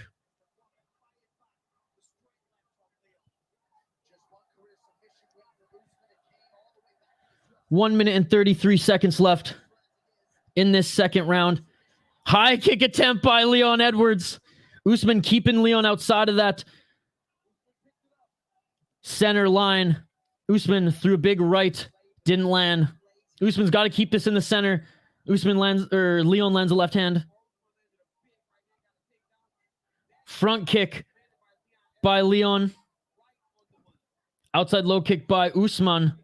One minute and 33 seconds left in this second round. High kick attempt by Leon Edwards. Usman keeping Leon outside of that center line. Usman threw a big right. Didn't land. Usman's got to keep this in the center. Leon lands a left hand. Front kick by Leon. Outside low kick by Usman.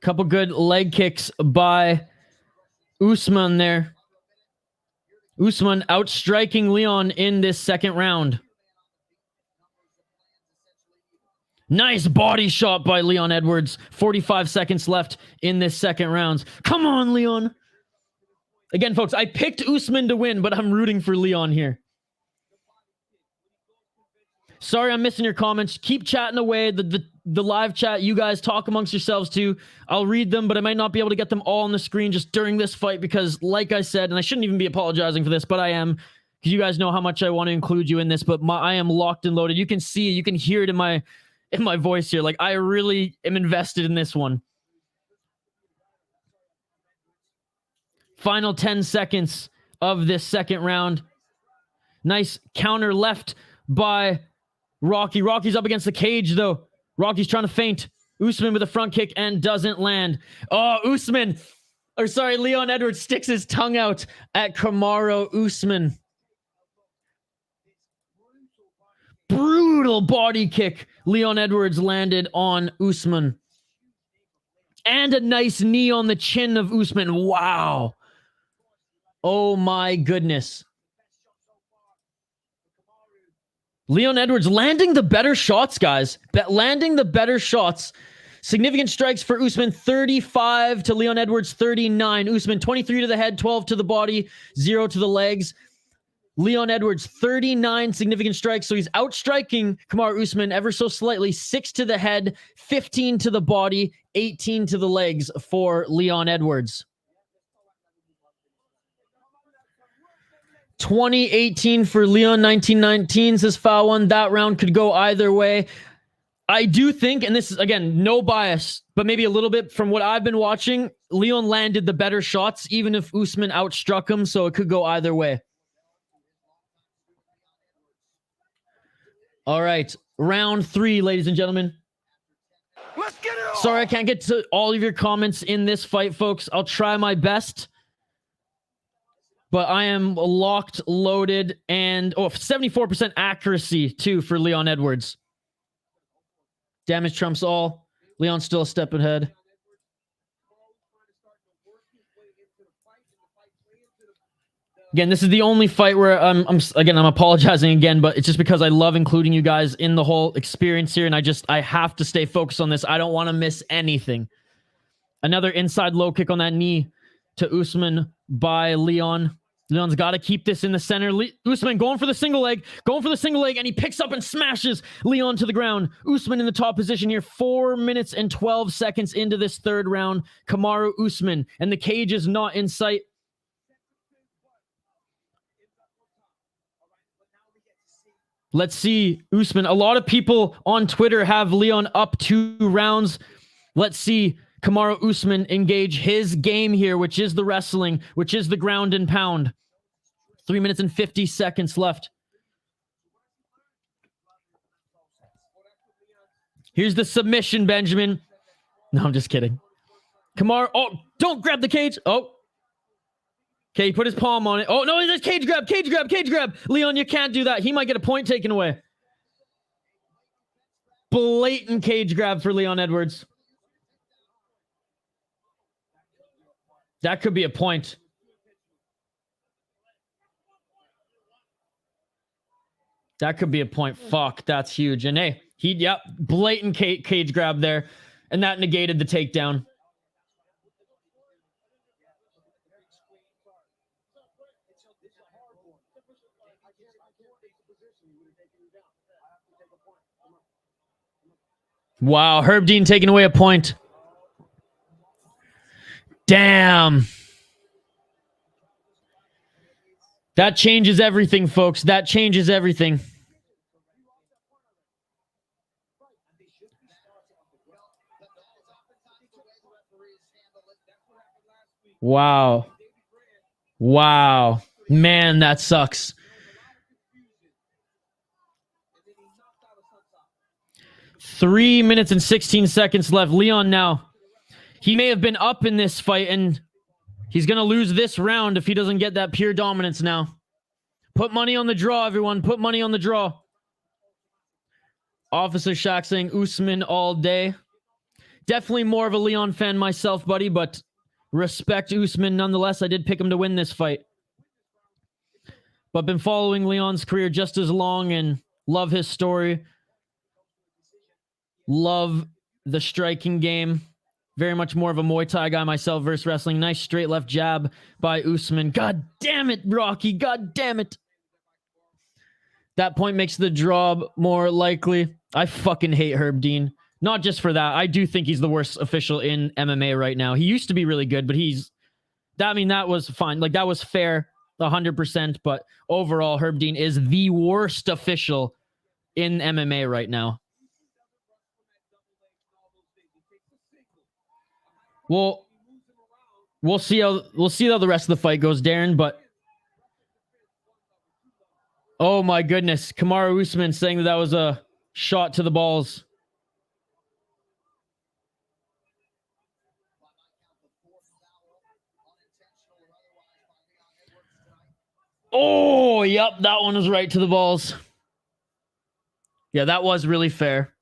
Couple good leg kicks by Usman there. Usman outstriking Leon in this second round. Nice body shot by Leon Edwards. 45 seconds left in this second round. Come on, Leon. Again, folks, I picked Usman to win, but I'm rooting for Leon here. Sorry I'm missing your comments. Keep chatting away. The live chat, you guys talk amongst yourselves too. I'll read them, but I might not be able to get them all on the screen just during this fight because, like I said, and I shouldn't even be apologizing for this, but I am, because you guys know how much I want to include you in this, but I am locked and loaded. You can see, you can hear it in my voice here. Like, I really am invested in this one. Final 10 seconds of this second round. Nice counter left by Rocky. Rocky's up against the cage, though. Rocky's trying to feint. Usman with a front kick and doesn't land. Oh, Leon Edwards sticks his tongue out at Kamaru Usman. Brutal body kick Leon Edwards landed on Usman. And a nice knee on the chin of Usman. Wow. Oh my goodness. Leon Edwards landing the better shots, guys. Landing the better shots. Significant strikes for Usman, 35 to Leon Edwards, 39. Usman, 23 to the head, 12 to the body, 0 to the legs. Leon Edwards, 39 significant strikes. So he's outstriking Kamaru Usman ever so slightly. 6 to the head, 15 to the body, 18 to the legs for Leon Edwards. 2018 for Leon, 1919 says foul one. That round could go either way. I do think, and this is, again, no bias, but maybe a little bit from what I've been watching, Leon landed the better shots, even if Usman outstruck him, so it could go either way. All right, round 3, ladies and gentlemen. Let's get it on. Sorry, I can't get to all of your comments in this fight, folks. I'll try my best. But I am locked, loaded, and 74% accuracy, too, for Leon Edwards. Damage trumps all. Leon's still a step ahead. Again, this is the only fight where I'm apologizing again, but it's just because I love including you guys in the whole experience here, and I have to stay focused on this. I don't want to miss anything. Another inside low kick on that knee to Usman by Leon. Leon's got to keep this in the center. Usman going for the single leg, and he picks up and smashes Leon to the ground. Usman in the top position here, 4 minutes and 12 seconds into this third round. Kamaru Usman, and the cage is not in sight. Let's see, Usman. A lot of people on Twitter have Leon up 2 rounds. Let's see Kamaru Usman engage his game here, which is the wrestling, which is the ground and pound. 3 minutes and 50 seconds left. Here's the submission, Benjamin. No, I'm just kidding. Kamaru, don't grab the cage. Oh. Okay, he put his palm on it. Oh, no, there's cage grab. Leon, you can't do that. He might get a point taken away. Blatant cage grab for Leon Edwards. That could be a point. That could be a point. Fuck, that's huge. And hey, blatant cage grab there. And that negated the takedown. Wow, Herb Dean taking away a point. Damn. That changes everything, folks. That changes everything. Wow. Wow. Man, that sucks. Three minutes and 16 seconds left. Leon now. He may have been up in this fight, and he's going to lose this round if he doesn't get that pure dominance now. Put money on the draw, everyone. Put money on the draw. Officer Shaq saying Usman all day. Definitely more of a Leon fan myself, buddy, but respect Usman nonetheless. I did pick him to win this fight. But been following Leon's career just as long and love his story. Love the striking game. Very much more of a Muay Thai guy myself versus wrestling. Nice straight left jab by Usman. God damn it, Rocky. God damn it. That point makes the draw more likely. I fucking hate Herb Dean. Not just for that. I do think he's the worst official in MMA right now. He used to be really good, but that was fine. Like, that was fair, 100%. But overall, Herb Dean is the worst official in MMA right now. Well, we'll see how the rest of the fight goes, Darren, but oh my goodness, Kamaru Usman saying that was a shot to the balls. Oh, yep, that one was right to the balls. Yeah, that was really fair.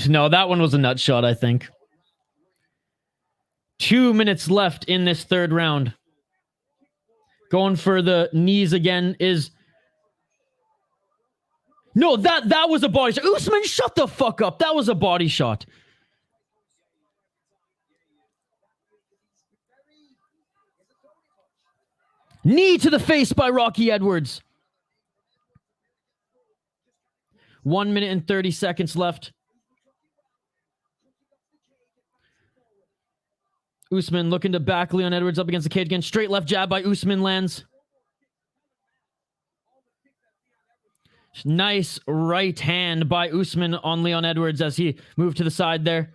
No, that one was a nut shot, I think. 2 minutes left in this third round. Going for the knees again is... No, that was a body shot. Usman, shut the fuck up. That was a body shot. Knee to the face by Rocky Edwards. 1 minute and 30 seconds left. Usman looking to back Leon Edwards up against the cage again. Straight left jab by Usman lands. Nice right hand by Usman on Leon Edwards as he moved to the side there.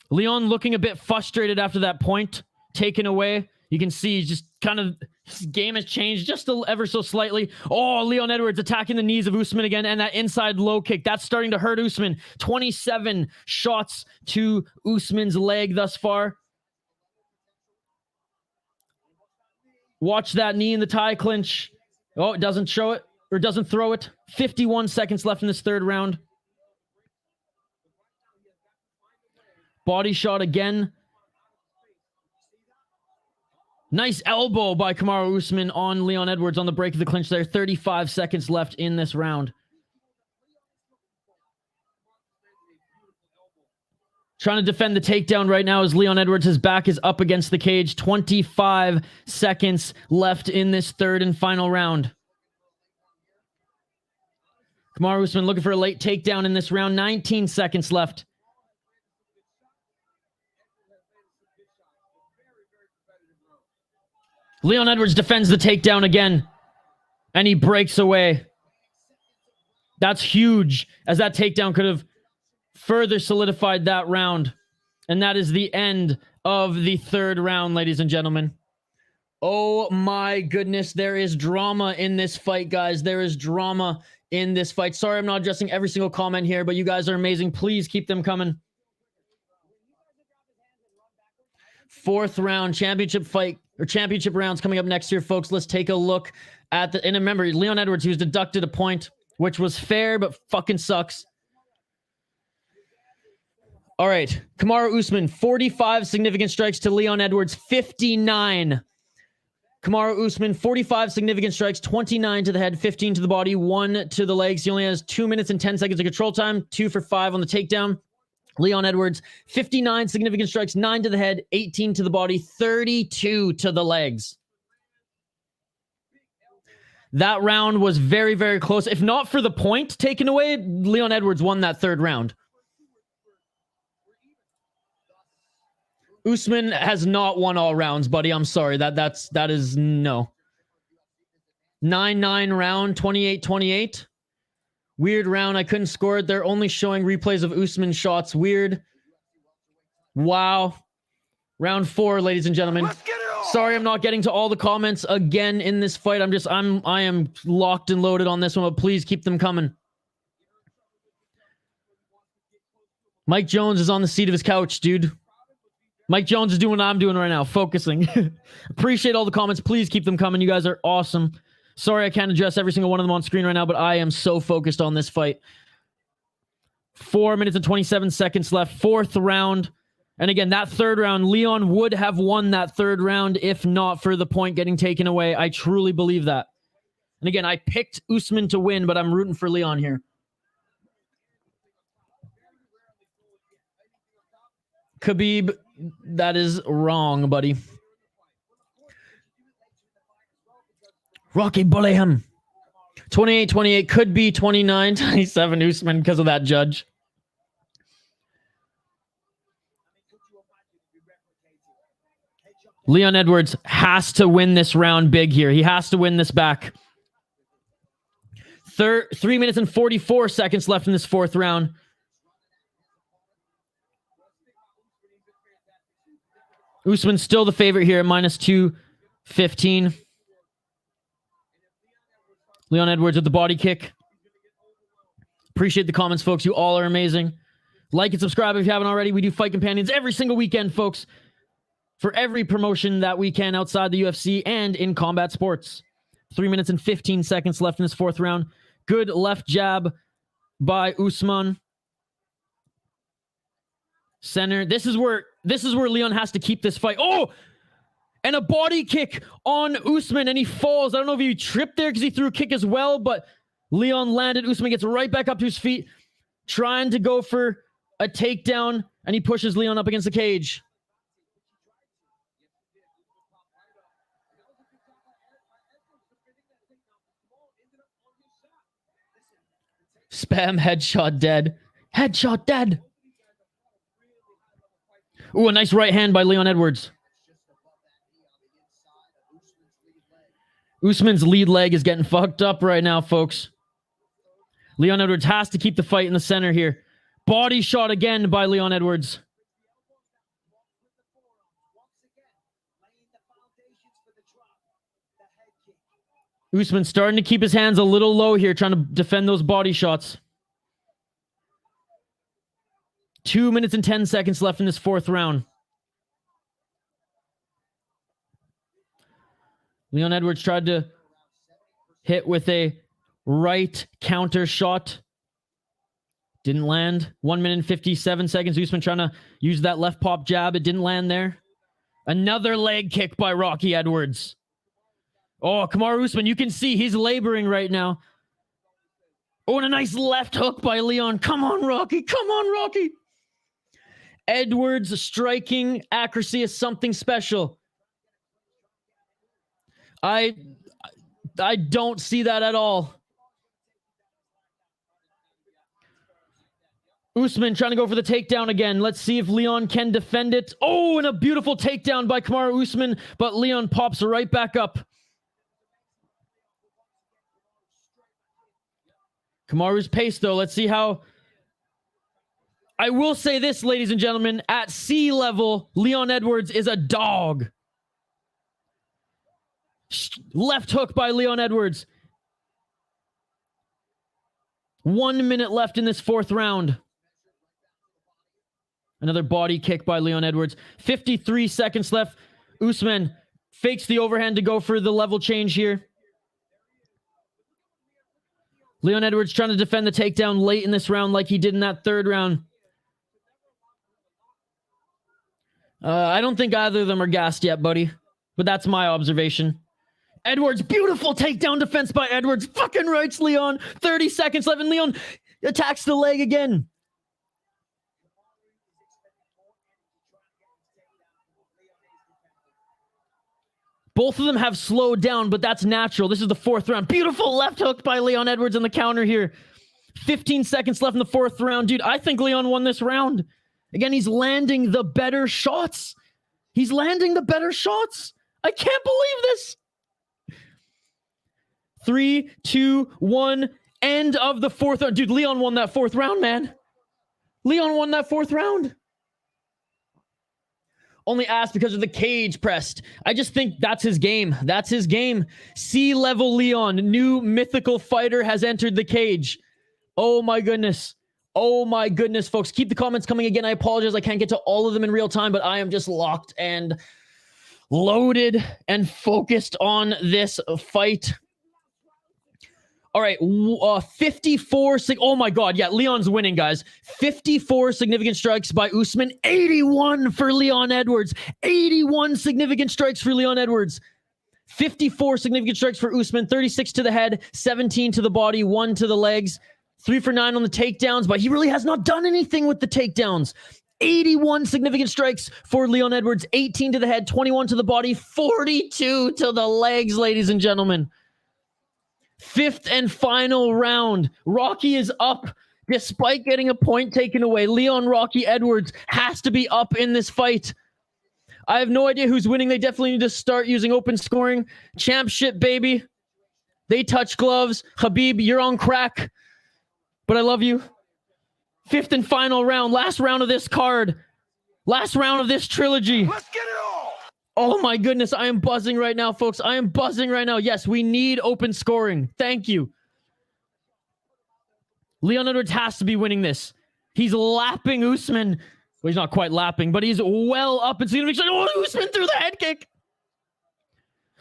Leon looking a bit frustrated after that point taken away. You can see just kind of his game has changed just ever so slightly. Oh, Leon Edwards attacking the knees of Usman again, and that inside low kick. That's starting to hurt Usman. 27 shots to Usman's leg thus far. Watch that knee in the tie clinch. Oh, it doesn't show it, or doesn't throw it. 51 seconds left in this third round. Body shot again. Nice elbow by Kamaru Usman on Leon Edwards on the break of the clinch there. 35 seconds left in this round. Trying to defend the takedown right now as Leon Edwards, his back is up against the cage. 25 seconds left in this third and final round. Kamaru Usman looking for a late takedown in this round. 19 seconds left. Leon Edwards defends the takedown again, and he breaks away. That's huge, as that takedown could have further solidified that round. And that is the end of the third round, ladies and gentlemen. Oh my goodness, there is drama in this fight, guys. There is drama in this fight. Sorry, I'm not addressing every single comment here, but you guys are amazing. Please keep them coming. Fourth round, championship fight, or championship rounds coming up next year, folks. Let's take a look at the... And remember, Leon Edwards, he was deducted a point, which was fair, but fucking sucks. All right. Kamaru Usman, 45 significant strikes to Leon Edwards, 59. Kamaru Usman, 45 significant strikes, 29 to the head, 15 to the body, 1 to the legs. He only has 2 minutes and 10 seconds of control time, 2 for 5 on the takedown. Leon Edwards, 59 significant strikes, 9 to the head, 18 to the body, 32 to the legs. That round was very, very close. If not for the point taken away, Leon Edwards won that third round. Usman has not won all rounds, buddy. I'm sorry. That is no. 9-9 round, 28-28. Weird round. I couldn't score it. They're only showing replays of Usman shots. Weird. Wow. Round 4, ladies and gentlemen. Sorry, I'm not getting to all the comments again in this fight. I am locked and loaded on this one, but please keep them coming. Mike Jones is on the seat of his couch, dude. Mike Jones is doing what I'm doing right now, focusing. Appreciate all the comments. Please keep them coming. You guys are awesome. Sorry, I can't address every single one of them on screen right now, but I am so focused on this fight. 4 minutes and 27 seconds left. Fourth round. And again, that third round, Leon would have won that third round if not for the point getting taken away. I truly believe that. And again, I picked Usman to win, but I'm rooting for Leon here. Khabib That is wrong, buddy. Rocky, bully him. 28-28 could be 29-27 Usman because of that judge. Leon Edwards has to win this round big here. He has to win this back. 3 minutes and 44 seconds left in this fourth round. Usman's still the favorite here at -215. Leon Edwards with the body kick. Appreciate the comments, folks. You all are amazing. Like and subscribe if you haven't already. We do Fight Companions every single weekend, folks, for every promotion that we can outside the UFC and in combat sports. 3 minutes and 15 seconds left in this fourth round. Good left jab by Usman. Center. This is where Leon has to keep this fight. Oh! And a body kick on Usman, and he falls. I don't know if he tripped there because he threw a kick as well, but Leon landed. Usman gets right back up to his feet, trying to go for a takedown, and he pushes Leon up against the cage. Spam headshot dead. Headshot dead. Ooh, a nice right hand by Leon Edwards. Usman's lead leg is getting fucked up right now, folks. Leon Edwards has to keep the fight in the center here. Body shot again by Leon Edwards. Usman starting to keep his hands a little low here, trying to defend those body shots. 2 minutes and 10 seconds left in this fourth round. Leon Edwards tried to hit with a right counter shot. Didn't land. 1 minute and 57 seconds. Usman trying to use that left pop jab. It didn't land there. Another leg kick by Rocky Edwards. Oh, Kamaru Usman, you can see he's laboring right now. Oh, and a nice left hook by Leon. Come on, Rocky. Come on, Rocky. Edwards' striking accuracy is something special. I don't see that at all. Usman trying to go for the takedown again. Let's see if Leon can defend it. Oh, and a beautiful takedown by Kamaru Usman, but Leon pops right back up. Kamaru's pace, though. Let's see how... I will say this, ladies and gentlemen. At sea level, Leon Edwards is a dog. Left hook by Leon Edwards. 1 minute left in this fourth round. Another body kick by Leon Edwards. 53 seconds left. Usman fakes the overhand to go for the level change here. Leon Edwards trying to defend the takedown late in this round like he did in that third round. I don't think either of them are gassed yet, buddy. But that's my observation. Edwards, beautiful takedown defense by Edwards. Fucking rights, Leon. 30 seconds left, and Leon attacks the leg again. Both of them have slowed down, but that's natural. This is the fourth round. Beautiful left hook by Leon Edwards on the counter here. 15 seconds left in the fourth round. Dude, I think Leon won this round. Again, he's landing the better shots. He's landing the better shots. I can't believe this. 3, 2, 1. End of the fourth round. Dude, Leon won that fourth round, man. Leon won that fourth round. Only asked because of the cage pressed. I just think that's his game. That's his game. Sea-level Leon, new mythical fighter, has entered the cage. Oh my goodness. Oh my goodness, folks. Keep the comments coming again. I apologize. I can't get to all of them in real time, but I am just locked and loaded and focused on this fight. All right, 54. Oh my God, yeah, Leon's winning, guys. 54 significant strikes by Usman. 81 for Leon Edwards. 81 significant strikes for Leon Edwards. 54 significant strikes for Usman. 36 to the head, 17 to the body, 1 to the legs. 3 for 9 on the takedowns, but he really has not done anything with the takedowns. 81 significant strikes for Leon Edwards. 18 to the head, 21 to the body, 42 to the legs, ladies and gentlemen. Fifth and final round. Rocky is up despite getting a point taken away. Leon Rocky Edwards has to be up in this fight. I have no idea who's winning. They definitely need to start using open scoring. Champ shit, baby. They touch gloves. Khabib, you're on crack. But I love you. Fifth and final round. Last round of this card. Last round of this trilogy. Let's get it all. Oh my goodness. I am buzzing right now, folks. I am buzzing right now. Yes, we need open scoring. Thank you. Leon Edwards has to be winning this. He's lapping Usman. Well, he's not quite lapping, but he's well up. It's going to be like, oh, Usman threw the head kick.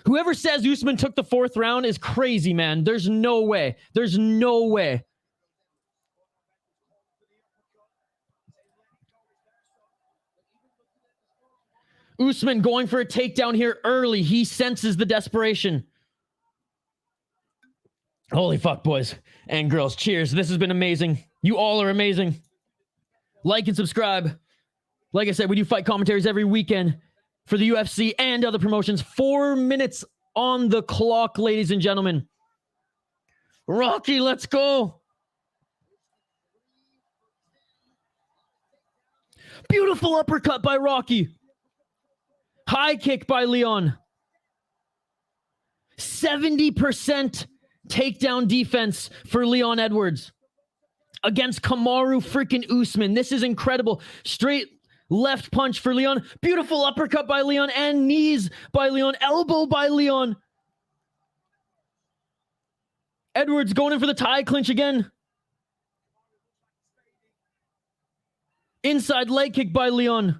Whoever says Usman took the fourth round is crazy, man. There's no way. There's no way. Usman going for a takedown here early. He senses the desperation. Holy fuck, boys and girls. Cheers. This has been amazing. You all are amazing. Like and subscribe. Like I said, we do fight commentaries every weekend for the UFC and other promotions. 4 minutes on the clock, ladies and gentlemen. Rocky, let's go. Beautiful uppercut by Rocky. High kick by Leon. 70% takedown defense for Leon Edwards against Kamaru freaking Usman. This is incredible. Straight left punch for Leon. Beautiful uppercut by Leon and knees by Leon. Elbow by Leon. Edwards going in for the tie clinch again. Inside leg kick by Leon.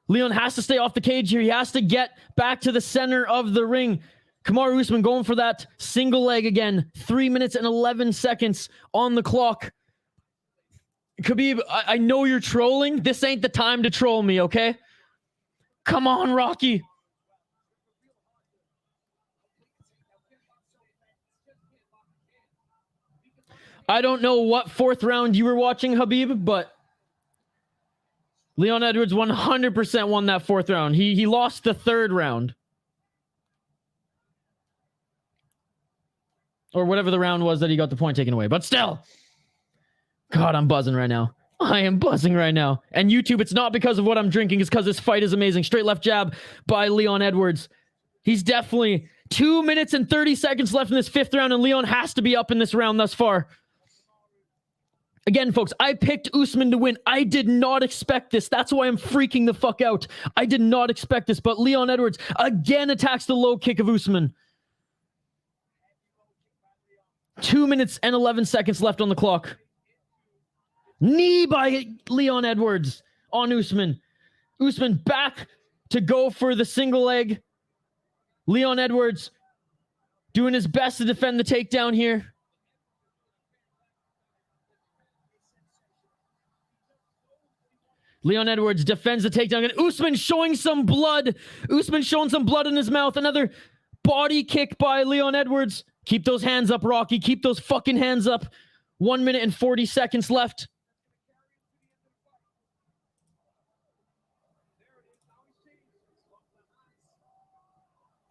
Leon has to stay off the cage here. He has to get back to the center of the ring. Kamaru Usman going for that single leg again. 3 minutes and 11 seconds on the clock. Khabib, I know you're trolling. This ain't the time to troll me, okay? Come on, Rocky. I don't know what fourth round you were watching, Khabib, but Leon Edwards 100% won that fourth round. He lost the third round. Or whatever the round was that he got the point taken away. But still. God, I'm buzzing right now. I am buzzing right now. And YouTube, it's not because of what I'm drinking. It's because this fight is amazing. Straight left jab by Leon Edwards. He's definitely 2 minutes and 30 seconds left in this fifth round. And Leon has to be up in this round thus far. Again, folks, I picked Usman to win. I did not expect this. That's why I'm freaking the fuck out. I did not expect this. But Leon Edwards again attacks the low kick of Usman. 2 minutes and 11 seconds left on the clock. Knee by Leon Edwards on Usman. Usman back to go for the single leg. Leon Edwards doing his best to defend the takedown here. Leon Edwards defends the takedown. And Usman showing some blood. Usman showing some blood in his mouth. Another body kick by Leon Edwards. Keep those hands up, Rocky. Keep those fucking hands up. 1 minute and 40 seconds left.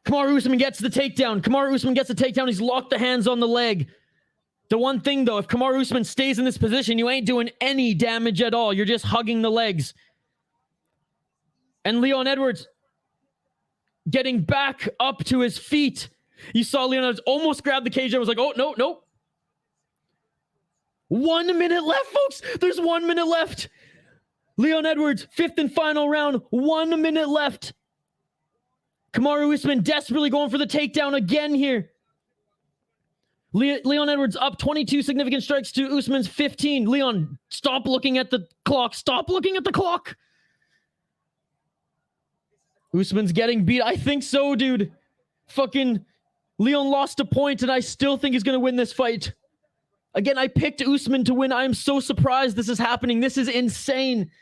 Kamaru Usman gets the takedown. Kamaru Usman gets the takedown. He's locked the hands on the leg. The one thing, though, if Kamaru Usman stays in this position, you ain't doing any damage at all. You're just hugging the legs. And Leon Edwards getting back up to his feet. You saw Leon Edwards almost grab the cage. I was like, oh, no, no. 1 minute left, folks. There's 1 minute left. Leon Edwards, fifth and final round. 1 minute left. Kamaru Usman desperately going for the takedown again here. Leon Edwards up 22 significant strikes to Usman's 15. Leon, stop looking at the clock. Stop looking at the clock. Usman's getting beat. I think so, dude. Fucking Leon lost a point, and I still think he's going to win this fight. Again, I picked Usman to win. I am so surprised this is happening. This is insane.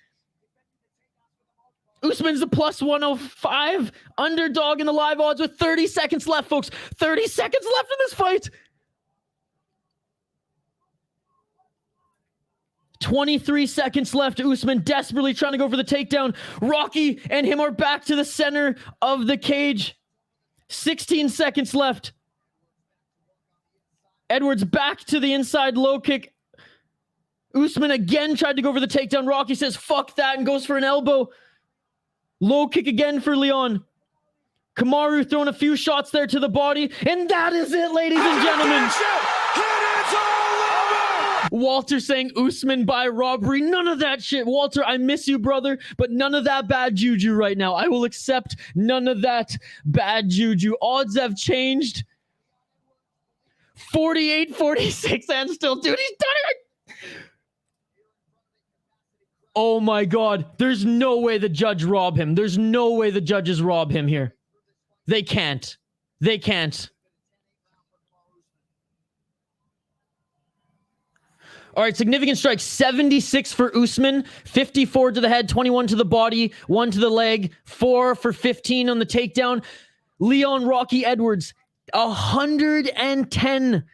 Usman's the plus 105 underdog in the live odds with 30 seconds left, folks. 30 seconds left in this fight. 23 seconds left. Usman desperately trying to go for the takedown. Rocky and him are back to the center of the cage. 16 seconds left. Edwards back to the inside low kick. Usman again tried to go for the takedown. Rocky says, fuck that, and goes for an elbow. Low kick again for Leon. Kamaru throwing a few shots there to the body. And that is it, ladies and gentlemen. Walter saying Usman by robbery. None of that shit. Walter, I miss you, brother, but none of that bad juju right now. I will accept none of that bad juju. Odds have changed. 48-46 and still, dude, he's done it. Oh my God. There's no way the judge robbed him. There's no way the judges rob him here. They can't. They can't. All right, significant strike. 76 for Usman, 54 to the head, 21 to the body, 1 to the leg, 4 for 15 on the takedown. Leon Rocky Edwards, 110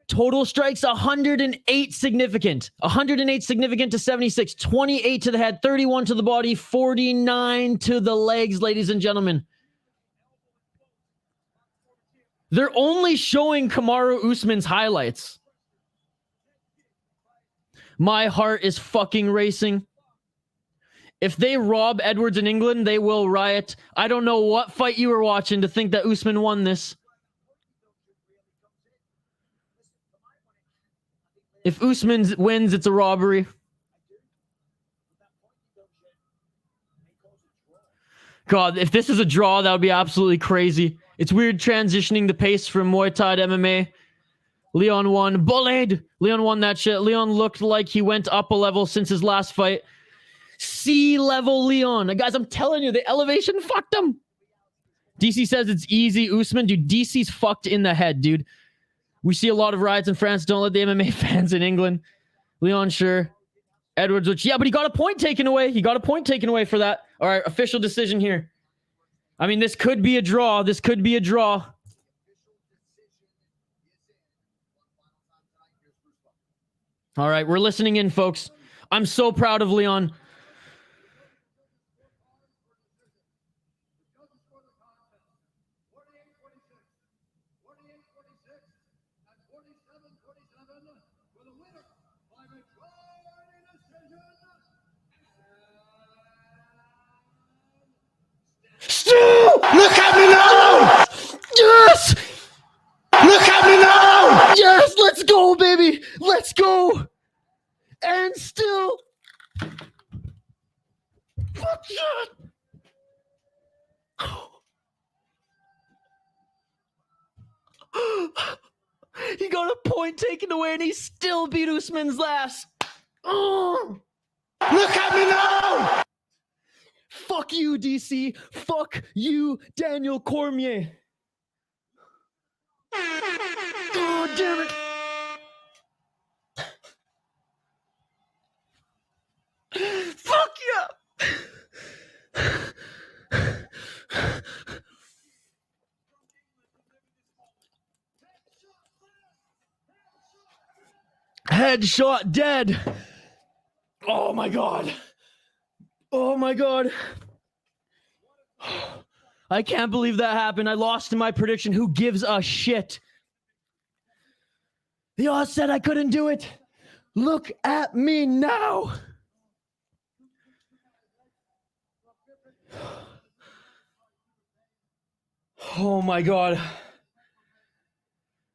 total strikes, 108 significant. 108 significant to 76, 28 to the head, 31 to the body, 49 to the legs, ladies and gentlemen. They're only showing Kamaru Usman's highlights. My heart is fucking racing. If they rob Edwards in England, they will riot. I don't know what fight you were watching to think that Usman won this. If Usman wins, it's a robbery. God, if this is a draw, that would be absolutely crazy. It's weird transitioning the pace from Muay Thai to MMA. Leon won. Bullied! Leon won that shit. Leon looked like he went up a level since his last fight. C-level Leon. Guys, I'm telling you, the elevation fucked him. DC says it's easy. Usman, dude, DC's fucked in the head, dude. We see a lot of riots in France. Don't let the MMA fans in England. Leon, sure. Edwards, which, yeah, but he got a point taken away. He got a point taken away for that. All right, official decision here. I mean, this could be a draw. This could be a draw. All right, we're listening in, folks. I'm so proud of Leon. Look at me now! Yes! Look at me now! Yes, let's go, baby. Let's go. And still. Fuck yeah. He got a point taken away and he still beat Usman's last. Oh. Look at me now! Fuck you, DC. Fuck you, Daniel Cormier. God damn it. Fuck yeah. Headshot dead. Oh my God. Oh my God. I can't believe that happened. I lost in my prediction. Who gives a shit? The odds said I couldn't do it. Look at me now. Oh my God.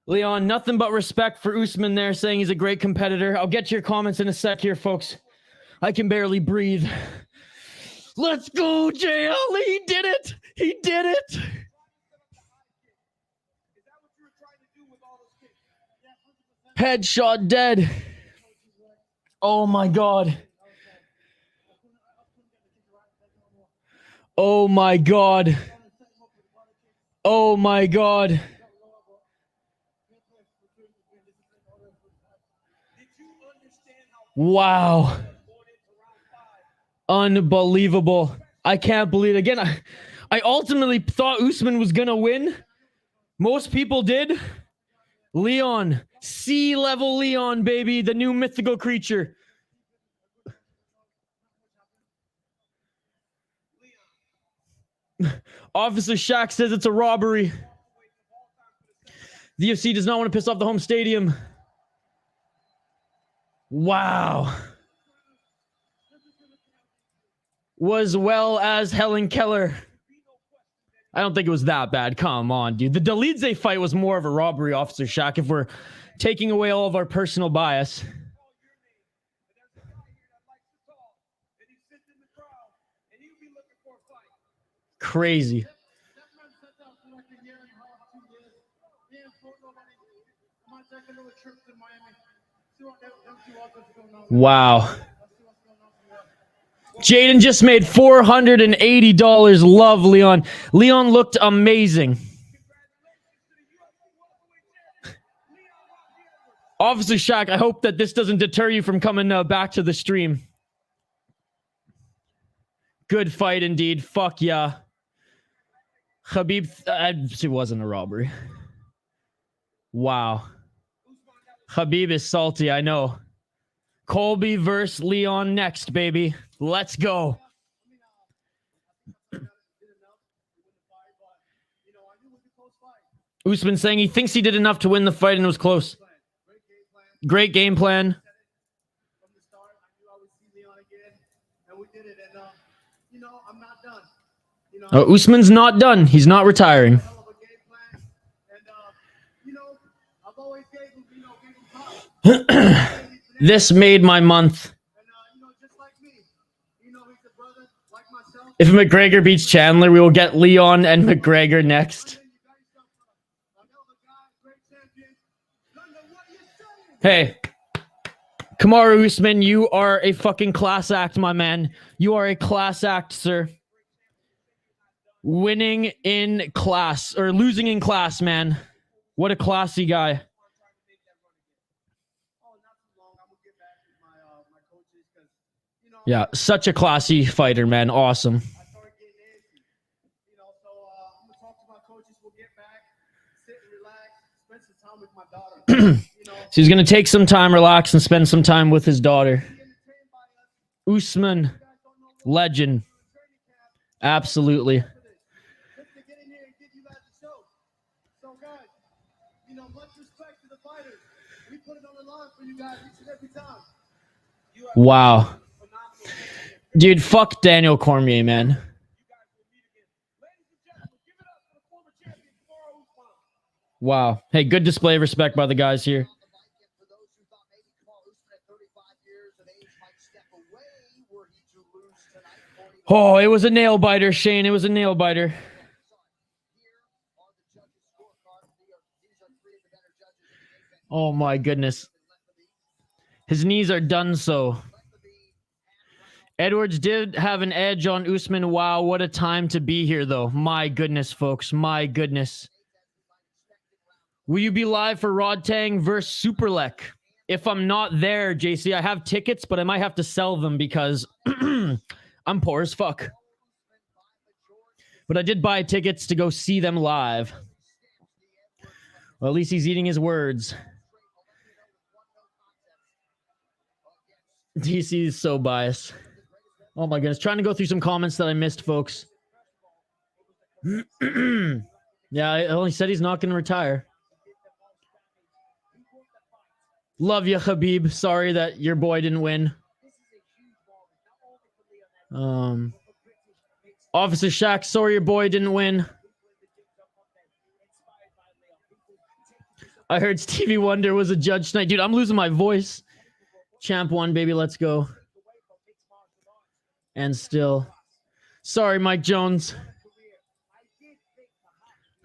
Leon, nothing but respect for Usman there, saying he's a great competitor. I'll get to your comments in a sec here, folks. I can barely breathe. Let's go, JL. He did it. He did it. Headshot dead. Oh my God. Oh my God. Oh my God. Wow. Unbelievable. I can't believe it. Again, I ultimately thought Usman was going to win. Most people did. Leon. C-level Leon, baby. The new mythical creature. Officer Shaq says it's a robbery. The UFC does not want to piss off the home stadium. Wow. Was well as Helen Keller. I don't think it was that bad. Come on, dude. The Dolidze fight was more of a robbery, Officer Shaq, if we're taking away all of our personal bias. Crazy. Wow. Jaden just made $480. Love Leon. Leon looked amazing. Officer Shaq, I hope that this doesn't deter you from coming back to the stream. Good fight indeed. Fuck yeah. Khabib, it wasn't a robbery. Wow. Khabib is salty, I know. Colby versus Leon next, baby. Let's go. Usman saying he thinks he did enough to win the fight and it was close. Great game plan. Oh, Usman's not done. He's not retiring. This made my month. If McGregor beats Chandler, we will get Leon and McGregor next. Hey, Kamaru Usman, you are a fucking class act, my man. You are a class act, sir. Winning in class, or losing in class, man. What a classy guy. Yeah, such a classy fighter, man. Awesome. So he's going to take some time, relax, and spend some time with his daughter. Usman, legend. Absolutely. Wow. Dude, fuck Daniel Cormier, man. Wow. Hey, good display of respect by the guys here. Oh, it was a nail biter, Shane. It was a nail biter. Oh my goodness. His knees are done so. Edwards did have an edge on Usman. Wow, what a time to be here, though. My goodness, folks. My goodness. Will you be live for Rodtang versus Superlek? If I'm not there, JC, I have tickets, but I might have to sell them because I'm poor as fuck. But I did buy tickets to go see them live. Well, at least he's eating his words. DC is so biased. Oh my goodness. Trying to go through some comments that I missed, folks. Yeah, I only said he's not going to retire. Love you, Khabib. Sorry that your boy didn't win. Officer Shaq, sorry your boy didn't win. I heard Stevie Wonder was a judge tonight. Dude, I'm losing my voice. Champ 1, baby. Let's go. And still. Sorry, Mike Jones.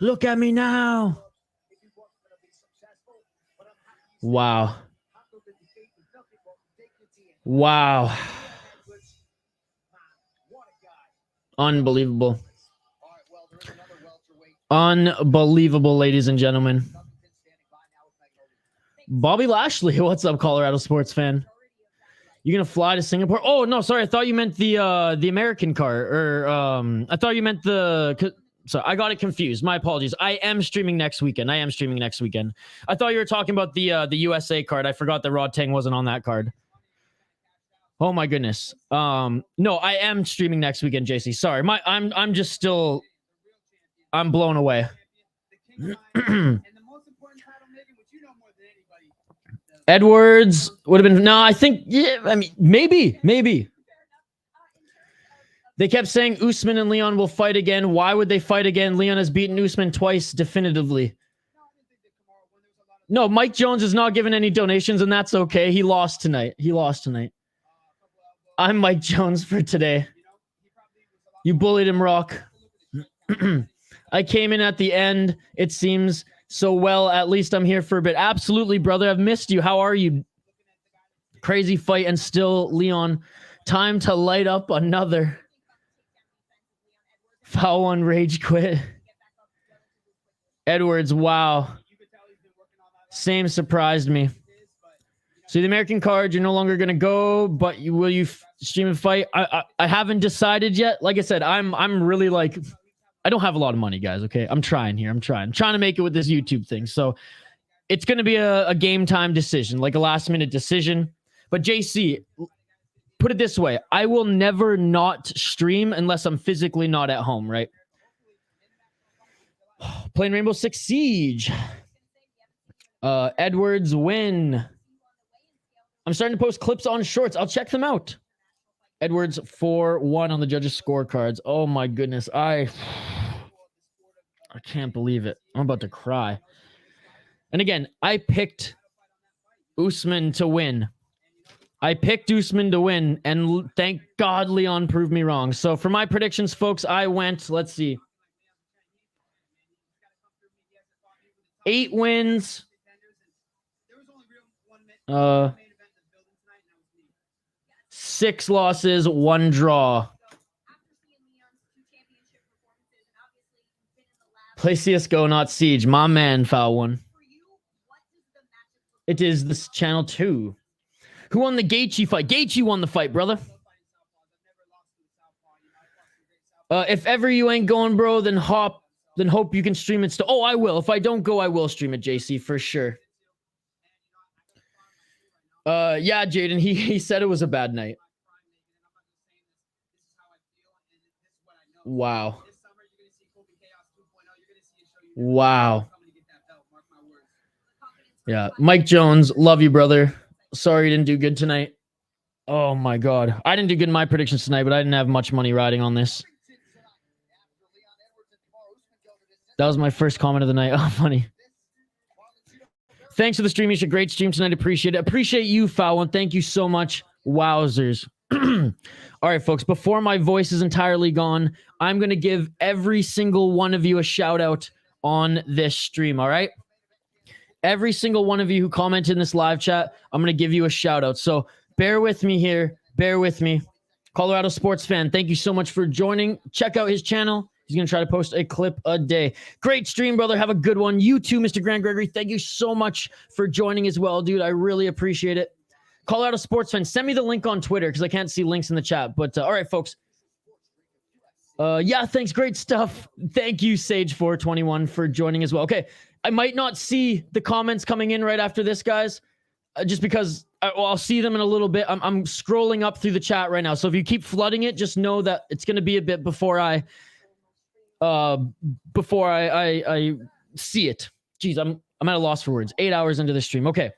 Look at me now. Wow. Wow. Unbelievable. Unbelievable, ladies and gentlemen. Bobby Lashley, what's up, Colorado sports fan? You gonna fly to Singapore? Oh no, sorry. I thought you meant the American car, or I thought you meant the. So I got it confused. My apologies. I am streaming next weekend. I thought you were talking about the USA card. I forgot that Rodtang wasn't on that card. Oh my goodness. No, I am streaming next weekend, JC. Sorry. I'm just still I'm blown away. Edwards would have been no, I think yeah, I mean maybe. They kept saying Usman and Leon will fight again. Why would they fight again? Leon has beaten Usman twice definitively. No, Mike Jones is not giving any donations, and that's okay. He lost tonight. I'm Mike Jones for today. You bullied him, Rock. I came in at the end, it seems. So, well, at least I'm here for a bit. Absolutely, brother. I've missed you. How are you? Crazy fight, and still, Leon. Time to light up another. Foul one, rage quit. Edwards, wow. Same surprised me. So the American card, you're no longer going to go, but will you stream and fight? I haven't decided yet. Like I said, I'm really like, I don't have a lot of money, guys, okay? I'm trying here. I'm trying to make it with this YouTube thing. So it's going to be a game time decision, like a last minute decision. But JC, put it this way. I will never not stream unless I'm physically not at home, right? Playing Rainbow Six Siege. Edwards win. I'm starting to post clips on shorts. I'll check them out. Edwards 4-1 on the judges' scorecards. Oh my goodness. I can't believe it. I'm about to cry. And again, I picked Usman to win. And thank God Leon proved me wrong. So for my predictions, folks, I went, let's see. 8 wins. 6 losses, 1 draw. Play CSGO, not Siege. My man, foul one. It is this channel 2. Who won the Gaethje fight? Gaethje won the fight, brother. If ever you ain't going, bro, then hope you can stream it still. Oh, I will. If I don't go, I will stream it, JC, for sure. Yeah, Jaden, he said it was a bad night. Wow. Yeah, Mike Jones, love you, brother. Sorry you didn't do good tonight. Oh my God. I didn't do good in my predictions tonight, but I didn't have much money riding on this. That was my first comment of the night. Oh, funny. Thanks for the stream, Misha. Great stream tonight. Appreciate it. Appreciate you, foul one. Thank you so much. Wowzers. All right, folks. Before my voice is entirely gone, I'm going to give every single one of you a shout out on this stream. All right? Every single one of you who commented in this live chat, I'm going to give you a shout out. So bear with me here. Bear with me. Colorado sports fan, thank you so much for joining. Check out his channel. He's going to try to post a clip a day. Great stream, brother. Have a good one. You too, Mr. Grant Gregory. Thank you so much for joining as well, dude. I really appreciate it. Colorado sports fan, send me the link on Twitter because I can't see links in the chat. But all right, folks. Yeah, thanks. Great stuff. Thank you, Sage421, for joining as well. Okay, I might not see the comments coming in right after this, guys, just because I'll see them in a little bit. I'm scrolling up through the chat right now. So if you keep flooding it, just know that it's going to be a bit before I see it. Jeez, I'm at a loss for words. 8 hours into the stream. Okay.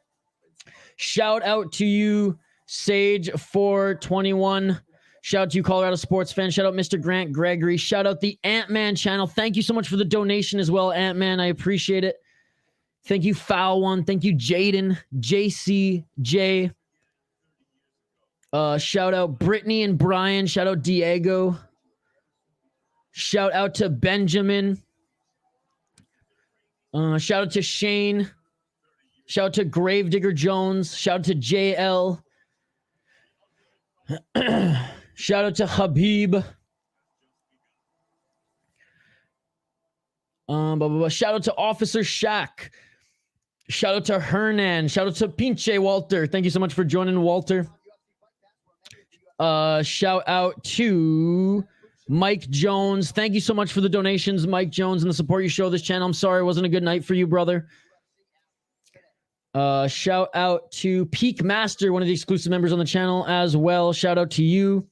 Shout out to you, Sage421. Shout out to you, Colorado sports fan. Shout out Mr. Grant Gregory. Shout out the Ant-Man channel. Thank you so much for the donation as well, Ant-Man. I appreciate it. Thank you, Foul One. Thank you, Jaden, JCJ. Shout out Brittany and Bryan. Shout out Diego. Shout out to Benjamin. Shout out to Shane. Shout out to Gravedigger Jones. Shout out to JL. Shout out to Habib. Shout out to Officer Shaq. Shout out to Hernan. Shout out to Pinche Walter. Thank you so much for joining, Walter. Shout out to Mike Jones. Thank you so much for the donations, Mike Jones, and the support you show this channel. I'm sorry it wasn't a good night for you, brother. Shout out to Peak Master, one of the exclusive members on the channel as well. Shout out to you.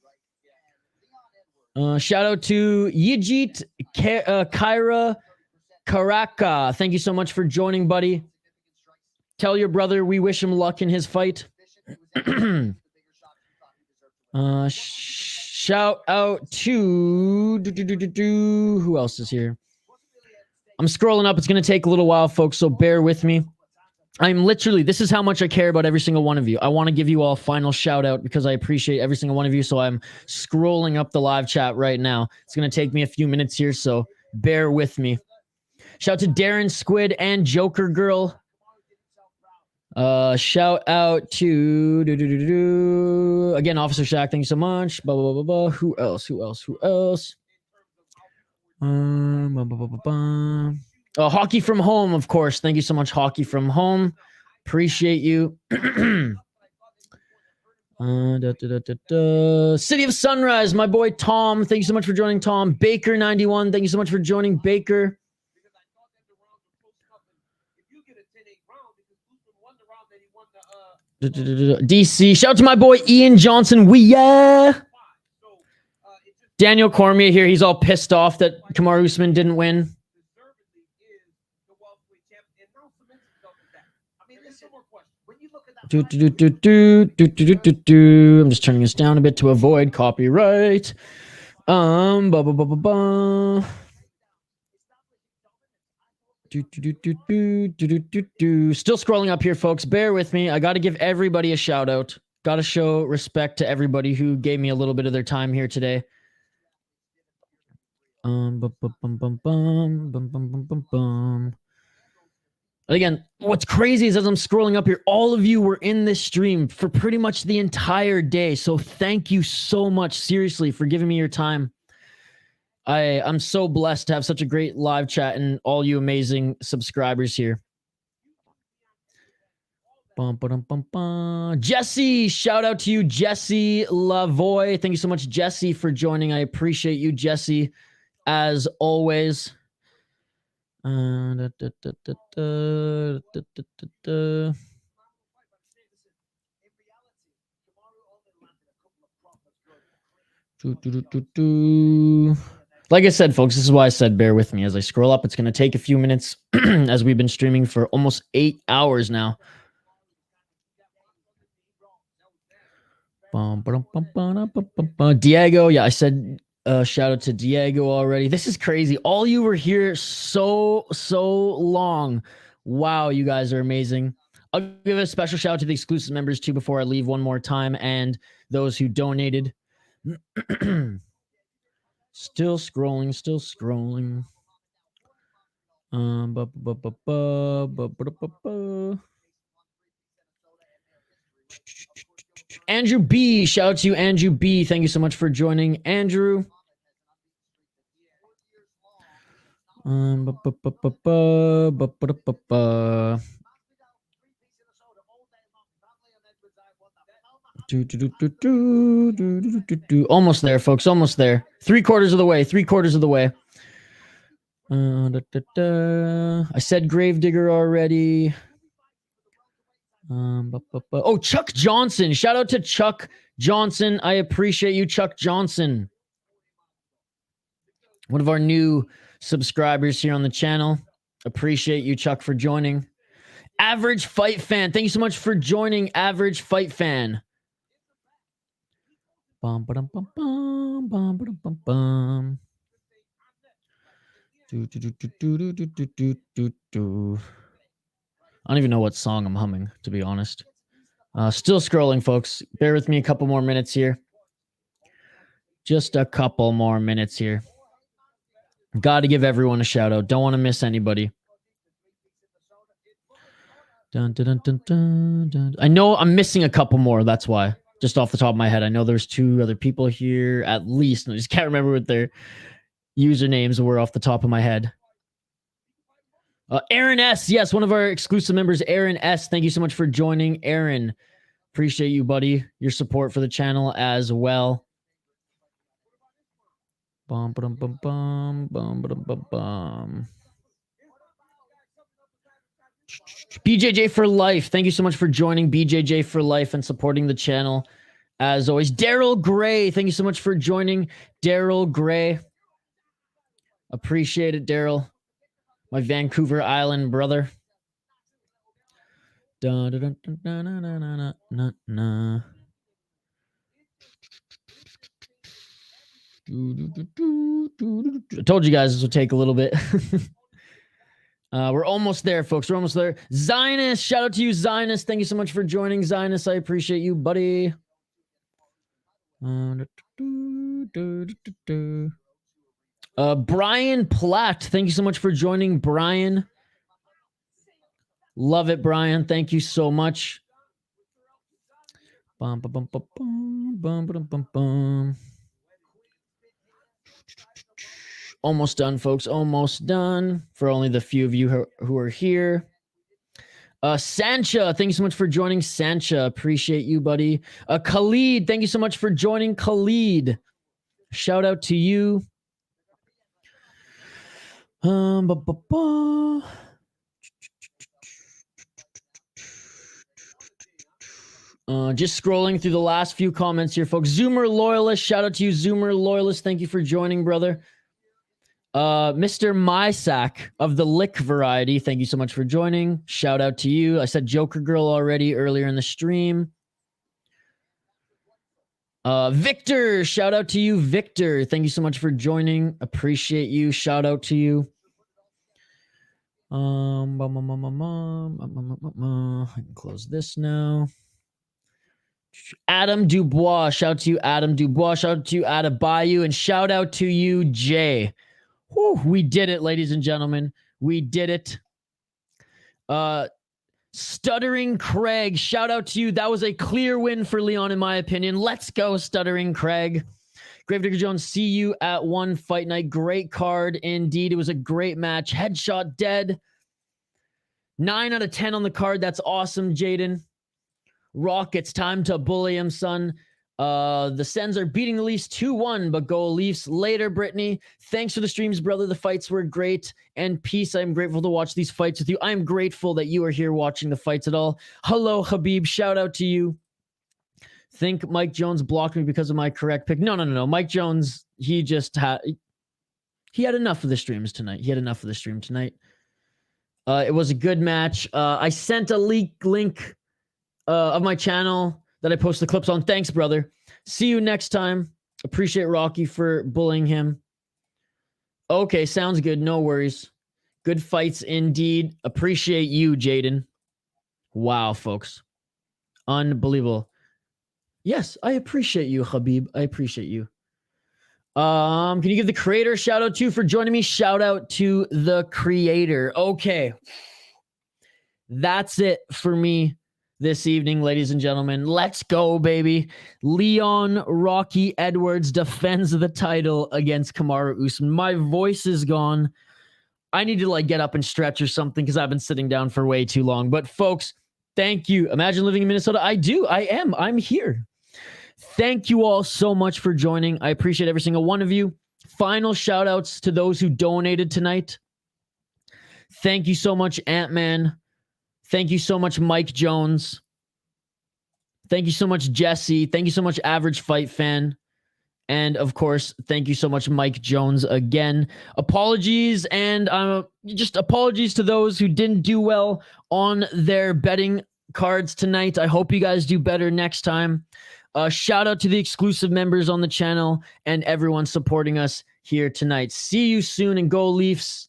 Shout out to Yijit Kyra Karaka. Thank you so much for joining, buddy. Tell your brother we wish him luck in his fight. Shout out to who else is here? I'm scrolling up. It's going to take a little while, folks, so bear with me. I'm literally, this is how much I care about every single one of you. I want to give you all a final shout out because I appreciate every single one of you. So I'm scrolling up the live chat right now. It's going to take me a few minutes here, so bear with me. Shout out to Darren Squid and Joker Girl. Shout out to again, Officer Shaq. Thank you so much. Blah, blah, blah, blah. Who else? Hockey from Home, of course. Thank you so much, Hockey from Home. Appreciate you. City of Sunrise, my boy Tom. Thank you so much for joining, Tom. Baker91, thank you so much for joining, Baker. DC, shout out to my boy Ian Johnson. Daniel Cormier here. He's all pissed off that Kamaru Usman didn't win. I'm just turning this down a bit to avoid copyright. Still scrolling up here, folks. Bear with me. I got to give everybody a shout out. Got to show respect to everybody who gave me a little bit of their time here today. Again, what's crazy is as I'm scrolling up here, all of you were in this stream for pretty much the entire day. So thank you so much, seriously, for giving me your time. I'm so blessed to have such a great live chat and all you amazing subscribers here. Jesse, shout out to you, Jesse Lavoy. Thank you so much, Jesse, for joining. I appreciate you, Jesse, as always. Like I said, folks, this is why I said bear with me as I scroll up. It's going to take a few minutes as we've been streaming for almost 8 hours now. Diego, yeah, I said shout out to Diego already. This is crazy. All you were here so long. Wow, you guys are amazing. I'll give a special shout out to the exclusive members too before I leave one more time, and those who donated. Still scrolling. Andrew B, shout out to you, Andrew B. Thank you so much for joining, Andrew. Almost there, folks. Almost there. 3/4 of the way. 3/4 of the way. I said Gravedigger already. Oh, Chuck Johnson. Shout out to Chuck Johnson. I appreciate you, Chuck Johnson. One of our new subscribers here on the channel. Appreciate you, Chuck, for joining. Average Fight Fan. Thank you so much for joining, Average Fight Fan. I don't even know what song I'm humming, to be honest. Still scrolling, folks. Bear with me a couple more minutes here. Just a couple more minutes here. Got to give everyone a shout out. Don't want to miss anybody. Dun, dun, dun, dun, dun, dun. I know I'm missing a couple more. That's why. Just off the top of my head. I know there's 2 other people here at least. I just can't remember what their usernames were off the top of my head. Aaron S. Yes, one of our exclusive members, Aaron S. Thank you so much for joining, Aaron. Appreciate you, buddy. Your support for the channel as well. I BJJ for life. Thank you so much for joining BJJ for life and supporting the channel. As always, Daryl Gray. Thank you so much for joining, Daryl Gray. Appreciate it, Daryl. My Vancouver Island brother. I told you guys this would take a little bit. We're almost there, folks. We're almost there. Zionist, shout out to you, Zionist. Thank you so much for joining, Zionist. I appreciate you, buddy. Brian Platt, thank you so much for joining, Brian. Love it, Brian. Thank you so much. Almost done, folks. Almost done. For only the few of you who are here. Sancha, thank you so much for joining, Sancha. Appreciate you, buddy. Khalid, thank you so much for joining, Khalid. Shout out to you. Just scrolling through the last few comments here, folks. Zoomer Loyalist, shout out to you, Zoomer Loyalist. Thank you for joining, brother. Mr. Mysack of the Lick variety, thank you so much for joining. Shout out to you. I said Joker Girl already earlier in the stream. Victor, shout out to you, Victor. Thank you so much for joining. Appreciate you. Shout out to you. I can close this now. Adam Dubois, shout out to you, Adam Dubois. Shout out to you, Adebayo, and shout out to you, Jay. Whew, we did it, ladies and gentlemen. We did it. Stuttering Craig, shout out to you. That was a clear win for Leon, in my opinion. Let's go, Stuttering Craig. Gravedigger Jones, see you at One Fight Night. Great card indeed. It was a great match. Headshot dead. 9 out of 10 on the card. That's awesome, Jaden. Rock, it's time to bully him, son. The Sens are beating the Leafs 2-1, but go Leafs later, Brittany. Thanks for the streams, brother. The fights were great. And peace. I'm grateful to watch these fights with you. I'm grateful that you are here watching the fights at all. Hello, Habib. Shout out to you. Think Mike Jones blocked me because of my correct pick. No. Mike Jones, he had enough of the streams tonight. He had enough of the stream tonight. It was a good match. I sent a link of my channel that I post the clips on. Thanks, brother. See you next time. Appreciate Rocky for bullying him. Okay, sounds good. No worries. Good fights indeed. Appreciate you, Jaden. Wow, folks. Unbelievable. Yes, I appreciate you, Habib. I appreciate you. Can you give the creator a shout out to for joining me? Shout out to the creator. Okay. That's it for me this evening, ladies and gentlemen. Let's go, baby. Leon Rocky Edwards defends the title against Kamaru Usman. My voice is gone. I need to get up and stretch or something because I've been sitting down for way too long. But folks, thank you. Imagine living in Minnesota. I do. I am. I'm here. Thank you all so much for joining. I appreciate every single one of you. Final shout outs to those who donated tonight. Thank you so much, Ant-Man. Thank you so much, Mike Jones. Thank you so much, Jesse. Thank you so much, Average Fight Fan. And of course, thank you so much, Mike Jones again. Apologies, and just apologies to those who didn't do well on their betting cards tonight. I hope you guys do better next time. Shout out to the exclusive members on the channel and everyone supporting us here tonight. See you soon, and go Leafs.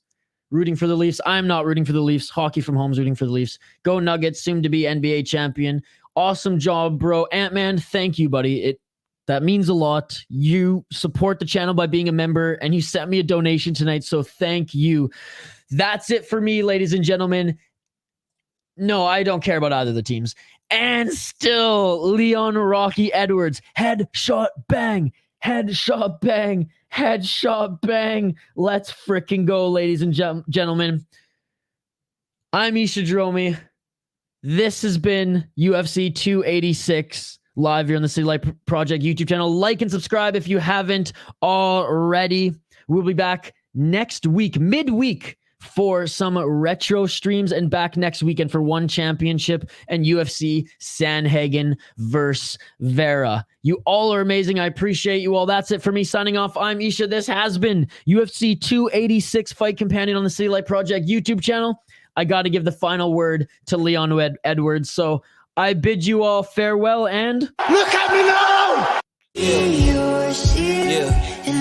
Rooting for the Leafs. I'm not rooting for the Leafs. Hockey from Home's rooting for the Leafs. Go Nuggets, soon to be NBA champion. Awesome job, bro. Ant-Man, thank you, buddy. That means a lot. You support the channel by being a member, and you sent me a donation tonight, so thank you. That's it for me, ladies and gentlemen. No, I don't care about either of the teams. And still, Leon Rocky Edwards. Headshot bang. Headshot bang. Headshot bang. Let's freaking go, ladies and gentlemen. I'm Isha Dromi. This has been UFC 286 live here on the City Life Project YouTube channel. Like and subscribe if you haven't already. We'll be back next week, midweek, for some retro streams and back next weekend for One Championship and UFC Sanhagen versus Vera. You all are amazing. I appreciate you all. That's it for me signing off. I'm Isha. This has been UFC 286 Fight Companion on the City Light Project YouTube channel. I got to give the final word to Leon Edwards. So I bid you all farewell and Look at me now! Yeah.